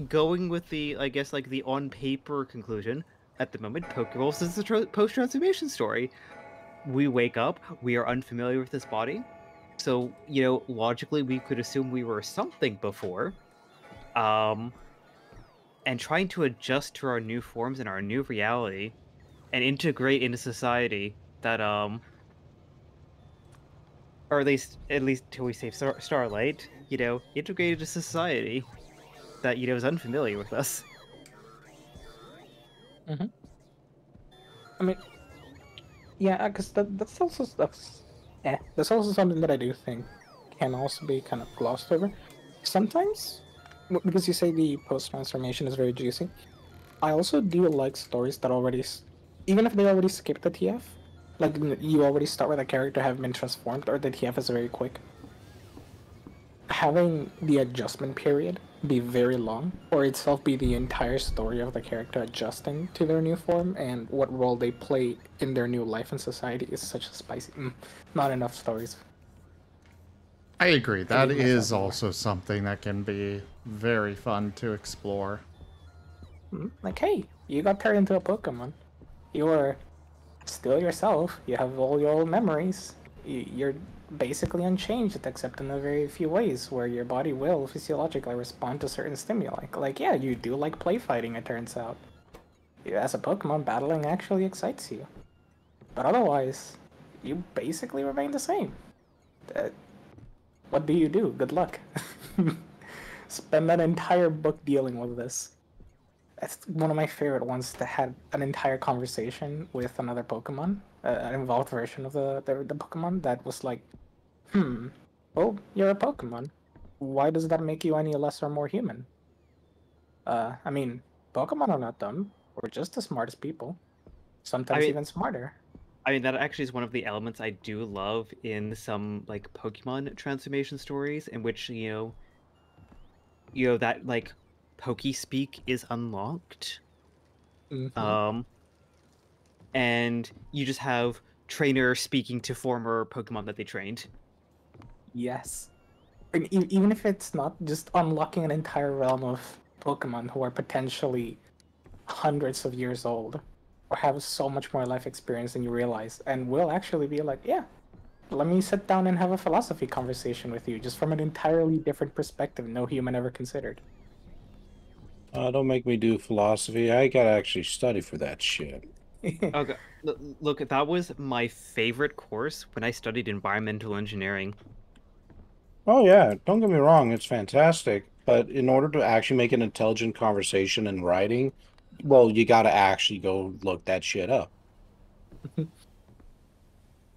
going with the, I guess, like the on paper conclusion at the moment, Pokérolls is a post transformation story. We wake up, we are unfamiliar with this body, so logically we could assume we were something before, and trying to adjust to our new forms and our new reality, and integrate into society that or at least till we save Starlight, integrated to society that, is unfamiliar with us. Mm-hmm. I mean, yeah, because that's also that's also something that I do think can also be kind of glossed over. Sometimes, because you say the post-transformation is very juicy, I also do like stories that already, even if they already skip the TF, like you already start with a character having been transformed, or the TF is very quick. Having the adjustment period be very long, or itself be the entire story of the character adjusting to their new form and what role they play in their new life and society is such a spicy. Not enough stories. I agree. I That need myself is more. also something that can be very fun to explore. Like, hey, you got turned into a Pokemon. You are still yourself. You have all your old memories. You're basically unchanged, except in a very few ways, where your body will physiologically respond to certain stimuli. Like, yeah, you do like play fighting, it turns out. As a Pokemon, battling actually excites you. But otherwise, you basically remain the same. What do you do? Good luck. Spend that entire book dealing with this. That's one of my favorite ones that had an entire conversation with another Pokemon, an involved version of the Pokemon that was like, well, you're a Pokemon. Why does that make you any less or more human? I mean, Pokemon are not dumb. We're just as smart as people. Sometimes even smarter. I mean, that actually is one of the elements I do love in some like Pokemon transformation stories, in which that like Pokespeak is unlocked. And you just have trainer speaking to former Pokemon that they trained. Yes. And even if it's not just unlocking an entire realm of Pokemon who are potentially hundreds of years old, or have so much more life experience than you realize, and will actually be like, yeah, let me sit down and have a philosophy conversation with you, just from an entirely different perspective no human ever considered. Don't make me do philosophy. I gotta actually study for that shit. Okay, look, that was my favorite course when I studied environmental engineering. Oh yeah, don't get me wrong, it's fantastic. But in order to actually make an intelligent conversation in writing, well, you gotta actually go look that shit up.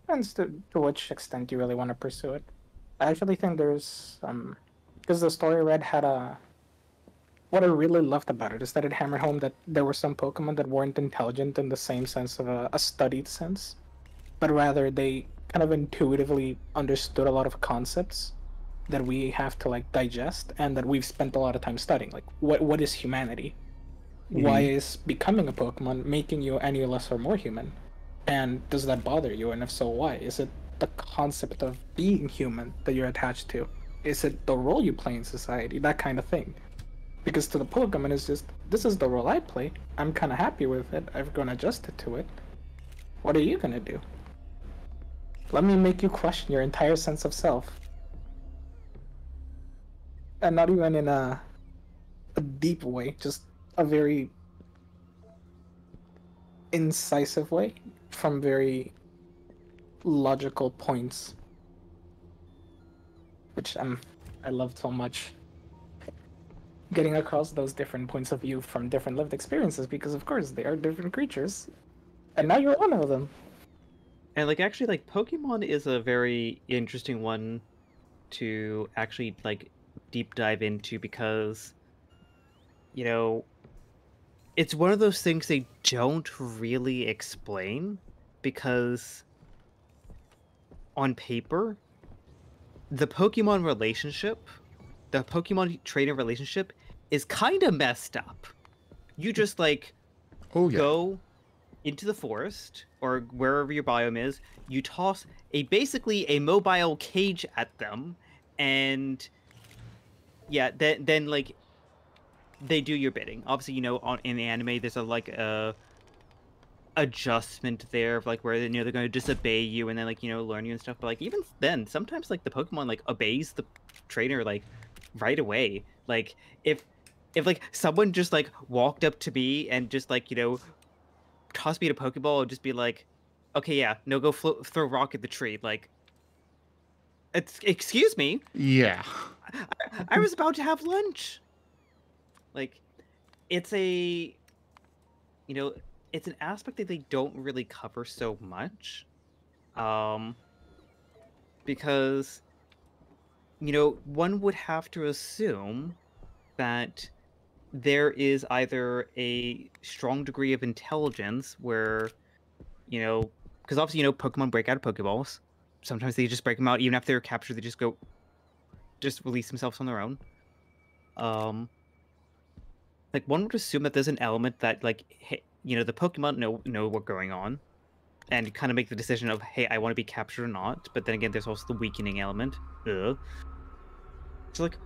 Depends to which extent you really want to pursue it. I actually think there's because the story I read had a what I really loved about it is that it hammered home that there were some Pokemon that weren't intelligent in the same sense of a studied sense, but rather they kind of intuitively understood a lot of concepts that we have to like digest and that we've spent a lot of time studying. Like what is humanity? Why is becoming a Pokemon making you any less or more human? And does that bother you? And if so, why? Is it the concept of being human that you're attached to? Is it the role you play in society? That kind of thing. Because to the Pokemon, it's just, this is the role I play. I'm kind of happy with it. I've grown adjusted to it. What are you going to do? Let me make you question your entire sense of self. And not even in a deep way, just a very incisive way from very logical points, which I love so much. Getting across those different points of view from different lived experiences, because of course they are different creatures, and now you're one of them. And like actually, like Pokemon is a very interesting one to actually like deep dive into because it's one of those things they don't really explain because on paper the Pokemon relationship, the Pokemon trainer relationship is kind of messed up. You just like go into the forest or wherever your biome is, you toss basically a mobile cage at them, and yeah, then like they do your bidding. Obviously, in the anime, there's a adjustment there of like where they're going to disobey you and then like learn you and stuff. But like even then, sometimes like the Pokemon like obeys the trainer like right away. Like if like someone just like walked up to me and just like toss me a Pokeball and just be like, okay, yeah, no, go throw a rock at the tree. Like, excuse me. Yeah. I was about to have lunch. Like, it's a, you know, it's an aspect that they don't really cover so much, because, you know, one would have to assume that there is either a strong degree of intelligence where, you know, because obviously, you know, Pokemon break out of Pokeballs. Sometimes they just break them out, even after they're captured, they just release themselves on their own. Like, one would assume that there's an element that, like, hey, you know, the Pokemon know what's going on, and kind of make the decision of, hey, I want to be captured or not. But then again, there's also the weakening element. So like,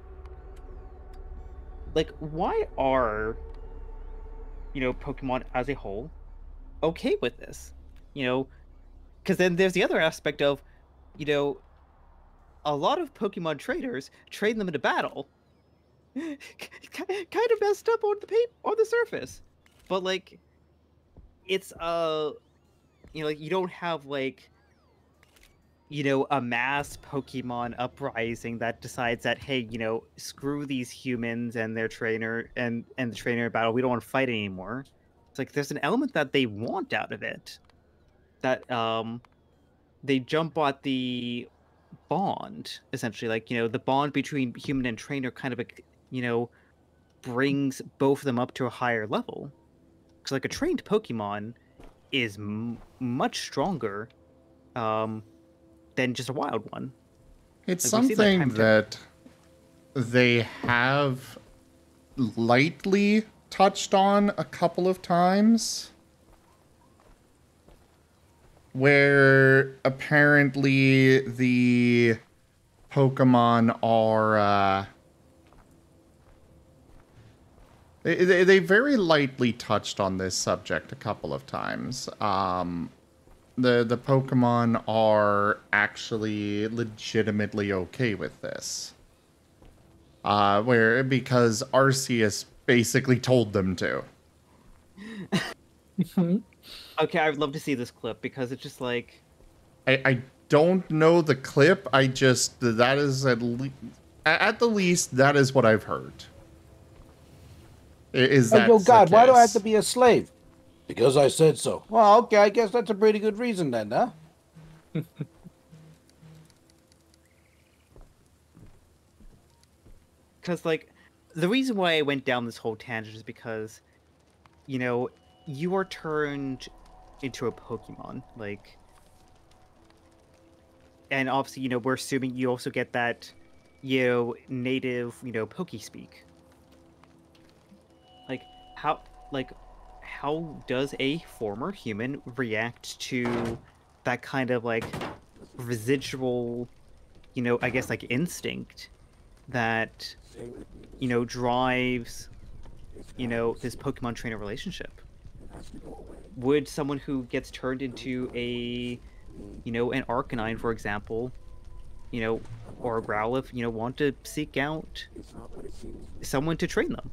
why are, you know, Pokemon as a whole okay with this? You know, because then there's the other aspect of, you know, a lot of Pokemon trainers train them into battle. Kind of messed up on the surface, but like, it's you know, like, you don't have, like, you know, a mass Pokemon uprising that decides that, hey, you know, screw these humans and their trainer and the trainer battle, we don't want to fight anymore. It's like there's an element that they want out of it, that they jump at the bond, essentially, like, you know, the bond between human and trainer kind of, you know, brings both of them up to a higher level, because like a trained Pokemon is much stronger than just a wild one. It's Like, something that they have lightly touched on a couple of times, where apparently the Pokemon are they very lightly touched on this subject a couple of times. The Pokemon are actually legitimately okay with this. Because Arceus basically told them to. Okay, I would love to see this clip, because it's just like... I don't know the clip, that is at the least, that is what I've heard. Is that oh, God, why do I have to be a slave? Because I said so. Well, okay, I guess that's a pretty good reason then, huh? Because, like, the reason why I went down this whole tangent is because, you know, you are turned into a Pokemon, like... And obviously, you know, we're assuming you also get that, you know, native, you know, Pokespeak. How does a former human react to that kind of, like, residual, you know, I guess, like, instinct that, you know, drives, you know, this Pokemon trainer relationship? Would someone who gets turned into a, you know, an Arcanine, for example, you know, or a Growlithe, you know, want to seek out someone to train them?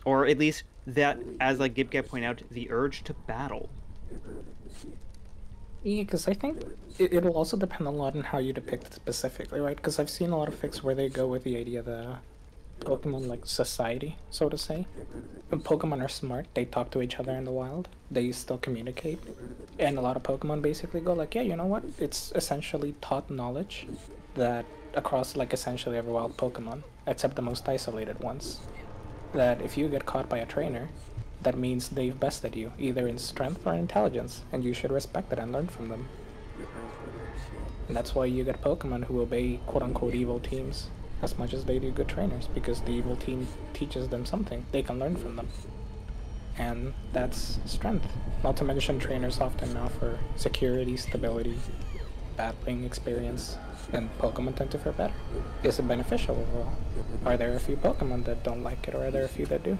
Or at least that, as like Gibgab pointed out, the urge to battle. Yeah, because I think it'll also depend a lot on how you depict it specifically, right? Because I've seen a lot of fics where they go with the idea that Pokemon, like, society, so to say. When Pokemon are smart, they talk to each other in the wild, they still communicate, and a lot of Pokemon basically go like, yeah, you know what, it's essentially taught knowledge that across, like, essentially every wild Pokemon, except the most isolated ones, that if you get caught by a trainer, that means they've bested you, either in strength or intelligence, and you should respect it and learn from them. And that's why you get Pokemon who obey quote-unquote evil teams as much as they do good trainers, because the evil team teaches them something. They can learn from them. And that's strength. Not to mention trainers often offer security, stability, battling experience, and Pokemon tend to fare better. Is it beneficial overall? Are there a few Pokemon that don't like it, or are there a few that do?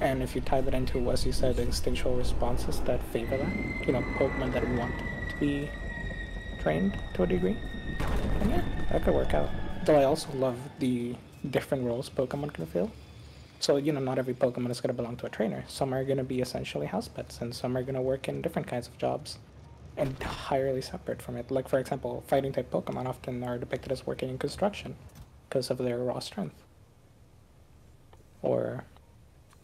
And if you tie that into, as you said, instinctual responses that favor that, you know, Pokemon that want to be trained to a degree, then yeah, that could work out. Though I also love the different roles Pokemon can fill. So, you know, not every Pokemon is going to belong to a trainer. Some are going to be essentially house pets, and some are going to work in different kinds of jobs. entirely separate from it. Like, for example, fighting-type Pokemon often are depicted as working in construction because of their raw strength. Or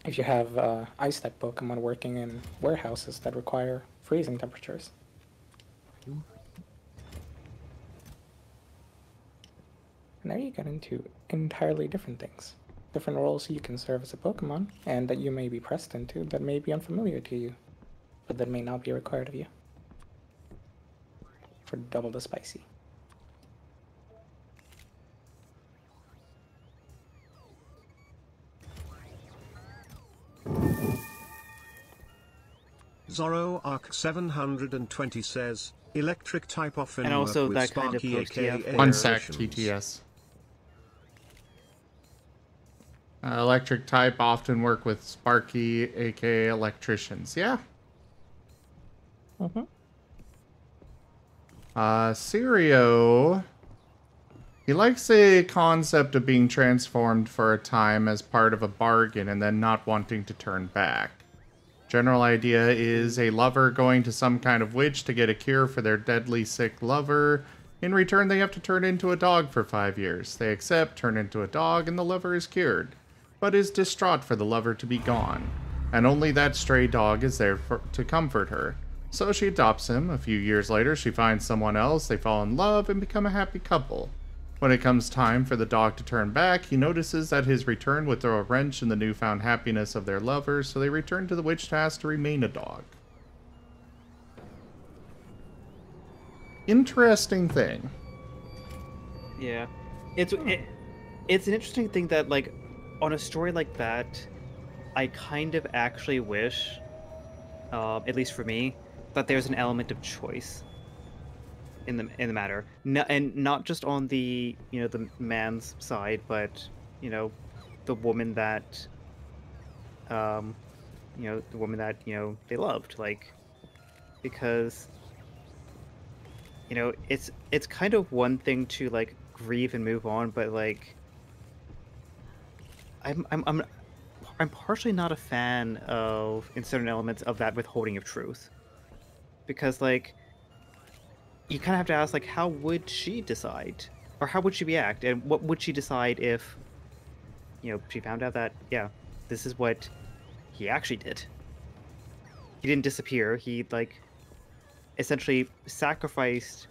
if you have ice-type Pokemon working in warehouses that require freezing temperatures. And there you get into entirely different things. Different roles you can serve as a Pokemon, and that you may be pressed into that may be unfamiliar to you, but that may not be required of you. For double the spicy. Zorro Arc 720 says, electric type often And also work with that kind of Sparky post-TF aka Unsacked electricians. TTS. Electric type often work with Sparky, aka electricians. Yeah. Sirio, he likes the concept of being transformed for a time as part of a bargain and then not wanting to turn back. General idea is a lover going to some kind of witch to get a cure for their deadly sick lover. In return, they have to turn into a dog for 5 years. They accept, turn into a dog, and the lover is cured, but is distraught for the lover to be gone. And only that stray dog is there to comfort her. So she adopts him. A few years later, she finds someone else, they fall in love, and become a happy couple. When it comes time for the dog to turn back, he notices that his return would throw a wrench in the newfound happiness of their lovers, so they return to the witch task to remain a dog. Interesting thing. Yeah, it's an interesting thing that, like, on a story like that, I kind of actually wish, at least for me, that there's an element of choice in the matter, and not just on the the man's side, but the woman that the woman that they loved, like, because it's kind of one thing to like grieve and move on, but like I'm partially not a fan of, in certain elements of that, withholding of truth, because like you kind of have to ask, like, how would she decide, or how would she react, and what would she decide if she found out that this is what he actually did. He didn't disappear. He like essentially sacrificed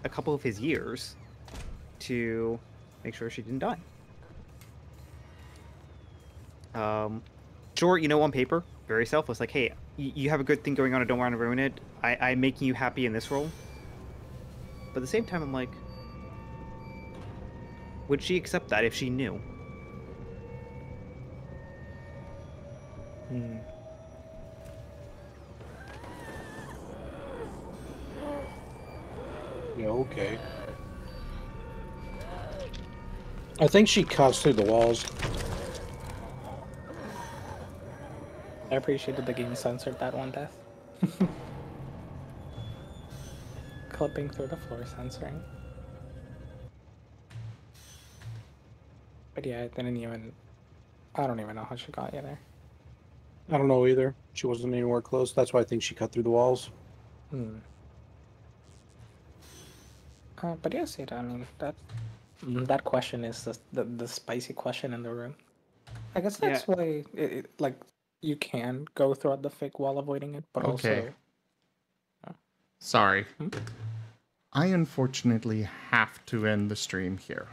a couple of his years to make sure she didn't die. Sure, on paper, very selfless. Like, hey, you have a good thing going on, I don't want to ruin it. I'm making you happy in this role. But at the same time, I'm like, would she accept that if she knew? Yeah, okay. I think she cuts through the walls. I appreciated the game censored that one death. Clipping through the floor censoring. But yeah, I don't even know how she got you there. I don't know either. She wasn't anywhere close. That's why I think she cut through the walls. But yes, I mean, that question is the spicy question in the room. I guess that's why like you can go throughout the fake wall avoiding it, but Okay. also. Sorry. I unfortunately have to end the stream here.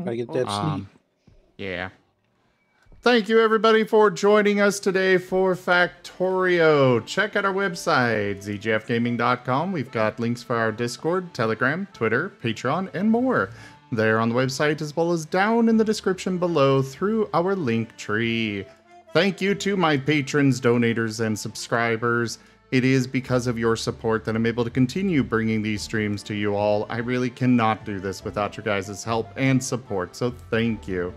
I get that sleep. Yeah. Thank you, everybody, for joining us today for Factorio. Check out our website, zgfgaming.com. We've got links for our Discord, Telegram, Twitter, Patreon, and more. There on the website, as well as down in the description below through our link tree. Thank you to my patrons, donators, and subscribers. It is because of your support that I'm able to continue bringing these streams to you all. I really cannot do this without your guys' help and support, so thank you.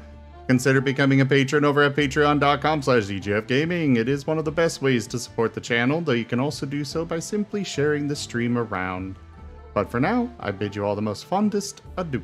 Consider becoming a patron over at patreon.com/zgfgaming. It is one of the best ways to support the channel, though you can also do so by simply sharing the stream around. But for now, I bid you all the most fondest adieu.